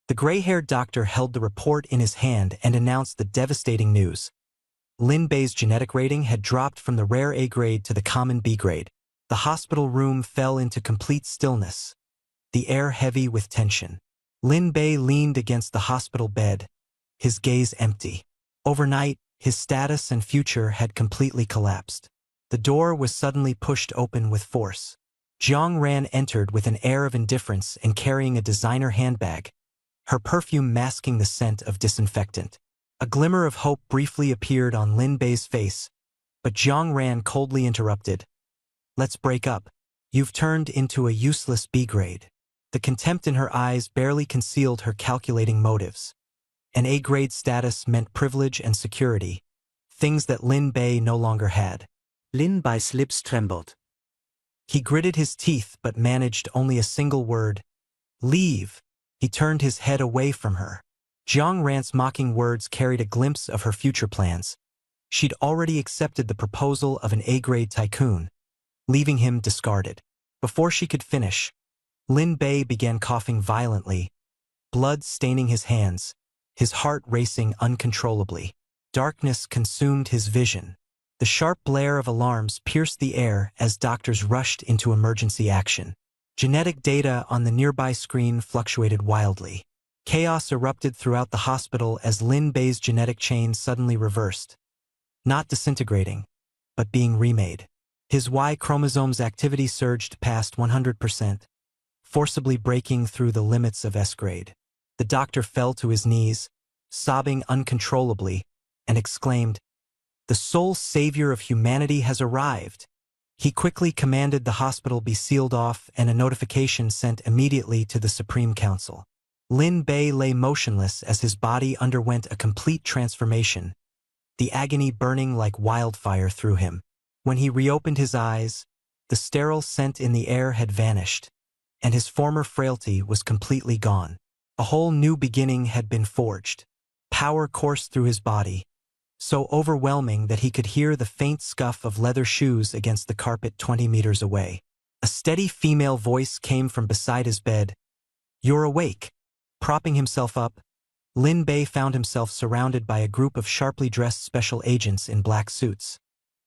The gray-haired doctor held the report in his hand and announced the devastating news. Lin Bei's genetic rating had dropped from the rare A grade to the common B grade. The hospital room fell into complete stillness, the air heavy with tension. Lin Bei leaned against the hospital bed, his gaze empty. Overnight, his status and future had completely collapsed. The door was suddenly pushed open with force. Jiang Ran entered with an air of indifference and carrying a designer handbag, her perfume masking the scent of disinfectant. A glimmer of hope briefly appeared on Lin Bei's face, but Jiang Ran coldly interrupted. "Let's break up. You've turned into a useless B grade." The contempt in her eyes barely concealed her calculating motives. An A-grade status meant privilege and security, things that Lin Bei no longer had. Lin Bei's lips trembled. He gritted his teeth but managed only a single word. "Leave." He turned his head away from her. Jiang Ran's mocking words carried a glimpse of her future plans. She'd already accepted the proposal of an A-grade tycoon, leaving him discarded. Before she could finish, Lin Bei began coughing violently, blood staining his hands, his heart racing uncontrollably. Darkness consumed his vision. The sharp blare of alarms pierced the air as doctors rushed into emergency action. Genetic data on the nearby screen fluctuated wildly. Chaos erupted throughout the hospital as Lin Bei's genetic chain suddenly reversed. Not disintegrating, but being remade. His Y chromosome's activity surged past 100%, forcibly breaking through the limits of S-grade. The doctor fell to his knees, sobbing uncontrollably, and exclaimed, "The sole savior of humanity has arrived." He quickly commanded the hospital be sealed off and a notification sent immediately to the Supreme Council. Lin Bei lay motionless as his body underwent a complete transformation, the agony burning like wildfire through him. When he reopened his eyes, the sterile scent in the air had vanished, and his former frailty was completely gone. A whole new beginning had been forged. Power coursed through his body, so overwhelming that he could hear the faint scuff of leather shoes against the carpet 20 meters away. A steady female voice came from beside his bed. "You're awake." Propping himself up, Lin Bei found himself surrounded by a group of sharply dressed special agents in black suits,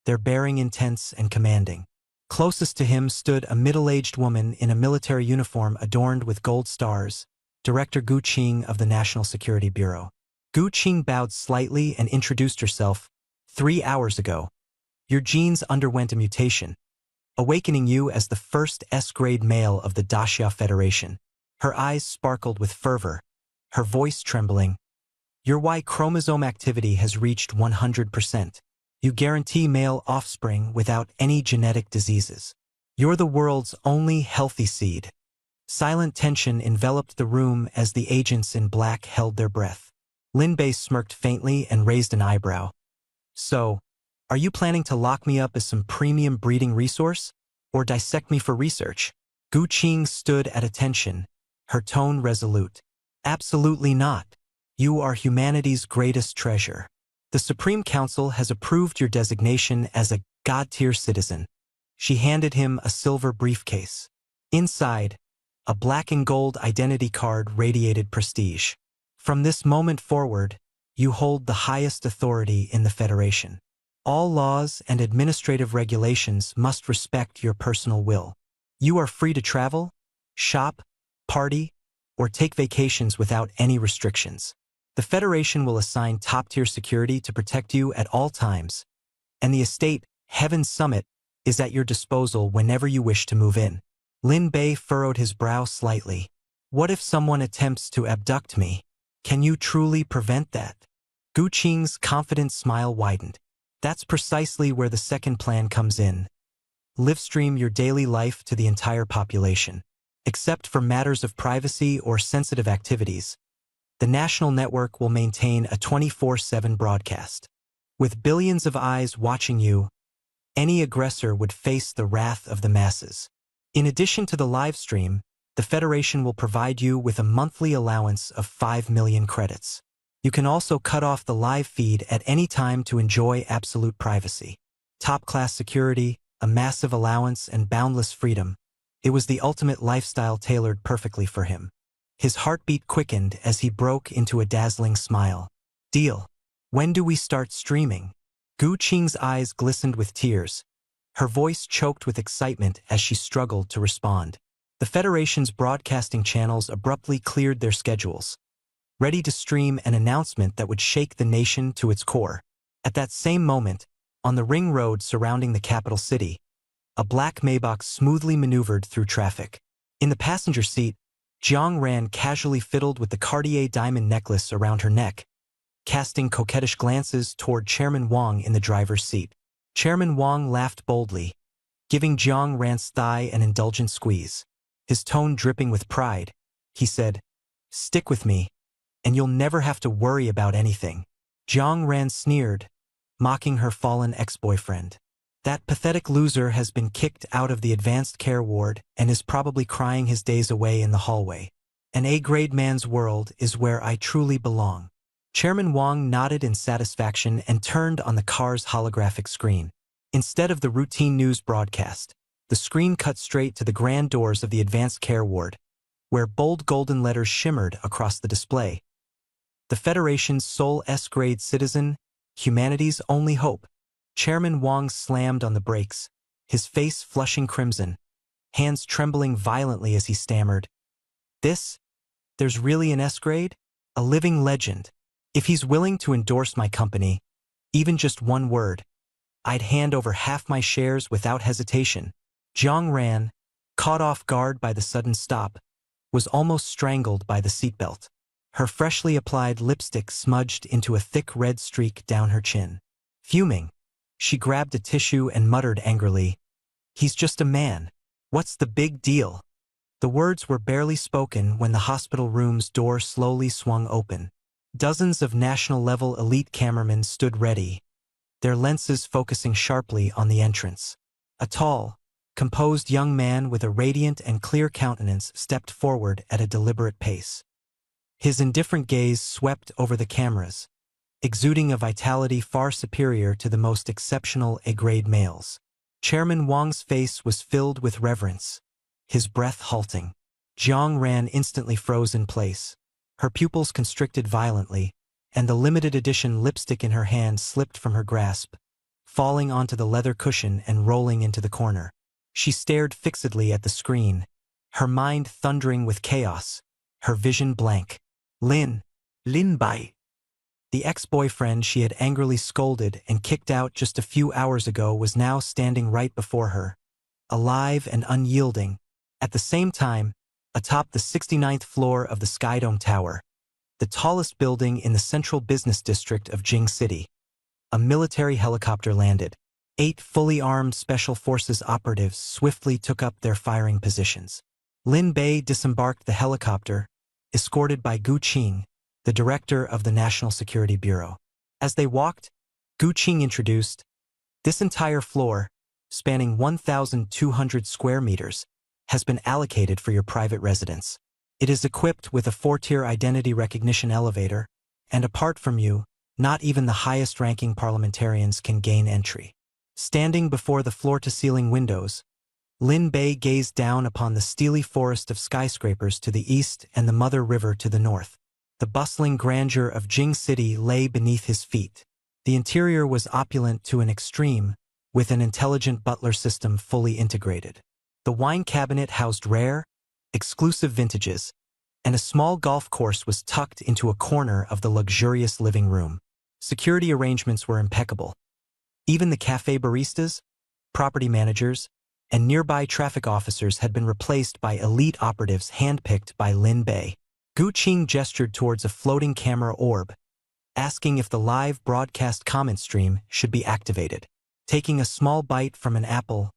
their bearing intense and commanding. Closest to him stood a middle-aged woman in a military uniform adorned with gold stars, Director Gu Qing of the National Security Bureau. Gu Qing bowed slightly and introduced herself. 3 hours ago, your genes underwent a mutation, awakening you as the first S-grade male of the Daxia Federation. Her eyes sparkled with fervor, her voice trembling. Your Y chromosome activity has reached 100%. You guarantee male offspring without any genetic diseases. You're the world's only healthy seed. Silent tension enveloped the room as the agents in black held their breath. Lin Bei smirked faintly and raised an eyebrow. "So, are you planning to lock me up as some premium breeding resource, or dissect me for research?" Gu Qing stood at attention, her tone resolute. "Absolutely not. You are humanity's greatest treasure. The Supreme Council has approved your designation as a God-tier citizen." She handed him a silver briefcase. Inside, a black and gold identity card radiated prestige. "From this moment forward, you hold the highest authority in the Federation. All laws and administrative regulations must respect your personal will. You are free to travel, shop, party, or take vacations without any restrictions. The Federation will assign top-tier security to protect you at all times, and the estate, Heaven Summit, is at your disposal whenever you wish to move in." Lin Bei furrowed his brow slightly. "What if someone attempts to abduct me? Can you truly prevent that?" Gu Qing's confident smile widened. "That's precisely where the second plan comes in. Livestream your daily life to the entire population. Except for matters of privacy or sensitive activities, the national network will maintain a 24/7 broadcast. With billions of eyes watching you, any aggressor would face the wrath of the masses. In addition to the live stream, the Federation will provide you with a monthly allowance of 5 million credits. You can also cut off the live feed at any time to enjoy absolute privacy. Top-class security, a massive allowance, and boundless freedom. It was the ultimate lifestyle tailored perfectly for him. His heartbeat quickened as he broke into a dazzling smile. Deal. When do we start streaming? Gu Qing's eyes glistened with tears. Her voice choked with excitement as she struggled to respond. The Federation's broadcasting channels abruptly cleared their schedules, ready to stream an announcement that would shake the nation to its core. At that same moment, on the ring road surrounding the capital city, a black Maybach smoothly maneuvered through traffic. In the passenger seat, Jiang Ran casually fiddled with the Cartier diamond necklace around her neck, casting coquettish glances toward Chairman Wang in the driver's seat. Chairman Wang laughed boldly, giving Jiang Ran's thigh an indulgent squeeze. His tone dripping with pride, he said, "Stick with me, and you'll never have to worry about anything." Jiang Ran sneered, mocking her fallen ex-boyfriend. That pathetic loser has been kicked out of the advanced care ward and is probably crying his days away in the hallway. An A-grade man's world is where I truly belong. Chairman Wang nodded in satisfaction and turned on the car's holographic screen. Instead of the routine news broadcast, the screen cut straight to the grand doors of the advanced care ward, where bold golden letters shimmered across the display. The Federation's sole S-grade citizen, humanity's only hope. Chairman Wang slammed on the brakes, his face flushing crimson, hands trembling violently as he stammered, There's really an S-grade? A living legend. If he's willing to endorse my company, even just one word, I'd hand over half my shares without hesitation." Jiang Ran, caught off guard by the sudden stop, was almost strangled by the seatbelt. Her freshly applied lipstick smudged into a thick red streak down her chin. Fuming, she grabbed a tissue and muttered angrily, "He's just a man. What's the big deal?" The words were barely spoken when the hospital room's door slowly swung open. Dozens of national-level elite cameramen stood ready, their lenses focusing sharply on the entrance. A tall, composed young man with a radiant and clear countenance stepped forward at a deliberate pace. His indifferent gaze swept over the cameras, exuding a vitality far superior to the most exceptional A-grade males. Chairman Wang's face was filled with reverence, his breath halting. Jiang Ran instantly froze in place, her pupils constricted violently, and the limited-edition lipstick in her hand slipped from her grasp, falling onto the leather cushion and rolling into the corner. She stared fixedly at the screen, her mind thundering with chaos, her vision blank. Lin Bai. The ex-boyfriend she had angrily scolded and kicked out just a few hours ago was now standing right before her, alive and unyielding. At the same time, atop the 69th floor of the Skydome Tower, the tallest building in the central business district of Jing City, a military helicopter landed. 8 fully armed Special Forces operatives swiftly took up their firing positions. Lin Bei disembarked the helicopter, escorted by Gu Qing, the director of the National Security Bureau. As they walked, Gu Qing introduced, "This entire floor, spanning 1,200 square meters, has been allocated for your private residence. It is equipped with a 4-tier identity recognition elevator, and apart from you, not even the highest-ranking parliamentarians can gain entry." Standing before the floor-to-ceiling windows, Lin Bei gazed down upon the steely forest of skyscrapers to the east and the Mother River to the north. The bustling grandeur of Jing City lay beneath his feet. The interior was opulent to an extreme, with an intelligent butler system fully integrated. The wine cabinet housed rare, exclusive vintages, and a small golf course was tucked into a corner of the luxurious living room. Security arrangements were impeccable. Even the cafe baristas, property managers, and nearby traffic officers had been replaced by elite operatives handpicked by Lin Bei. Gu Qing gestured towards a floating camera orb, asking if the live broadcast comment stream should be activated. Taking a small bite from an apple,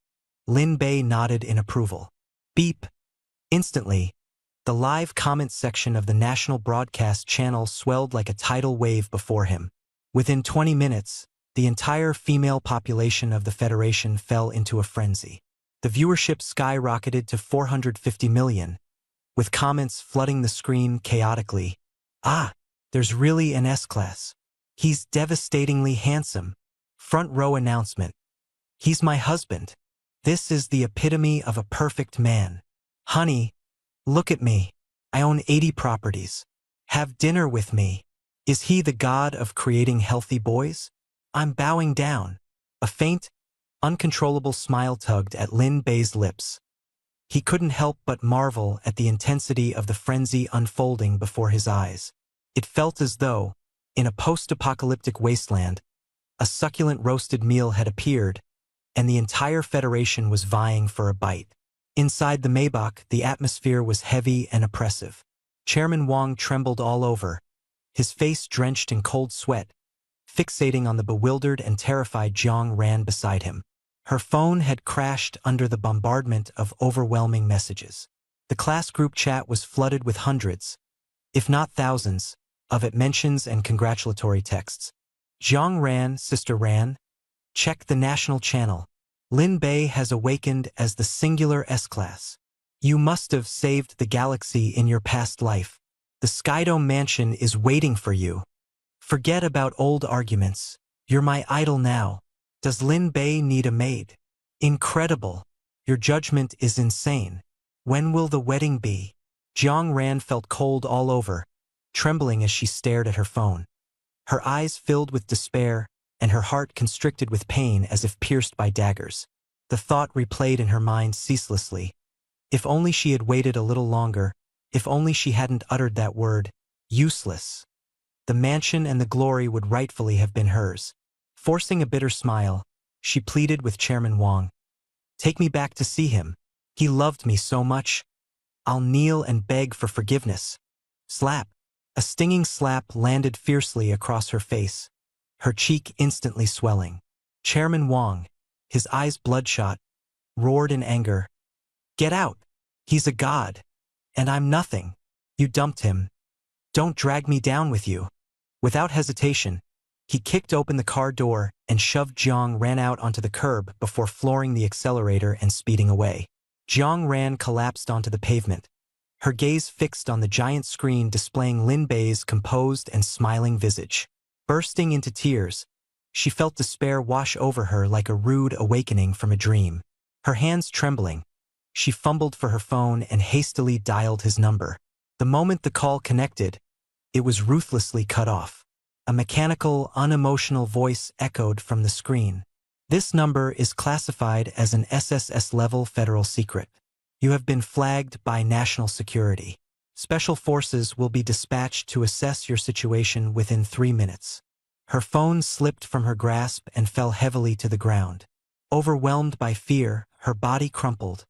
Lin Bei nodded in approval. Beep! Instantly, the live comment section of the national broadcast channel swelled like a tidal wave before him. Within 20 minutes, the entire female population of the Federation fell into a frenzy. The viewership skyrocketed to 450 million, with comments flooding the screen chaotically. "Ah, there's really an S-class. He's devastatingly handsome. Front row announcement. He's my husband. This is the epitome of a perfect man. Honey, look at me." I own 80 properties. Have dinner with me. Is he the god of creating healthy boys? I'm bowing down. A faint, uncontrollable smile tugged at Lin Bei's lips. He couldn't help but marvel at the intensity of the frenzy unfolding before his eyes. It felt as though, in a post-apocalyptic wasteland, a succulent roasted meal had appeared, and the entire Federation was vying for a bite. Inside the Maybach, the atmosphere was heavy and oppressive. Chairman Wang trembled all over, his face drenched in cold sweat, fixating on the bewildered and terrified Jiang Ran beside him. Her phone had crashed under the bombardment of overwhelming messages. The class group chat was flooded with hundreds, if not thousands, of it mentions and congratulatory texts. Jiang Ran, Sister Ran, check the national channel. Lin Bei has awakened as the singular S-Class. You must have saved the galaxy in your past life. The Skydome Mansion is waiting for you. Forget about old arguments. You're my idol now. Does Lin Bei need a maid? Incredible. Your judgment is insane. When will the wedding be? Jiang Ran felt cold all over, trembling as she stared at her phone. Her eyes filled with despair, and her heart constricted with pain as if pierced by daggers. The thought replayed in her mind ceaselessly. If only she had waited a little longer, if only she hadn't uttered that word, useless. The mansion and the glory would rightfully have been hers. Forcing a bitter smile, she pleaded with Chairman Wang. Take me back to see him. He loved me so much. I'll kneel and beg for forgiveness. Slap. A stinging slap landed fiercely across her face, her cheek instantly swelling. Chairman Wang, his eyes bloodshot, roared in anger. Get out! He's a god, and I'm nothing. You dumped him. Don't drag me down with you. Without hesitation, he kicked open the car door and shoved Jiang Ran out onto the curb before flooring the accelerator and speeding away. Jiang Ran collapsed onto the pavement, her gaze fixed on the giant screen displaying Lin Bei's composed and smiling visage. Bursting into tears, she felt despair wash over her like a rude awakening from a dream. Her hands trembling, she fumbled for her phone and hastily dialed his number. The moment the call connected, it was ruthlessly cut off. A mechanical, unemotional voice echoed from the screen. This number is classified as an SSS-level federal secret. You have been flagged by national security. Special forces will be dispatched to assess your situation within 3 minutes. Her phone slipped from her grasp and fell heavily to the ground. Overwhelmed by fear, her body crumpled,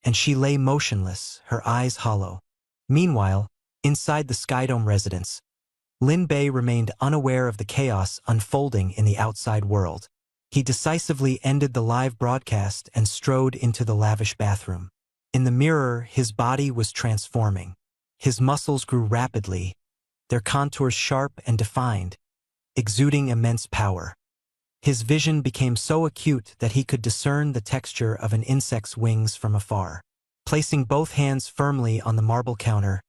and she lay motionless, her eyes hollow. Meanwhile, inside the Skydome residence, Lin Bei remained unaware of the chaos unfolding in the outside world. He decisively ended the live broadcast and strode into the lavish bathroom. In the mirror, his body was transforming. His muscles grew rapidly, their contours sharp and defined, exuding immense power. His vision became so acute that he could discern the texture of an insect's wings from afar. Placing both hands firmly on the marble counter,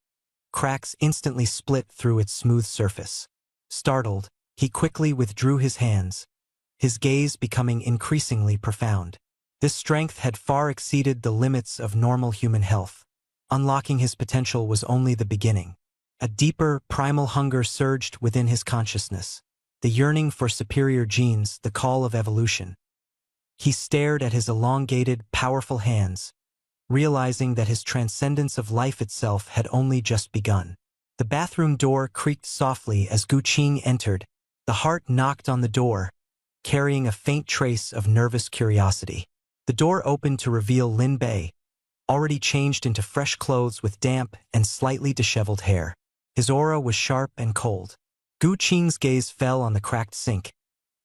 cracks instantly split through its smooth surface. Startled, he quickly withdrew his hands, his gaze becoming increasingly profound. This strength had far exceeded the limits of normal human health. Unlocking his potential was only the beginning. A deeper, primal hunger surged within his consciousness, the yearning for superior genes, the call of evolution. He stared at his elongated, powerful hands, realizing that his transcendence of life itself had only just begun. The bathroom door creaked softly as Gu Qing entered. The heart knocked on the door, carrying a faint trace of nervous curiosity. The door opened to reveal Lin Bei, already changed into fresh clothes with damp and slightly disheveled hair. His aura was sharp and cold. Gu Qing's gaze fell on the cracked sink,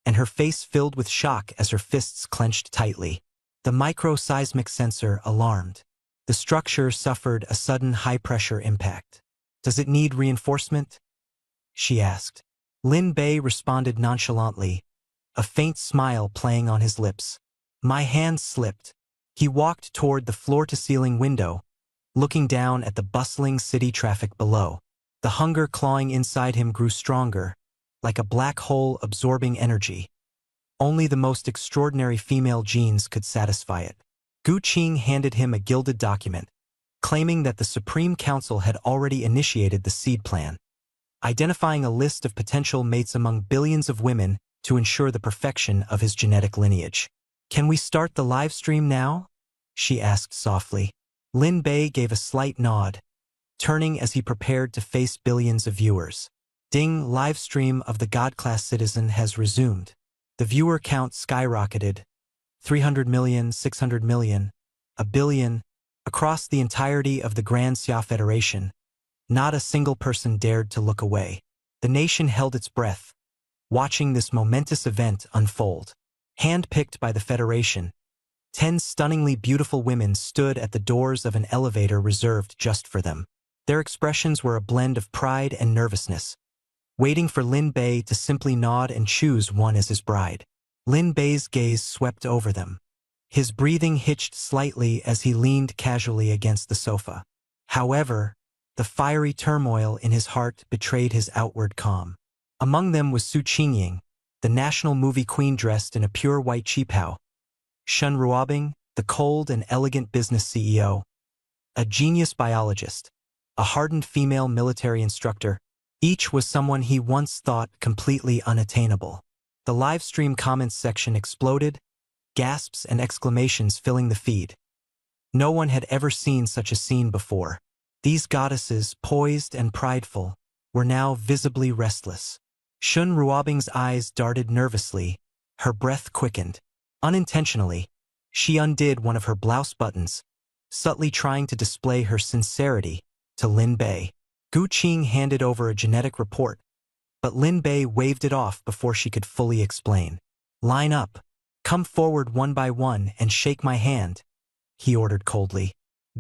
and her face filled with shock as her fists clenched tightly. The micro-seismic sensor alarmed. The structure suffered a sudden high-pressure impact. Does it need reinforcement? She asked. Lin Bei responded nonchalantly, a faint smile playing on his lips. My hand slipped. He walked toward the floor-to-ceiling window, looking down at the bustling city traffic below. The hunger clawing inside him grew stronger, like a black hole absorbing energy. Only the most extraordinary female genes could satisfy it. Gu Qing handed him a gilded document, claiming that the Supreme Council had already initiated the seed plan, identifying a list of potential mates among billions of women to ensure the perfection of his genetic lineage. "Can we start the live stream now?" she asked softly. Lin Bei gave a slight nod, turning as he prepared to face billions of viewers. Ding, live stream of the God-class citizen has resumed. The viewer count skyrocketed. 300 million, 600 million, a billion, across the entirety of the Grand Xia Federation. Not a single person dared to look away. The nation held its breath, watching this momentous event unfold. Handpicked by the Federation, 10 stunningly beautiful women stood at the doors of an elevator reserved just for them. Their expressions were a blend of pride and nervousness, waiting for Lin Bei to simply nod and choose one as his bride. Lin Bei's gaze swept over them. His breathing hitched slightly as he leaned casually against the sofa. However, the fiery turmoil in his heart betrayed his outward calm. Among them was Su Qingying, the national movie queen dressed in a pure white qipao. Shen Ruobing, the cold and elegant business CEO. A genius biologist. A hardened female military instructor. Each was someone he once thought completely unattainable. The live stream comments section exploded, gasps and exclamations filling the feed. No one had ever seen such a scene before. These goddesses, poised and prideful, were now visibly restless. Shun Ruobing's eyes darted nervously, her breath quickened. Unintentionally, she undid one of her blouse buttons, subtly trying to display her sincerity to Lin Bei. Gu Qing handed over a genetic report, but Lin Bei waved it off before she could fully explain. "Line up. Come forward one by one and shake my hand," he ordered coldly.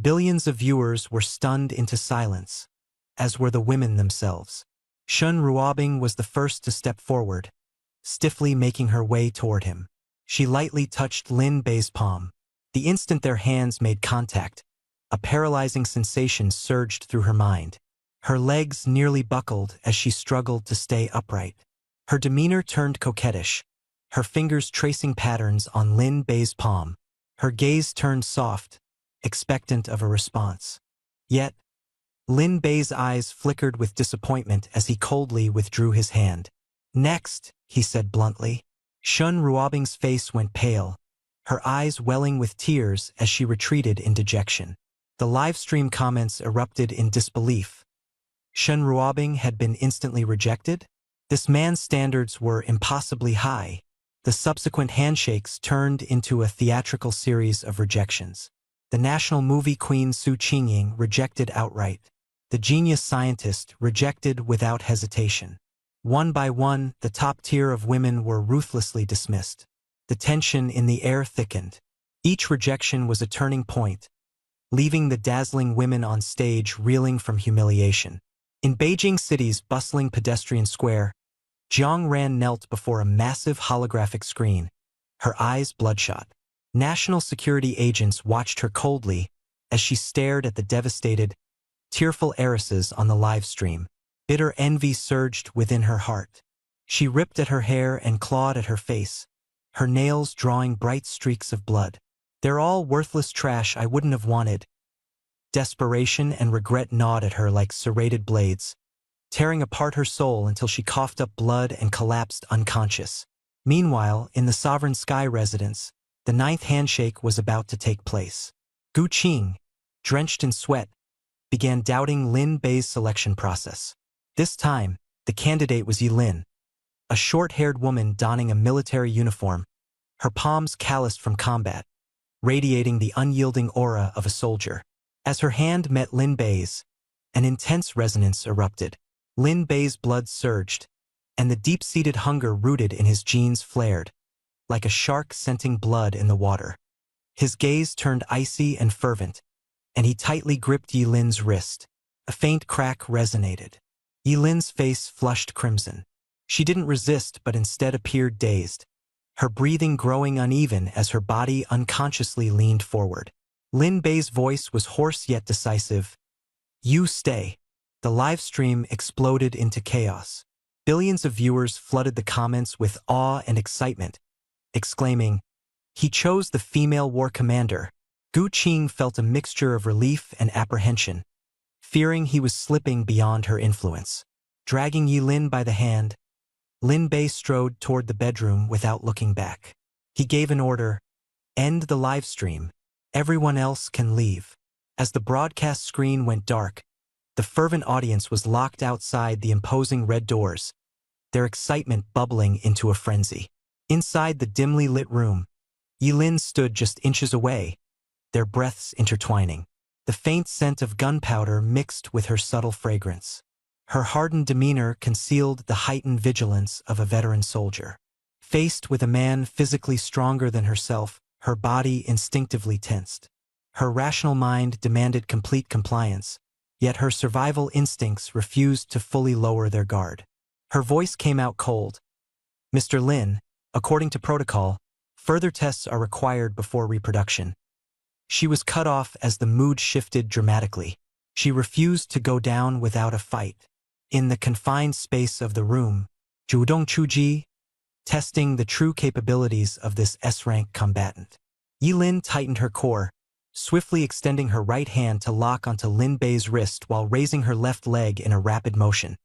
Billions of viewers were stunned into silence, as were the women themselves. Shun Ruobing was the first to step forward, stiffly making her way toward him. She lightly touched Lin Bei's palm. The instant their hands made contact, a paralyzing sensation surged through her mind. Her legs nearly buckled as she struggled to stay upright. Her demeanor turned coquettish, her fingers tracing patterns on Lin Bei's palm. Her gaze turned soft, expectant of a response. Yet, Lin Bei's eyes flickered with disappointment as he coldly withdrew his hand. "Next," he said bluntly. Shun Ruobing's face went pale, her eyes welling with tears as she retreated in dejection. The live stream comments erupted in disbelief. Shun Ruobing had been instantly rejected? This man's standards were impossibly high. The subsequent handshakes turned into a theatrical series of rejections. The national movie queen Su Qingying rejected outright. The genius scientist rejected without hesitation. One by one, the top tier of women were ruthlessly dismissed. The tension in the air thickened. Each rejection was a turning point, leaving the dazzling women on stage reeling from humiliation. In Beijing City's bustling pedestrian square, Jiang Ran knelt before a massive holographic screen, her eyes bloodshot. National security agents watched her coldly as she stared at the devastated, tearful heiresses on the live stream. Bitter envy surged within her heart. She ripped at her hair and clawed at her face, her nails drawing bright streaks of blood. "They're all worthless trash I wouldn't have wanted." Desperation and regret gnawed at her like serrated blades, tearing apart her soul until she coughed up blood and collapsed unconscious. Meanwhile, in the Sovereign Sky residence, the 9th handshake was about to take place. Gu Qing, drenched in sweat, began doubting Lin Bei's selection process. This time, the candidate was Yilin, a short-haired woman donning a military uniform, her palms calloused from combat, radiating the unyielding aura of a soldier. As her hand met Lin Bei's, an intense resonance erupted. Lin Bei's blood surged, and the deep-seated hunger rooted in his genes flared, like a shark scenting blood in the water. His gaze turned icy and fervent, and he tightly gripped Yilin's wrist. A faint crack resonated. Yilin's face flushed crimson. She didn't resist but instead appeared dazed, her breathing growing uneven as her body unconsciously leaned forward. Lin Bei's voice was hoarse yet decisive. "You stay." The live stream exploded into chaos. Billions of viewers flooded the comments with awe and excitement, exclaiming, "He chose the female war commander." Gu Qing felt a mixture of relief and apprehension, fearing he was slipping beyond her influence. Dragging Yilin by the hand, Lin Bei strode toward the bedroom without looking back. He gave an order, "End the live stream. Everyone else can leave." As the broadcast screen went dark, the fervent audience was locked outside the imposing red doors, their excitement bubbling into a frenzy. Inside the dimly lit room, Yilin stood just inches away, their breaths intertwining. The faint scent of gunpowder mixed with her subtle fragrance. Her hardened demeanor concealed the heightened vigilance of a veteran soldier. Faced with a man physically stronger than herself, her body instinctively tensed. Her rational mind demanded complete compliance, yet her survival instincts refused to fully lower their guard. Her voice came out cold. "Mr. Lin, according to protocol, further tests are required before reproduction." She was cut off as the mood shifted dramatically. She refused to go down without a fight. In the confined space of the room, Zhudong Chuji, testing the true capabilities of this S-rank combatant. Yilin tightened her core, swiftly extending her right hand to lock onto Lin Bei's wrist while raising her left leg in a rapid motion,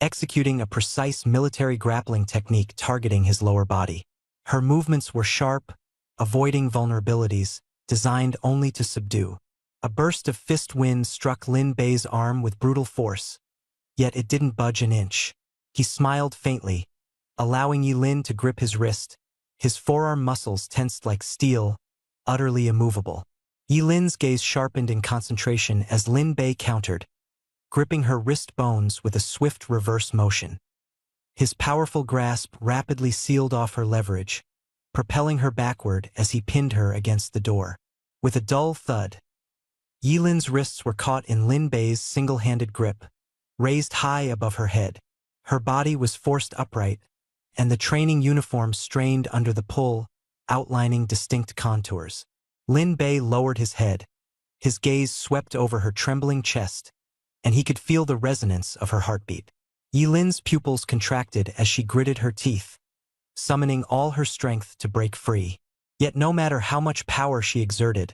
executing a precise military grappling technique targeting his lower body. Her movements were sharp, avoiding vulnerabilities, designed only to subdue. A burst of fist wind struck Lin Bei's arm with brutal force, yet it didn't budge an inch. He smiled faintly, allowing Yilin to grip his wrist, his forearm muscles tensed like steel, utterly immovable. Yilin's gaze sharpened in concentration as Lin Bei countered, gripping her wrist bones with a swift reverse motion. His powerful grasp rapidly sealed off her leverage, propelling her backward as he pinned her against the door. With a dull thud, Yilin's wrists were caught in Lin Bei's single-handed grip, raised high above her head. Her body was forced upright, and the training uniform strained under the pull, outlining distinct contours. Lin Bei lowered his head, his gaze swept over her trembling chest, and he could feel the resonance of her heartbeat. Yilin's pupils contracted as she gritted her teeth, summoning all her strength to break free. Yet no matter how much power she exerted,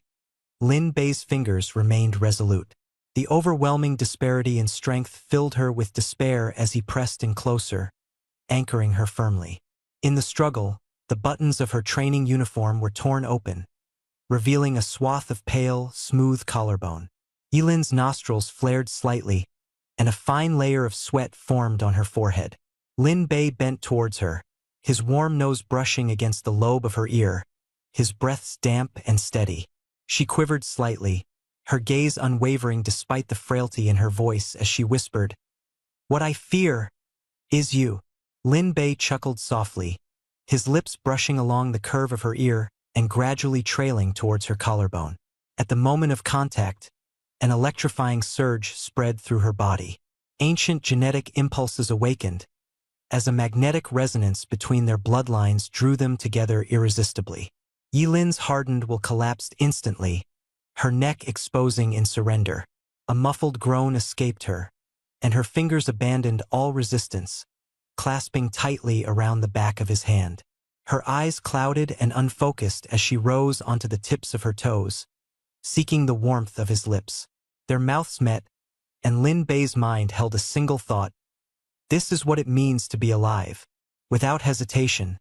Lin Bei's fingers remained resolute. The overwhelming disparity in strength filled her with despair as he pressed in closer, anchoring her firmly. In the struggle, the buttons of her training uniform were torn open, revealing a swath of pale, smooth collarbone. Yilin's nostrils flared slightly, and a fine layer of sweat formed on her forehead. Lin Bei bent towards her, his warm nose brushing against the lobe of her ear, his breaths damp and steady. She quivered slightly, her gaze unwavering despite the frailty in her voice as she whispered, "What I fear is you." Lin Bei chuckled softly, his lips brushing along the curve of her ear and gradually trailing towards her collarbone. At the moment of contact, an electrifying surge spread through her body. Ancient genetic impulses awakened, as a magnetic resonance between their bloodlines drew them together irresistibly. Yilin's hardened will collapsed instantly, her neck exposing in surrender. A muffled groan escaped her, and her fingers abandoned all resistance, clasping tightly around the back of his hand. Her eyes clouded and unfocused as she rose onto the tips of her toes, seeking the warmth of his lips. Their mouths met, and Lin Bei's mind held a single thought: this is what it means to be alive. Without hesitation,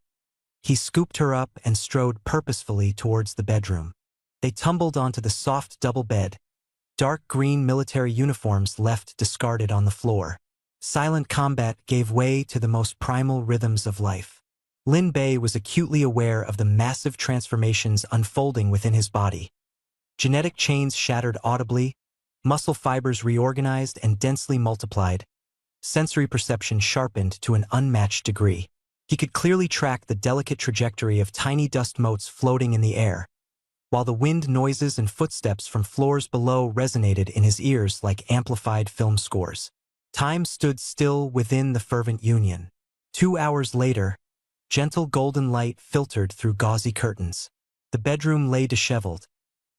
he scooped her up and strode purposefully towards the bedroom. They tumbled onto the soft double bed, dark green military uniforms left discarded on the floor. Silent combat gave way to the most primal rhythms of life. Lin Bei was acutely aware of the massive transformations unfolding within his body. Genetic chains shattered audibly, muscle fibers reorganized and densely multiplied, sensory perception sharpened to an unmatched degree. He could clearly track the delicate trajectory of tiny dust motes floating in the air, while the wind noises and footsteps from floors below resonated in his ears like amplified film scores. Time stood still within the fervent union. 2 hours later, gentle golden light filtered through gauzy curtains. The bedroom lay disheveled,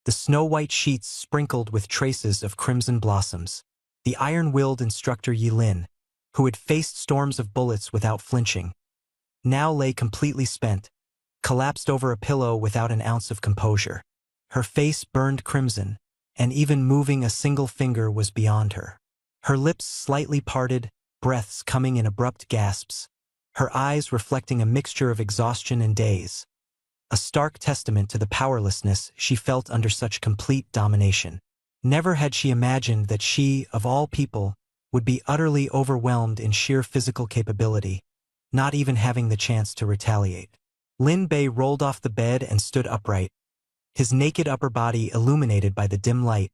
the snow-white sheets sprinkled with traces of crimson blossoms. The iron-willed instructor Yilin, who had faced storms of bullets without flinching, now lay completely spent, collapsed over a pillow without an ounce of composure. Her face burned crimson, and even moving a single finger was beyond her. Her lips slightly parted, breaths coming in abrupt gasps, her eyes reflecting a mixture of exhaustion and daze. A stark testament to the powerlessness she felt under such complete domination. Never had she imagined that she, of all people, would be utterly overwhelmed in sheer physical capability, not even having the chance to retaliate. Lin Bei rolled off the bed and stood upright, his naked upper body illuminated by the dim light,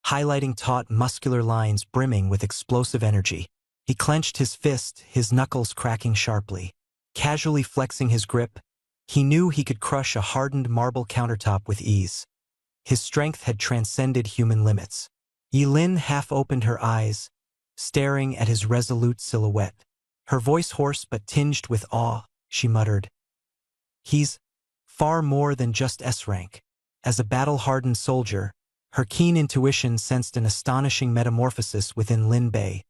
highlighting taut muscular lines brimming with explosive energy. He clenched his fist, his knuckles cracking sharply. Casually flexing his grip, he knew he could crush a hardened marble countertop with ease. His strength had transcended human limits. Yilin half opened her eyes, staring at his resolute silhouette. Her voice hoarse but tinged with awe, she muttered, "He's far more than just S-rank." As a battle-hardened soldier, her keen intuition sensed an astonishing metamorphosis within Lin Bei,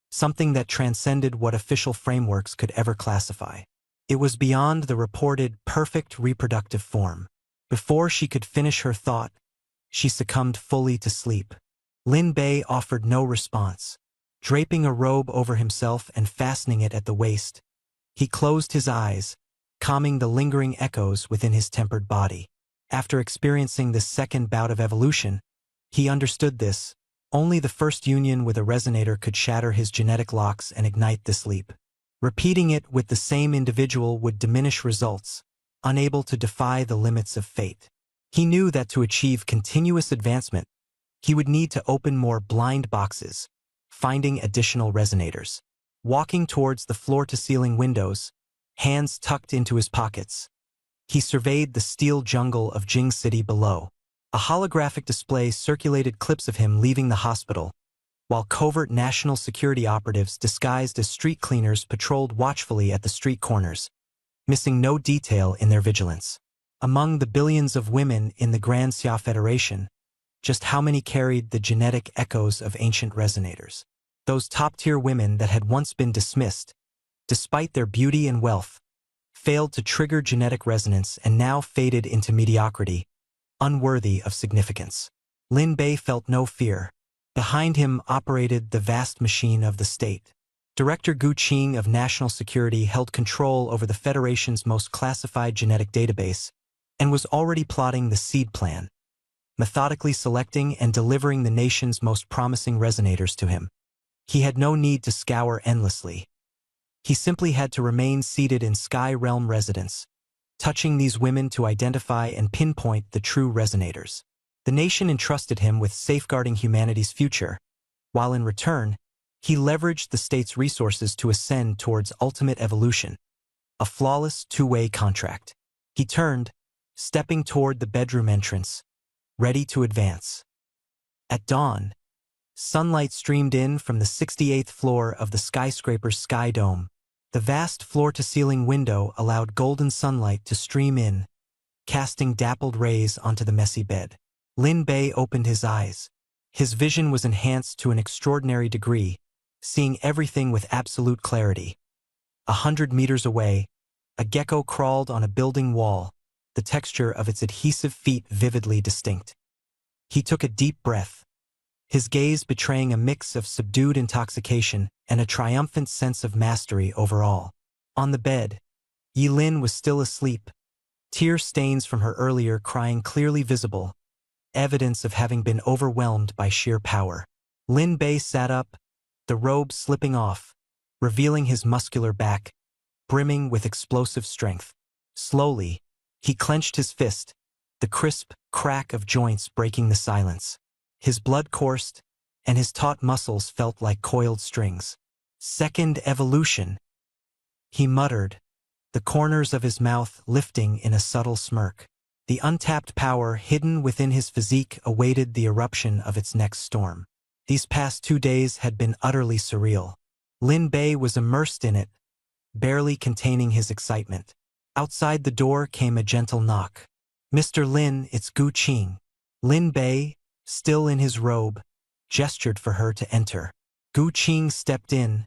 something that transcended what official frameworks could ever classify. It was beyond the reported perfect reproductive form. Before she could finish her thought, she succumbed fully to sleep. Lin Bei offered no response. Draping a robe over himself and fastening it at the waist, he closed his eyes, calming the lingering echoes within his tempered body. After experiencing this second bout of evolution, he understood this. Only the first union with a resonator could shatter his genetic locks and ignite this leap. Repeating it with the same individual would diminish results, unable to defy the limits of fate. He knew that to achieve continuous advancement, he would need to open more blind boxes, finding additional resonators. Walking towards the floor-to-ceiling windows, hands tucked into his pockets, he surveyed the steel jungle of Jing City below. A holographic display circulated clips of him leaving the hospital, while covert national security operatives disguised as street cleaners patrolled watchfully at the street corners, missing no detail in their vigilance. Among the billions of women in the Grand Xia Federation, just how many carried the genetic echoes of ancient resonators? Those top-tier women that had once been dismissed, despite their beauty and wealth, failed to trigger genetic resonance and now faded into mediocrity, unworthy of significance. Lin Bei felt no fear. Behind him operated the vast machine of the state. Director Gu Qing of National Security held control over the Federation's most classified genetic database and was already plotting the seed plan, methodically selecting and delivering the nation's most promising resonators to him. He had no need to scour endlessly. He simply had to remain seated in Sky Realm residence, touching these women to identify and pinpoint the true resonators. The nation entrusted him with safeguarding humanity's future, while in return, he leveraged the state's resources to ascend towards ultimate evolution, a flawless two-way contract. He turned, stepping toward the bedroom entrance, ready to advance. At dawn, sunlight streamed in from the 68th floor of the skyscraper's sky dome. The vast floor-to-ceiling window allowed golden sunlight to stream in, casting dappled rays onto the messy bed. Lin Bei opened his eyes. His vision was enhanced to an extraordinary degree, seeing everything with absolute clarity. 100 meters away, a gecko crawled on a building wall, the texture of its adhesive feet vividly distinct. He took a deep breath, his gaze betraying a mix of subdued intoxication and a triumphant sense of mastery overall. On the bed, Yilin was still asleep, tear stains from her earlier crying clearly visible, evidence of having been overwhelmed by sheer power. Lin Bei sat up, the robe slipping off, revealing his muscular back, brimming with explosive strength. Slowly, he clenched his fist, the crisp crack of joints breaking the silence. His blood coursed, and his taut muscles felt like coiled strings. Second evolution, he muttered, the corners of his mouth lifting in a subtle smirk. The untapped power hidden within his physique awaited the eruption of its next storm. These past 2 days had been utterly surreal. Lin Bei was immersed in it, barely containing his excitement. Outside the door came a gentle knock. "Mr. Lin, it's Gu Qing." Lin Bei, still in his robe, gestured for her to enter. Gu Qing stepped in,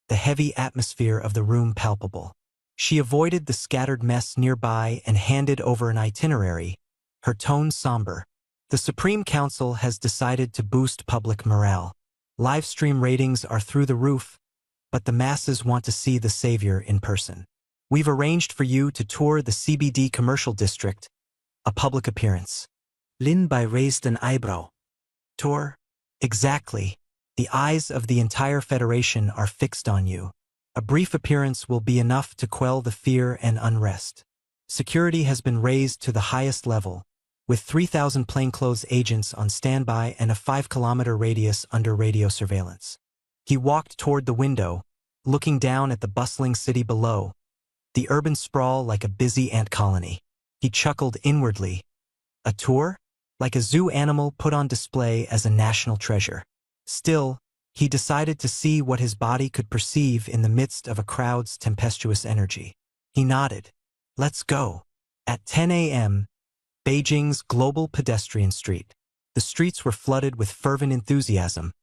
the heavy atmosphere of the room palpable. She avoided the scattered mess nearby and handed over an itinerary, her tone somber. The Supreme Council has decided to boost public morale. Livestream ratings are through the roof, but the masses want to see the savior in person. We've arranged for you to tour the CBD commercial district, a public appearance. Lin Bai raised an eyebrow. Tour? Exactly. The eyes of the entire Federation are fixed on you. A brief appearance will be enough to quell the fear and unrest. Security has been raised to the highest level, with 3,000 plainclothes agents on standby and a 5-kilometer radius under radio surveillance. He walked toward the window, looking down at the bustling city below, the urban sprawl like a busy ant colony. He chuckled inwardly. A tour? Like a zoo animal put on display as a national treasure. Still, he decided to see what his body could perceive in the midst of a crowd's tempestuous energy. He nodded. Let's go. At 10 a.m., Beijing's global pedestrian street. The streets were flooded with fervent enthusiasm,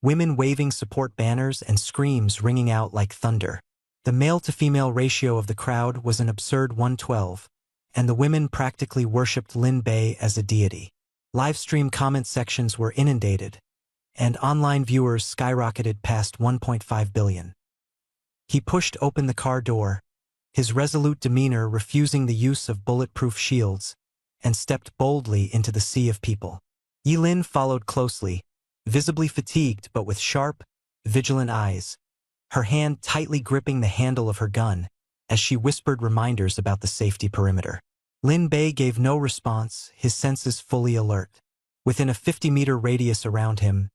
women waving support banners and screams ringing out like thunder. The male-to-female ratio of the crowd was an absurd 1:12, and the women practically worshipped Lin Bei as a deity. Livestream comment sections were inundated, and online viewers skyrocketed past 1.5 billion. He pushed open the car door, his resolute demeanor refusing the use of bulletproof shields, and stepped boldly into the sea of people. Yilin followed closely, visibly fatigued but with sharp, vigilant eyes, her hand tightly gripping the handle of her gun as she whispered reminders about the safety perimeter. Lin Bei gave no response, his senses fully alert. Within a 50-meter radius around him,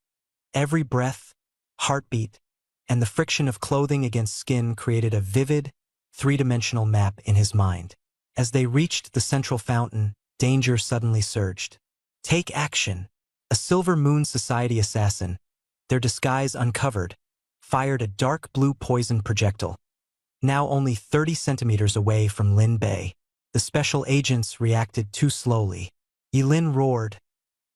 every breath, heartbeat, and the friction of clothing against skin created a vivid, three-dimensional map in his mind. As they reached the central fountain, danger suddenly surged. Take action! A Silver Moon Society assassin, their disguise uncovered, fired a dark blue poison projectile. Now only 30 centimeters away from Lin Bei, the special agents reacted too slowly. Yilin roared,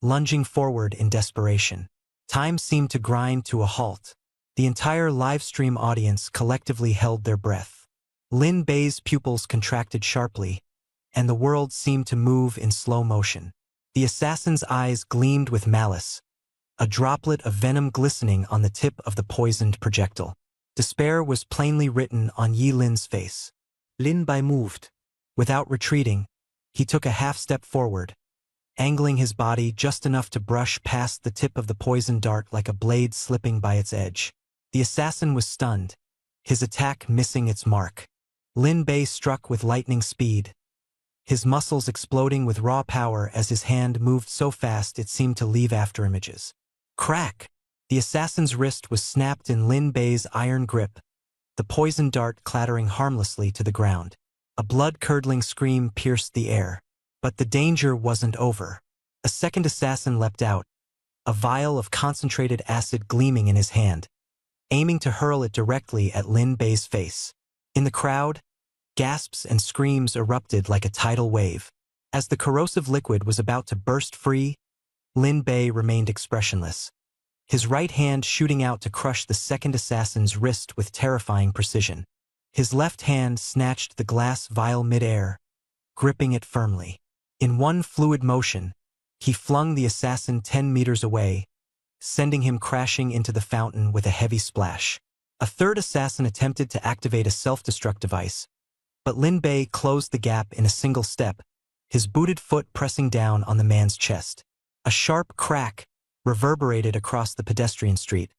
lunging forward in desperation. Time seemed to grind to a halt. The entire live-stream audience collectively held their breath. Lin Bei's pupils contracted sharply, and the world seemed to move in slow motion. The assassin's eyes gleamed with malice, a droplet of venom glistening on the tip of the poisoned projectile. Despair was plainly written on Yilin's face. Lin Bai moved. Without retreating, he took a half-step forward, angling his body just enough to brush past the tip of the poison dart like a blade slipping by its edge. The assassin was stunned, his attack missing its mark. Lin Bei struck with lightning speed, his muscles exploding with raw power as his hand moved so fast it seemed to leave after images. Crack! The assassin's wrist was snapped in Lin Bei's iron grip, the poison dart clattering harmlessly to the ground. A blood-curdling scream pierced the air. But the danger wasn't over. A second assassin leapt out, a vial of concentrated acid gleaming in his hand, aiming to hurl it directly at Lin Bei's face. In the crowd, gasps and screams erupted like a tidal wave. As the corrosive liquid was about to burst free, Lin Bei remained expressionless, his right hand shooting out to crush the second assassin's wrist with terrifying precision. His left hand snatched the glass vial mid-air, gripping it firmly. In one fluid motion, he flung the assassin 10 meters away, sending him crashing into the fountain with a heavy splash. A third assassin attempted to activate a self-destruct device, but Lin Bei closed the gap in a single step, his booted foot pressing down on the man's chest. A sharp crack reverberated across the pedestrian street,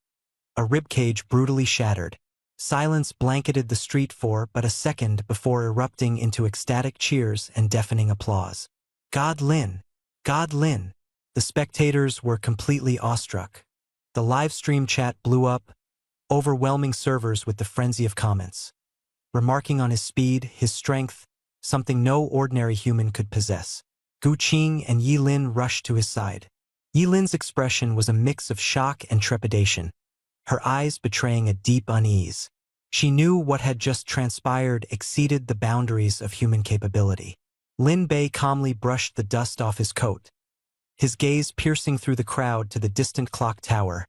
a ribcage brutally shattered. Silence blanketed the street for but a second before erupting into ecstatic cheers and deafening applause. God Lin! God Lin! The spectators were completely awestruck. The live stream chat blew up, overwhelming servers with the frenzy of comments, remarking on his speed, his strength, something no ordinary human could possess. Gu Qing and Yilin rushed to his side. Yilin's expression was a mix of shock and trepidation, her eyes betraying a deep unease. She knew what had just transpired exceeded the boundaries of human capability. Lin Bei calmly brushed the dust off his coat, his gaze piercing through the crowd to the distant clock tower,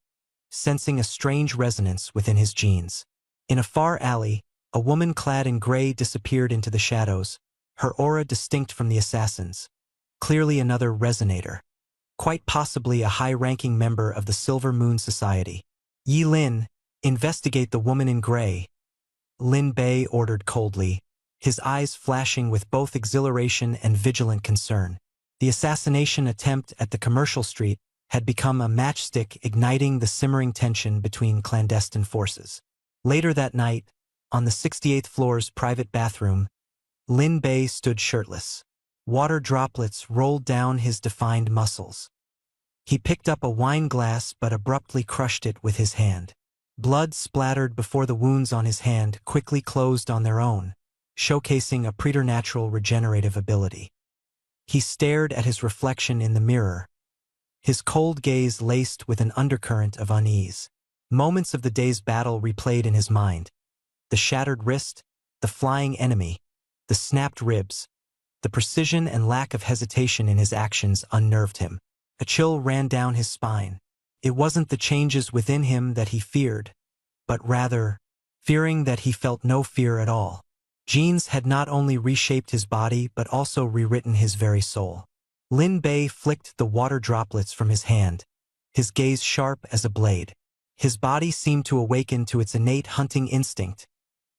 sensing a strange resonance within his genes. In a far alley, a woman clad in gray disappeared into the shadows, her aura distinct from the assassin's. Clearly another resonator. quite possibly a high-ranking member of the Silver Moon Society. Yi Lin, investigate the woman in gray, Lin Bei ordered coldly, his eyes flashing with both exhilaration and vigilant concern. The assassination attempt at the commercial street had become a matchstick igniting the simmering tension between clandestine forces. Later that night, on the 68th floor's private bathroom, Lin Bei stood shirtless. Water droplets rolled down his defined muscles. He picked up a wine glass but abruptly crushed it with his hand. Blood splattered before the wounds on his hand quickly closed on their own, showcasing a preternatural regenerative ability. He stared at his reflection in the mirror, his cold gaze laced with an undercurrent of unease. Moments of the day's battle replayed in his mind. The shattered wrist, the flying enemy, the snapped ribs. The precision and lack of hesitation in his actions unnerved him. A chill ran down his spine. It wasn't the changes within him that he feared, but rather, fearing that he felt no fear at all. Genes had not only reshaped his body but also rewritten his very soul. Lin Bei flicked the water droplets from his hand, his gaze sharp as a blade. His body seemed to awaken to its innate hunting instinct,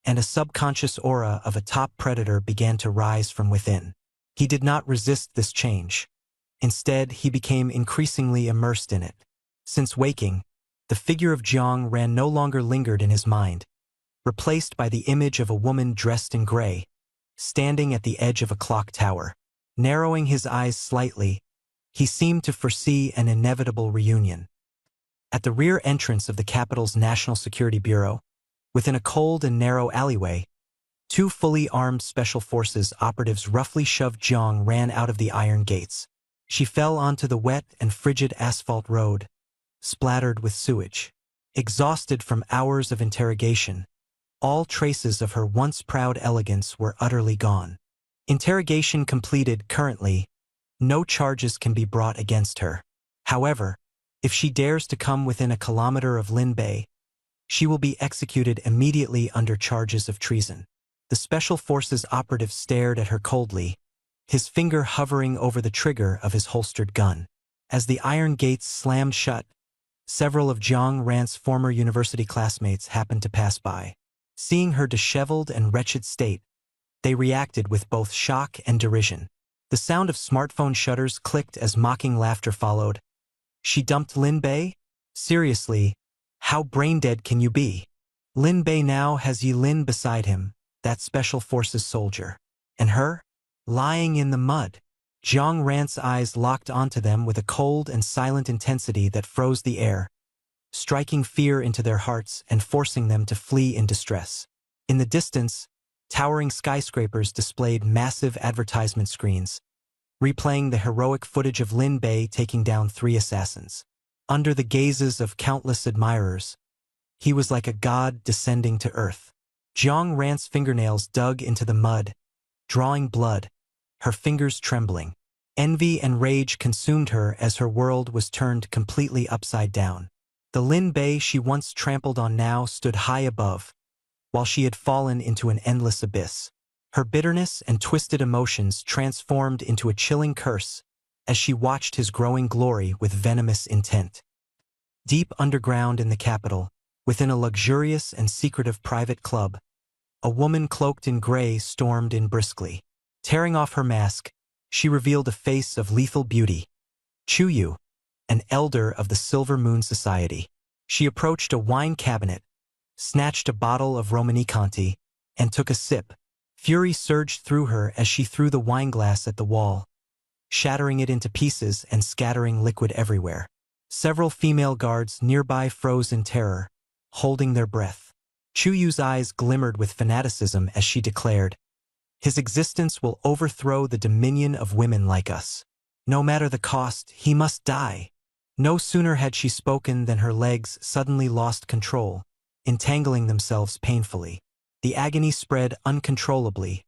and a subconscious aura of a top predator began to rise from within. He did not resist this change. Instead, he became increasingly immersed in it. Since waking, the figure of Jiang Ran no longer lingered in his mind, replaced by the image of a woman dressed in gray, standing at the edge of a clock tower. Narrowing his eyes slightly, he seemed to foresee an inevitable reunion. At the rear entrance of the capital's National Security Bureau, within a cold and narrow alleyway, two fully armed Special Forces operatives roughly shoved Jiang Ran out of the iron gates. She fell onto the wet and frigid asphalt road, splattered with sewage. Exhausted from hours of interrogation, all traces of her once proud elegance were utterly gone. Interrogation completed. Currently, no charges can be brought against her. However, if she dares to come within a kilometer of Lin Bei, she will be executed immediately under charges of treason. The Special Forces operative stared at her coldly, his finger hovering over the trigger of his holstered gun. As the iron gates slammed shut, several of Jiang Ran's former university classmates happened to pass by. Seeing her disheveled and wretched state, they reacted with both shock and derision. The sound of smartphone shutters clicked as mocking laughter followed. She dumped Lin Bei? Seriously, how brain-dead can you be? Lin Bei now has Yi Lin beside him, that Special Forces soldier. And her? Lying in the mud. Jiang Ran's eyes locked onto them with a cold and silent intensity that froze the air, striking fear into their hearts and forcing them to flee in distress. In the distance, towering skyscrapers displayed massive advertisement screens, replaying the heroic footage of Lin Bei taking down 3 assassins. Under the gazes of countless admirers, he was like a god descending to earth. Jiang Ran's fingernails dug into the mud, drawing blood, her fingers trembling. Envy and rage consumed her as her world was turned completely upside down. The Lin Bei she once trampled on now stood high above, while she had fallen into an endless abyss. Her bitterness and twisted emotions transformed into a chilling curse as she watched his growing glory with venomous intent. Deep underground in the capital, within a luxurious and secretive private club, a woman cloaked in gray stormed in briskly. Tearing off her mask, she revealed a face of lethal beauty. Chu Yu, an elder of the Silver Moon Society. She approached a wine cabinet, snatched a bottle of Romanée-Conti, and took a sip. Fury surged through her as she threw the wineglass at the wall, shattering it into pieces and scattering liquid everywhere. Several female guards nearby froze in terror, holding their breath. Chu Yu's eyes glimmered with fanaticism as she declared, "His existence will overthrow the dominion of women like us. No matter the cost, he must die." No sooner had she spoken than her legs suddenly lost control, entangling themselves painfully. The agony spread uncontrollably,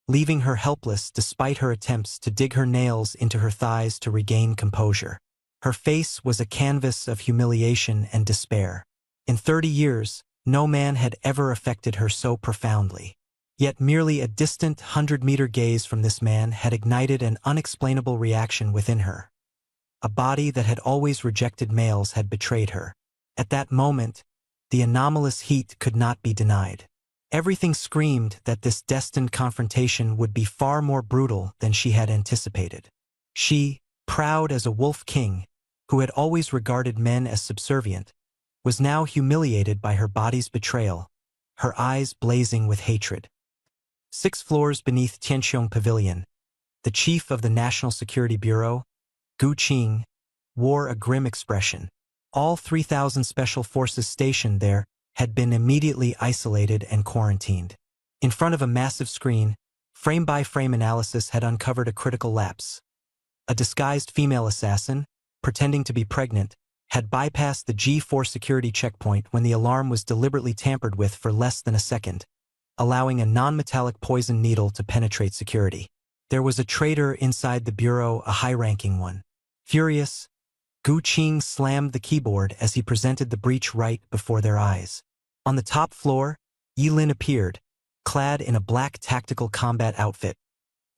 leaving her helpless despite her attempts to dig her nails into her thighs to regain composure. Her face was a canvas of humiliation and despair. In 30 years, no man had ever affected her so profoundly. Yet merely a distant 100-meter gaze from this man had ignited an unexplainable reaction within her. A body that had always rejected males had betrayed her. At that moment, the anomalous heat could not be denied. Everything screamed that this destined confrontation would be far more brutal than she had anticipated. She, proud as a wolf king, who had always regarded men as subservient, was now humiliated by her body's betrayal, her eyes blazing with hatred. 6 floors beneath Tianqiong Pavilion, the chief of the National Security Bureau, Gu Qing, wore a grim expression. All 3,000 special forces stationed there had been immediately isolated and quarantined. In front of a massive screen, frame-by-frame analysis had uncovered a critical lapse. A disguised female assassin, pretending to be pregnant, had bypassed the G4 security checkpoint when the alarm was deliberately tampered with for less than a second, allowing a non-metallic poison needle to penetrate security. There was a traitor inside the bureau, a high-ranking one. Furious, Gu Qing slammed the keyboard as he presented the breach right before their eyes. On the top floor, Yilin appeared, clad in a black tactical combat outfit.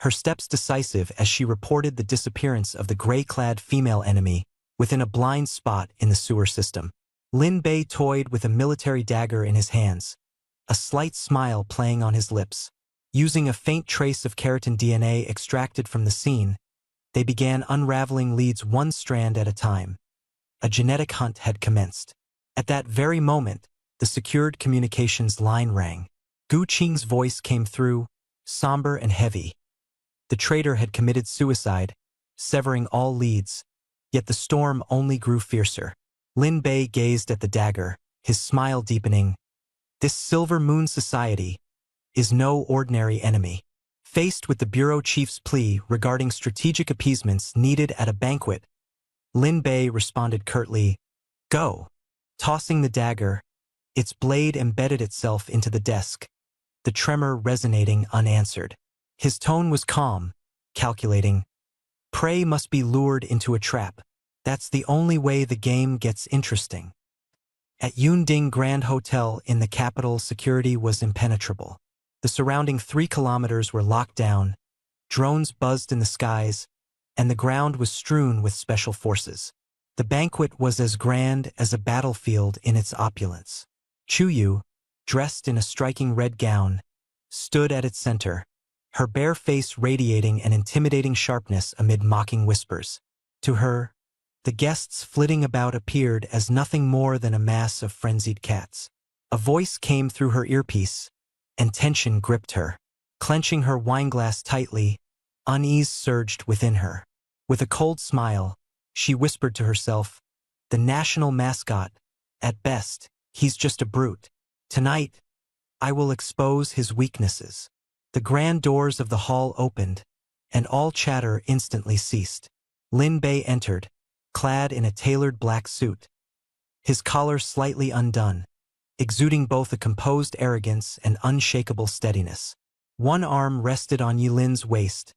Her steps decisive as she reported the disappearance of the gray-clad female enemy within a blind spot in the sewer system. Lin Bei toyed with a military dagger in his hands, a slight smile playing on his lips. Using a faint trace of keratin DNA extracted from the scene, they began unraveling leads one strand at a time. A genetic hunt had commenced. At that very moment, the secured communications line rang. Gu Qing's voice came through, somber and heavy. The traitor had committed suicide, severing all leads, yet the storm only grew fiercer. Lin Bei gazed at the dagger, his smile deepening. This Silver Moon Society is no ordinary enemy. Faced with the bureau chief's plea regarding strategic appeasements needed at a banquet, Lin Bei responded curtly, "Go." Tossing the dagger, its blade embedded itself into the desk, the tremor resonating unanswered. His tone was calm, calculating. Prey must be lured into a trap. That's the only way the game gets interesting. At Yunding Grand Hotel in the capital, security was impenetrable. The surrounding 3 kilometers were locked down, drones buzzed in the skies, and the ground was strewn with special forces. The banquet was as grand as a battlefield in its opulence. Chu Yu, dressed in a striking red gown, stood at its center, her bare face radiating an intimidating sharpness amid mocking whispers. To her, the guests flitting about appeared as nothing more than a mass of frenzied cats. A voice came through her earpiece, and tension gripped her. Clenching her wineglass tightly, unease surged within her. With a cold smile, she whispered to herself, "The national mascot, at best, he's just a brute. Tonight, I will expose his weaknesses." The grand doors of the hall opened, and all chatter instantly ceased. Lin Bei entered, clad in a tailored black suit, his collar slightly undone, exuding both a composed arrogance and unshakable steadiness. One arm rested on Yilin's waist,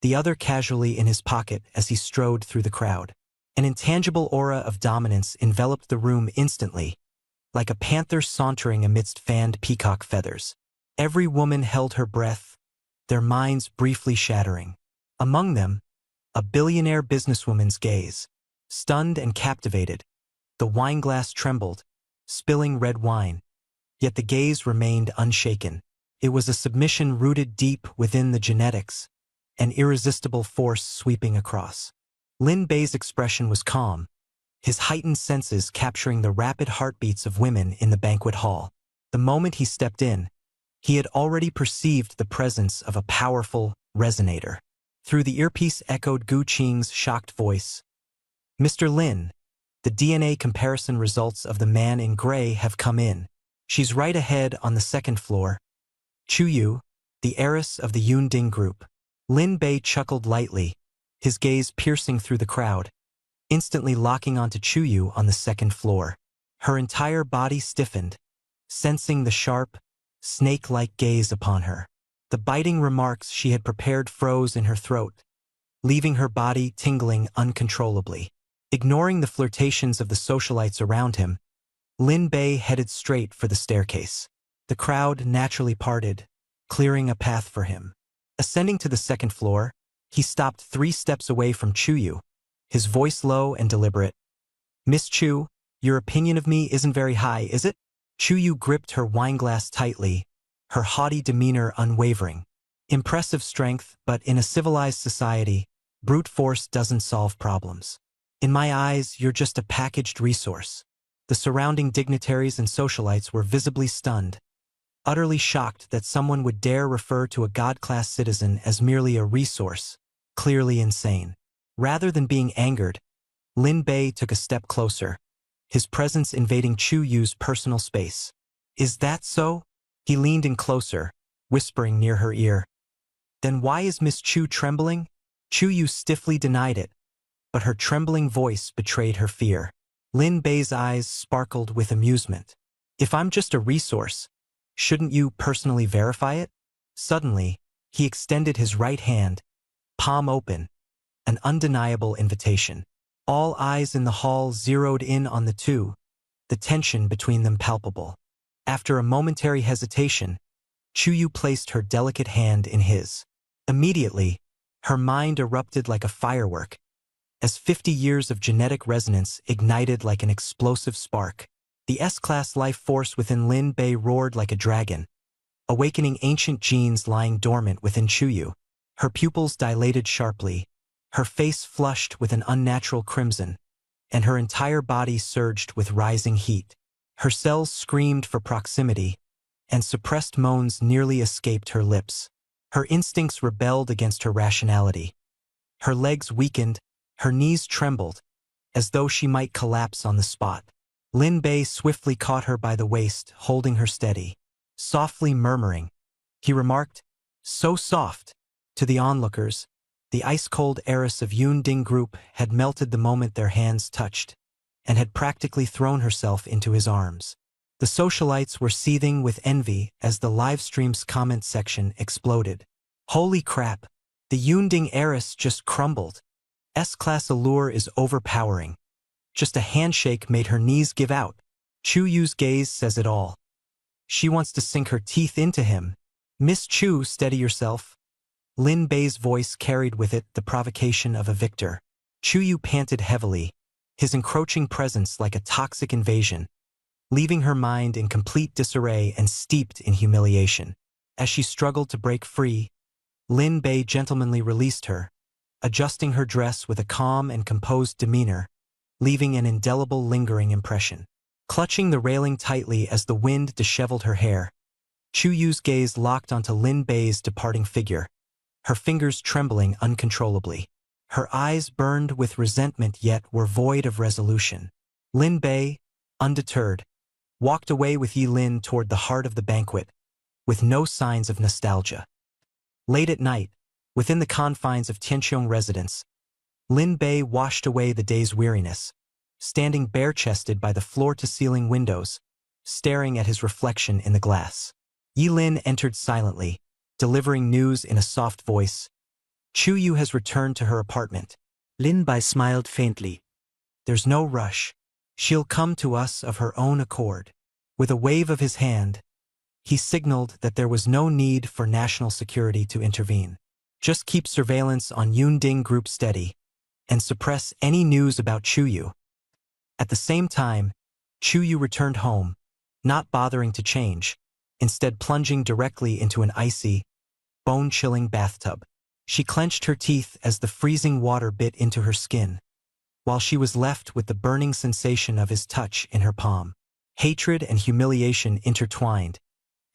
the other casually in his pocket as he strode through the crowd. An intangible aura of dominance enveloped the room instantly, like a panther sauntering amidst fanned peacock feathers. Every woman held her breath, their minds briefly shattering. Among them, a billionaire businesswoman's gaze. Stunned and captivated, the wineglass trembled, spilling red wine, yet the gaze remained unshaken. It was a submission rooted deep within the genetics, an irresistible force sweeping across. Lin Bei's expression was calm, his heightened senses capturing the rapid heartbeats of women in the banquet hall. The moment he stepped in, he had already perceived the presence of a powerful resonator. Through the earpiece echoed Gu Qing's shocked voice. "Mr. Lin, the DNA comparison results of the man in gray have come in. She's right ahead on the 2nd floor. Chu Yu, the heiress of the Yunding group." Lin Bei chuckled lightly, his gaze piercing through the crowd, instantly locking onto Chu Yu on the 2nd floor. Her entire body stiffened, sensing the sharp, snake-like gaze upon her. The biting remarks she had prepared froze in her throat, leaving her body tingling uncontrollably. Ignoring the flirtations of the socialites around him, Lin Bei headed straight for the staircase. The crowd naturally parted, clearing a path for him. Ascending to the 2nd floor, he stopped 3 steps away from Chu Yu, his voice low and deliberate. "Miss Chu, your opinion of me isn't very high, is it?" Chu Yu gripped her wineglass tightly, her haughty demeanor unwavering. Impressive strength, but in a civilized society, brute force doesn't solve problems. "In my eyes, you're just a packaged resource." The surrounding dignitaries and socialites were visibly stunned, utterly shocked that someone would dare refer to a God-class citizen as merely a resource, clearly insane. Rather than being angered, Lin Bei took a step closer, his presence invading Chu Yu's personal space. "Is that so?" He leaned in closer, whispering near her ear. "Then why is Miss Chu trembling?" Chu Yu stiffly denied it, but her trembling voice betrayed her fear. Lin Bei's eyes sparkled with amusement. "If I'm just a resource, shouldn't you personally verify it?" Suddenly, he extended his right hand, palm open, an undeniable invitation. All eyes in the hall zeroed in on the two, the tension between them palpable. After a momentary hesitation, Chu Yu placed her delicate hand in his. Immediately, her mind erupted like a firework, as 50 years of genetic resonance ignited like an explosive spark. The S-class life force within Lin Bei roared like a dragon, awakening ancient genes lying dormant within Chu Yu. Her pupils dilated sharply, her face flushed with an unnatural crimson, and her entire body surged with rising heat. Her cells screamed for proximity, and suppressed moans nearly escaped her lips. Her instincts rebelled against her rationality. Her legs weakened, her knees trembled, as though she might collapse on the spot. Lin Bei swiftly caught her by the waist, holding her steady. Softly murmuring, he remarked, "So soft." To the onlookers, the ice-cold heiress of Yunding Group had melted the moment their hands touched, and had practically thrown herself into his arms. The socialites were seething with envy as the livestream's comment section exploded. "Holy crap! The Yunding heiress just crumbled. S-class allure is overpowering. Just a handshake made her knees give out." Chu Yu's gaze says it all. She wants to sink her teeth into him. "Miss Chu, steady yourself." Lin Bei's voice carried with it the provocation of a victor. Chu Yu panted heavily, his encroaching presence like a toxic invasion, leaving her mind in complete disarray and steeped in humiliation. As she struggled to break free, Lin Bei gentlemanly released her, adjusting her dress with a calm and composed demeanor, leaving an indelible lingering impression. Clutching the railing tightly as the wind disheveled her hair, Chu Yu's gaze locked onto Lin Bei's departing figure, her fingers trembling uncontrollably. Her eyes burned with resentment yet were void of resolution. Lin Bei, undeterred, walked away with Yi Lin toward the heart of the banquet, with no signs of nostalgia. Late at night, within the confines of Tianqiong residence, Lin Bei washed away the day's weariness, standing bare-chested by the floor-to-ceiling windows, staring at his reflection in the glass. Yi Lin entered silently, delivering news in a soft voice. "Chu Yu has returned to her apartment." Lin Bei smiled faintly. "There's no rush. She'll come to us of her own accord." With a wave of his hand, he signaled that there was no need for national security to intervene. Just keep surveillance on Yunding Group steady, and suppress any news about Chu Yu. At the same time, Chu Yu returned home, not bothering to change, instead plunging directly into an icy, bone-chilling bathtub. She clenched her teeth as the freezing water bit into her skin, while she was left with the burning sensation of his touch in her palm. Hatred and humiliation intertwined,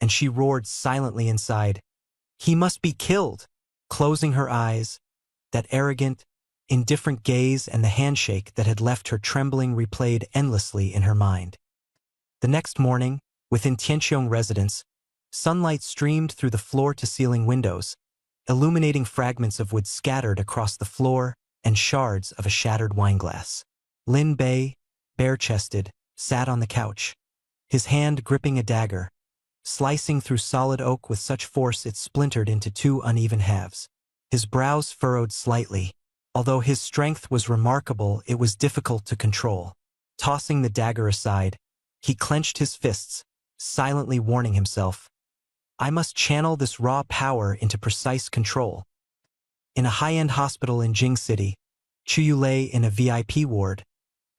and she roared silently inside, "He must be killed!" Closing her eyes, that arrogant, indifferent gaze and the handshake that had left her trembling replayed endlessly in her mind. The next morning, within Tianqiong residence, sunlight streamed through the floor-to-ceiling windows, illuminating fragments of wood scattered across the floor and shards of a shattered wineglass. Lin Bei, bare-chested, sat on the couch, his hand gripping a dagger, slicing through solid oak with such force it splintered into two uneven halves. His brows furrowed slightly. Although his strength was remarkable, it was difficult to control. Tossing the dagger aside, he clenched his fists, silently warning himself, "I must channel this raw power into precise control." In a high-end hospital in Jing City, Chuyu lay in a VIP ward,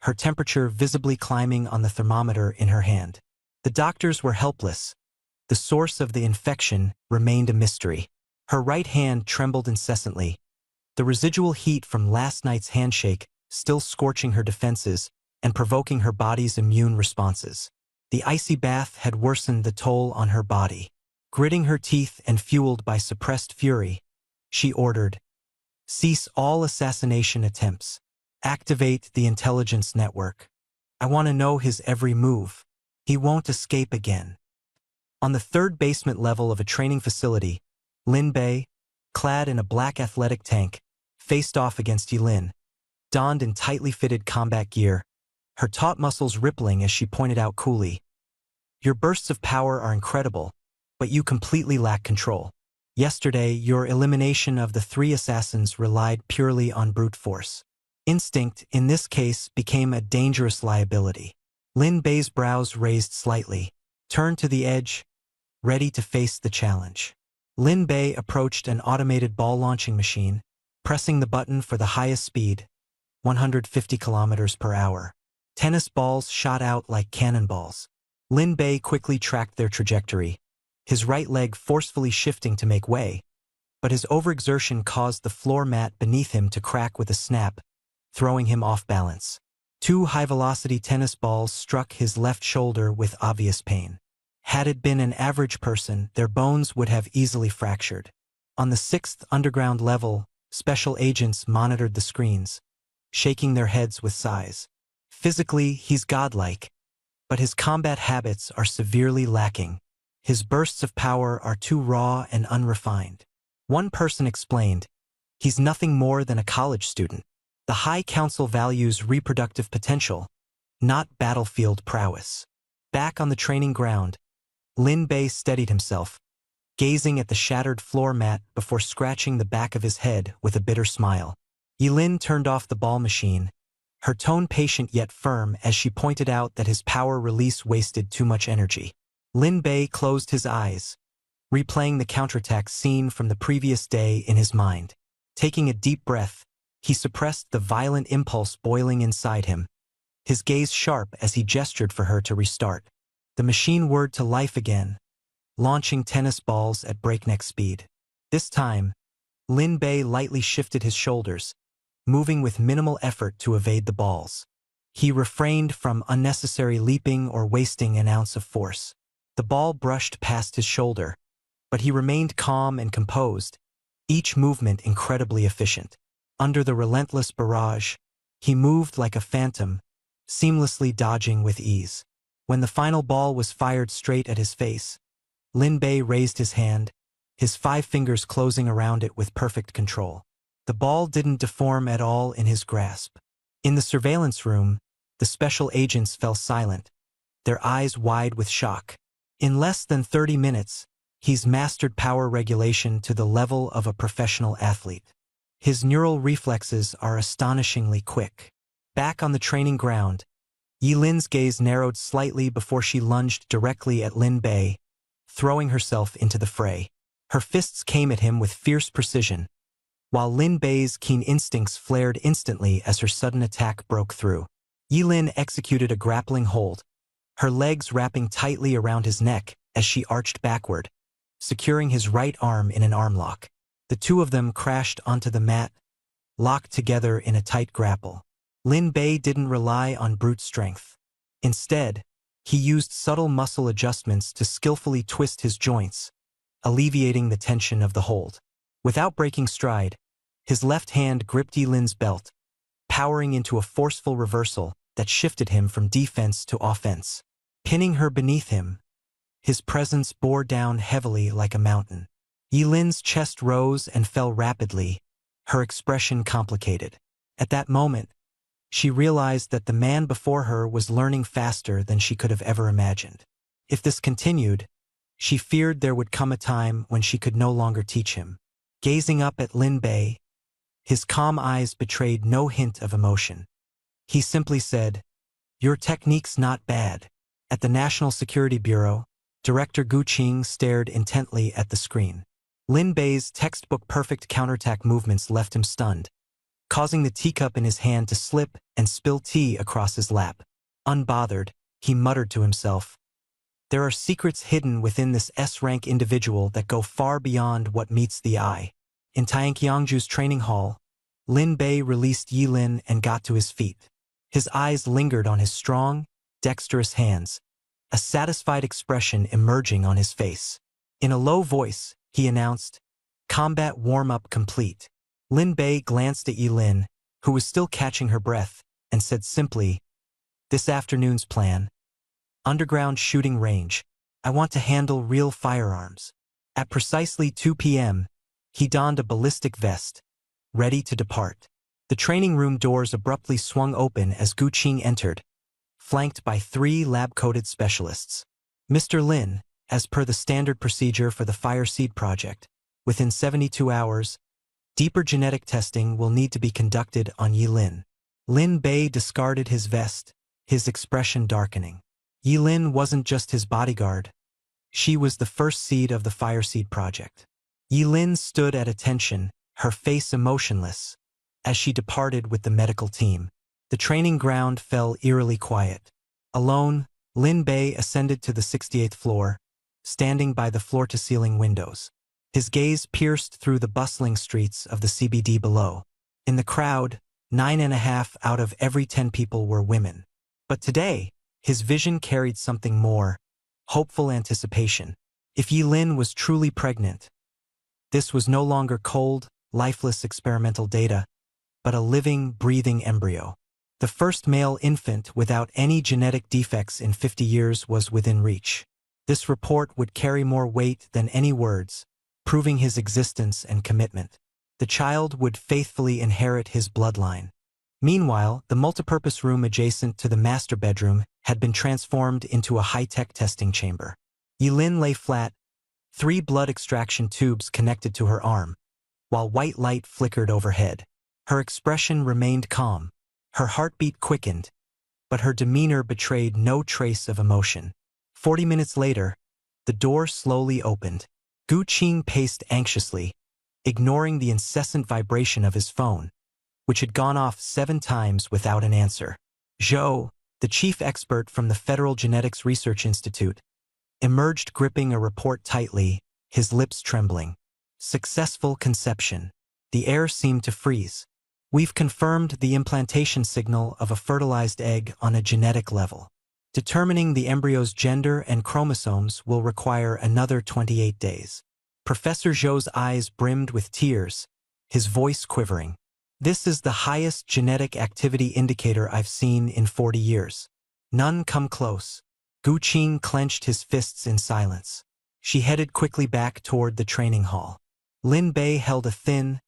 her temperature visibly climbing on the thermometer in her hand. The doctors were helpless. The source of the infection remained a mystery. Her right hand trembled incessantly, the residual heat from last night's handshake still scorching her defenses and provoking her body's immune responses. The icy bath had worsened the toll on her body. Gritting her teeth and fueled by suppressed fury, she ordered, "Cease all assassination attempts. Activate the intelligence network. I want to know his every move. He won't escape again." On the third basement level of a training facility, Lin Bei, clad in a black athletic tank, faced off against Yilin, donned in tightly fitted combat gear, her taut muscles rippling as she pointed out coolly, "Your bursts of power are incredible, but you completely lack control. Yesterday, your elimination of the 3 assassins relied purely on brute force. Instinct, in this case, became a dangerous liability." Lin Bei's brows raised slightly, turned to the edge, ready to face the challenge. Lin Bei approached an automated ball launching machine, pressing the button for the highest speed, 150 kilometers per hour. Tennis balls shot out like cannonballs. Lin Bei quickly tracked their trajectory, his right leg forcefully shifting to make way, but his overexertion caused the floor mat beneath him to crack with a snap, throwing him off balance. 2 high-velocity tennis balls struck his left shoulder with obvious pain. Had it been an average person, their bones would have easily fractured. On the 6th underground level, special agents monitored the screens, shaking their heads with sighs. Physically, he's godlike, but his combat habits are severely lacking. His bursts of power are too raw and unrefined. One person explained, "He's nothing more than a college student. The High Council values reproductive potential, not battlefield prowess." Back on the training ground, Lin Bei steadied himself, gazing at the shattered floor mat before scratching the back of his head with a bitter smile. Yilin turned off the ball machine, her tone patient yet firm as she pointed out that his power release wasted too much energy. Lin Bei closed his eyes, replaying the counterattack scene from the previous day in his mind. Taking a deep breath, he suppressed the violent impulse boiling inside him, his gaze sharp as he gestured for her to restart. The machine whirred to life again, launching tennis balls at breakneck speed. This time, Lin Bei lightly shifted his shoulders, moving with minimal effort to evade the balls. He refrained from unnecessary leaping or wasting an ounce of force. The ball brushed past his shoulder, but he remained calm and composed, each movement incredibly efficient. Under the relentless barrage, he moved like a phantom, seamlessly dodging with ease. When the final ball was fired straight at his face, Lin Bei raised his hand, his 5 fingers closing around it with perfect control. The ball didn't deform at all in his grasp. In the surveillance room, the special agents fell silent, their eyes wide with shock. In less than 30 minutes, he's mastered power regulation to the level of a professional athlete. His neural reflexes are astonishingly quick. Back on the training ground, Yilin's gaze narrowed slightly before she lunged directly at Lin Bei, throwing herself into the fray. Her fists came at him with fierce precision, while Lin Bei's keen instincts flared instantly as her sudden attack broke through. Yilin executed a grappling hold, her legs wrapping tightly around his neck as she arched backward, securing his right arm in an arm lock. The two of them crashed onto the mat, locked together in a tight grapple. Lin Bei didn't rely on brute strength. Instead, he used subtle muscle adjustments to skillfully twist his joints, alleviating the tension of the hold. Without breaking stride, his left hand gripped Yilin's belt, powering into a forceful reversal that shifted him from defense to offense. Pinning her beneath him, his presence bore down heavily like a mountain. Yilin's chest rose and fell rapidly, her expression complicated. At that moment, she realized that the man before her was learning faster than she could have ever imagined. If this continued, she feared there would come a time when she could no longer teach him. Gazing up at Lin Bei, his calm eyes betrayed no hint of emotion. He simply said, "Your technique's not bad." At the National Security Bureau, Director Gu Qing stared intently at the screen. Lin Bei's textbook-perfect counterattack movements left him stunned, causing the teacup in his hand to slip and spill tea across his lap. Unbothered, he muttered to himself, "There are secrets hidden within this S-rank individual that go far beyond what meets the eye." In Tianqiangju's training hall, Lin Bei released Yi Lin and got to his feet. His eyes lingered on his strong, dexterous hands, a satisfied expression emerging on his face. In a low voice, he announced, "Combat warm-up complete." Lin Bei glanced at Yi Lin, who was still catching her breath, and said simply, "This afternoon's plan. Underground shooting range. I want to handle real firearms." At precisely 2 p.m., he donned a ballistic vest, ready to depart. The training room doors abruptly swung open as Gu Qing entered, flanked by 3 lab-coated specialists. "Mr. Lin, as per the standard procedure for the Fire Seed project, within 72 hours, deeper genetic testing will need to be conducted on Yi Lin." Lin Bei discarded his vest, his expression darkening. Yi Lin wasn't just his bodyguard. She was the first seed of the Fire Seed project. Yi Lin stood at attention, her face emotionless, as she departed with the medical team. The training ground fell eerily quiet. Alone, Lin Bei ascended to the 68th floor, standing by the floor-to-ceiling windows. His gaze pierced through the bustling streets of the CBD below. In the crowd, 9.5 out of every 10 people were women. But today, his vision carried something more, hopeful anticipation. If Yi Lin was truly pregnant, this was no longer cold, lifeless experimental data, but a living, breathing embryo. The first male infant without any genetic defects in 50 years was within reach. This report would carry more weight than any words, proving his existence and commitment. The child would faithfully inherit his bloodline. Meanwhile, the multipurpose room adjacent to the master bedroom had been transformed into a high-tech testing chamber. Yi Lin lay flat, 3 blood extraction tubes connected to her arm, while white light flickered overhead. Her expression remained calm. Her heartbeat quickened, but her demeanor betrayed no trace of emotion. 40 minutes later, the door slowly opened. Gu Qing paced anxiously, ignoring the incessant vibration of his phone, which had gone off 7 times without an answer. Zhou, the chief expert from the Federal Genetics Research Institute, emerged gripping a report tightly, his lips trembling. "Successful conception." The air seemed to freeze. "We've confirmed the implantation signal of a fertilized egg on a genetic level. Determining the embryo's gender and chromosomes will require another 28 days. Professor Zhou's eyes brimmed with tears, his voice quivering. "This is the highest genetic activity indicator I've seen in 40 years. None come close." Gu Qing clenched his fists in silence. She headed quickly back toward the training hall. Lin Bei held a thin,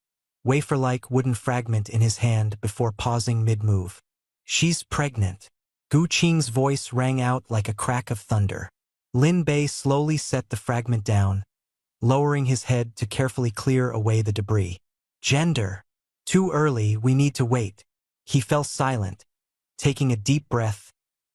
wafer-like wooden fragment in his hand before pausing mid-move. "She's pregnant." Gu Qing's voice rang out like a crack of thunder. Lin Bei slowly set the fragment down, lowering his head to carefully clear away the debris. "Gender. Too early, we need to wait." He fell silent, taking a deep breath,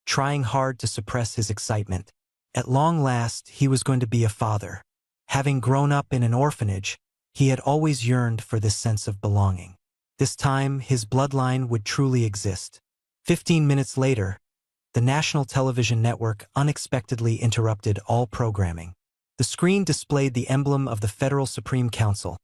trying hard to suppress his excitement. At long last, he was going to be a father. Having grown up in an orphanage, he had always yearned for this sense of belonging. This time, his bloodline would truly exist. 15 minutes later, the national television network unexpectedly interrupted all programming. The screen displayed the emblem of the Federal Supreme Council,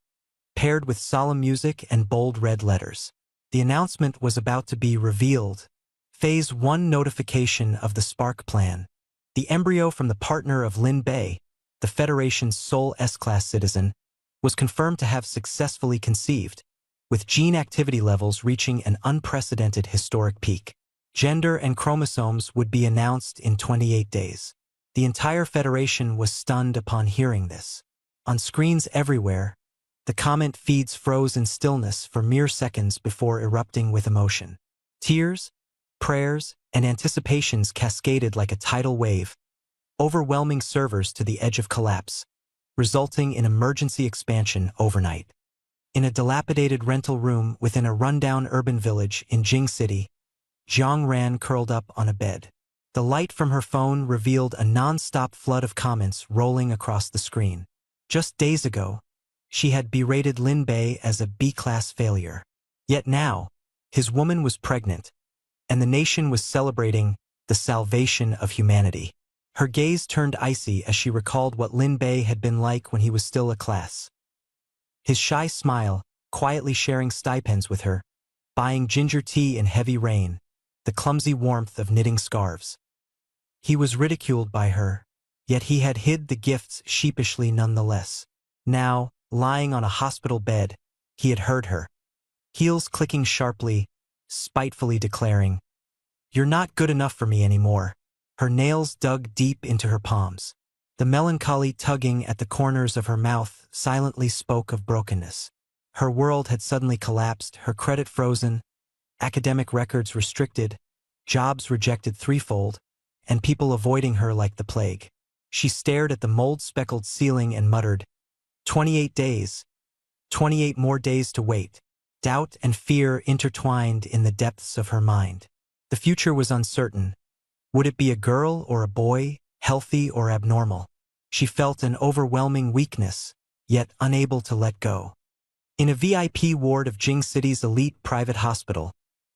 paired with solemn music and bold red letters. The announcement was about to be revealed. Phase 1 notification of the Spark Plan. The embryo from the partner of Lin Bei, the Federation's sole S-class citizen, was confirmed to have successfully conceived, with gene activity levels reaching an unprecedented historic peak. Gender and chromosomes would be announced in 28 days. The entire Federation was stunned upon hearing this. On screens everywhere, the comment feeds froze in stillness for mere seconds before erupting with emotion. Tears, prayers, and anticipations cascaded like a tidal wave, overwhelming servers to the edge of collapse, resulting in emergency expansion overnight. In a dilapidated rental room within a rundown urban village in Jing City, Jiang Ran curled up on a bed. The light from her phone revealed a non-stop flood of comments rolling across the screen. Just days ago, she had berated Lin Bei as a B-class failure. Yet now, his woman was pregnant, and the nation was celebrating the salvation of humanity. Her gaze turned icy as she recalled what Lin Bei had been like when he was still a class. His shy smile, quietly sharing stipends with her, buying ginger tea in heavy rain, the clumsy warmth of knitting scarves. He was ridiculed by her, yet he had hid the gifts sheepishly nonetheless. Now, lying on a hospital bed, he had heard her, heels clicking sharply, spitefully declaring, "You're not good enough for me anymore." Her nails dug deep into her palms. The melancholy tugging at the corners of her mouth silently spoke of brokenness. Her world had suddenly collapsed, her credit frozen, academic records restricted, jobs rejected threefold, and people avoiding her like the plague. She stared at the mold-speckled ceiling and muttered, 28 days. 28 more days to wait. Doubt and fear intertwined in the depths of her mind. The future was uncertain. Would it be a girl or a boy, healthy or abnormal? She felt an overwhelming weakness, yet unable to let go. In a VIP ward of Jing City's elite private hospital,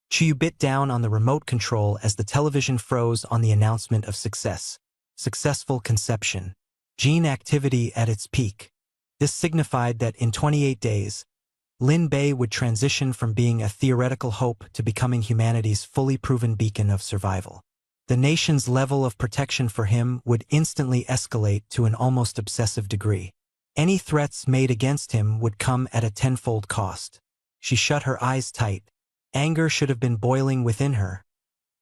Chiu bit down on the remote control as the television froze on the announcement of success. Successful conception. Gene activity at its peak. This signified that in 28 days, Lin Bei would transition from being a theoretical hope to becoming humanity's fully proven beacon of survival. The nation's level of protection for him would instantly escalate to an almost obsessive degree. Any threats made against him would come at a tenfold cost. She shut her eyes tight. Anger should have been boiling within her,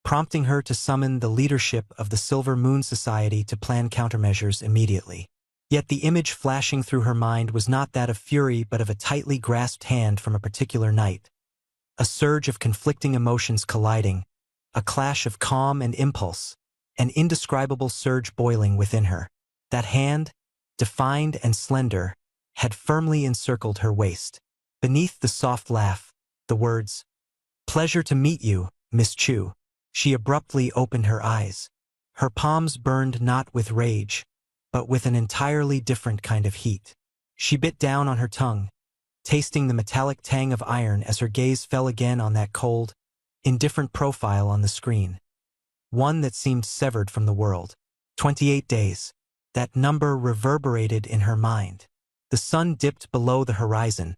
prompting her to summon the leadership of the Silver Moon Society to plan countermeasures immediately. Yet the image flashing through her mind was not that of fury but of a tightly grasped hand from a particular night. A surge of conflicting emotions colliding, a clash of calm and impulse, an indescribable surge boiling within her. That hand, defined and slender, had firmly encircled her waist. Beneath the soft laugh, the words, "Pleasure to meet you, Miss Chu." She abruptly opened her eyes. Her palms burned not with rage, but with an entirely different kind of heat. She bit down on her tongue, tasting the metallic tang of iron as her gaze fell again on that cold, indifferent profile on the screen. One that seemed severed from the world. 28 days. That number reverberated in her mind. The sun dipped below the horizon,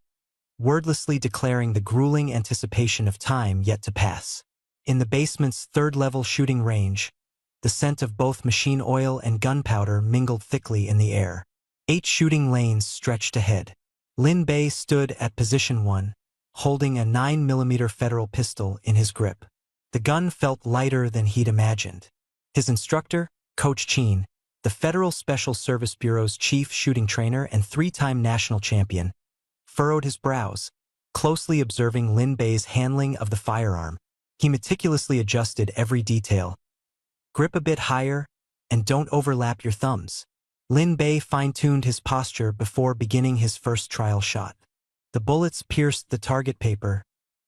wordlessly declaring the grueling anticipation of time yet to pass. In the basement's third-level shooting range, the scent of both machine oil and gunpowder mingled thickly in the air. 8 shooting lanes stretched ahead. Lin Bei stood at position 1, holding a 9mm Federal pistol in his grip. The gun felt lighter than he'd imagined. His instructor, Coach Chin, the Federal Special Service Bureau's chief shooting trainer and 3-time national champion, furrowed his brows, closely observing Lin Bei's handling of the firearm. He meticulously adjusted every detail. Grip a bit higher, and don't overlap your thumbs. Lin Bei fine-tuned his posture before beginning his first trial shot. The bullets pierced the target paper,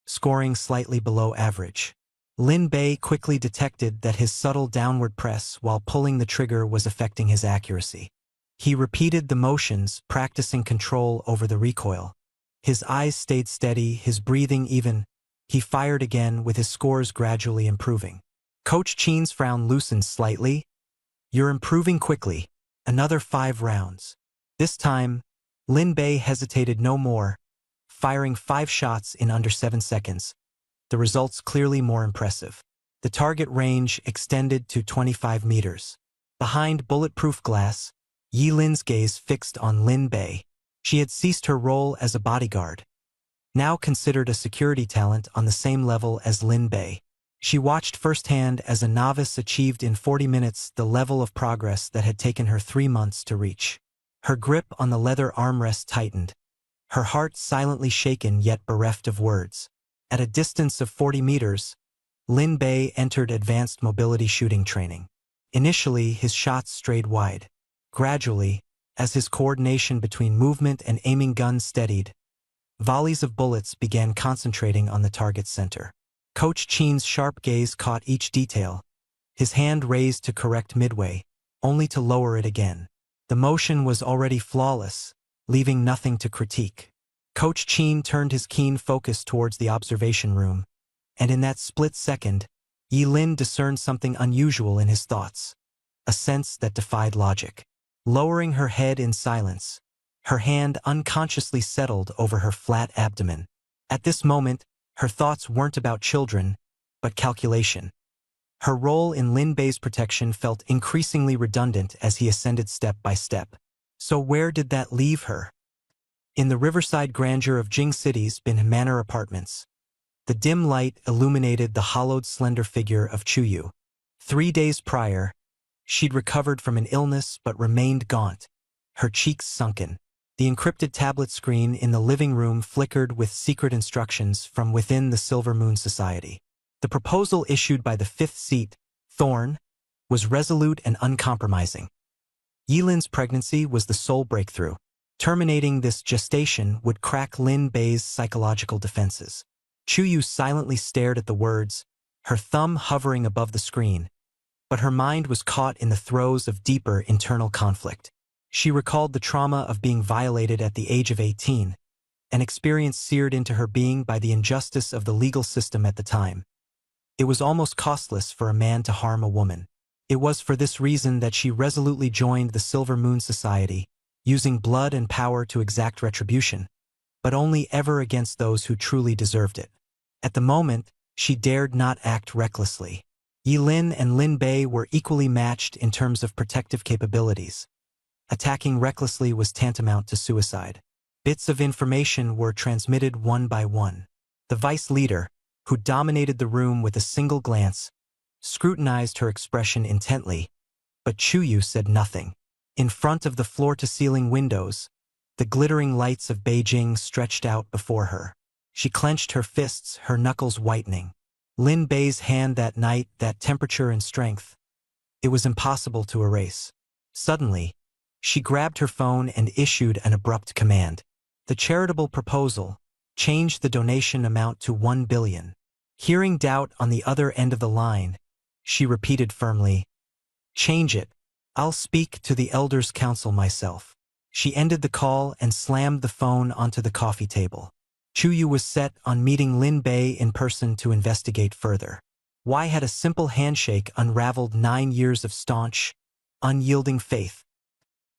scoring slightly below average. Lin Bei quickly detected that his subtle downward press while pulling the trigger was affecting his accuracy. He repeated the motions, practicing control over the recoil. His eyes stayed steady, his breathing even. He fired again, with his scores gradually improving. Coach Chin's frown loosened slightly. "You're improving quickly." Another 5 rounds. This time, Lin Bei hesitated no more, firing 5 shots in under 7 seconds. The results clearly more impressive. The target range extended to 25 meters. Behind bulletproof glass, Yi Lin's gaze fixed on Lin Bei. She had ceased her role as a bodyguard, now considered a security talent on the same level as Lin Bei. She watched firsthand as a novice achieved in 40 minutes the level of progress that had taken her 3 months to reach. Her grip on the leather armrest tightened, her heart silently shaken yet bereft of words. At a distance of 40 meters, Lin Bei entered advanced mobility shooting training. Initially, his shots strayed wide. Gradually, as his coordination between movement and aiming guns steadied, volleys of bullets began concentrating on the target's center. Coach Chin's sharp gaze caught each detail, his hand raised to correct midway, only to lower it again. The motion was already flawless, leaving nothing to critique. Coach Qin turned his keen focus towards the observation room, and in that split second, Yi Lin discerned something unusual in his thoughts, a sense that defied logic. Lowering her head in silence, her hand unconsciously settled over her flat abdomen. At this moment, her thoughts weren't about children, but calculation. Her role in Lin Bei's protection felt increasingly redundant as he ascended step by step. So where did that leave her? In the riverside grandeur of Jing City's Bin Manor apartments, the dim light illuminated the hollowed slender figure of Chuyu. 3 days prior, she'd recovered from an illness but remained gaunt, her cheeks sunken. The encrypted tablet screen in the living room flickered with secret instructions from within the Silver Moon Society. The proposal issued by the fifth seat, Thorn, was resolute and uncompromising. Yilin's pregnancy was the sole breakthrough. Terminating this gestation would crack Lin Bei's psychological defenses. Chuyu silently stared at the words, her thumb hovering above the screen, but her mind was caught in the throes of deeper internal conflict. She recalled the trauma of being violated at the age of 18, an experience seared into her being by the injustice of the legal system at the time. It was almost costless for a man to harm a woman. It was for this reason that she resolutely joined the Silver Moon Society, using blood and power to exact retribution, but only ever against those who truly deserved it. At the moment, she dared not act recklessly. Yi Lin and Lin Bei were equally matched in terms of protective capabilities. Attacking recklessly was tantamount to suicide. Bits of information were transmitted one by one. The vice leader, who dominated the room with a single glance, scrutinized her expression intently, but Chuyu said nothing. In front of the floor-to-ceiling windows, the glittering lights of Beijing stretched out before her. She clenched her fists, her knuckles whitening. Lin Bei's hand that night, that temperature and strength, it was impossible to erase. Suddenly, she grabbed her phone and issued an abrupt command. The charitable proposal changed the donation amount to 1 billion. Hearing doubt on the other end of the line, she repeated firmly, "Change it. I'll speak to the Elders' Council myself." She ended the call and slammed the phone onto the coffee table. Chuyu was set on meeting Lin Bei in person to investigate further. Why had a simple handshake unraveled 9 years of staunch, unyielding faith?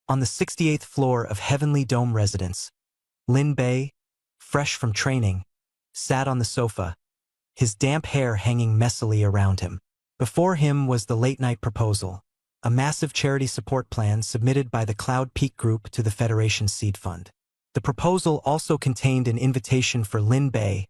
On the 68th floor of Heavenly Dome residence, Lin Bei, fresh from training, sat on the sofa, his damp hair hanging messily around him. Before him was the late-night proposal, a massive charity support plan submitted by the Cloud Peak Group to the Federation's seed fund. The proposal also contained an invitation for Lin Bei,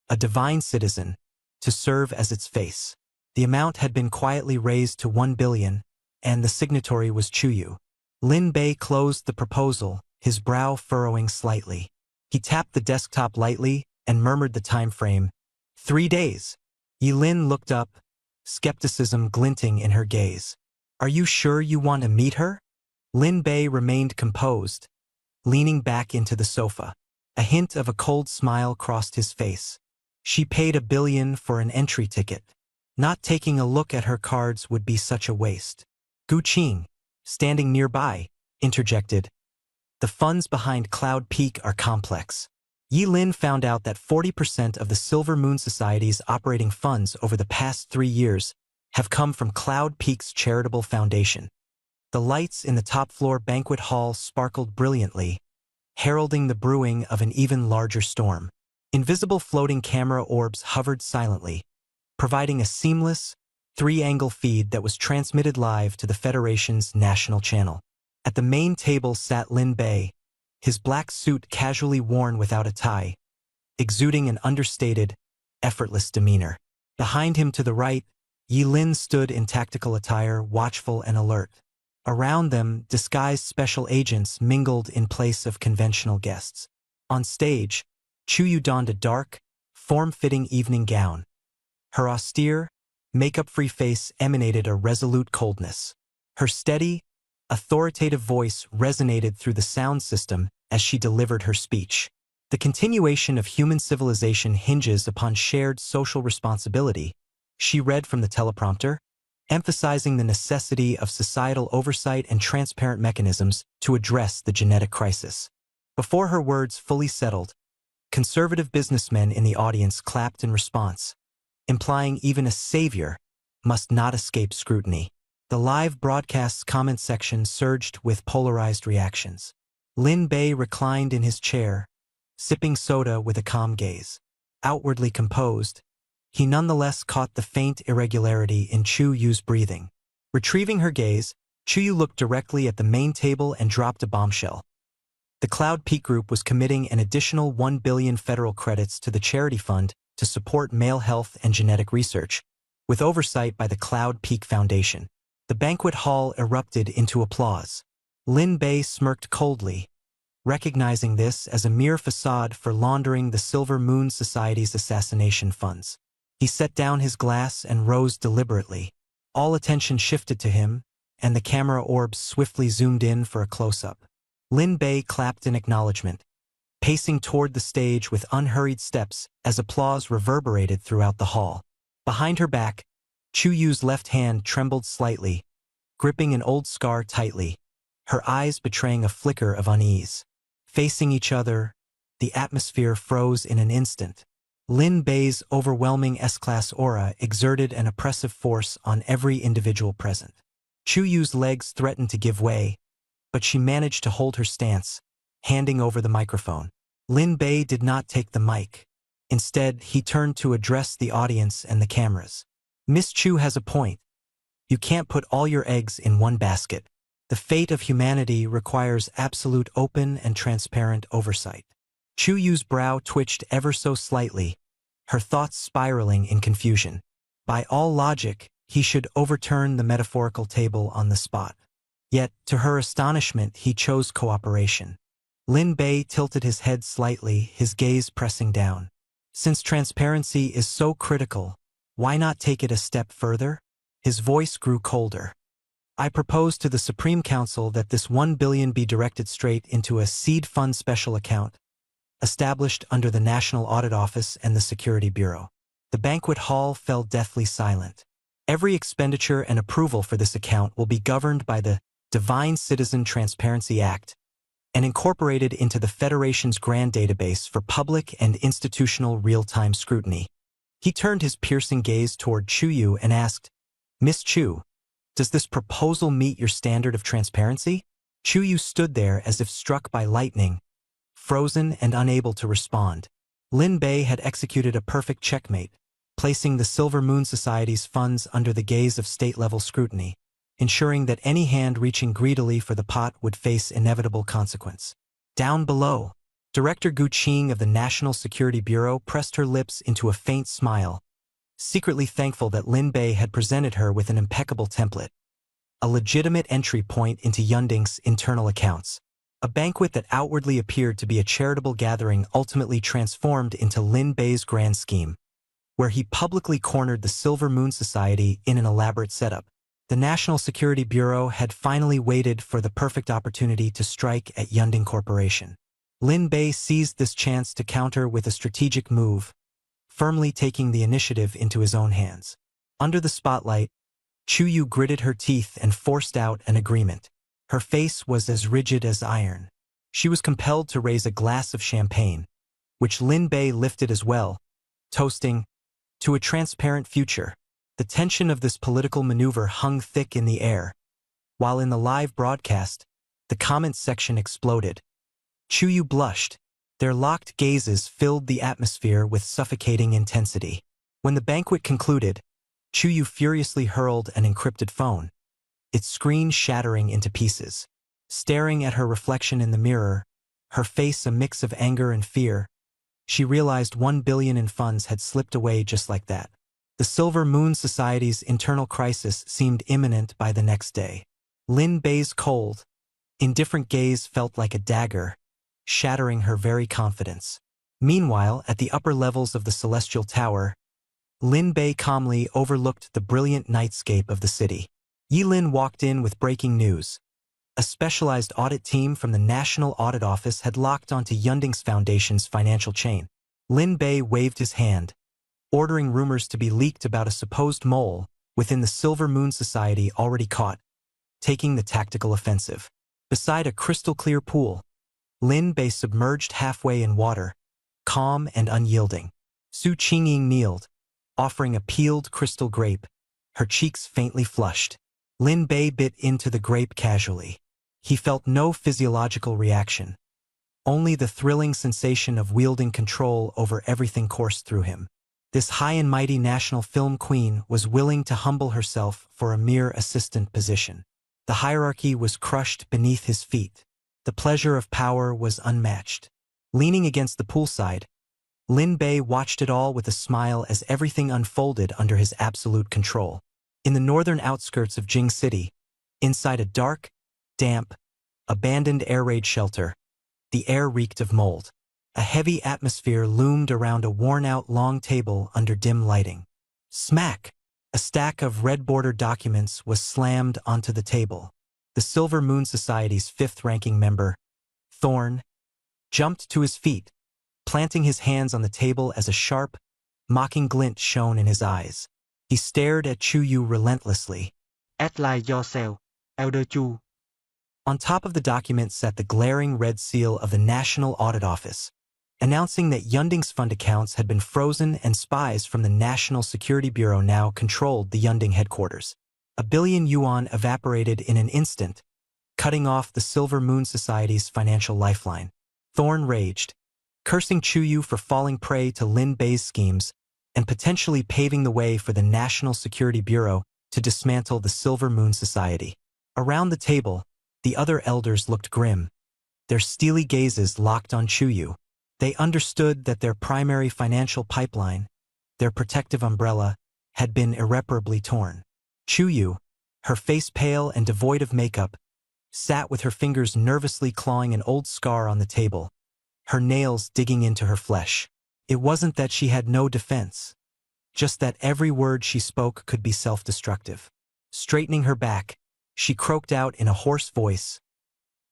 a divine citizen, to serve as its face. The amount had been quietly raised to 1 billion, and the signatory was Chuyu. Lin Bei closed the proposal, his brow furrowing slightly. He tapped the desktop lightly and murmured the time frame, 3 days. Yi Lin looked up, skepticism glinting in her gaze. "Are you sure you want to meet her?" Lin Bei remained composed, leaning back into the sofa. A hint of a cold smile crossed his face. She paid 1 billion for an entry ticket. Not taking a look at her cards would be such a waste. Gu Qing, standing nearby, interjected, "The funds behind Cloud Peak are complex." Yi Lin found out that 40% of the Silver Moon Society's operating funds over the past 3 years have come from Cloud Peak's charitable foundation. The lights in the top-floor banquet hall sparkled brilliantly, heralding the brewing of an even larger storm. Invisible floating camera orbs hovered silently, providing a seamless, 3-angle feed that was transmitted live to the Federation's national channel. At the main table sat Lin Bei, his black suit casually worn without a tie, exuding an understated, effortless demeanor. Behind him to the right, Yi Lin stood in tactical attire, watchful and alert. Around them, disguised special agents mingled in place of conventional guests. On stage, Chuyu donned a dark, form-fitting evening gown. Her austere, makeup-free face emanated a resolute coldness. Her steady, authoritative voice resonated through the sound system as she delivered her speech. The continuation of human civilization hinges upon shared social responsibility, she read from the teleprompter, emphasizing the necessity of societal oversight and transparent mechanisms to address the genetic crisis. Before her words fully settled, Conservative businessmen in the audience clapped in response, implying even a savior must not escape scrutiny. The live broadcast's comment section surged with polarized reactions. Lin Bei reclined in his chair, sipping soda with a calm gaze. Outwardly composed, he nonetheless caught the faint irregularity in Chu Yu's breathing. Retrieving her gaze, Chu Yu looked directly at the main table and dropped a bombshell. The Cloud Peak Group was committing an additional 1 billion federal credits to the charity fund to support male health and genetic research, with oversight by the Cloud Peak Foundation. The banquet hall erupted into applause. Lin Bei smirked coldly, recognizing this as a mere facade for laundering the Silver Moon Society's assassination funds. He set down his glass and rose deliberately. All attention shifted to him, and the camera orbs swiftly zoomed in for a close-up. Lin Bei clapped in acknowledgement, pacing toward the stage with unhurried steps as applause reverberated throughout the hall. Behind her back, Chu Yu's left hand trembled slightly, gripping an old scar tightly, her eyes betraying a flicker of unease. Facing each other, the atmosphere froze in an instant. Lin Bei's overwhelming S-class aura exerted an oppressive force on every individual present. Chu Yu's legs threatened to give way, but she managed to hold her stance, handing over the microphone. Lin Bei did not take the mic. Instead, he turned to address the audience and the cameras. Miss Chu has a point. You can't put all your eggs in one basket. The fate of humanity requires absolute open and transparent oversight. Chu Yu's brow twitched ever so slightly, her thoughts spiraling in confusion. By all logic, he should overturn the metaphorical table on the spot. Yet, to her astonishment, he chose cooperation. Lin Bei tilted his head slightly, his gaze pressing down. Since transparency is so critical, why not take it a step further? His voice grew colder. I propose to the Supreme Council that this 1 billion be directed straight into a seed fund special account, established under the National Audit Office and the Security Bureau. The banquet hall fell deathly silent. Every expenditure and approval for this account will be governed by the Divine Citizen Transparency Act and incorporated into the Federation's grand database for public and institutional real-time scrutiny. He turned his piercing gaze toward Chu Yu and asked, Miss Chu, does this proposal meet your standard of transparency? Chu Yu stood there as if struck by lightning, frozen and unable to respond. Lin Bei had executed a perfect checkmate, placing the Silver Moon Society's funds under the gaze of state-level scrutiny, ensuring that any hand reaching greedily for the pot would face inevitable consequence. Down below, Director Gu Qing of the National Security Bureau pressed her lips into a faint smile, secretly thankful that Lin Bei had presented her with an impeccable template, a legitimate entry point into Yunding's internal accounts. A banquet that outwardly appeared to be a charitable gathering ultimately transformed into Lin Bei's grand scheme, where he publicly cornered the Silver Moon Society in an elaborate setup. The National Security Bureau had finally waited for the perfect opportunity to strike at Yunding Corporation. Lin Bei seized this chance to counter with a strategic move, firmly taking the initiative into his own hands. Under the spotlight, Chu Yu gritted her teeth and forced out an agreement. Her face was as rigid as iron. She was compelled to raise a glass of champagne, which Lin Bei lifted as well, toasting, to a transparent future. The tension of this political maneuver hung thick in the air, while in the live broadcast, the comments section exploded. Chu Yu blushed. Their locked gazes filled the atmosphere with suffocating intensity. When the banquet concluded, Chu Yu furiously hurled an encrypted phone, its screen shattering into pieces. Staring at her reflection in the mirror, her face a mix of anger and fear, she realized 1 billion in funds had slipped away just like that. The Silver Moon Society's internal crisis seemed imminent by the next day. Lin Bei's cold, indifferent gaze felt like a dagger, shattering her very confidence. Meanwhile, at the upper levels of the Celestial Tower, Lin Bei calmly overlooked the brilliant nightscape of the city. Yilin walked in with breaking news. A specialized audit team from the National Audit Office had locked onto Yunding's Foundation's financial chain. Lin Bei waved his hand, ordering rumors to be leaked about a supposed mole within the Silver Moon Society already caught, taking the tactical offensive. Beside a crystal-clear pool, Lin Bei submerged halfway in water, calm and unyielding. Su Qingying kneeled, offering a peeled crystal grape, her cheeks faintly flushed. Lin Bei bit into the grape casually. He felt no physiological reaction. Only the thrilling sensation of wielding control over everything coursed through him. This high and mighty national film queen was willing to humble herself for a mere assistant position. The hierarchy was crushed beneath his feet. The pleasure of power was unmatched. Leaning against the poolside, Lin Bei watched it all with a smile as everything unfolded under his absolute control. In the northern outskirts of Jing City, inside a dark, damp, abandoned air raid shelter, the air reeked of mold. A heavy atmosphere loomed around a worn-out long table under dim lighting. Smack! A stack of red-bordered documents was slammed onto the table. The Silver Moon Society's fifth-ranking member, Thorn, jumped to his feet, planting his hands on the table as a sharp, mocking glint shone in his eyes. He stared at Chu Yu relentlessly. Ally yourself, Elder Chu. On top of the document sat the glaring red seal of the National Audit Office, announcing that Yunding's fund accounts had been frozen and spies from the National Security Bureau now controlled the Yunding headquarters. $1 billion yuan evaporated in an instant, cutting off the Silver Moon Society's financial lifeline. Thorn raged, cursing Chu Yu for falling prey to Lin Bei's schemes and potentially paving the way for the National Security Bureau to dismantle the Silver Moon Society. Around the table, the other elders looked grim, their steely gazes locked on Chu Yu. They understood that their primary financial pipeline, their protective umbrella, had been irreparably torn. Chu Yu, her face pale and devoid of makeup, sat with her fingers nervously clawing an old scar on the table, her nails digging into her flesh. It wasn't that she had no defense, just that every word she spoke could be self-destructive. Straightening her back, she croaked out in a hoarse voice,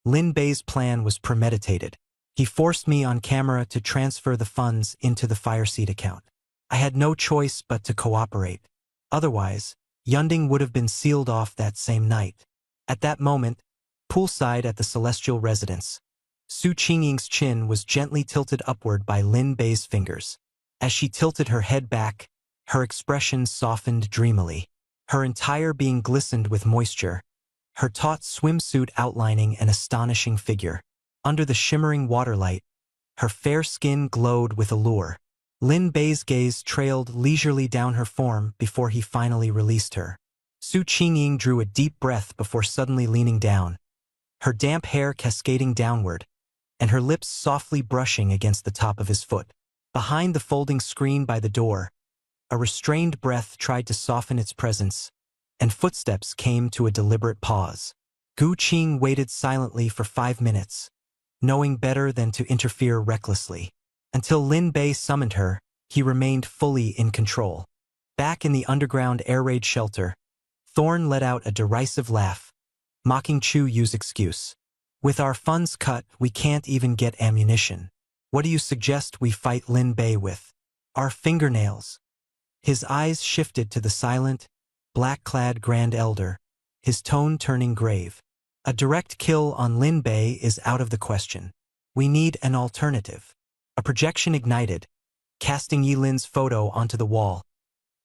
"Lin Bei's plan was premeditated. He forced me on camera to transfer the funds into the Fireseed account. I had no choice but to cooperate. Otherwise, Yunding would have been sealed off that same night." At that moment, poolside at the Celestial Residence, Su Qingying's chin was gently tilted upward by Lin Bei's fingers. As she tilted her head back, her expression softened dreamily. Her entire being glistened with moisture, her taut swimsuit outlining an astonishing figure. Under the shimmering waterlight, her fair skin glowed with allure. Lin Bei's gaze trailed leisurely down her form before he finally released her. Su Qingying drew a deep breath before suddenly leaning down, her damp hair cascading downward, and her lips softly brushing against the top of his foot. Behind the folding screen by the door, a restrained breath tried to soften its presence, and footsteps came to a deliberate pause. Gu Qing waited silently for 5 minutes, knowing better than to interfere recklessly. Until Lin Bei summoned her, he remained fully in control. Back in the underground air raid shelter, Thorn let out a derisive laugh, mocking Chu Yu's excuse. "With our funds cut, we can't even get ammunition. What do you suggest we fight Lin Bei with? Our fingernails." His eyes shifted to the silent, black-clad Grand Elder, his tone turning grave. "A direct kill on Lin Bei is out of the question. We need an alternative." A projection ignited, casting Yi Lin's photo onto the wall,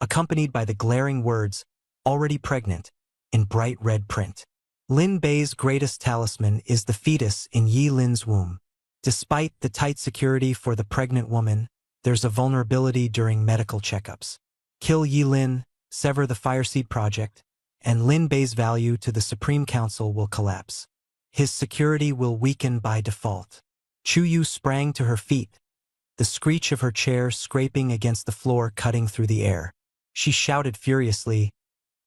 accompanied by the glaring words, "Already pregnant," in bright red print. Lin Bei's greatest talisman is the fetus in Yi Lin's womb. Despite the tight security for the pregnant woman, there's a vulnerability during medical checkups. Kill Yi Lin, sever the Fireseed project, and Lin Bei's value to the Supreme Council will collapse. His security will weaken by default. Chu Yu sprang to her feet, the screech of her chair scraping against the floor cutting through the air. She shouted furiously,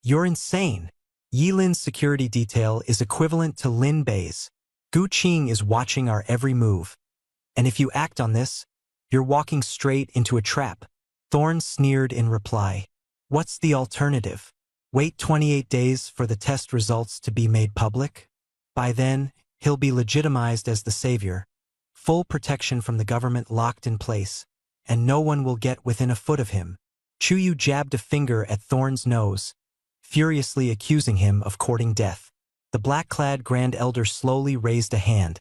"You're insane! Yi Lin's security detail is equivalent to Lin Bei's. Gu Qing is watching our every move. And if you act on this, you're walking straight into a trap." Thorn sneered in reply. "What's the alternative? Wait 28 days for the test results to be made public? By then, he'll be legitimized as the savior, full protection from the government locked in place, and no one will get within a foot of him." Chu Yu jabbed a finger at Thorn's nose, furiously accusing him of courting death. The black-clad Grand Elder slowly raised a hand,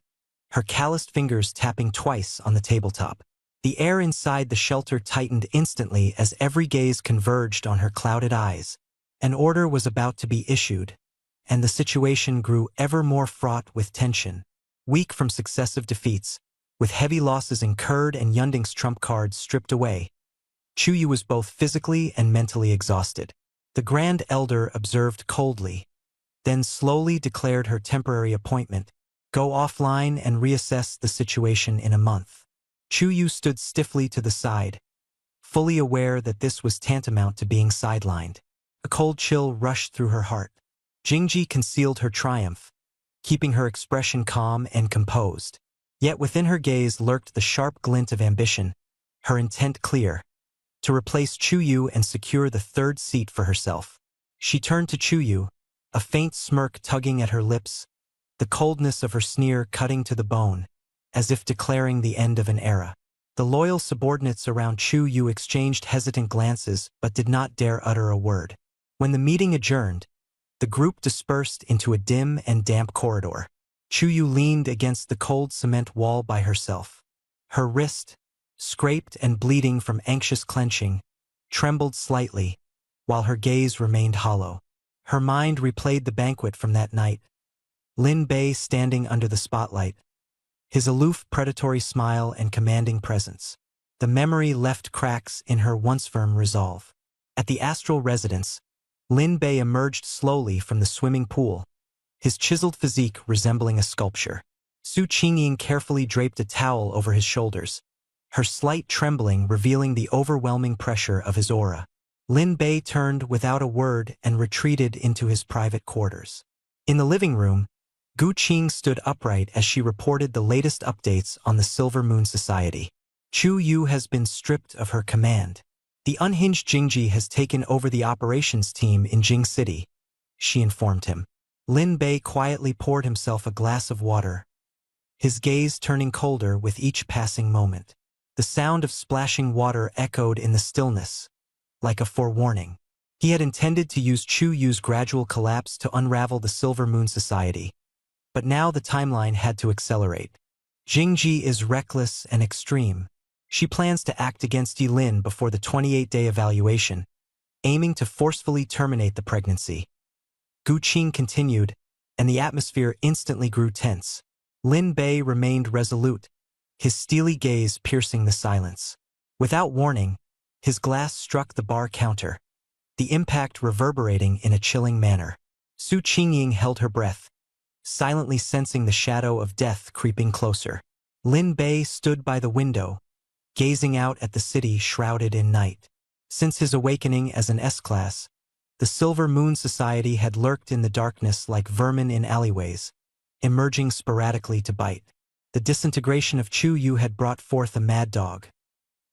her calloused fingers tapping twice on the tabletop. The air inside the shelter tightened instantly as every gaze converged on her clouded eyes. An order was about to be issued, and the situation grew ever more fraught with tension. Weak from successive defeats, with heavy losses incurred and Yunding's trump cards stripped away, Chuyu was both physically and mentally exhausted. The Grand Elder observed coldly, then slowly declared her temporary appointment, go offline and reassess the situation in a month. Chuyu stood stiffly to the side, fully aware that this was tantamount to being sidelined. A cold chill rushed through her heart. Jingji concealed her triumph, keeping her expression calm and composed. Yet within her gaze lurked the sharp glint of ambition, her intent clear, to replace Chuyu and secure the third seat for herself. She turned to Chuyu, a faint smirk tugging at her lips, the coldness of her sneer cutting to the bone, as if declaring the end of an era. The loyal subordinates around Chuyu exchanged hesitant glances but did not dare utter a word. When the meeting adjourned, the group dispersed into a dim and damp corridor. Chuyu leaned against the cold cement wall by herself. Her wrist, scraped and bleeding from anxious clenching, trembled slightly, while her gaze remained hollow. Her mind replayed the banquet from that night. Lin Bei standing under the spotlight, his aloof predatory smile and commanding presence. The memory left cracks in her once firm resolve. At the astral residence, Lin Bei emerged slowly from the swimming pool, his chiseled physique resembling a sculpture. Su Qingying carefully draped a towel over his shoulders, her slight trembling revealing the overwhelming pressure of his aura. Lin Bei turned without a word and retreated into his private quarters. In the living room, Gu Qing stood upright as she reported the latest updates on the Silver Moon Society. Chuyu has been stripped of her command. The unhinged Jingji has taken over the operations team in Jing City, she informed him. Lin Bei quietly poured himself a glass of water, his gaze turning colder with each passing moment. The sound of splashing water echoed in the stillness, like a forewarning. He had intended to use Chuyu's gradual collapse to unravel the Silver Moon Society, but now the timeline had to accelerate. Jingji is reckless and extreme. She plans to act against Yilin before the 28-day evaluation, aiming to forcefully terminate the pregnancy. Gu Qing continued, and the atmosphere instantly grew tense. Lin Bei remained resolute, his steely gaze piercing the silence. Without warning, his glass struck the bar counter, the impact reverberating in a chilling manner. Su Qingying held her breath, silently sensing the shadow of death creeping closer. Lin Bei stood by the window, gazing out at the city shrouded in night. Since his awakening as an S-class, the Silver Moon Society had lurked in the darkness like vermin in alleyways, emerging sporadically to bite. The disintegration of Chuyu had brought forth a mad dog,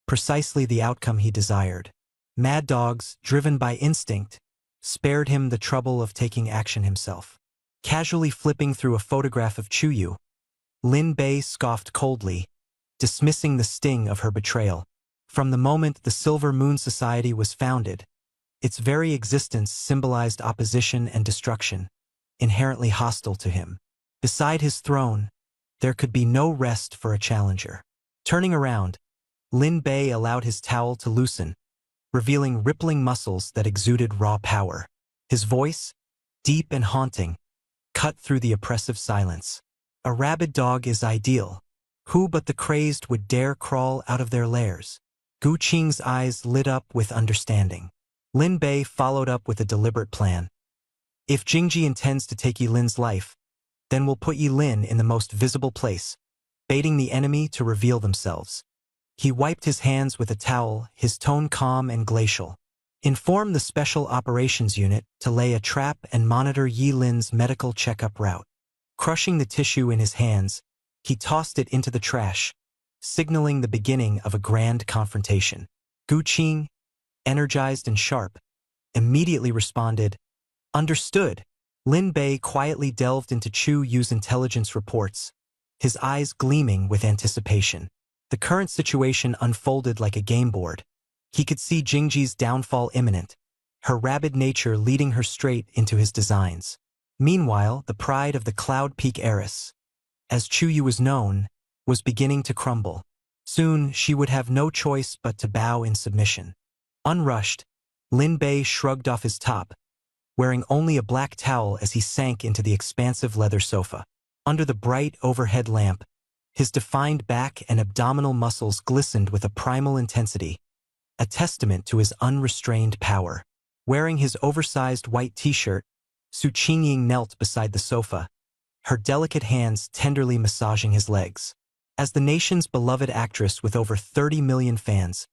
precisely the outcome he desired. Mad dogs, driven by instinct, spared him the trouble of taking action himself. Casually flipping through a photograph of Chuyu, Lin Bei scoffed coldly, dismissing the sting of her betrayal. From the moment the Silver Moon Society was founded, its very existence symbolized opposition and destruction, inherently hostile to him. Beside his throne, there could be no rest for a challenger. Turning around, Lin Bei allowed his towel to loosen, revealing rippling muscles that exuded raw power. His voice, deep and haunting, cut through the oppressive silence. A rabid dog is ideal. Who but the crazed would dare crawl out of their lairs? Gu Qing's eyes lit up with understanding. Lin Bei followed up with a deliberate plan. If Jingji intends to take Yilin's life, then we'll put Yilin in the most visible place, baiting the enemy to reveal themselves. He wiped his hands with a towel, his tone calm and glacial. Inform the Special Operations Unit to lay a trap and monitor Yilin's medical checkup route. Crushing the tissue in his hands, he tossed it into the trash, signaling the beginning of a grand confrontation. Gu Qing, energized and sharp, immediately responded, "Understood." Lin Bei quietly delved into Chuyu's intelligence reports, his eyes gleaming with anticipation. The current situation unfolded like a game board. He could see Jingji's downfall imminent, her rabid nature leading her straight into his designs. Meanwhile, the pride of the Cloud Peak heiress, as Chuyu was known, was beginning to crumble. Soon, she would have no choice but to bow in submission. Unrushed, Lin Bei shrugged off his top, wearing only a black towel as he sank into the expansive leather sofa. Under the bright overhead lamp, his defined back and abdominal muscles glistened with a primal intensity, a testament to his unrestrained power. Wearing his oversized white t-shirt, Su Qingying knelt beside the sofa, her delicate hands tenderly massaging his legs. As the nation's beloved actress with over 30 million fans,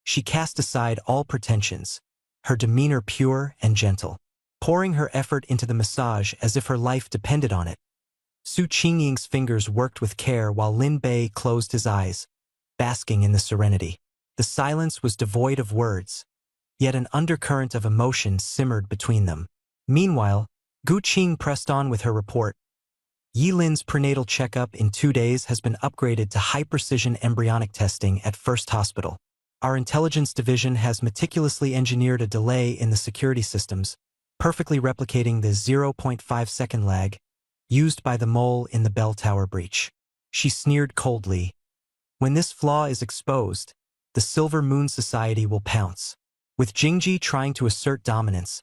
she cast aside all pretensions, her demeanor pure and gentle, pouring her effort into the massage as if her life depended on it. Su Qingying's fingers worked with care while Lin Bei closed his eyes, basking in the serenity. The silence was devoid of words, yet an undercurrent of emotion simmered between them. Meanwhile, Gu Qing pressed on with her report. Yi Lin's prenatal checkup in 2 days has been upgraded to high-precision embryonic testing at First Hospital. Our intelligence division has meticulously engineered a delay in the security systems, perfectly replicating the 0.5-second lag used by the mole in the bell tower breach. She sneered coldly. When this flaw is exposed, the Silver Moon Society will pounce. With Jingji trying to assert dominance,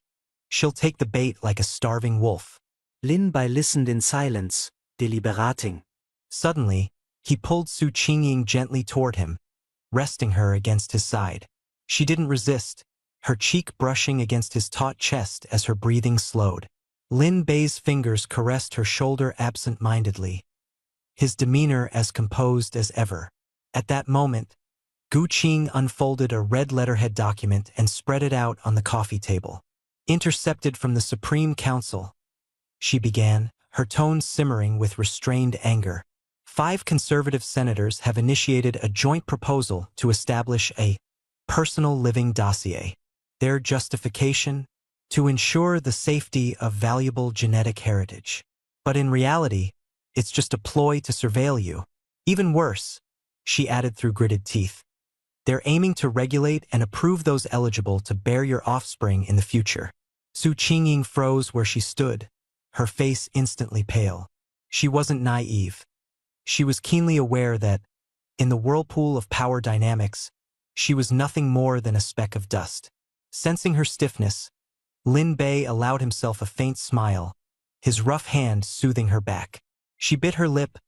she'll take the bait like a starving wolf. Lin Bei listened in silence, deliberating. Suddenly, he pulled Su Qingying gently toward him, resting her against his side. She didn't resist, her cheek brushing against his taut chest as her breathing slowed. Lin Bei's fingers caressed her shoulder absent-mindedly, his demeanor as composed as ever. At that moment, Gu Qing unfolded a red letterhead document and spread it out on the coffee table. Intercepted from the Supreme Council, she began, her tone simmering with restrained anger. 5 conservative senators have initiated a joint proposal to establish a personal living dossier. Their justification? To ensure the safety of valuable genetic heritage. But in reality, it's just a ploy to surveil you. Even worse, she added through gritted teeth. They're aiming to regulate and approve those eligible to bear your offspring in the future. Su Qingying froze where she stood, her face instantly pale. She wasn't naive. She was keenly aware that, in the whirlpool of power dynamics, she was nothing more than a speck of dust. Sensing her stiffness, Lin Bei allowed himself a faint smile, his rough hand soothing her back. She bit her lip,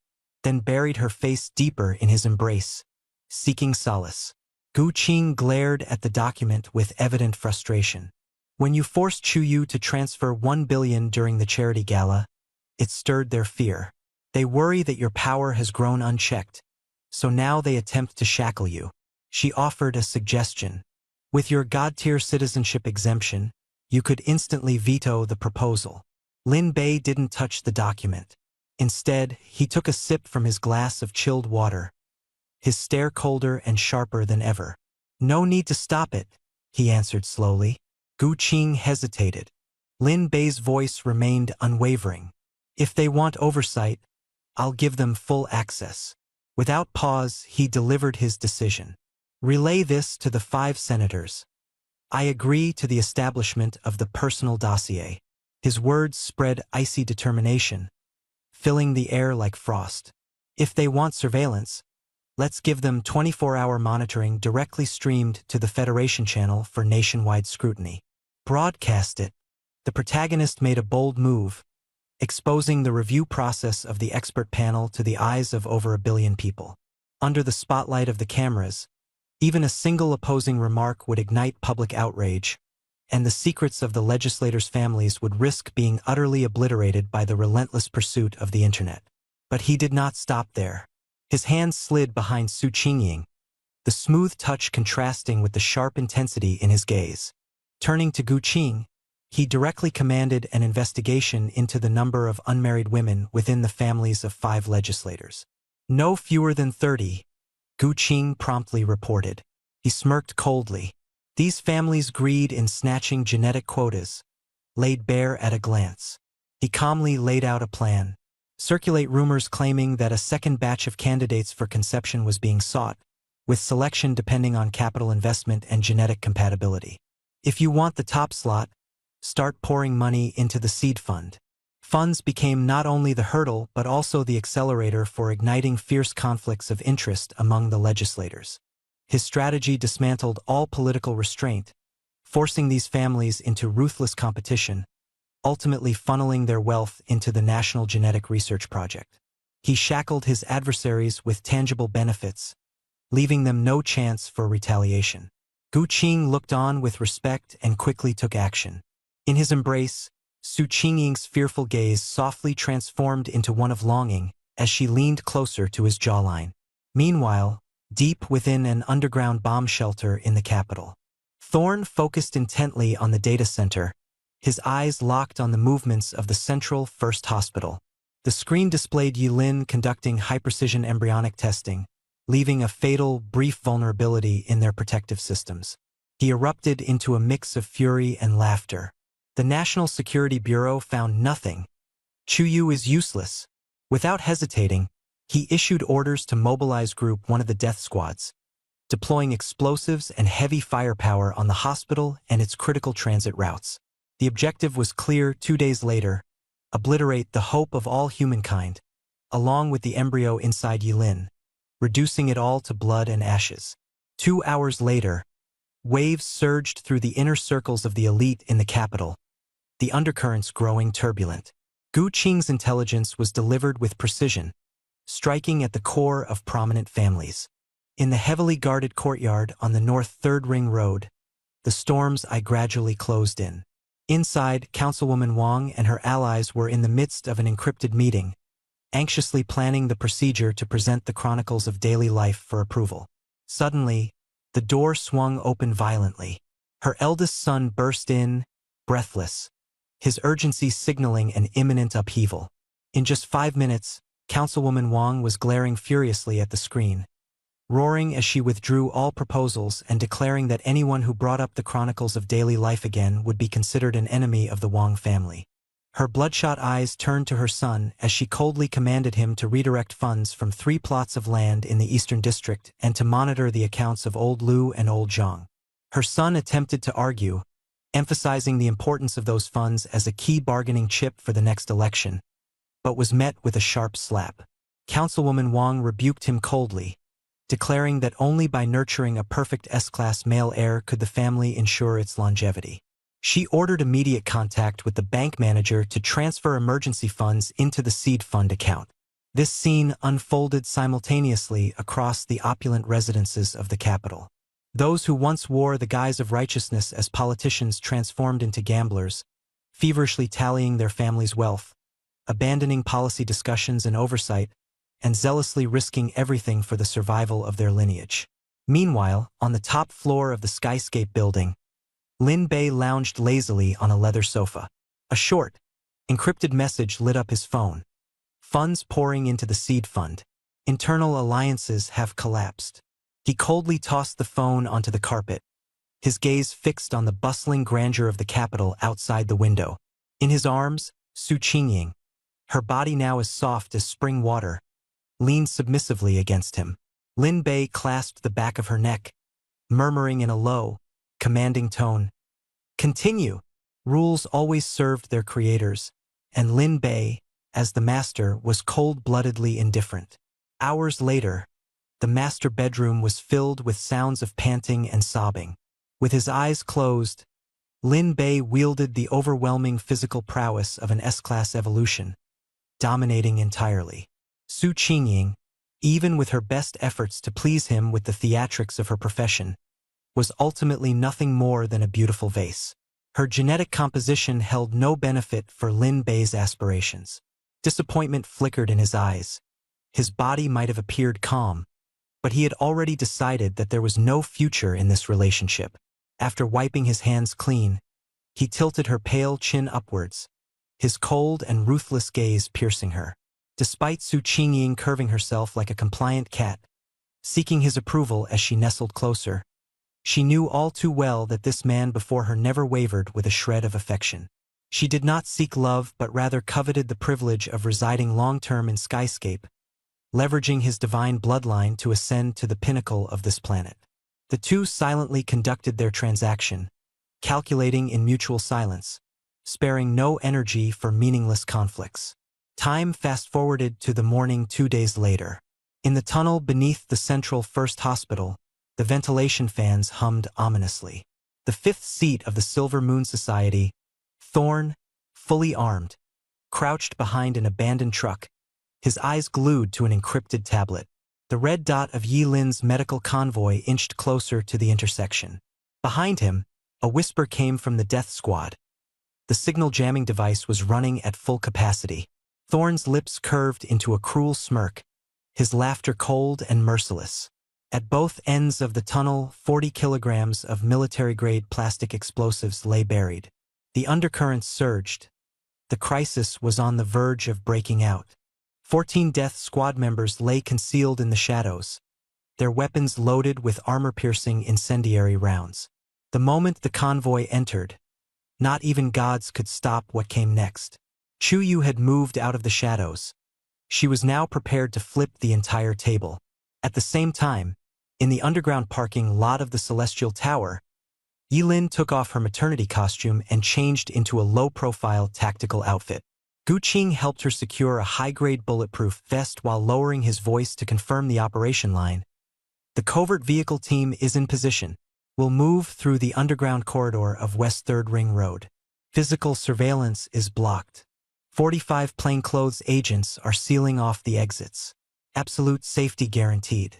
then buried her face deeper in his embrace, seeking solace. Gu Qing glared at the document with evident frustration. When you forced Chu Yu to transfer 1 billion during the charity gala, it stirred their fear. They worry that your power has grown unchecked, so now they attempt to shackle you. She offered a suggestion. With your God-tier citizenship exemption, you could instantly veto the proposal. Lin Bei didn't touch the document. Instead, he took a sip from his glass of chilled water, his stare colder and sharper than ever. No need to stop it, he answered slowly. Gu Qing hesitated. Lin Bei's voice remained unwavering. If they want oversight, I'll give them full access. Without pause, he delivered his decision. Relay this to the 5 senators. I agree to the establishment of the personal dossier. His words spread icy determination, filling the air like frost. If they want surveillance, let's give them 24-hour monitoring directly streamed to the Federation channel for nationwide scrutiny. Broadcast it. The protagonist made a bold move, exposing the review process of the expert panel to the eyes of over 1 billion people. Under the spotlight of the cameras, even a single opposing remark would ignite public outrage, and the secrets of the legislators' families would risk being utterly obliterated by the relentless pursuit of the internet. But he did not stop there. His hand slid behind Su Qingying, the smooth touch contrasting with the sharp intensity in his gaze. Turning to Gu Qing, he directly commanded an investigation into the number of unmarried women within the families of 5 legislators. No fewer than 30, Gu Qing promptly reported. He smirked coldly. These families' greed in snatching genetic quotas, laid bare at a glance. He calmly laid out a plan. Circulate rumors claiming that a second batch of candidates for conception was being sought, with selection depending on capital investment and genetic compatibility. If you want the top slot, start pouring money into the seed fund. Funds became not only the hurdle but also the accelerator for igniting fierce conflicts of interest among the legislators. His strategy dismantled all political restraint, forcing these families into ruthless competition, ultimately funneling their wealth into the National Genetic Research Project. He shackled his adversaries with tangible benefits, leaving them no chance for retaliation. Gu Qing looked on with respect and quickly took action. In his embrace, Su Qingying's fearful gaze softly transformed into one of longing as she leaned closer to his jawline. Meanwhile, deep within an underground bomb shelter in the capital, Thorne focused intently on the data center, his eyes locked on the movements of the Central First Hospital. The screen displayed Yilin conducting high-precision embryonic testing, leaving a fatal, brief vulnerability in their protective systems. He erupted into a mix of fury and laughter. The National Security Bureau found nothing. Chu Yu is useless. Without hesitating, he issued orders to mobilize Group 1 of the death squads, deploying explosives and heavy firepower on the hospital and its critical transit routes. The objective was clear 2 days later: obliterate the hope of all humankind, along with the embryo inside Yilin, reducing it all to blood and ashes. 2 hours later, waves surged through the inner circles of the elite in the capital, the undercurrents growing turbulent. Gu Qing's intelligence was delivered with precision, striking at the core of prominent families. In the heavily guarded courtyard on the North Third Ring Road, the storm's eye gradually closed in. Inside, Councilwoman Wang and her allies were in the midst of an encrypted meeting, anxiously planning the procedure to present the Chronicles of Daily Life for approval. Suddenly, the door swung open violently. Her eldest son burst in, breathless, his urgency signaling an imminent upheaval. In just 5 minutes, Councilwoman Wang was glaring furiously at the screen, roaring as she withdrew all proposals and declaring that anyone who brought up the Chronicles of Daily Life again would be considered an enemy of the Wang family. Her bloodshot eyes turned to her son as she coldly commanded him to redirect funds from 3 plots of land in the Eastern District and to monitor the accounts of Old Lu and Old Zhang. Her son attempted to argue, emphasizing the importance of those funds as a key bargaining chip for the next election, but was met with a sharp slap. Councilwoman Wang rebuked him coldly, declaring that only by nurturing a perfect S-class male heir could the family ensure its longevity. She ordered immediate contact with the bank manager to transfer emergency funds into the seed fund account. This scene unfolded simultaneously across the opulent residences of the capital. Those who once wore the guise of righteousness as politicians transformed into gamblers, feverishly tallying their family's wealth, abandoning policy discussions and oversight, and zealously risking everything for the survival of their lineage. Meanwhile, on the top floor of the skyscape building, Lin Bei lounged lazily on a leather sofa. A short, encrypted message lit up his phone. Funds pouring into the seed fund. Internal alliances have collapsed. He coldly tossed the phone onto the carpet, his gaze fixed on the bustling grandeur of the capital outside the window. In his arms, Su Qingying, her body now as soft as spring water, leaned submissively against him. Lin Bei clasped the back of her neck, murmuring in a low, commanding tone, "Continue." Rules always served their creators, and Lin Bei, as the master, was cold-bloodedly indifferent. Hours later, the master bedroom was filled with sounds of panting and sobbing. With his eyes closed, Lin Bei wielded the overwhelming physical prowess of an S-class evolution, dominating entirely. Su Qingying, even with her best efforts to please him with the theatrics of her profession, was ultimately nothing more than a beautiful vase. Her genetic composition held no benefit for Lin Bei's aspirations. Disappointment flickered in his eyes. His body might have appeared calm, but he had already decided that there was no future in this relationship. After wiping his hands clean, he tilted her pale chin upwards, his cold and ruthless gaze piercing her. Despite Su Qingying curving herself like a compliant cat, seeking his approval as she nestled closer, she knew all too well that this man before her never wavered with a shred of affection. She did not seek love but rather coveted the privilege of residing long-term in Skyscape, leveraging his divine bloodline to ascend to the pinnacle of this planet. The two silently conducted their transaction, calculating in mutual silence, sparing no energy for meaningless conflicts. Time fast-forwarded to the morning 2 days later. In the tunnel beneath the Central First Hospital, the ventilation fans hummed ominously. The fifth seat of the Silver Moon Society, Thorn, fully armed, crouched behind an abandoned truck, his eyes glued to an encrypted tablet. The red dot of Yi Lin's medical convoy inched closer to the intersection. Behind him, a whisper came from the death squad. The signal jamming device was running at full capacity. Thorn's lips curved into a cruel smirk, his laughter cold and merciless. At both ends of the tunnel, 40 kilograms of military-grade plastic explosives lay buried. The undercurrents surged. The crisis was on the verge of breaking out. 14 Death Squad members lay concealed in the shadows, their weapons loaded with armor-piercing incendiary rounds. The moment the convoy entered, not even gods could stop what came next. Chuyu had moved out of the shadows. She was now prepared to flip the entire table. At the same time, in the underground parking lot of the Celestial Tower, Yilin took off her maternity costume and changed into a low-profile tactical outfit. Gu Qing helped her secure a high-grade bulletproof vest while lowering his voice to confirm the operation line. The covert vehicle team is in position. We'll move through the underground corridor of West 3rd Ring Road. Physical surveillance is blocked. 45 plainclothes agents are sealing off the exits. Absolute safety guaranteed.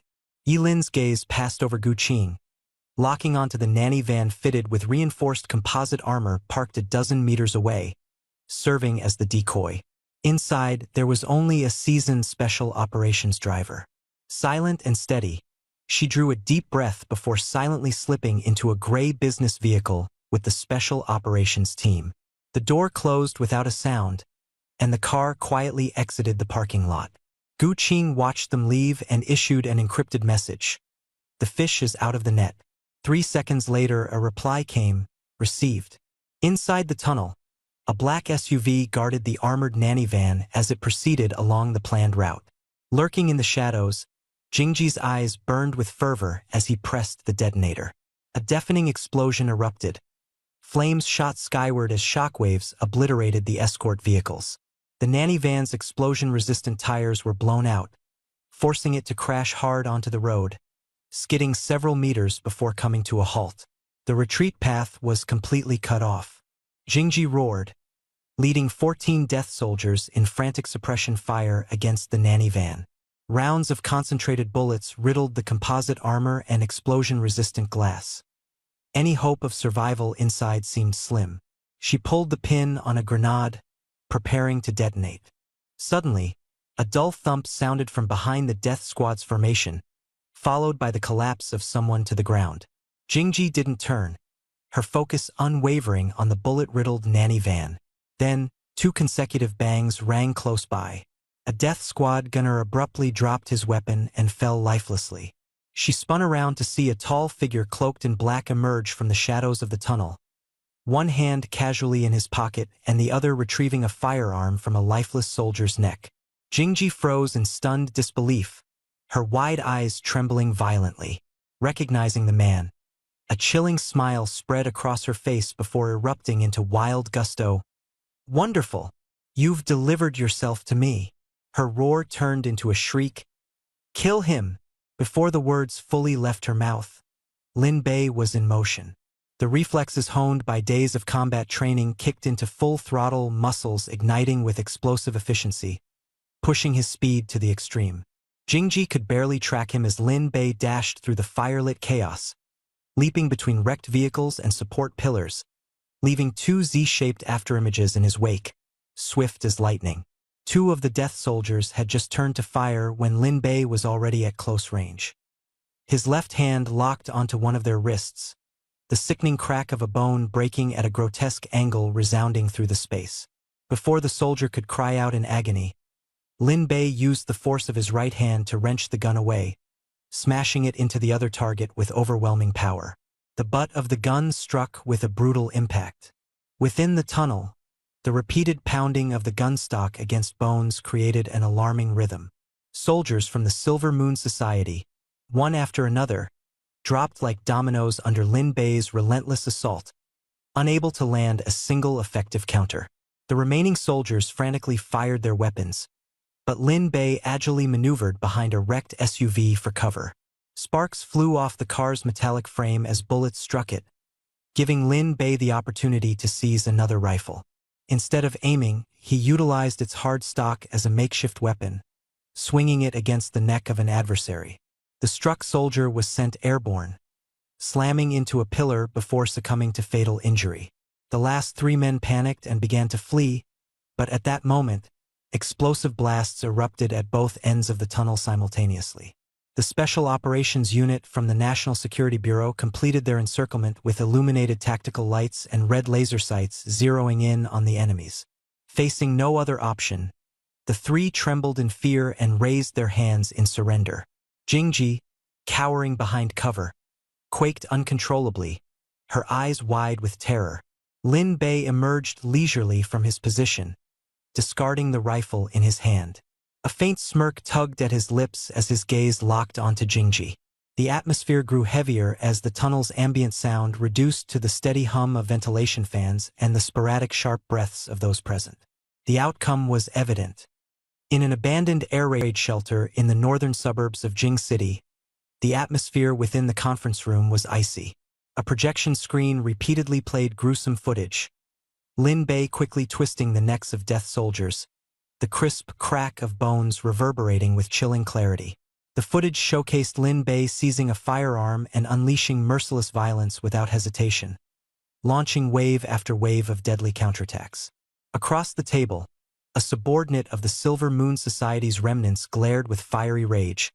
Yilin's gaze passed over Gu Qing, locking onto the nanny van fitted with reinforced composite armor parked a dozen meters away, serving as the decoy. Inside, there was only a seasoned special operations driver. Silent and steady, she drew a deep breath before silently slipping into a gray business vehicle with the special operations team. The door closed without a sound, and the car quietly exited the parking lot. Gu Qing watched them leave and issued an encrypted message. The fish is out of the net. 3 seconds later, a reply came, received. Inside the tunnel, a black SUV guarded the armored nanny van as it proceeded along the planned route. Lurking in the shadows, Jingji's eyes burned with fervor as he pressed the detonator. A deafening explosion erupted. Flames shot skyward as shockwaves obliterated the escort vehicles. The nanny van's explosion-resistant tires were blown out, forcing it to crash hard onto the road, skidding several meters before coming to a halt. The retreat path was completely cut off. Jingji roared, leading 14 death soldiers in frantic suppression fire against the nanny van. Rounds of concentrated bullets riddled the composite armor and explosion-resistant glass. Any hope of survival inside seemed slim. She pulled the pin on a grenade, preparing to detonate. Suddenly, a dull thump sounded from behind the death squad's formation, followed by the collapse of someone to the ground. Jingji didn't turn, her focus unwavering on the bullet-riddled nanny van. Then, 2 consecutive bangs rang close by. A death squad gunner abruptly dropped his weapon and fell lifelessly. She spun around to see a tall figure cloaked in black emerge from the shadows of the tunnel, one hand casually in his pocket and the other retrieving a firearm from a lifeless soldier's neck. Jingji froze in stunned disbelief, her wide eyes trembling violently. Recognizing the man, a chilling smile spread across her face before erupting into wild gusto. "Wonderful! You've delivered yourself to me." Her roar turned into a shriek. "Kill him!" Before the words fully left her mouth, Lin Bei was in motion. The reflexes honed by days of combat training kicked into full-throttle, muscles igniting with explosive efficiency, pushing his speed to the extreme. Jingji could barely track him as Lin Bei dashed through the firelit chaos, leaping between wrecked vehicles and support pillars, leaving 2 Z-shaped afterimages in his wake, swift as lightning. 2 of the death soldiers had just turned to fire when Lin Bei was already at close range. His left hand locked onto one of their wrists, the sickening crack of a bone breaking at a grotesque angle resounding through the space. Before the soldier could cry out in agony, Lin Bei used the force of his right hand to wrench the gun away, smashing it into the other target with overwhelming power. The butt of the gun struck with a brutal impact. Within the tunnel, the repeated pounding of the gun stock against bones created an alarming rhythm. Soldiers from the Silver Moon Society, one after another, dropped like dominoes under Lin Bei's relentless assault, unable to land a single effective counter. The remaining soldiers frantically fired their weapons, but Lin Bei agilely maneuvered behind a wrecked SUV for cover. Sparks flew off the car's metallic frame as bullets struck it, giving Lin Bei the opportunity to seize another rifle. Instead of aiming, he utilized its hard stock as a makeshift weapon, swinging it against the neck of an adversary. The struck soldier was sent airborne, slamming into a pillar before succumbing to fatal injury. The last 3 men panicked and began to flee, but at that moment, explosive blasts erupted at both ends of the tunnel simultaneously. The Special Operations Unit from the National Security Bureau completed their encirclement with illuminated tactical lights and red laser sights zeroing in on the enemies. Facing no other option, the 3 trembled in fear and raised their hands in surrender. Jingji, cowering behind cover, quaked uncontrollably, her eyes wide with terror. Lin Bei emerged leisurely from his position, discarding the rifle in his hand. A faint smirk tugged at his lips as his gaze locked onto Jingji. The atmosphere grew heavier as the tunnel's ambient sound reduced to the steady hum of ventilation fans and the sporadic sharp breaths of those present. The outcome was evident. In an abandoned air raid shelter in the northern suburbs of Jing City, the atmosphere within the conference room was icy. A projection screen repeatedly played gruesome footage, Lin Bei quickly twisting the necks of death soldiers, the crisp crack of bones reverberating with chilling clarity. The footage showcased Lin Bei seizing a firearm and unleashing merciless violence without hesitation, launching wave after wave of deadly counterattacks. Across the table, a subordinate of the Silver Moon Society's remnants glared with fiery rage,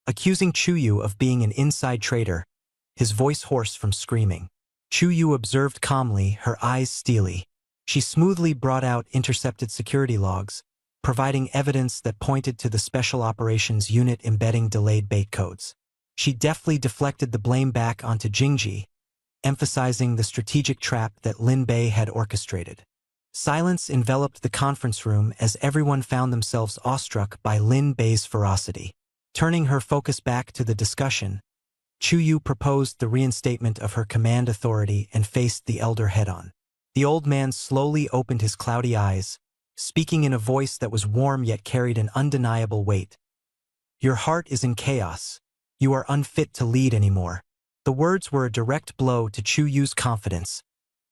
accusing Chuyu of being an inside traitor, his voice hoarse from screaming. Chuyu observed calmly, her eyes steely. She smoothly brought out intercepted security logs, providing evidence that pointed to the Special Operations Unit embedding delayed bait codes. She deftly deflected the blame back onto Jingji, emphasizing the strategic trap that Lin Bei had orchestrated. Silence enveloped the conference room as everyone found themselves awestruck by Lin Bei's ferocity. Turning her focus back to the discussion, Chuyu proposed the reinstatement of her command authority and faced the elder head-on. The old man slowly opened his cloudy eyes, speaking in a voice that was warm yet carried an undeniable weight. "Your heart is in chaos. You are unfit to lead anymore." The words were a direct blow to Chuyu's confidence,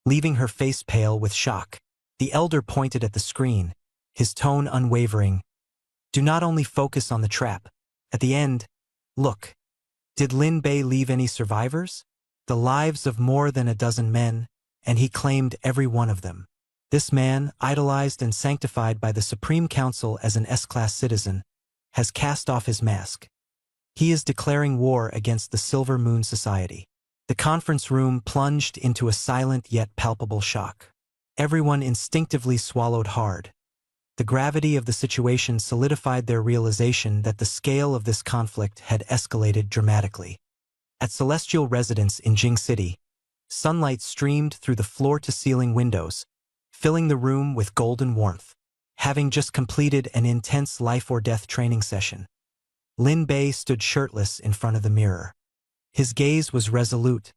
leaving her face pale with shock. The elder pointed at the screen, his tone unwavering. "Do not only focus on the trap. At the end, look. Did Lin Bei leave any survivors? The lives of more than a dozen men, and he claimed every one of them. This man, idolized and sanctified by the Supreme Council as an S-class citizen, has cast off his mask. He is declaring war against the Silver Moon Society." The conference room plunged into a silent yet palpable shock. Everyone instinctively swallowed hard. The gravity of the situation solidified their realization that the scale of this conflict had escalated dramatically. At Celestial Residence in Jing City, sunlight streamed through the floor-to-ceiling windows, filling the room with golden warmth. Having just completed an intense life-or-death training session, Lin Bei stood shirtless in front of the mirror. His gaze was resolute,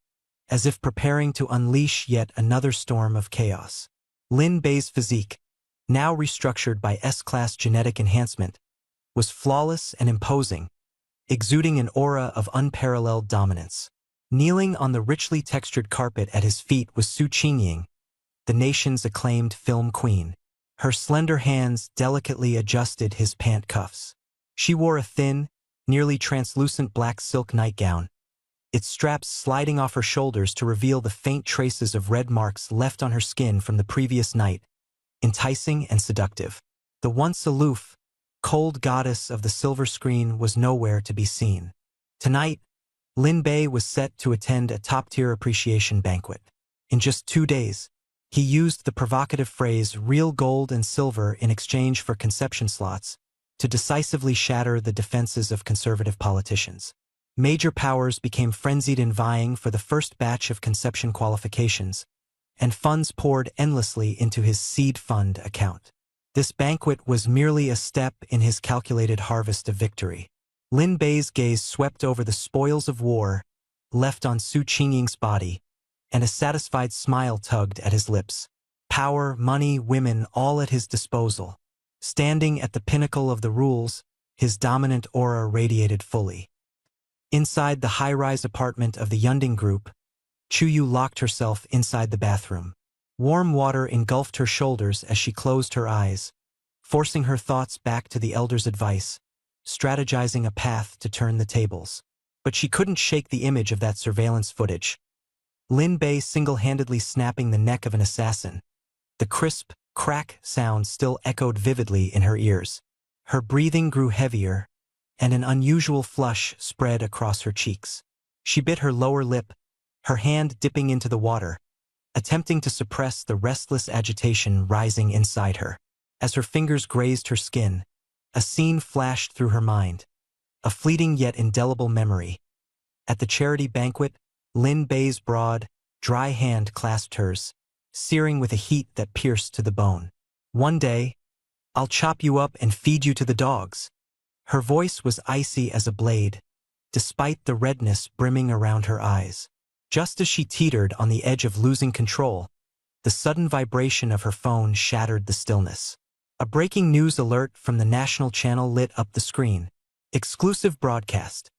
as if preparing to unleash yet another storm of chaos. Lin Bei's physique, now restructured by S-class genetic enhancement, was flawless and imposing, exuding an aura of unparalleled dominance. Kneeling on the richly textured carpet at his feet was Su Qingying, the nation's acclaimed film queen. Her slender hands delicately adjusted his pant cuffs. She wore a thin, nearly translucent black silk nightgown, its straps sliding off her shoulders to reveal the faint traces of red marks left on her skin from the previous night, enticing and seductive. The once aloof, cold goddess of the silver screen was nowhere to be seen. Tonight, Lin Bei was set to attend a top-tier appreciation banquet. In just 2 days, he used the provocative phrase "real gold and silver" in exchange for conception slots to decisively shatter the defenses of conservative politicians. Major powers became frenzied in vying for the first batch of conception qualifications, and funds poured endlessly into his seed fund account. This banquet was merely a step in his calculated harvest of victory. Lin Bei's gaze swept over the spoils of war left on Su Qingying's body, and a satisfied smile tugged at his lips. Power, money, women, all at his disposal. Standing at the pinnacle of the rules, his dominant aura radiated fully. Inside the high-rise apartment of the Yunding group, Chuyu locked herself inside the bathroom. Warm water engulfed her shoulders as she closed her eyes, forcing her thoughts back to the elder's advice, strategizing a path to turn the tables. But she couldn't shake the image of that surveillance footage. Lin Bei single-handedly snapping the neck of an assassin. The crisp, crack sound still echoed vividly in her ears. Her breathing grew heavier, and an unusual flush spread across her cheeks. She bit her lower lip, her hand dipping into the water, attempting to suppress the restless agitation rising inside her. As her fingers grazed her skin, a scene flashed through her mind, a fleeting yet indelible memory. At the charity banquet, Lin Bei's broad, dry hand clasped hers, searing with a heat that pierced to the bone. "One day, I'll chop you up and feed you to the dogs." Her voice was icy as a blade, despite the redness brimming around her eyes. Just as she teetered on the edge of losing control, the sudden vibration of her phone shattered the stillness. A breaking news alert from the national channel lit up the screen. Exclusive broadcast.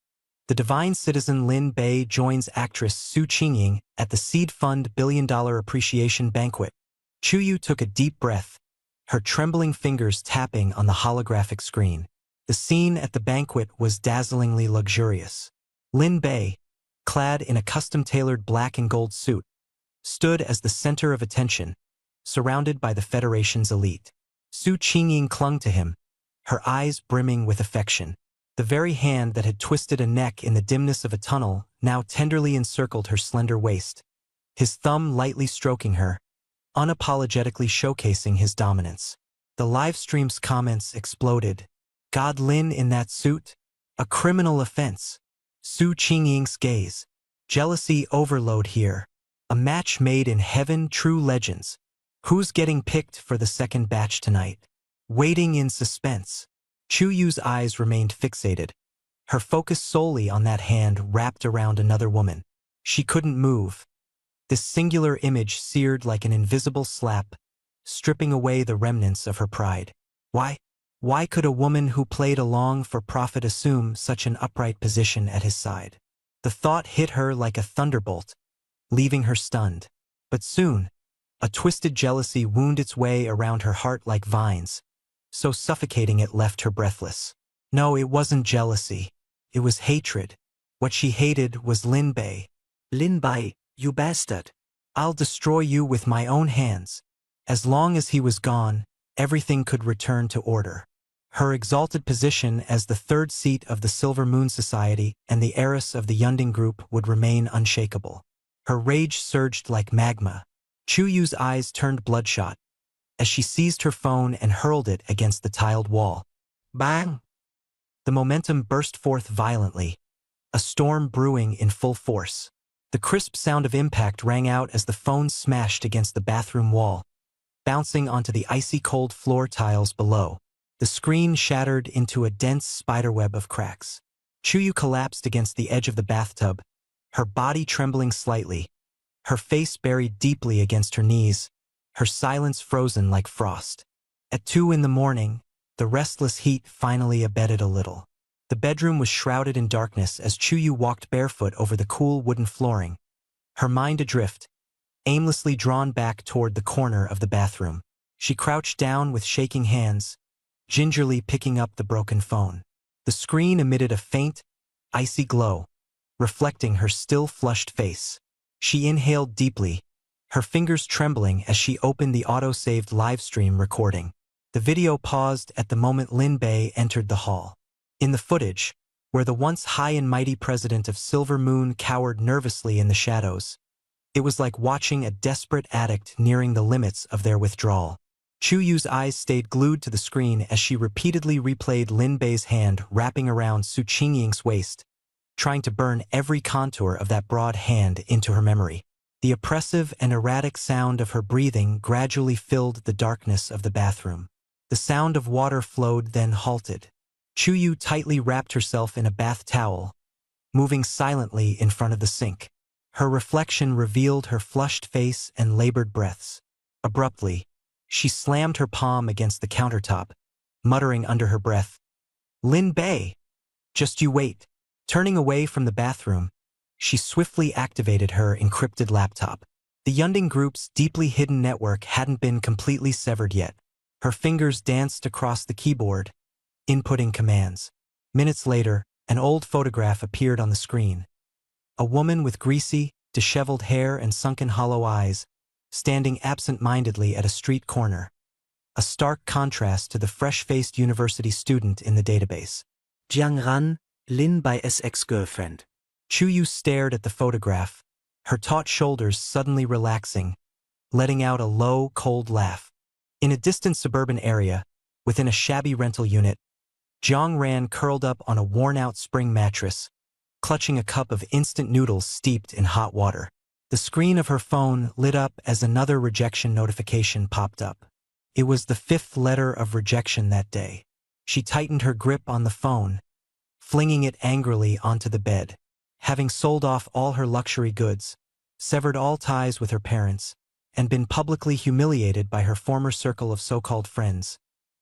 The divine citizen Lin Bei joins actress Su Qingying at the Seed Fund $1 billion appreciation banquet. Chuyu took a deep breath, her trembling fingers tapping on the holographic screen. The scene at the banquet was dazzlingly luxurious. Lin Bei, clad in a custom-tailored black and gold suit, stood as the center of attention, surrounded by the Federation's elite. Su Qingying clung to him, her eyes brimming with affection. The very hand that had twisted a neck in the dimness of a tunnel now tenderly encircled her slender waist, his thumb lightly stroking her, unapologetically showcasing his dominance. The livestream's comments exploded. "God, Lin in that suit? A criminal offense." Su Qingying's gaze. "Jealousy overload here. A match made in heaven, true legends. Who's getting picked for the second batch tonight?" Waiting in suspense. Chuyu's eyes remained fixated, her focus solely on that hand wrapped around another woman. She couldn't move. This singular image seared like an invisible slap, stripping away the remnants of her pride. Why could a woman who played along for profit assume such an upright position at his side? The thought hit her like a thunderbolt, leaving her stunned. But soon, a twisted jealousy wound its way around her heart like vines, so suffocating it left her breathless. No, it wasn't jealousy. It was hatred. What she hated was Lin Bei. Lin Bei, you bastard. "I'll destroy you with my own hands." As long as he was gone, everything could return to order. Her exalted position as the third seat of the Silver Moon Society and the heiress of the Yunding Group would remain unshakable. Her rage surged like magma. Chuyu's eyes turned bloodshot as she seized her phone and hurled it against the tiled wall. Bang! The momentum burst forth violently, a storm brewing in full force. The crisp sound of impact rang out as the phone smashed against the bathroom wall, bouncing onto the icy cold floor tiles below. The screen shattered into a dense spiderweb of cracks. Chuyu collapsed against the edge of the bathtub, her body trembling slightly, her face buried deeply against her knees, her silence frozen like frost. At 2 a.m, the restless heat finally abated a little. The bedroom was shrouded in darkness as Chuyu walked barefoot over the cool wooden flooring, her mind adrift, aimlessly drawn back toward the corner of the bathroom. She crouched down with shaking hands, gingerly picking up the broken phone. The screen emitted a faint, icy glow, reflecting her still flushed face. She inhaled deeply, her fingers trembling as she opened the auto-saved livestream recording. The video paused at the moment Lin Bei entered the hall. In the footage, where the once high and mighty president of Silver Moon cowered nervously in the shadows, it was like watching a desperate addict nearing the limits of their withdrawal. Chuyu's eyes stayed glued to the screen as she repeatedly replayed Lin Bei's hand wrapping around Su Qingying's waist, trying to burn every contour of that broad hand into her memory. The oppressive and erratic sound of her breathing gradually filled the darkness of the bathroom. The sound of water flowed, then halted. Chuyu tightly wrapped herself in a bath towel, moving silently in front of the sink. Her reflection revealed her flushed face and labored breaths. Abruptly, she slammed her palm against the countertop, muttering under her breath, "Lin Bei! Just you wait." Turning away from the bathroom, she swiftly activated her encrypted laptop. The Yunding Group's deeply hidden network hadn't been completely severed yet. Her fingers danced across the keyboard, inputting commands. Minutes later, an old photograph appeared on the screen. A woman with greasy, disheveled hair and sunken hollow eyes, standing absent-mindedly at a street corner. A stark contrast to the fresh-faced university student in the database. Jiang Ran, Lin Bei's ex-girlfriend. Chuyu stared at the photograph, her taut shoulders suddenly relaxing, letting out a low, cold laugh. In a distant suburban area, within a shabby rental unit, Jiang Ran curled up on a worn-out spring mattress, clutching a cup of instant noodles steeped in hot water. The screen of her phone lit up as another rejection notification popped up. It was the 5th letter of rejection that day. She tightened her grip on the phone, flinging it angrily onto the bed. Having sold off all her luxury goods, severed all ties with her parents, and been publicly humiliated by her former circle of so-called friends,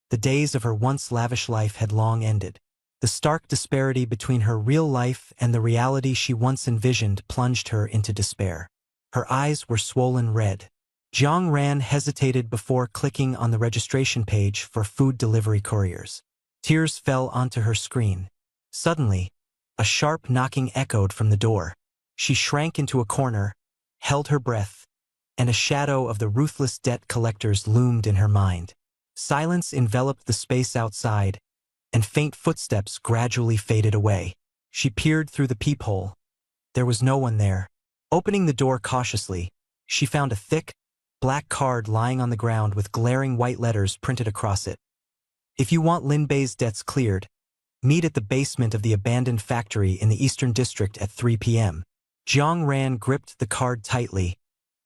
the days of her once lavish life had long ended. The stark disparity between her real life and the reality she once envisioned plunged her into despair. Her eyes were swollen red. Jiang Ran hesitated before clicking on the registration page for food delivery couriers. Tears fell onto her screen. Suddenly, a sharp knocking echoed from the door. She shrank into a corner, held her breath, and a shadow of the ruthless debt collectors loomed in her mind. Silence enveloped the space outside, and faint footsteps gradually faded away. She peered through the peephole. There was no one there. Opening the door cautiously, she found a thick, black card lying on the ground with glaring white letters printed across it. If you want Lin Bei's debts cleared, meet at the basement of the abandoned factory in the Eastern District at 3 p.m. Jiang Ran gripped the card tightly,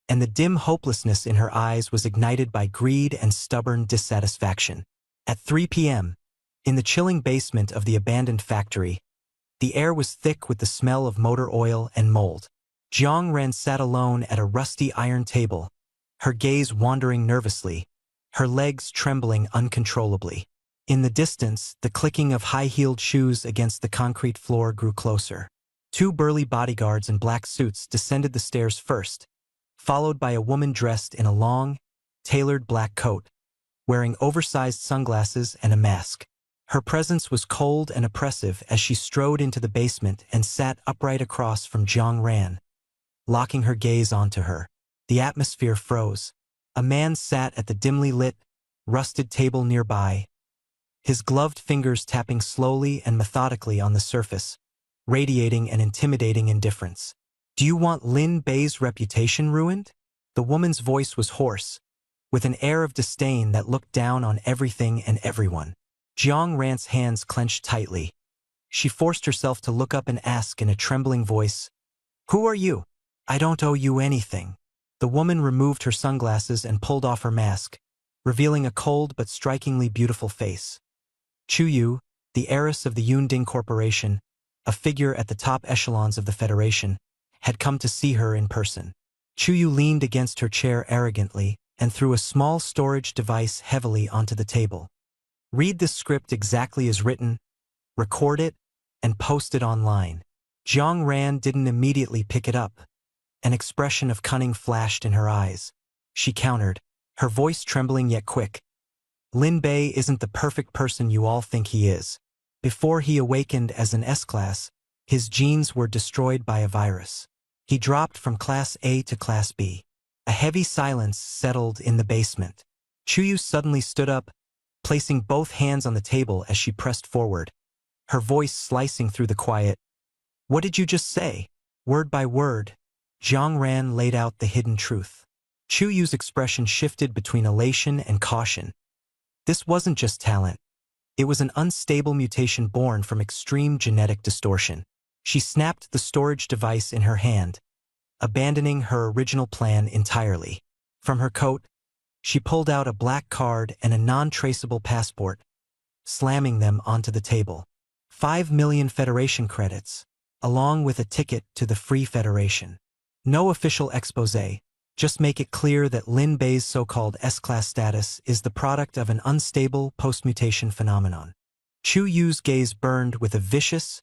and the dim hopelessness in her eyes was ignited by greed and stubborn dissatisfaction. At 3 p.m., in the chilling basement of the abandoned factory, the air was thick with the smell of motor oil and mold. Jiang Ran sat alone at a rusty iron table, her gaze wandering nervously, her legs trembling uncontrollably. In the distance, the clicking of high-heeled shoes against the concrete floor grew closer. 2 burly bodyguards in black suits descended the stairs first, followed by a woman dressed in a long, tailored black coat, wearing oversized sunglasses and a mask. Her presence was cold and oppressive as she strode into the basement and sat upright across from Jiang Ran, locking her gaze onto her. The atmosphere froze. A man sat at the dimly lit, rusted table nearby, his gloved fingers tapping slowly and methodically on the surface, radiating an intimidating indifference. "Do you want Lin Bei's reputation ruined?" The woman's voice was hoarse, with an air of disdain that looked down on everything and everyone. Jiang Ran's hands clenched tightly. She forced herself to look up and ask in a trembling voice, "Who are you?" "I don't owe you anything." The woman removed her sunglasses and pulled off her mask, revealing a cold but strikingly beautiful face. Chuyu, the heiress of the Yunding Corporation, a figure at the top echelons of the Federation, had come to see her in person. Chuyu leaned against her chair arrogantly and threw a small storage device heavily onto the table. "Read this script exactly as written, record it, and post it online." Jiang Ran didn't immediately pick it up. An expression of cunning flashed in her eyes. She countered, her voice trembling yet quick. "Lin Bei isn't the perfect person you all think he is. Before he awakened as an S-class, his genes were destroyed by a virus. He dropped from Class A to Class B. A heavy silence settled in the basement. Chuyu suddenly stood up, placing both hands on the table as she pressed forward, her voice slicing through the quiet. "What did you just say?" Word by word, Jiang Ran laid out the hidden truth. Chuyu's expression shifted between elation and caution. This wasn't just talent. It was an unstable mutation born from extreme genetic distortion. She snapped the storage device in her hand, abandoning her original plan entirely. From her coat, she pulled out a black card and a non-traceable passport, slamming them onto the table. 5 million Federation credits, along with a ticket to the Free Federation. No official exposé, just make it clear that Lin Bei's so-called S-class status is the product of an unstable post-mutation phenomenon. Chu Yu's gaze burned with a vicious,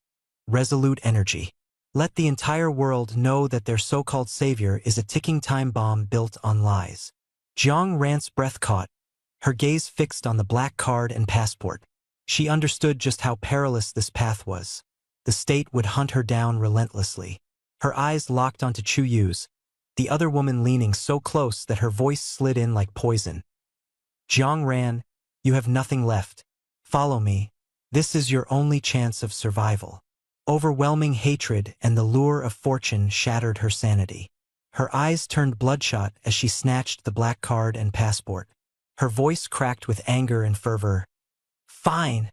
resolute energy. Let the entire world know that their so-called savior is a ticking time bomb built on lies. Jiang Ran's breath caught, her gaze fixed on the black card and passport. She understood just how perilous this path was. The state would hunt her down relentlessly. Her eyes locked onto Chu Yu's, the other woman leaning so close that her voice slid in like poison. Jiang Ran, you have nothing left. Follow me. This is your only chance of survival. Overwhelming hatred and the lure of fortune shattered her sanity. Her eyes turned bloodshot as she snatched the black card and passport. Her voice cracked with anger and fervor. Fine.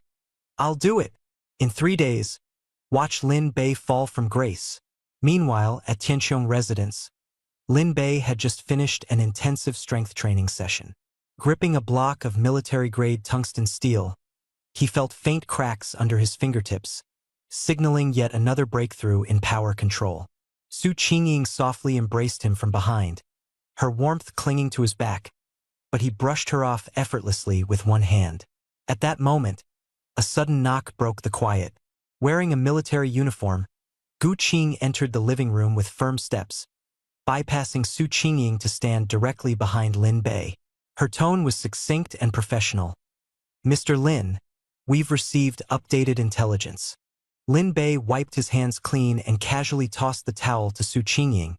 I'll do it. In 3 days, watch Lin Bei fall from grace. Meanwhile, at Tianqiong residence, Lin Bei had just finished an intensive strength training session. Gripping a block of military-grade tungsten steel, he felt faint cracks under his fingertips, signaling yet another breakthrough in power control. Su Qingying softly embraced him from behind, her warmth clinging to his back, but he brushed her off effortlessly with one hand. At that moment, a sudden knock broke the quiet. Wearing a military uniform, Gu Qing entered the living room with firm steps, bypassing Su Qingying to stand directly behind Lin Bei. Her tone was succinct and professional. Mr. Lin, we've received updated intelligence. Lin Bei wiped his hands clean and casually tossed the towel to Su Qingying,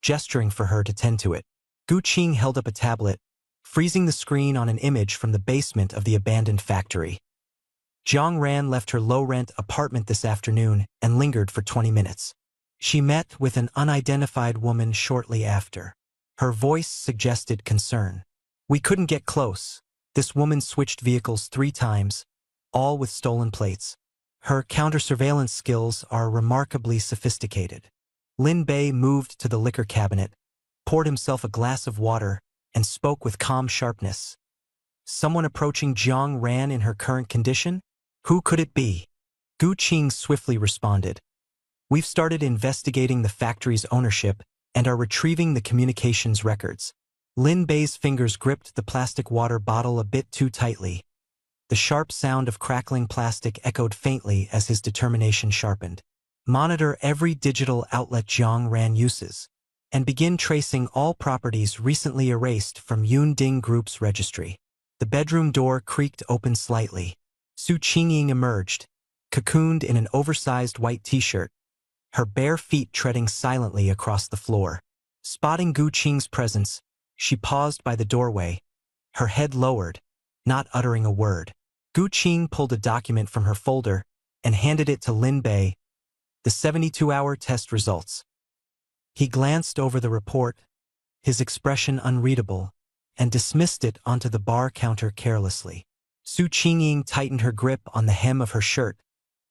gesturing for her to tend to it. Gu Qing held up a tablet, freezing the screen on an image from the basement of the abandoned factory. Jiang Ran left her low-rent apartment this afternoon and lingered for 20 minutes. She met with an unidentified woman shortly after. Her voice suggested concern. We couldn't get close. This woman switched vehicles 3 times, all with stolen plates. Her counter-surveillance skills are remarkably sophisticated. Lin Bei moved to the liquor cabinet, poured himself a glass of water, and spoke with calm sharpness. Someone approaching Jiang Ran in her current condition? Who could it be? Gu Qing swiftly responded. We've started investigating the factory's ownership and are retrieving the communications records. Lin Bei's fingers gripped the plastic water bottle a bit too tightly. The sharp sound of crackling plastic echoed faintly as his determination sharpened. Monitor every digital outlet Jiang Ran uses, and begin tracing all properties recently erased from Yun Ding Group's registry. The bedroom door creaked open slightly. Su Qingying emerged, cocooned in an oversized white t-shirt, her bare feet treading silently across the floor. Spotting Gu Qing's presence, she paused by the doorway, her head lowered, not uttering a word. Gu Qing pulled a document from her folder and handed it to Lin Bei, the 72-hour test results. He glanced over the report, his expression unreadable, and dismissed it onto the bar counter carelessly. Su Qingying tightened her grip on the hem of her shirt,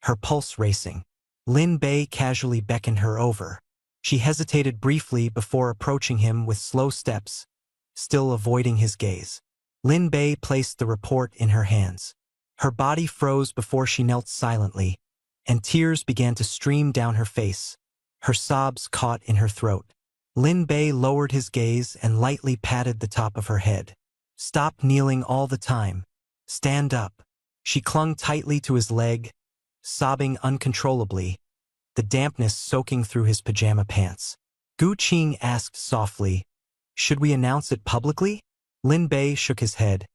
her pulse racing. Lin Bei casually beckoned her over. She hesitated briefly before approaching him with slow steps, still avoiding his gaze. Lin Bei placed the report in her hands. Her body froze before she knelt silently, and tears began to stream down her face, her sobs caught in her throat. Lin Bei lowered his gaze and lightly patted the top of her head. Stop kneeling all the time. Stand up. She clung tightly to his leg, sobbing uncontrollably, the dampness soaking through his pajama pants. Gu Qing asked softly, should we announce it publicly? Lin Bei shook his head.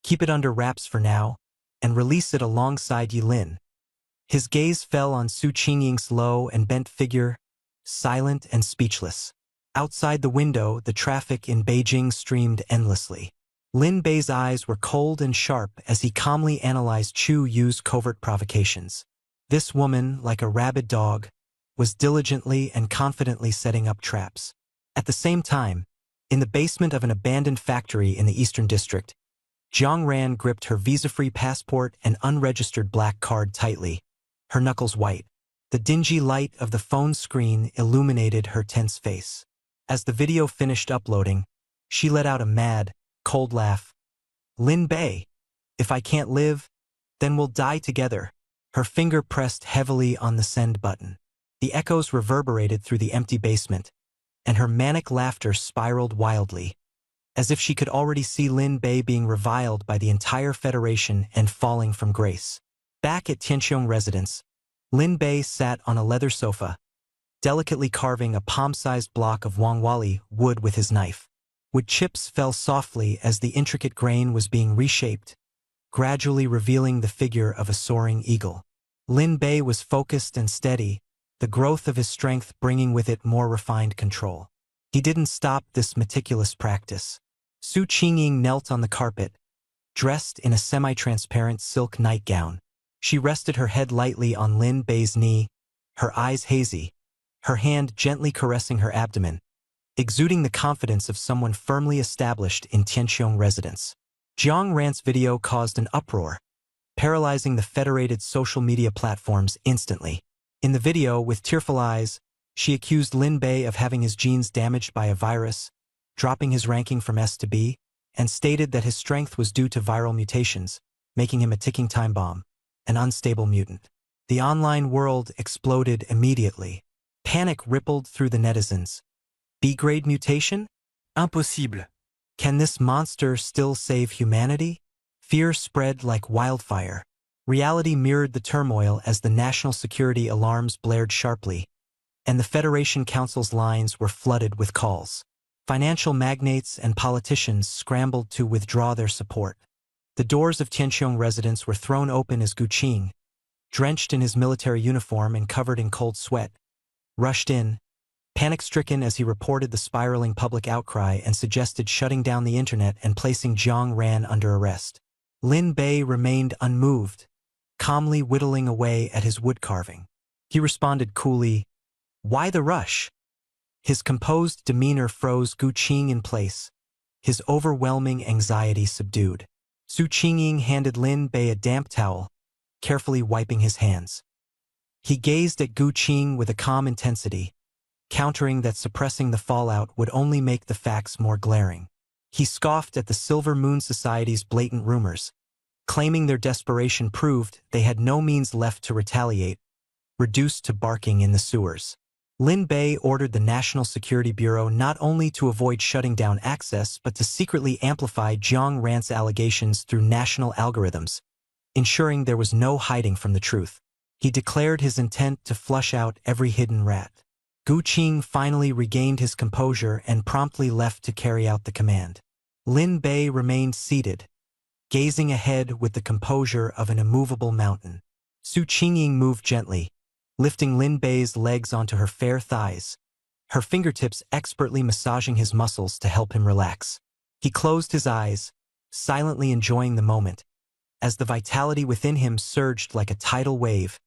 Keep it under wraps for now, and release it alongside Yilin. His gaze fell on Su Qingying's low and bent figure, silent and speechless. Outside the window, the traffic in Beijing streamed endlessly. Lin Bei's eyes were cold and sharp as he calmly analyzed Chu Yu's covert provocations. This woman, like a rabid dog, was diligently and confidently setting up traps. At the same time, in the basement of an abandoned factory in the Eastern District, Jiang Ran gripped her visa-free passport and unregistered black card tightly, her knuckles white. The dingy light of the phone screen illuminated her tense face. As the video finished uploading, she let out a mad, cold laugh. Lin Bei, if I can't live, then we'll die together. Her finger pressed heavily on the send button. The echoes reverberated through the empty basement, and her manic laughter spiraled wildly, as if she could already see Lin Bei being reviled by the entire Federation and falling from grace. Back at Tianqiong residence, Lin Bei sat on a leather sofa, delicately carving a palm-sized block of Wangwali wood with his knife. Wood chips fell softly as the intricate grain was being reshaped, gradually revealing the figure of a soaring eagle. Lin Bei was focused and steady, the growth of his strength bringing with it more refined control. He didn't stop this meticulous practice. Su Qingying knelt on the carpet, dressed in a semi-transparent silk nightgown. She rested her head lightly on Lin Bei's knee, her eyes hazy, her hand gently caressing her abdomen, exuding the confidence of someone firmly established in Tianqiong residence. Jiang Ran's video caused an uproar, paralyzing the federated social media platforms instantly. In the video, with tearful eyes, she accused Lin Bei of having his genes damaged by a virus, dropping his ranking from S to B, and stated that his strength was due to viral mutations, making him a ticking time bomb, an unstable mutant. The online world exploded immediately. Panic rippled through the netizens. B-grade mutation? Impossible. Can this monster still save humanity? Fear spread like wildfire. Reality mirrored the turmoil as the national security alarms blared sharply, and the Federation Council's lines were flooded with calls. Financial magnates and politicians scrambled to withdraw their support. The doors of Tianqiong residence were thrown open as Gu Qing, drenched in his military uniform and covered in cold sweat, rushed in, panic-stricken as he reported the spiraling public outcry and suggested shutting down the internet and placing Jiang Ran under arrest. Lin Bei remained unmoved, calmly whittling away at his wood carving. He responded coolly, "Why the rush?" His composed demeanor froze Gu Qing in place, his overwhelming anxiety subdued. Su Qingying handed Lin Bei a damp towel, carefully wiping his hands. He gazed at Gu Qing with a calm intensity, countering that suppressing the fallout would only make the facts more glaring. He scoffed at the Silver Moon Society's blatant rumors, claiming their desperation proved they had no means left to retaliate, reduced to barking in the sewers. Lin Bei ordered the National Security Bureau not only to avoid shutting down access but to secretly amplify Jiang Ran's allegations through national algorithms, ensuring there was no hiding from the truth. He declared his intent to flush out every hidden rat. Gu Qing finally regained his composure and promptly left to carry out the command. Lin Bei remained seated, gazing ahead with the composure of an immovable mountain. Su Qingying moved gently, lifting Lin Bei's legs onto her fair thighs, her fingertips expertly massaging his muscles to help him relax. He closed his eyes, silently enjoying the moment, as the vitality within him surged like a tidal wave,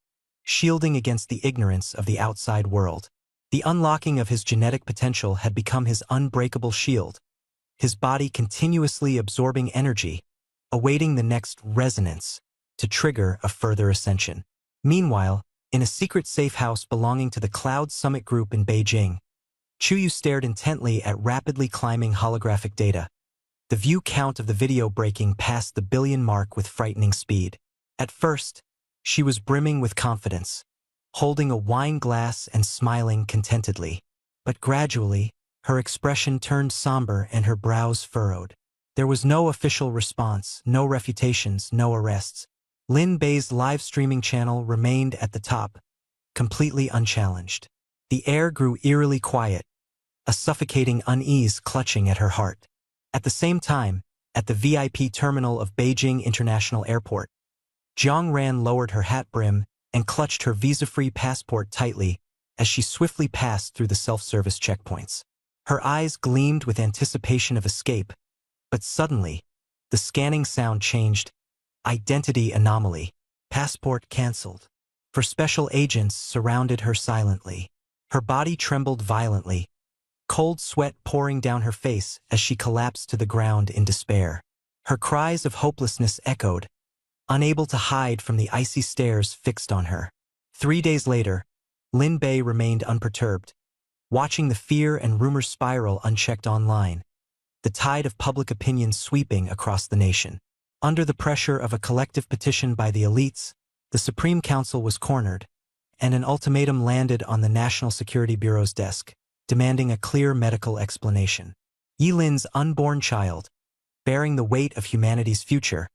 shielding against the ignorance of the outside world. The unlocking of his genetic potential had become his unbreakable shield, his body continuously absorbing energy, awaiting the next resonance to trigger a further ascension. Meanwhile, in a secret safe house belonging to the Cloud Summit Group in Beijing, Chuyu stared intently at rapidly climbing holographic data. The view count of the video breaking past the billion mark with frightening speed. At first, she was brimming with confidence, holding a wine glass and smiling contentedly. But gradually, her expression turned somber and her brows furrowed. There was no official response, no refutations, no arrests. Lin Bei's live streaming channel remained at the top, completely unchallenged. The air grew eerily quiet, a suffocating unease clutching at her heart. At the same time, at the VIP terminal of Beijing International Airport, Jiang Ran lowered her hat brim and clutched her visa-free passport tightly as she swiftly passed through the self-service checkpoints. Her eyes gleamed with anticipation of escape, but suddenly, the scanning sound changed. Identity anomaly. Passport cancelled. For special agents surrounded her silently. Her body trembled violently, cold sweat pouring down her face as she collapsed to the ground in despair. Her cries of hopelessness echoed, unable to hide from the icy stares fixed on her. 3 days later, Lin Bei remained unperturbed, watching the fear and rumor spiral unchecked online, the tide of public opinion sweeping across the nation. Under the pressure of a collective petition by the elites, the Supreme Council was cornered, and an ultimatum landed on the National Security Bureau's desk. demanding a clear medical explanation. Yilin's unborn child, bearing the weight of humanity's future,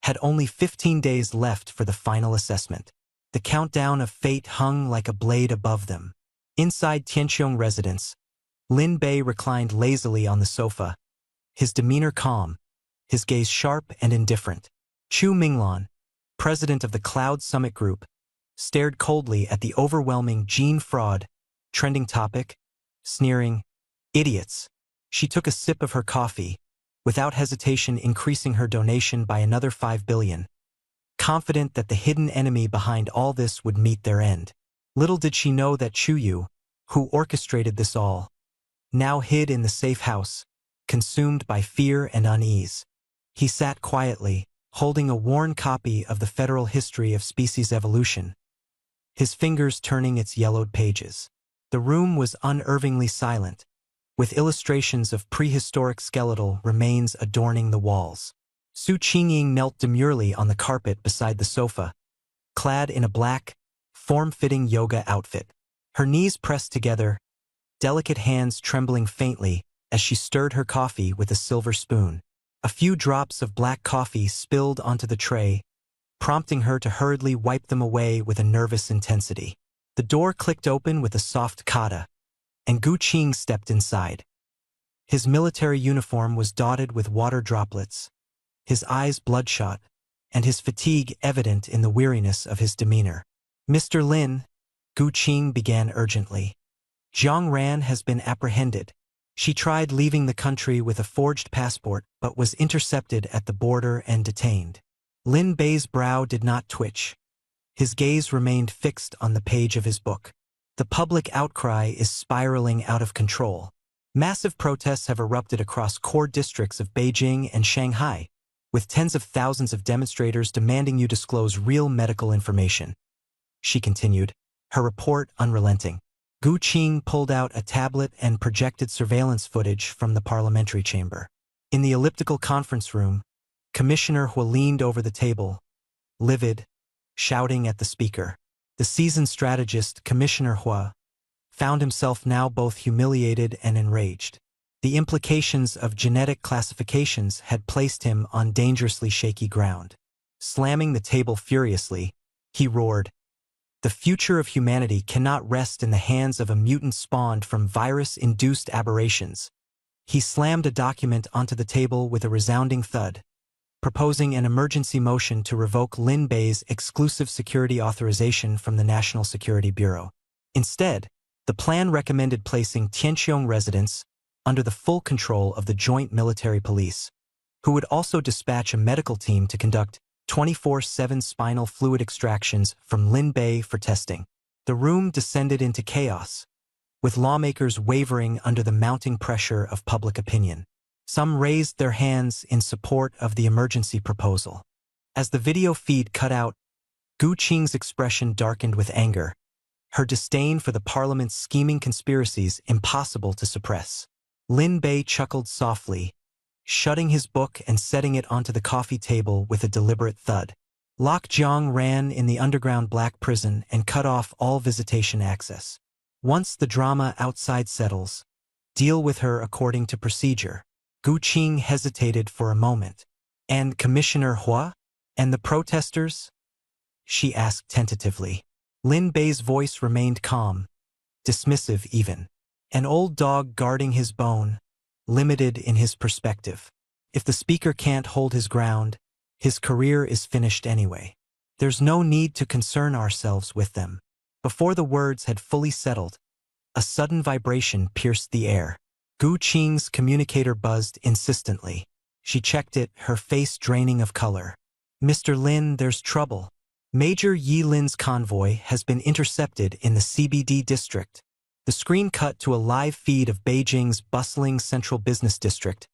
had only 15 days left for the final assessment. The countdown of fate hung like a blade above them. Inside Tianqiong residence, Lin Bei reclined lazily on the sofa, his demeanor calm, his gaze sharp and indifferent. Chu Minglan, president of the Cloud Summit Group, stared coldly at the overwhelming gene fraud trending topic, sneering, "Idiots." She took a sip of her coffee, without hesitation increasing her donation by another 5 billion, confident that the hidden enemy behind all this would meet their end. Little did she know that Chu Yu, who orchestrated this all, now hid in the safe house, consumed by fear and unease. He sat quietly, holding a worn copy of the Federal History of Species Evolution, his fingers turning its yellowed pages. The room was unnervingly silent, with illustrations of prehistoric skeletal remains adorning the walls. Su Qingying knelt demurely on the carpet beside the sofa, clad in a black, form-fitting yoga outfit. Her knees pressed together, delicate hands trembling faintly as she stirred her coffee with a silver spoon. A few drops of black coffee spilled onto the tray, prompting her to hurriedly wipe them away with a nervous intensity. The door clicked open with a soft kata, and Gu Qing stepped inside. His military uniform was dotted with water droplets, his eyes bloodshot, and his fatigue evident in the weariness of his demeanor. "Mr. Lin," Gu Qing began urgently, "Jiang Ran has been apprehended. She tried leaving the country with a forged passport but was intercepted at the border and detained." Lin Bei's brow did not twitch. His gaze remained fixed on the page of his book. The public outcry is spiraling out of control. Massive protests have erupted across core districts of Beijing and Shanghai, with tens of thousands of demonstrators demanding you disclose real medical information. She continued, her report unrelenting. Gu Qing pulled out a tablet and projected surveillance footage from the parliamentary chamber. In the elliptical conference room, Commissioner Hua leaned over the table, livid, shouting at the speaker. The seasoned strategist, Commissioner Hua, found himself now both humiliated and enraged. The implications of genetic classifications had placed him on dangerously shaky ground. Slamming the table furiously, he roared, "The future of humanity cannot rest in the hands of a mutant spawned from virus-induced aberrations." He slammed a document onto the table with a resounding thud, proposing an emergency motion to revoke Lin Bei's exclusive security authorization from the National Security Bureau. Instead, the plan recommended placing Tianqiong residents under the full control of the Joint Military Police, who would also dispatch a medical team to conduct 24/7 spinal fluid extractions from Lin Bei for testing. The room descended into chaos, with lawmakers wavering under the mounting pressure of public opinion. Some raised their hands in support of the emergency proposal. As the video feed cut out, Gu Qing's expression darkened with anger, her disdain for the parliament's scheming conspiracies impossible to suppress. Lin Bei chuckled softly, shutting his book and setting it onto the coffee table with a deliberate thud. Lock Jiang ran in the underground black prison and cut off all visitation access. Once the drama outside settles, deal with her according to procedure. Gu Qing hesitated for a moment. "And Commissioner Hua? And the protesters?" she asked tentatively. Lin Bei's voice remained calm, dismissive even. An old dog guarding his bone, limited in his perspective. If the speaker can't hold his ground, his career is finished anyway. There's no need to concern ourselves with them. Before the words had fully settled, a sudden vibration pierced the air. Gu Qing's communicator buzzed insistently. She checked it, her face draining of color. "Mr. Lin, there's trouble. Major Yi Lin's convoy has been intercepted in the CBD district." The screen cut to a live feed of Beijing's bustling central business district,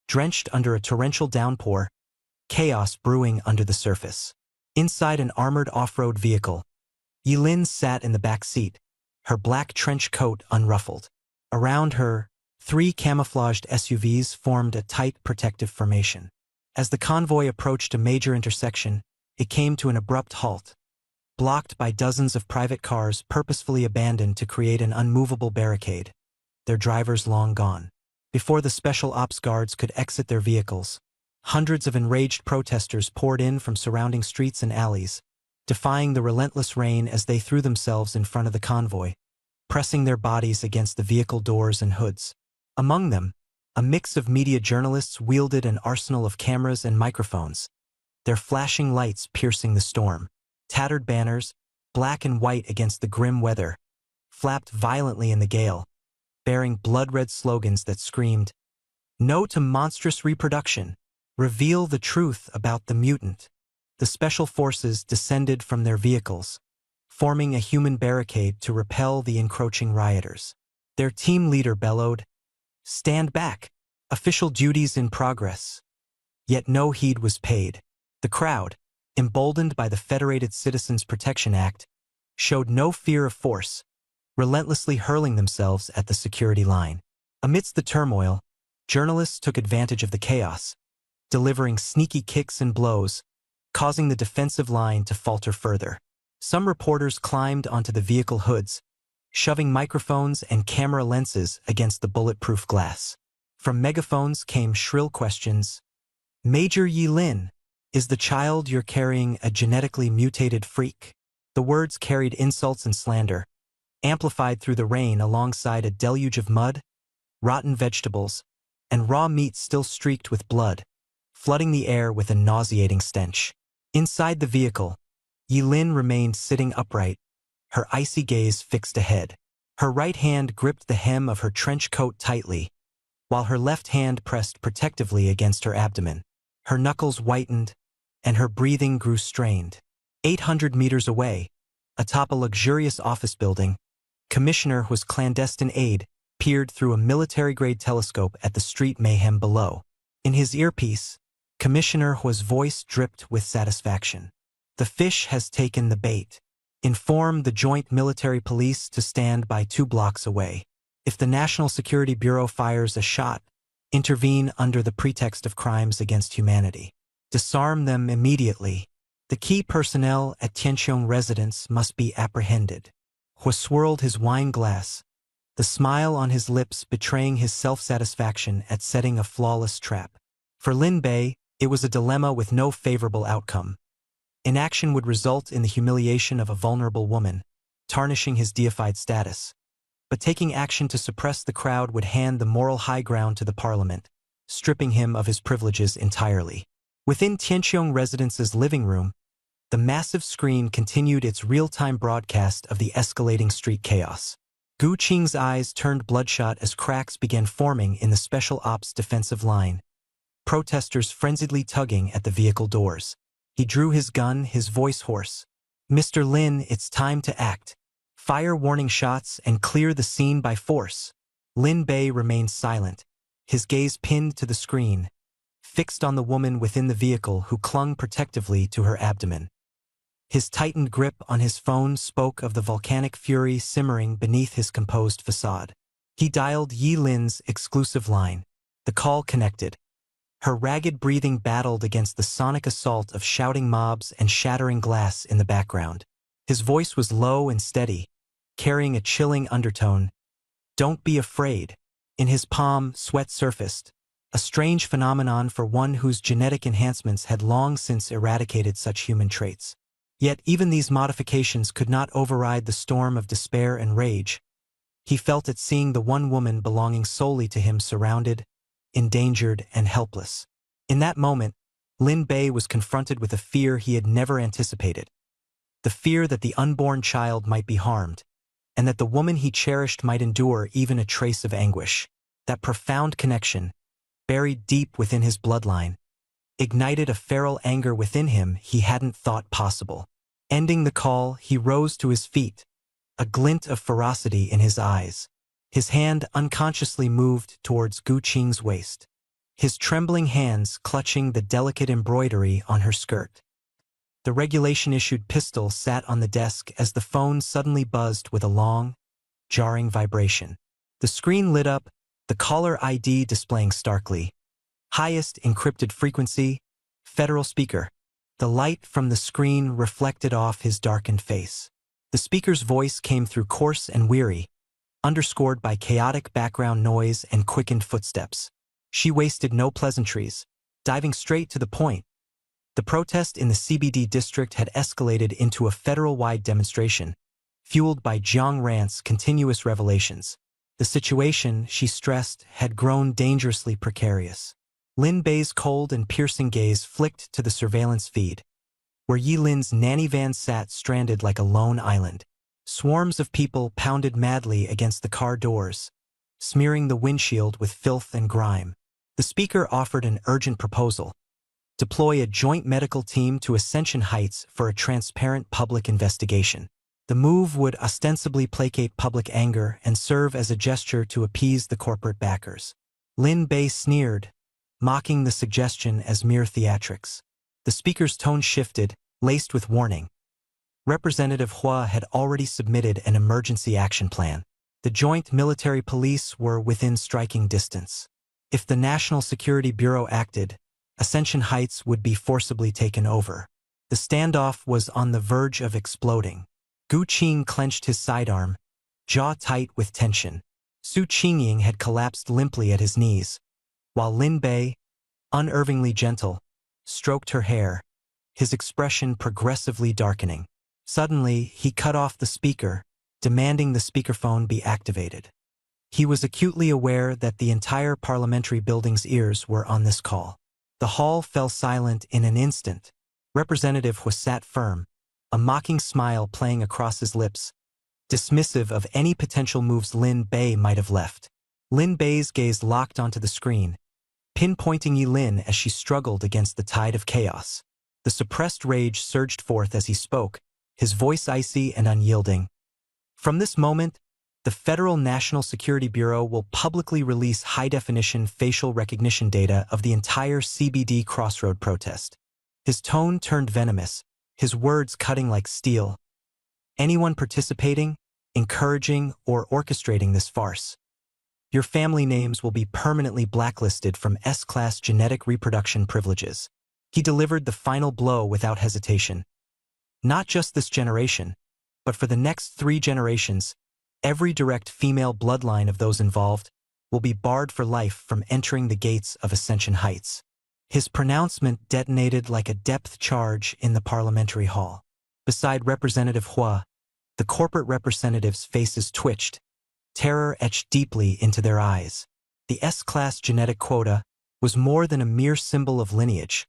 drenched under a torrential downpour, chaos brewing under the surface. Inside an armored off-road vehicle, Yi Lin sat in the back seat, her black trench coat unruffled. Around her, 3 camouflaged SUVs formed a tight protective formation. As the convoy approached a major intersection, it came to an abrupt halt, blocked by dozens of private cars purposefully abandoned to create an unmovable barricade. their drivers long gone. Before the special ops guards could exit their vehicles, hundreds of enraged protesters poured in from surrounding streets and alleys, defying the relentless rain as they threw themselves in front of the convoy, pressing their bodies against the vehicle doors and hoods. Among them, a mix of media journalists wielded an arsenal of cameras and microphones, their flashing lights piercing the storm. Tattered banners, black and white against the grim weather, flapped violently in the gale, bearing blood-red slogans that screamed, "No to monstrous reproduction! Reveal the truth about the mutant." The special forces descended from their vehicles, forming a human barricade to repel the encroaching rioters. Their team leader bellowed, "Stand back! Official duties in progress." Yet no heed was paid. The crowd, emboldened by the Federated Citizens Protection Act, showed no fear of force, relentlessly hurling themselves at the security line. Amidst the turmoil, journalists took advantage of the chaos, delivering sneaky kicks and blows, causing the defensive line to falter further. Some reporters climbed onto the vehicle hoods, shoving microphones and camera lenses against the bulletproof glass. From megaphones came shrill questions. "Major Yilin, is the child you're carrying a genetically mutated freak?" The words carried insults and slander, amplified through the rain alongside a deluge of mud, rotten vegetables, and raw meat still streaked with blood, flooding the air with a nauseating stench. Inside the vehicle, Yilin remained sitting upright, her icy gaze fixed ahead. Her right hand gripped the hem of her trench coat tightly, while her left hand pressed protectively against her abdomen. Her knuckles whitened, and her breathing grew strained. 800 meters away, atop a luxurious office building, Commissioner Hu's clandestine aide peered through a military-grade telescope at the street mayhem below. In his earpiece, Commissioner Hu's voice dripped with satisfaction. "The fish has taken the bait. Inform the Joint Military Police to stand by 2 blocks away. If the National Security Bureau fires a shot, intervene under the pretext of crimes against humanity. Disarm them immediately. The key personnel at Tianqiong residence must be apprehended." Hu swirled his wine glass, the smile on his lips betraying his self-satisfaction at setting a flawless trap. For Lin Bei, it was a dilemma with no favorable outcome. Inaction would result in the humiliation of a vulnerable woman, tarnishing his deified status. But taking action to suppress the crowd would hand the moral high ground to the parliament, stripping him of his privileges entirely. Within Tianqiong Residence's living room, the massive screen continued its real-time broadcast of the escalating street chaos. Gu Qing's eyes turned bloodshot as cracks began forming in the Special Ops defensive line, protesters frenziedly tugging at the vehicle doors. He drew his gun, his voice hoarse. "Mr. Lin, it's time to act. Fire warning shots and clear the scene by force." Lin Bei remained silent, his gaze pinned to the screen, fixed on the woman within the vehicle who clung protectively to her abdomen. His tightened grip on his phone spoke of the volcanic fury simmering beneath his composed facade. He dialed Yi Lin's exclusive line. The call connected. Her ragged breathing battled against the sonic assault of shouting mobs and shattering glass in the background. His voice was low and steady, carrying a chilling undertone. "Don't be afraid." In his palm, sweat surfaced, a strange phenomenon for one whose genetic enhancements had long since eradicated such human traits. Yet even these modifications could not override the storm of despair and rage. He felt at seeing the one woman belonging solely to him surrounded, endangered, and helpless. In that moment, Lin Bei was confronted with a fear he had never anticipated. The fear that the unborn child might be harmed, and that the woman he cherished might endure even a trace of anguish. That profound connection, buried deep within his bloodline, ignited a feral anger within him he hadn't thought possible. Ending the call, he rose to his feet, a glint of ferocity in his eyes. His hand unconsciously moved towards Gu Qing's waist, his trembling hands clutching the delicate embroidery on her skirt. The regulation-issued pistol sat on the desk as the phone suddenly buzzed with a long, jarring vibration. The screen lit up, the caller ID displaying starkly, "Highest encrypted frequency, Federal Speaker." The light from the screen reflected off his darkened face. The speaker's voice came through coarse and weary, underscored by chaotic background noise and quickened footsteps. She wasted no pleasantries, diving straight to the point. The protest in the CBD district had escalated into a federal-wide demonstration, fueled by Jiang Rant's continuous revelations. The situation, she stressed, had grown dangerously precarious. Lin Bei's cold and piercing gaze flicked to the surveillance feed, where Yi Lin's nanny van sat stranded like a lone island. Swarms of people pounded madly against the car doors, smearing the windshield with filth and grime. The speaker offered an urgent proposal: deploy a joint medical team to Ascension Heights for a transparent public investigation. The move would ostensibly placate public anger and serve as a gesture to appease the corporate backers. Lin Bei sneered, mocking the suggestion as mere theatrics. The speaker's tone shifted, laced with warning. Representative Hua had already submitted an emergency action plan. The joint military police were within striking distance. If the National Security Bureau acted, Ascension Heights would be forcibly taken over. The standoff was on the verge of exploding. Gu Qing clenched his sidearm, jaw tight with tension. Su Qingying had collapsed limply at his knees, while Lin Bei, unervingly gentle, stroked her hair, his expression progressively darkening. Suddenly, he cut off the speaker, demanding the speakerphone be activated. He was acutely aware that the entire parliamentary building's ears were on this call. The hall fell silent in an instant. Representative Hua sat firm, a mocking smile playing across his lips, dismissive of any potential moves Lin Bei might have left. Lin Bei's gaze locked onto the screen, pinpointing Yi Lin as she struggled against the tide of chaos. The suppressed rage surged forth as he spoke, his voice icy and unyielding. From this moment, the Federal National Security Bureau will publicly release high-definition facial recognition data of the entire CBD Crossroad protest. His tone turned venomous, his words cutting like steel. Anyone participating, encouraging, or orchestrating this farce, your family names will be permanently blacklisted from S-class genetic reproduction privileges. He delivered the final blow without hesitation. Not just this generation, but for the next 3 generations, every direct female bloodline of those involved will be barred for life from entering the gates of Ascension Heights. His pronouncement detonated like a depth charge in the parliamentary hall. Beside Representative Hua, the corporate representatives' faces twitched, terror etched deeply into their eyes. The S-class genetic quota was more than a mere symbol of lineage.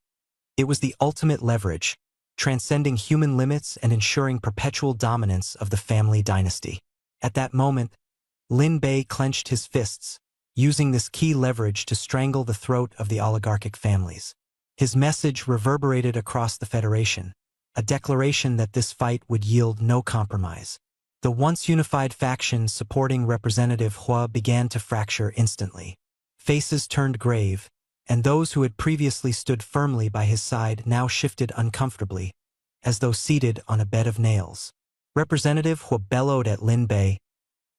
It was the ultimate leverage, transcending human limits and ensuring perpetual dominance of the family dynasty. At that moment, Lin Bei clenched his fists, using this key leverage to strangle the throat of the oligarchic families. His message reverberated across the Federation, a declaration that this fight would yield no compromise. The once unified faction supporting Representative Hua began to fracture instantly. Faces turned grave, and those who had previously stood firmly by his side now shifted uncomfortably, as though seated on a bed of nails. Representative Hua bellowed at Lin Bei,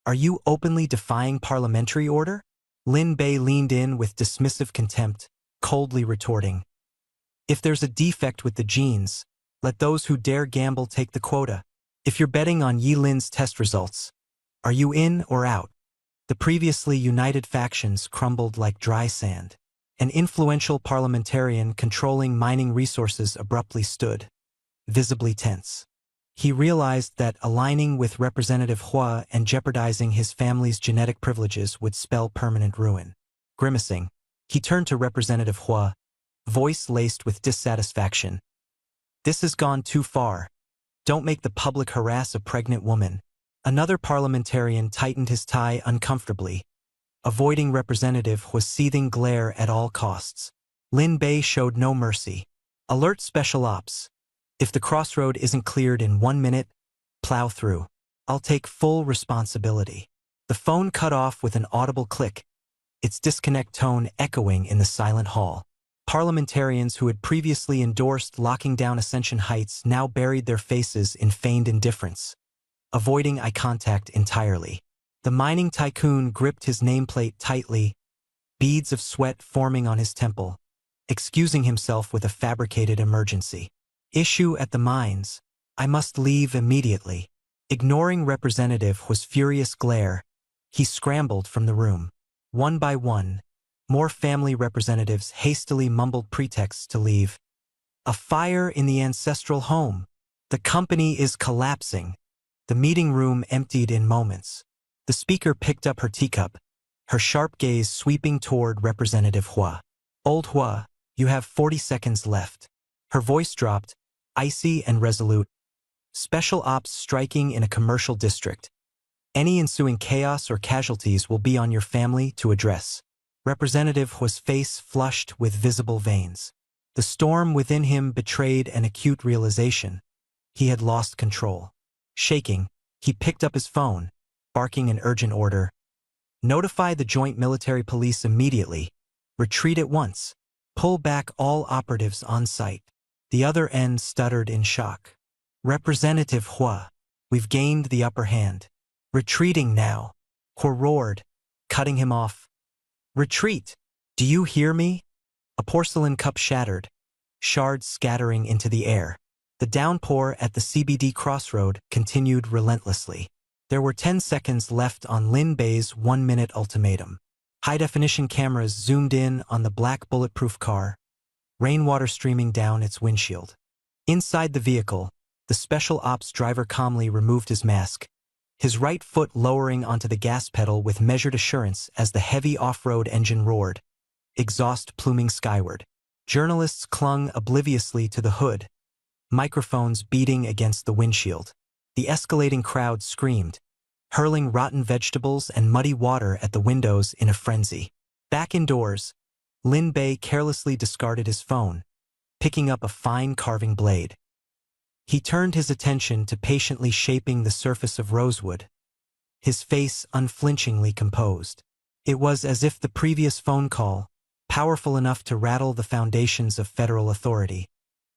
"Are you openly defying parliamentary order?" Lin Bei leaned in with dismissive contempt, coldly retorting, "If there's a defect with the genes, let those who dare gamble take the quota. If you're betting on Yi Lin's test results, are you in or out?" The previously united factions crumbled like dry sand. An influential parliamentarian controlling mining resources abruptly stood, visibly tense. He realized that aligning with Representative Hua and jeopardizing his family's genetic privileges would spell permanent ruin. Grimacing, he turned to Representative Hua, voice laced with dissatisfaction. "This has gone too far. Don't make the public harass a pregnant woman." Another parliamentarian tightened his tie uncomfortably, avoiding Representative Hua's seething glare at all costs. Lin Bei showed no mercy. "Alert Special Ops. If the crossroad isn't cleared in 1 minute, plow through. I'll take full responsibility." The phone cut off with an audible click, its disconnect tone echoing in the silent hall. Parliamentarians who had previously endorsed locking down Ascension Heights now buried their faces in feigned indifference, avoiding eye contact entirely. The mining tycoon gripped his nameplate tightly, beads of sweat forming on his temple, excusing himself with a fabricated emergency. "Issue at the mines. I must leave immediately." Ignoring Representative Hua's furious glare, He scrambled from the room. One by one, more family representatives hastily mumbled pretexts to leave. A fire in the ancestral home. The company is collapsing. The meeting room emptied in moments. The speaker picked up her teacup, her sharp gaze sweeping toward Representative Hua. Old Hua, you have 40 seconds left. Her voice dropped, icy and resolute. Special ops striking in a commercial district. Any ensuing chaos or casualties will be on your family to address. Representative Hua's face flushed with visible veins. The storm within him betrayed an acute realization. He had lost control. Shaking, he picked up his phone, barking an urgent order. Notify the Joint Military Police immediately. Retreat at once. Pull back all operatives on site. The other end stuttered in shock. Representative Hua, we've gained the upper hand. Retreating now. Hua roared, cutting him off. Retreat! Do you hear me? A porcelain cup shattered, shards scattering into the air. The downpour at the CBD crossroad continued relentlessly. There were 10 seconds left on Lin Bei's 1-minute ultimatum. High-definition cameras zoomed in on the black bulletproof car, rainwater streaming down its windshield. Inside the vehicle, the special ops driver calmly removed his mask, his right foot lowering onto the gas pedal with measured assurance as the heavy off-road engine roared, exhaust pluming skyward. Journalists clung obliviously to the hood, microphones beating against the windshield. The escalating crowd screamed, hurling rotten vegetables and muddy water at the windows in a frenzy. Back indoors, Lin Bei carelessly discarded his phone, picking up a fine carving blade. He turned his attention to patiently shaping the surface of rosewood, his face unflinchingly composed. It was as if the previous phone call, powerful enough to rattle the foundations of federal authority,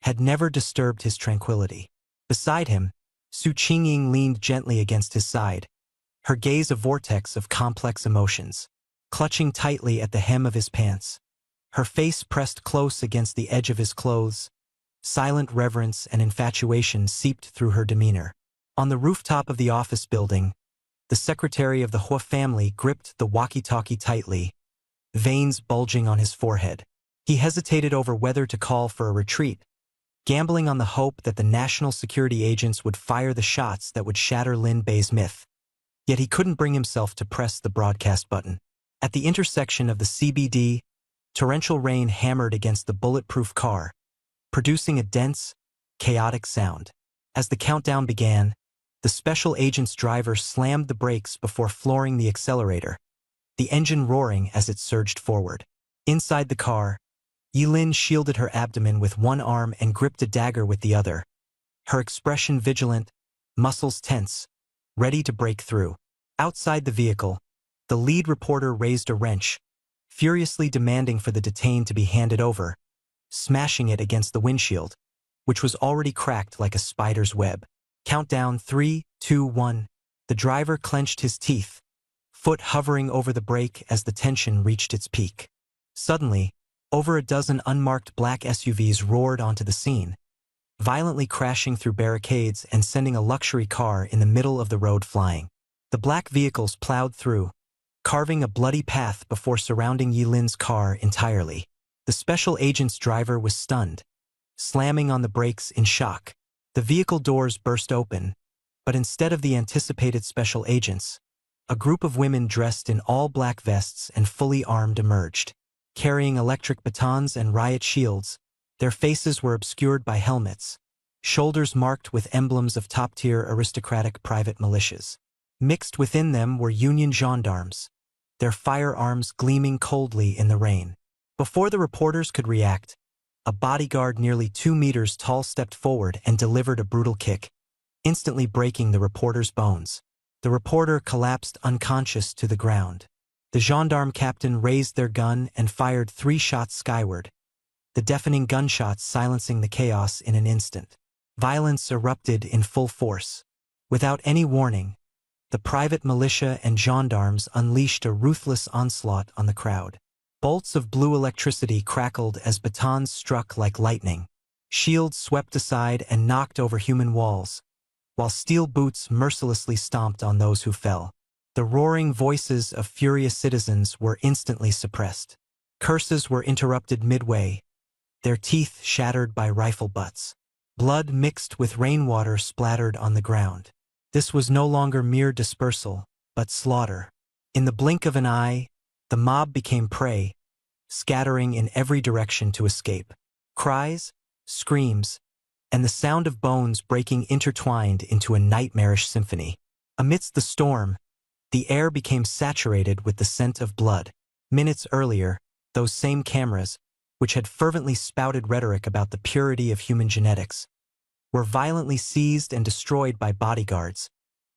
had never disturbed his tranquility. Beside him, Su Qingying leaned gently against his side, her gaze a vortex of complex emotions. Clutching tightly at the hem of his pants, her face pressed close against the edge of his clothes, silent reverence and infatuation seeped through her demeanor. On the rooftop of the office building, the secretary of the Hua family gripped the walkie-talkie tightly, veins bulging on his forehead. He hesitated over whether to call for a retreat, gambling on the hope that the national security agents would fire the shots that would shatter Lin Bei's myth. Yet he couldn't bring himself to press the broadcast button. At the intersection of the CBD, torrential rain hammered against the bulletproof car, producing a dense, chaotic sound. As the countdown began, the special agent's driver slammed the brakes before flooring the accelerator, the engine roaring as it surged forward. Inside the car, Yilin shielded her abdomen with one arm and gripped a dagger with the other, her expression vigilant, muscles tense, ready to break through. Outside the vehicle, the lead reporter raised a wrench, furiously demanding for the detained to be handed over, smashing it against the windshield, which was already cracked like a spider's web. Countdown 3, 2, 1. The driver clenched his teeth, foot hovering over the brake as the tension reached its peak. Suddenly, over a dozen unmarked black SUVs roared onto the scene, violently crashing through barricades and sending a luxury car in the middle of the road flying. The black vehicles plowed through, carving a bloody path before surrounding Yilin's car entirely. The special agent's driver was stunned, slamming on the brakes in shock. The vehicle doors burst open, but instead of the anticipated special agents, a group of women dressed in all black vests and fully armed emerged. Carrying electric batons and riot shields, their faces were obscured by helmets, shoulders marked with emblems of top-tier aristocratic private militias. Mixed within them were Union gendarmes, their firearms gleaming coldly in the rain. Before the reporters could react, a bodyguard nearly 2 meters tall stepped forward and delivered a brutal kick, instantly breaking the reporter's bones. The reporter collapsed unconscious to the ground. The gendarme captain raised their gun and fired 3 shots skyward, the deafening gunshots silencing the chaos in an instant. Violence erupted in full force. Without any warning, the private militia and gendarmes unleashed a ruthless onslaught on the crowd. Bolts of blue electricity crackled as batons struck like lightning. Shields swept aside and knocked over human walls, while steel boots mercilessly stomped on those who fell. The roaring voices of furious citizens were instantly suppressed. Curses were interrupted midway, their teeth shattered by rifle butts. Blood mixed with rainwater splattered on the ground. This was no longer mere dispersal, but slaughter. In the blink of an eye, the mob became prey, scattering in every direction to escape. Cries, screams, and the sound of bones breaking intertwined into a nightmarish symphony. Amidst the storm, the air became saturated with the scent of blood. Minutes earlier, those same cameras, which had fervently spouted rhetoric about the purity of human genetics, were violently seized and destroyed by bodyguards,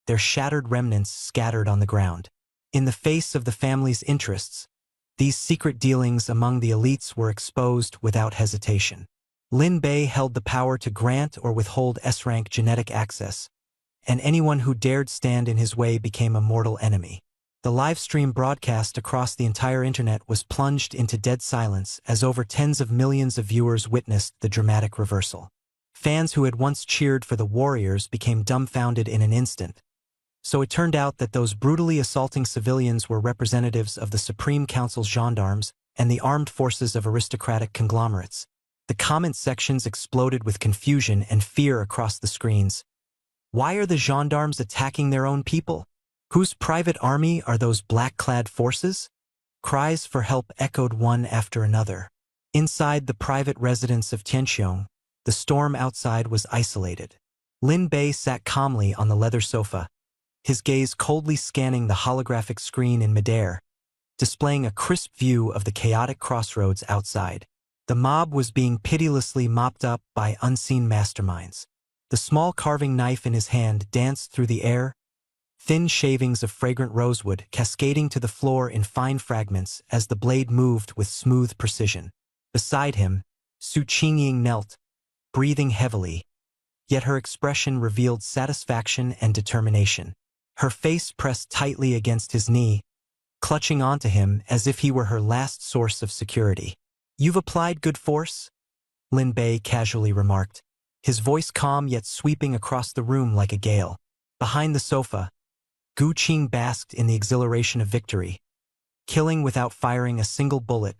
their shattered remnants scattered on the ground. In the face of the family's interests, these secret dealings among the elites were exposed without hesitation. Lin Bei held the power to grant or withhold S-rank genetic access, and anyone who dared stand in his way became a mortal enemy. The live-stream broadcast across the entire internet was plunged into dead silence as over tens of millions of viewers witnessed the dramatic reversal. Fans who had once cheered for the warriors became dumbfounded in an instant. So it turned out that those brutally assaulting civilians were representatives of the Supreme Council's gendarmes and the armed forces of aristocratic conglomerates. The comment sections exploded with confusion and fear across the screens. Why are the gendarmes attacking their own people? Whose private army are those black-clad forces? Cries for help echoed one after another. Inside the private residence of Tianqiong, the storm outside was isolated. Lin Bei sat calmly on the leather sofa, his gaze coldly scanning the holographic screen in midair, displaying a crisp view of the chaotic crossroads outside. The mob was being pitilessly mopped up by unseen masterminds. The small carving knife in his hand danced through the air, thin shavings of fragrant rosewood cascading to the floor in fine fragments as the blade moved with smooth precision. Beside him, Su Qingying knelt, breathing heavily, yet her expression revealed satisfaction and determination. Her face pressed tightly against his knee, clutching onto him as if he were her last source of security. "You've applied good force?" Lin Bei casually remarked, his voice calm yet sweeping across the room like a gale. Behind the sofa, Gu Qing basked in the exhilaration of victory. Killing without firing a single bullet,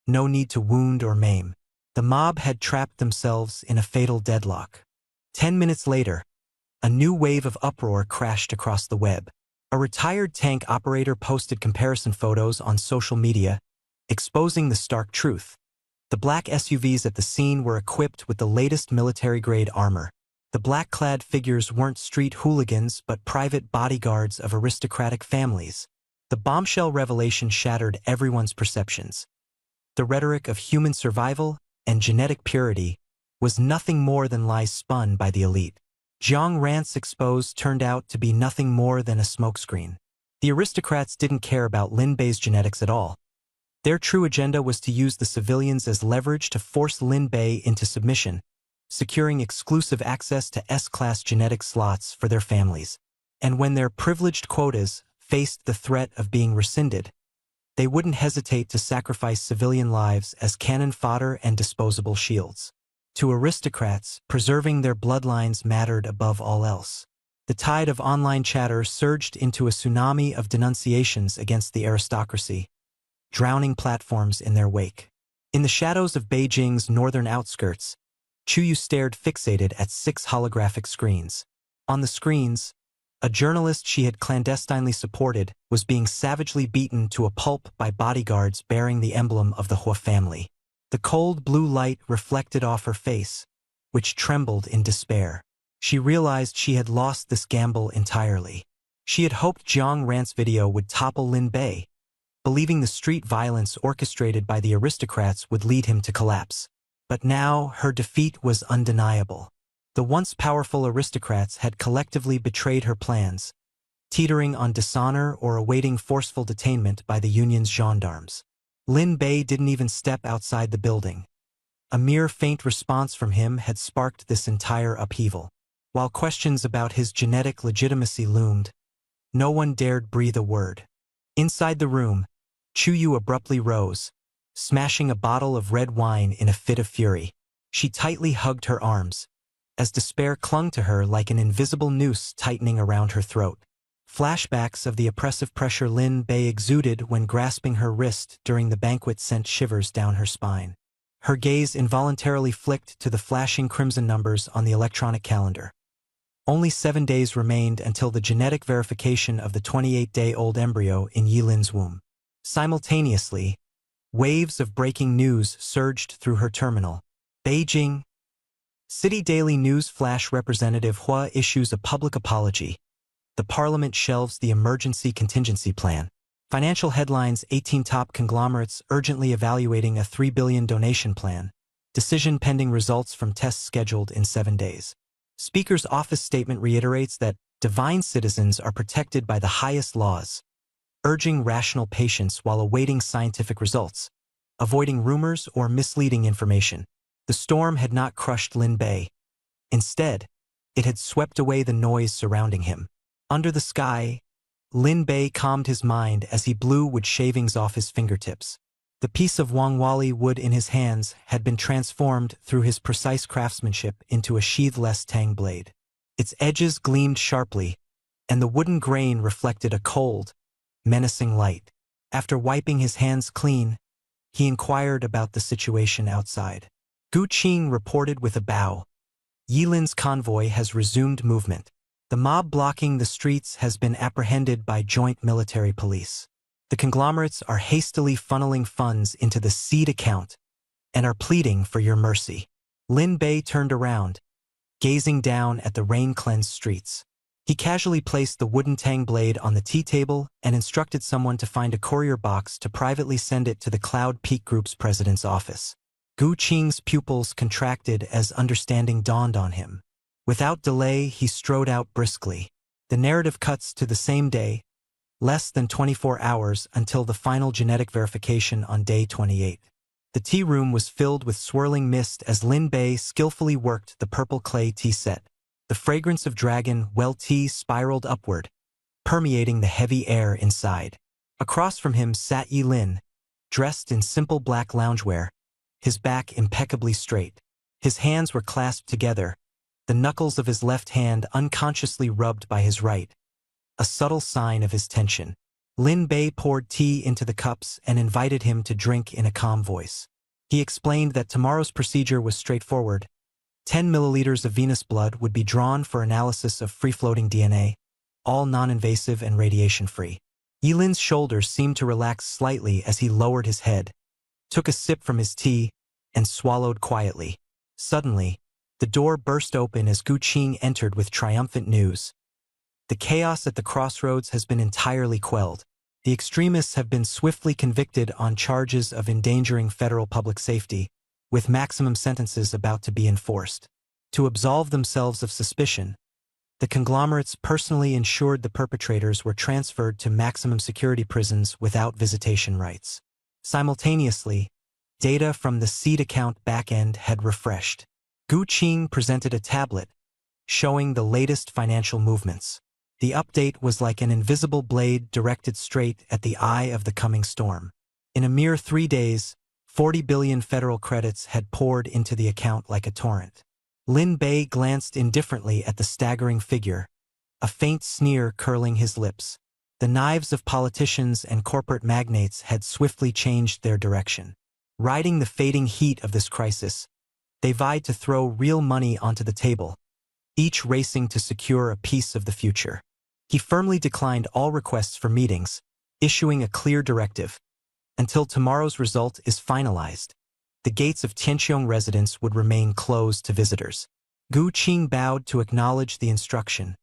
no need to wound or maim. The mob had trapped themselves in a fatal deadlock. 10 minutes later, a new wave of uproar crashed across the web. A retired tank operator posted comparison photos on social media, exposing the stark truth. The black SUVs at the scene were equipped with the latest military-grade armor. The black-clad figures weren't street hooligans but private bodyguards of aristocratic families. The bombshell revelation shattered everyone's perceptions. The rhetoric of human survival and genetic purity was nothing more than lies spun by the elite. Jiang Rant's expose turned out to be nothing more than a smokescreen. The aristocrats didn't care about Lin Bei's genetics at all. Their true agenda was to use the civilians as leverage to force Lin Bei into submission, securing exclusive access to S-class genetic slots for their families. And when their privileged quotas faced the threat of being rescinded, they wouldn't hesitate to sacrifice civilian lives as cannon fodder and disposable shields. To aristocrats, preserving their bloodlines mattered above all else. The tide of online chatter surged into a tsunami of denunciations against the aristocracy, drowning platforms in their wake. In the shadows of Beijing's northern outskirts, Chuyu stared fixated at 6 holographic screens. On the screens, a journalist she had clandestinely supported was being savagely beaten to a pulp by bodyguards bearing the emblem of the Hua family. The cold blue light reflected off her face, which trembled in despair. She realized she had lost this gamble entirely. She had hoped Jiang Rant's video would topple Lin Bei, believing the street violence orchestrated by the aristocrats would lead him to collapse. But now her defeat was undeniable. The once powerful aristocrats had collectively betrayed her plans, teetering on dishonor or awaiting forceful detainment by the Union's gendarmes. Lin Bei didn't even step outside the building. A mere faint response from him had sparked this entire upheaval. While questions about his genetic legitimacy loomed, no one dared breathe a word. Inside the room, Chuyu abruptly rose, smashing a bottle of red wine in a fit of fury. She tightly hugged her arms, as despair clung to her like an invisible noose tightening around her throat. Flashbacks of the oppressive pressure Lin Bei exuded when grasping her wrist during the banquet sent shivers down her spine. Her gaze involuntarily flicked to the flashing crimson numbers on the electronic calendar. Only 7 days remained until the genetic verification of the 28-day-old embryo in Yilin's womb. Simultaneously, waves of breaking news surged through her terminal. Beijing. City Daily News Flash Representative Hua issues a public apology. The parliament shelves the emergency contingency plan. Financial headlines: 18 top conglomerates urgently evaluating a $3 billion donation plan. Decision pending, results from tests scheduled in 7 days. Speaker's office statement reiterates that divine citizens are protected by the highest laws, urging rational patience while awaiting scientific results, avoiding rumors or misleading information. The storm had not crushed Lin Bei. Instead, it had swept away the noise surrounding him. Under the sky, Lin Bei calmed his mind as he blew wood shavings off his fingertips. The piece of Wangwali wood in his hands had been transformed through his precise craftsmanship into a sheathless tang blade. Its edges gleamed sharply, and the wooden grain reflected a cold, menacing light. After wiping his hands clean, he inquired about the situation outside. Gu Qing reported with a bow. Yilin's convoy has resumed movement. The mob blocking the streets has been apprehended by joint military police. The conglomerates are hastily funneling funds into the seed account and are pleading for your mercy. Lin Bei turned around, gazing down at the rain-cleansed streets. He casually placed the wooden tang blade on the tea table and instructed someone to find a courier box to privately send it to the Cloud Peak Group's president's office. Gu Qing's pupils contracted as understanding dawned on him. Without delay, he strode out briskly. The narrative cuts to the same day, less than 24 hours until the final genetic verification on day 28. The tea room was filled with swirling mist as Lin Bei skillfully worked the purple clay tea set. The fragrance of dragon well tea spiraled upward, permeating the heavy air inside. Across from him sat Yilin, dressed in simple black loungewear, his back impeccably straight. His hands were clasped together, the knuckles of his left hand unconsciously rubbed by his right, a subtle sign of his tension. Lin Bei poured tea into the cups and invited him to drink in a calm voice. He explained that tomorrow's procedure was straightforward. 10 milliliters of venous blood would be drawn for analysis of free-floating DNA, all non-invasive and radiation-free. Yilin's shoulders seemed to relax slightly as he lowered his head, took a sip from his tea, and swallowed quietly. Suddenly, the door burst open as Gu Qing entered with triumphant news. The chaos at the crossroads has been entirely quelled. The extremists have been swiftly convicted on charges of endangering federal public safety, with maximum sentences about to be enforced. To absolve themselves of suspicion, the conglomerates personally ensured the perpetrators were transferred to maximum security prisons without visitation rights. Simultaneously, data from the seed account backend had refreshed. Gu Qing presented a tablet, showing the latest financial movements. The update was like an invisible blade directed straight at the eye of the coming storm. In a mere 3 days, 40 billion federal credits had poured into the account like a torrent. Lin Bei glanced indifferently at the staggering figure, a faint sneer curling his lips. The knives of politicians and corporate magnates had swiftly changed their direction. Riding the fading heat of this crisis, they vied to throw real money onto the table, each racing to secure a piece of the future. He firmly declined all requests for meetings, issuing a clear directive. Until tomorrow's result is finalized, the gates of Tianqiong residence would remain closed to visitors. Gu Qing bowed to acknowledge the instruction,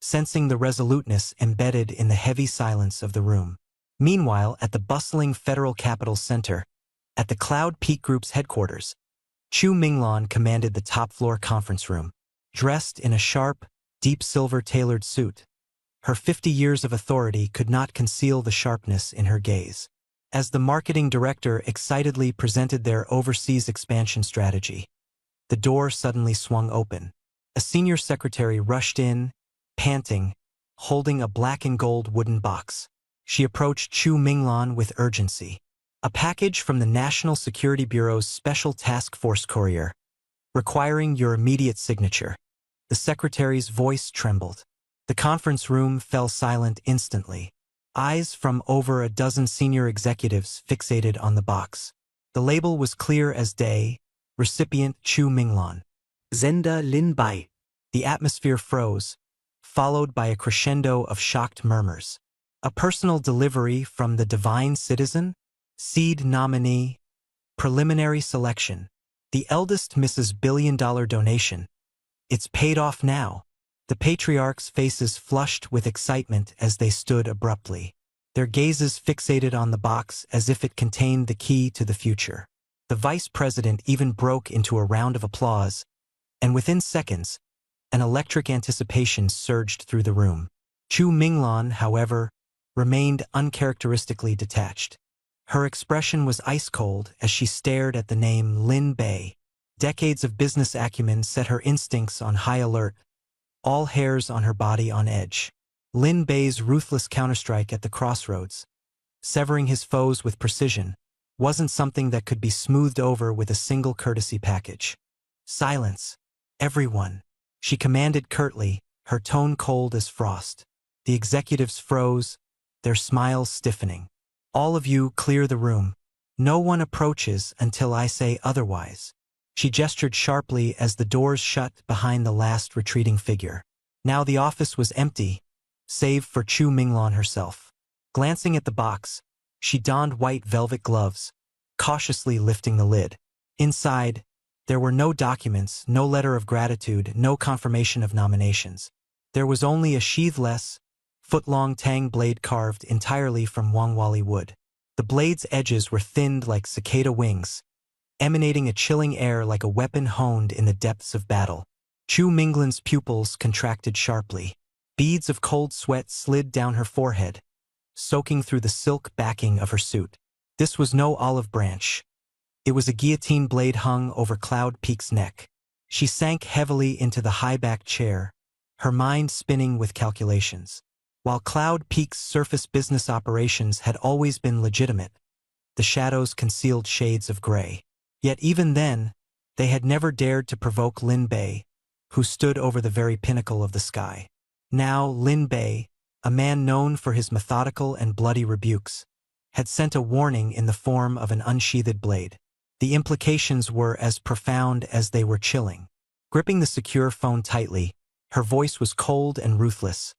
sensing the resoluteness embedded in the heavy silence of the room. Meanwhile, at the bustling Federal Capital Center, at the Cloud Peak Group's headquarters, Chu Minglan commanded the top-floor conference room. Dressed in a sharp, deep silver-tailored suit, her 50 years of authority could not conceal the sharpness in her gaze. As the marketing director excitedly presented their overseas expansion strategy, the door suddenly swung open. A senior secretary rushed in, panting, holding a black and gold wooden box. She approached Chu Minglan with urgency. A package from the National Security Bureau's Special Task Force courier, requiring your immediate signature. The secretary's voice trembled. The conference room fell silent instantly. Eyes from over a dozen senior executives fixated on the box. The label was clear as day, recipient Chu Minglan. Sender Lin Bei. The atmosphere froze, followed by a crescendo of shocked murmurs. A personal delivery from the divine citizen? Seed nominee? Preliminary selection. The eldest Mrs. Billion-dollar donation. It's paid off now. The patriarchs' faces flushed with excitement as they stood abruptly. Their gazes fixated on the box as if it contained the key to the future. The vice president even broke into a round of applause, and within seconds, an electric anticipation surged through the room. Chu Minglan, however, remained uncharacteristically detached. Her expression was ice-cold as she stared at the name Lin Bei. Decades of business acumen set her instincts on high alert, all hairs on her body on edge. Lin Bei's ruthless counterstrike at the crossroads, severing his foes with precision, wasn't something that could be smoothed over with a single courtesy package. Silence, everyone, she commanded curtly, her tone cold as frost. The executives froze, their smiles stiffening. All of you clear the room. No one approaches until I say otherwise. She gestured sharply as the doors shut behind the last retreating figure. Now the office was empty, save for Chu Minglan herself. Glancing at the box, she donned white velvet gloves, cautiously lifting the lid. Inside, there were no documents, no letter of gratitude, no confirmation of nominations. There was only a sheathless, foot-long tang blade carved entirely from Wangwali wood. The blade's edges were thinned like cicada wings, emanating a chilling air like a weapon honed in the depths of battle. Chu Minglan's pupils contracted sharply. Beads of cold sweat slid down her forehead, soaking through the silk backing of her suit. This was no olive branch. It was a guillotine blade hung over Cloud Peak's neck. She sank heavily into the high-backed chair, her mind spinning with calculations. While Cloud Peak's surface business operations had always been legitimate, the shadows concealed shades of gray. Yet even then, they had never dared to provoke Lin Bei, who stood over the very pinnacle of the sky. Now Lin Bei, a man known for his methodical and bloody rebukes, had sent a warning in the form of an unsheathed blade. The implications were as profound as they were chilling. Gripping the secure phone tightly, her voice was cold and ruthless.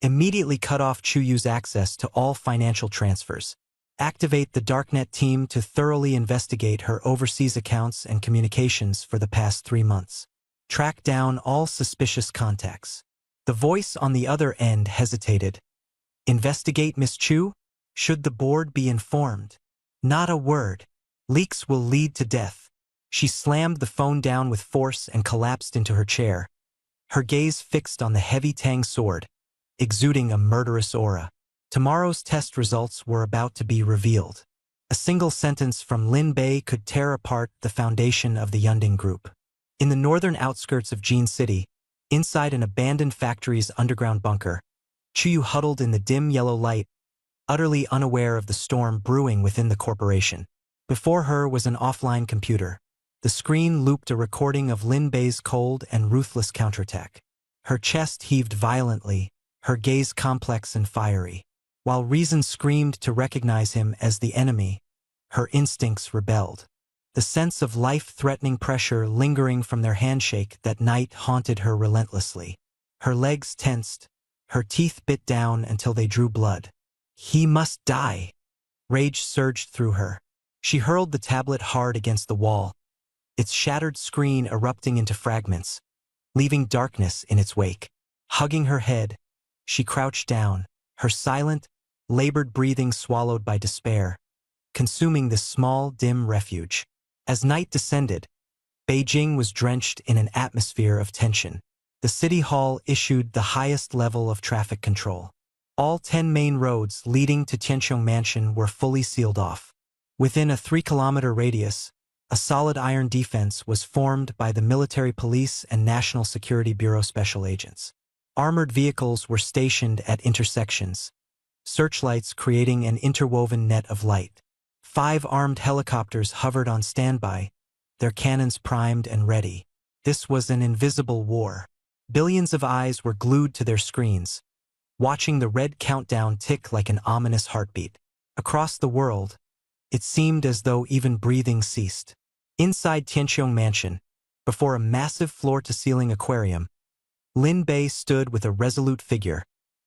Immediately cut off Chu Yu's access to all financial transfers. Activate the Darknet team to thoroughly investigate her overseas accounts and communications for the past 3 months. Track down all suspicious contacts. The voice on the other end hesitated. Investigate Miss Chu? Should the board be informed? Not a word. Leaks will lead to death. She slammed the phone down with force and collapsed into her chair, her gaze fixed on the heavy tang sword, exuding a murderous aura. Tomorrow's test results were about to be revealed. A single sentence from Lin Bei could tear apart the foundation of the Yunding Group. In the northern outskirts of Jin City, inside an abandoned factory's underground bunker, Chu Yu huddled in the dim yellow light, utterly unaware of the storm brewing within the corporation. Before her was an offline computer. The screen looped a recording of Lin Bei's cold and ruthless counterattack. Her chest heaved violently, her gaze complex and fiery. While reason screamed to recognize him as the enemy, her instincts rebelled. The sense of life-threatening pressure lingering from their handshake that night haunted her relentlessly. Her legs tensed, her teeth bit down until they drew blood. He must die. Rage surged through her. She hurled the tablet hard against the wall, its shattered screen erupting into fragments, leaving darkness in its wake. Hugging her head, she crouched down, her silent, labored breathing swallowed by despair, consuming this small, dim refuge. As night descended, Beijing was drenched in an atmosphere of tension. The city hall issued the highest level of traffic control. All 10 main roads leading to Tianqiong Mansion were fully sealed off. Within a 3-kilometer radius, a solid iron defense was formed by the Military Police and National Security Bureau special agents. Armored vehicles were stationed at intersections, searchlights creating an interwoven net of light. 5 armed helicopters hovered on standby, their cannons primed and ready. This was an invisible war. Billions of eyes were glued to their screens, watching the red countdown tick like an ominous heartbeat. Across the world, it seemed as though even breathing ceased. Inside Tianqiong Mansion, before a massive floor-to-ceiling aquarium, Lin Bei stood with a resolute figure,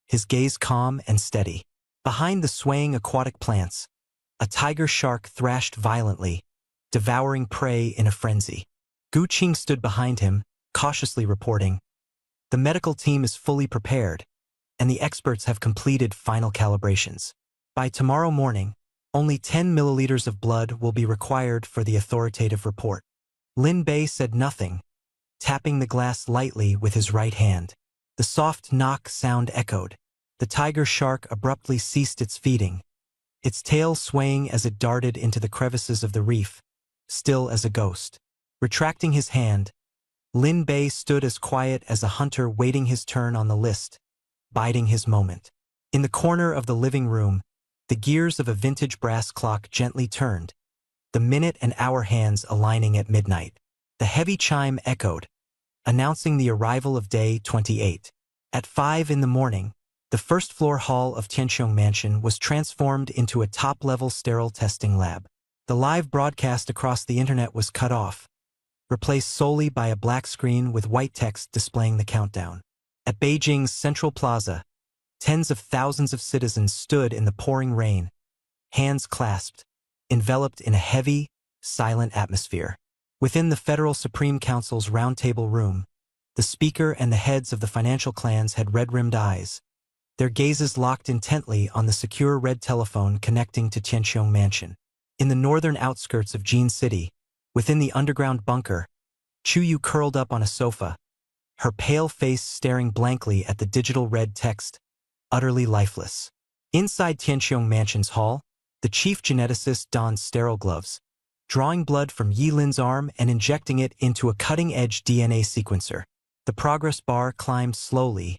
his gaze calm and steady. Behind the swaying aquatic plants, a tiger shark thrashed violently, devouring prey in a frenzy. Gu Qing stood behind him, cautiously reporting, "The medical team is fully prepared, and the experts have completed final calibrations. By tomorrow morning, only 10 milliliters of blood will be required for the authoritative report." Lin Bei said nothing, tapping the glass lightly with his right hand. The soft knock sound echoed. The tiger shark abruptly ceased its feeding, its tail swaying as it darted into the crevices of the reef, still as a ghost. Retracting his hand, Lin Bei stood as quiet as a hunter waiting his turn on the list, biding his moment. In the corner of the living room, the gears of a vintage brass clock gently turned, the minute and hour hands aligning at midnight. The heavy chime echoed, announcing the arrival of day 28. At 5 in the morning, the first-floor hall of Tianqiong Mansion was transformed into a top-level sterile testing lab. The live broadcast across the internet was cut off, replaced solely by a black screen with white text displaying the countdown. At Beijing's Central Plaza, tens of thousands of citizens stood in the pouring rain, hands clasped, enveloped in a heavy, silent atmosphere. Within the Federal Supreme Council's roundtable room, the speaker and the heads of the financial clans had red-rimmed eyes, their gazes locked intently on the secure red telephone connecting to Tianqiong Mansion. In the northern outskirts of Jin City, within the underground bunker, Chu Yu curled up on a sofa, her pale face staring blankly at the digital red text, utterly lifeless. Inside Tianqiong Mansion's hall, the chief geneticist donned sterile gloves, drawing blood from Yi Lin's arm and injecting it into a cutting-edge DNA sequencer. The progress bar climbed slowly,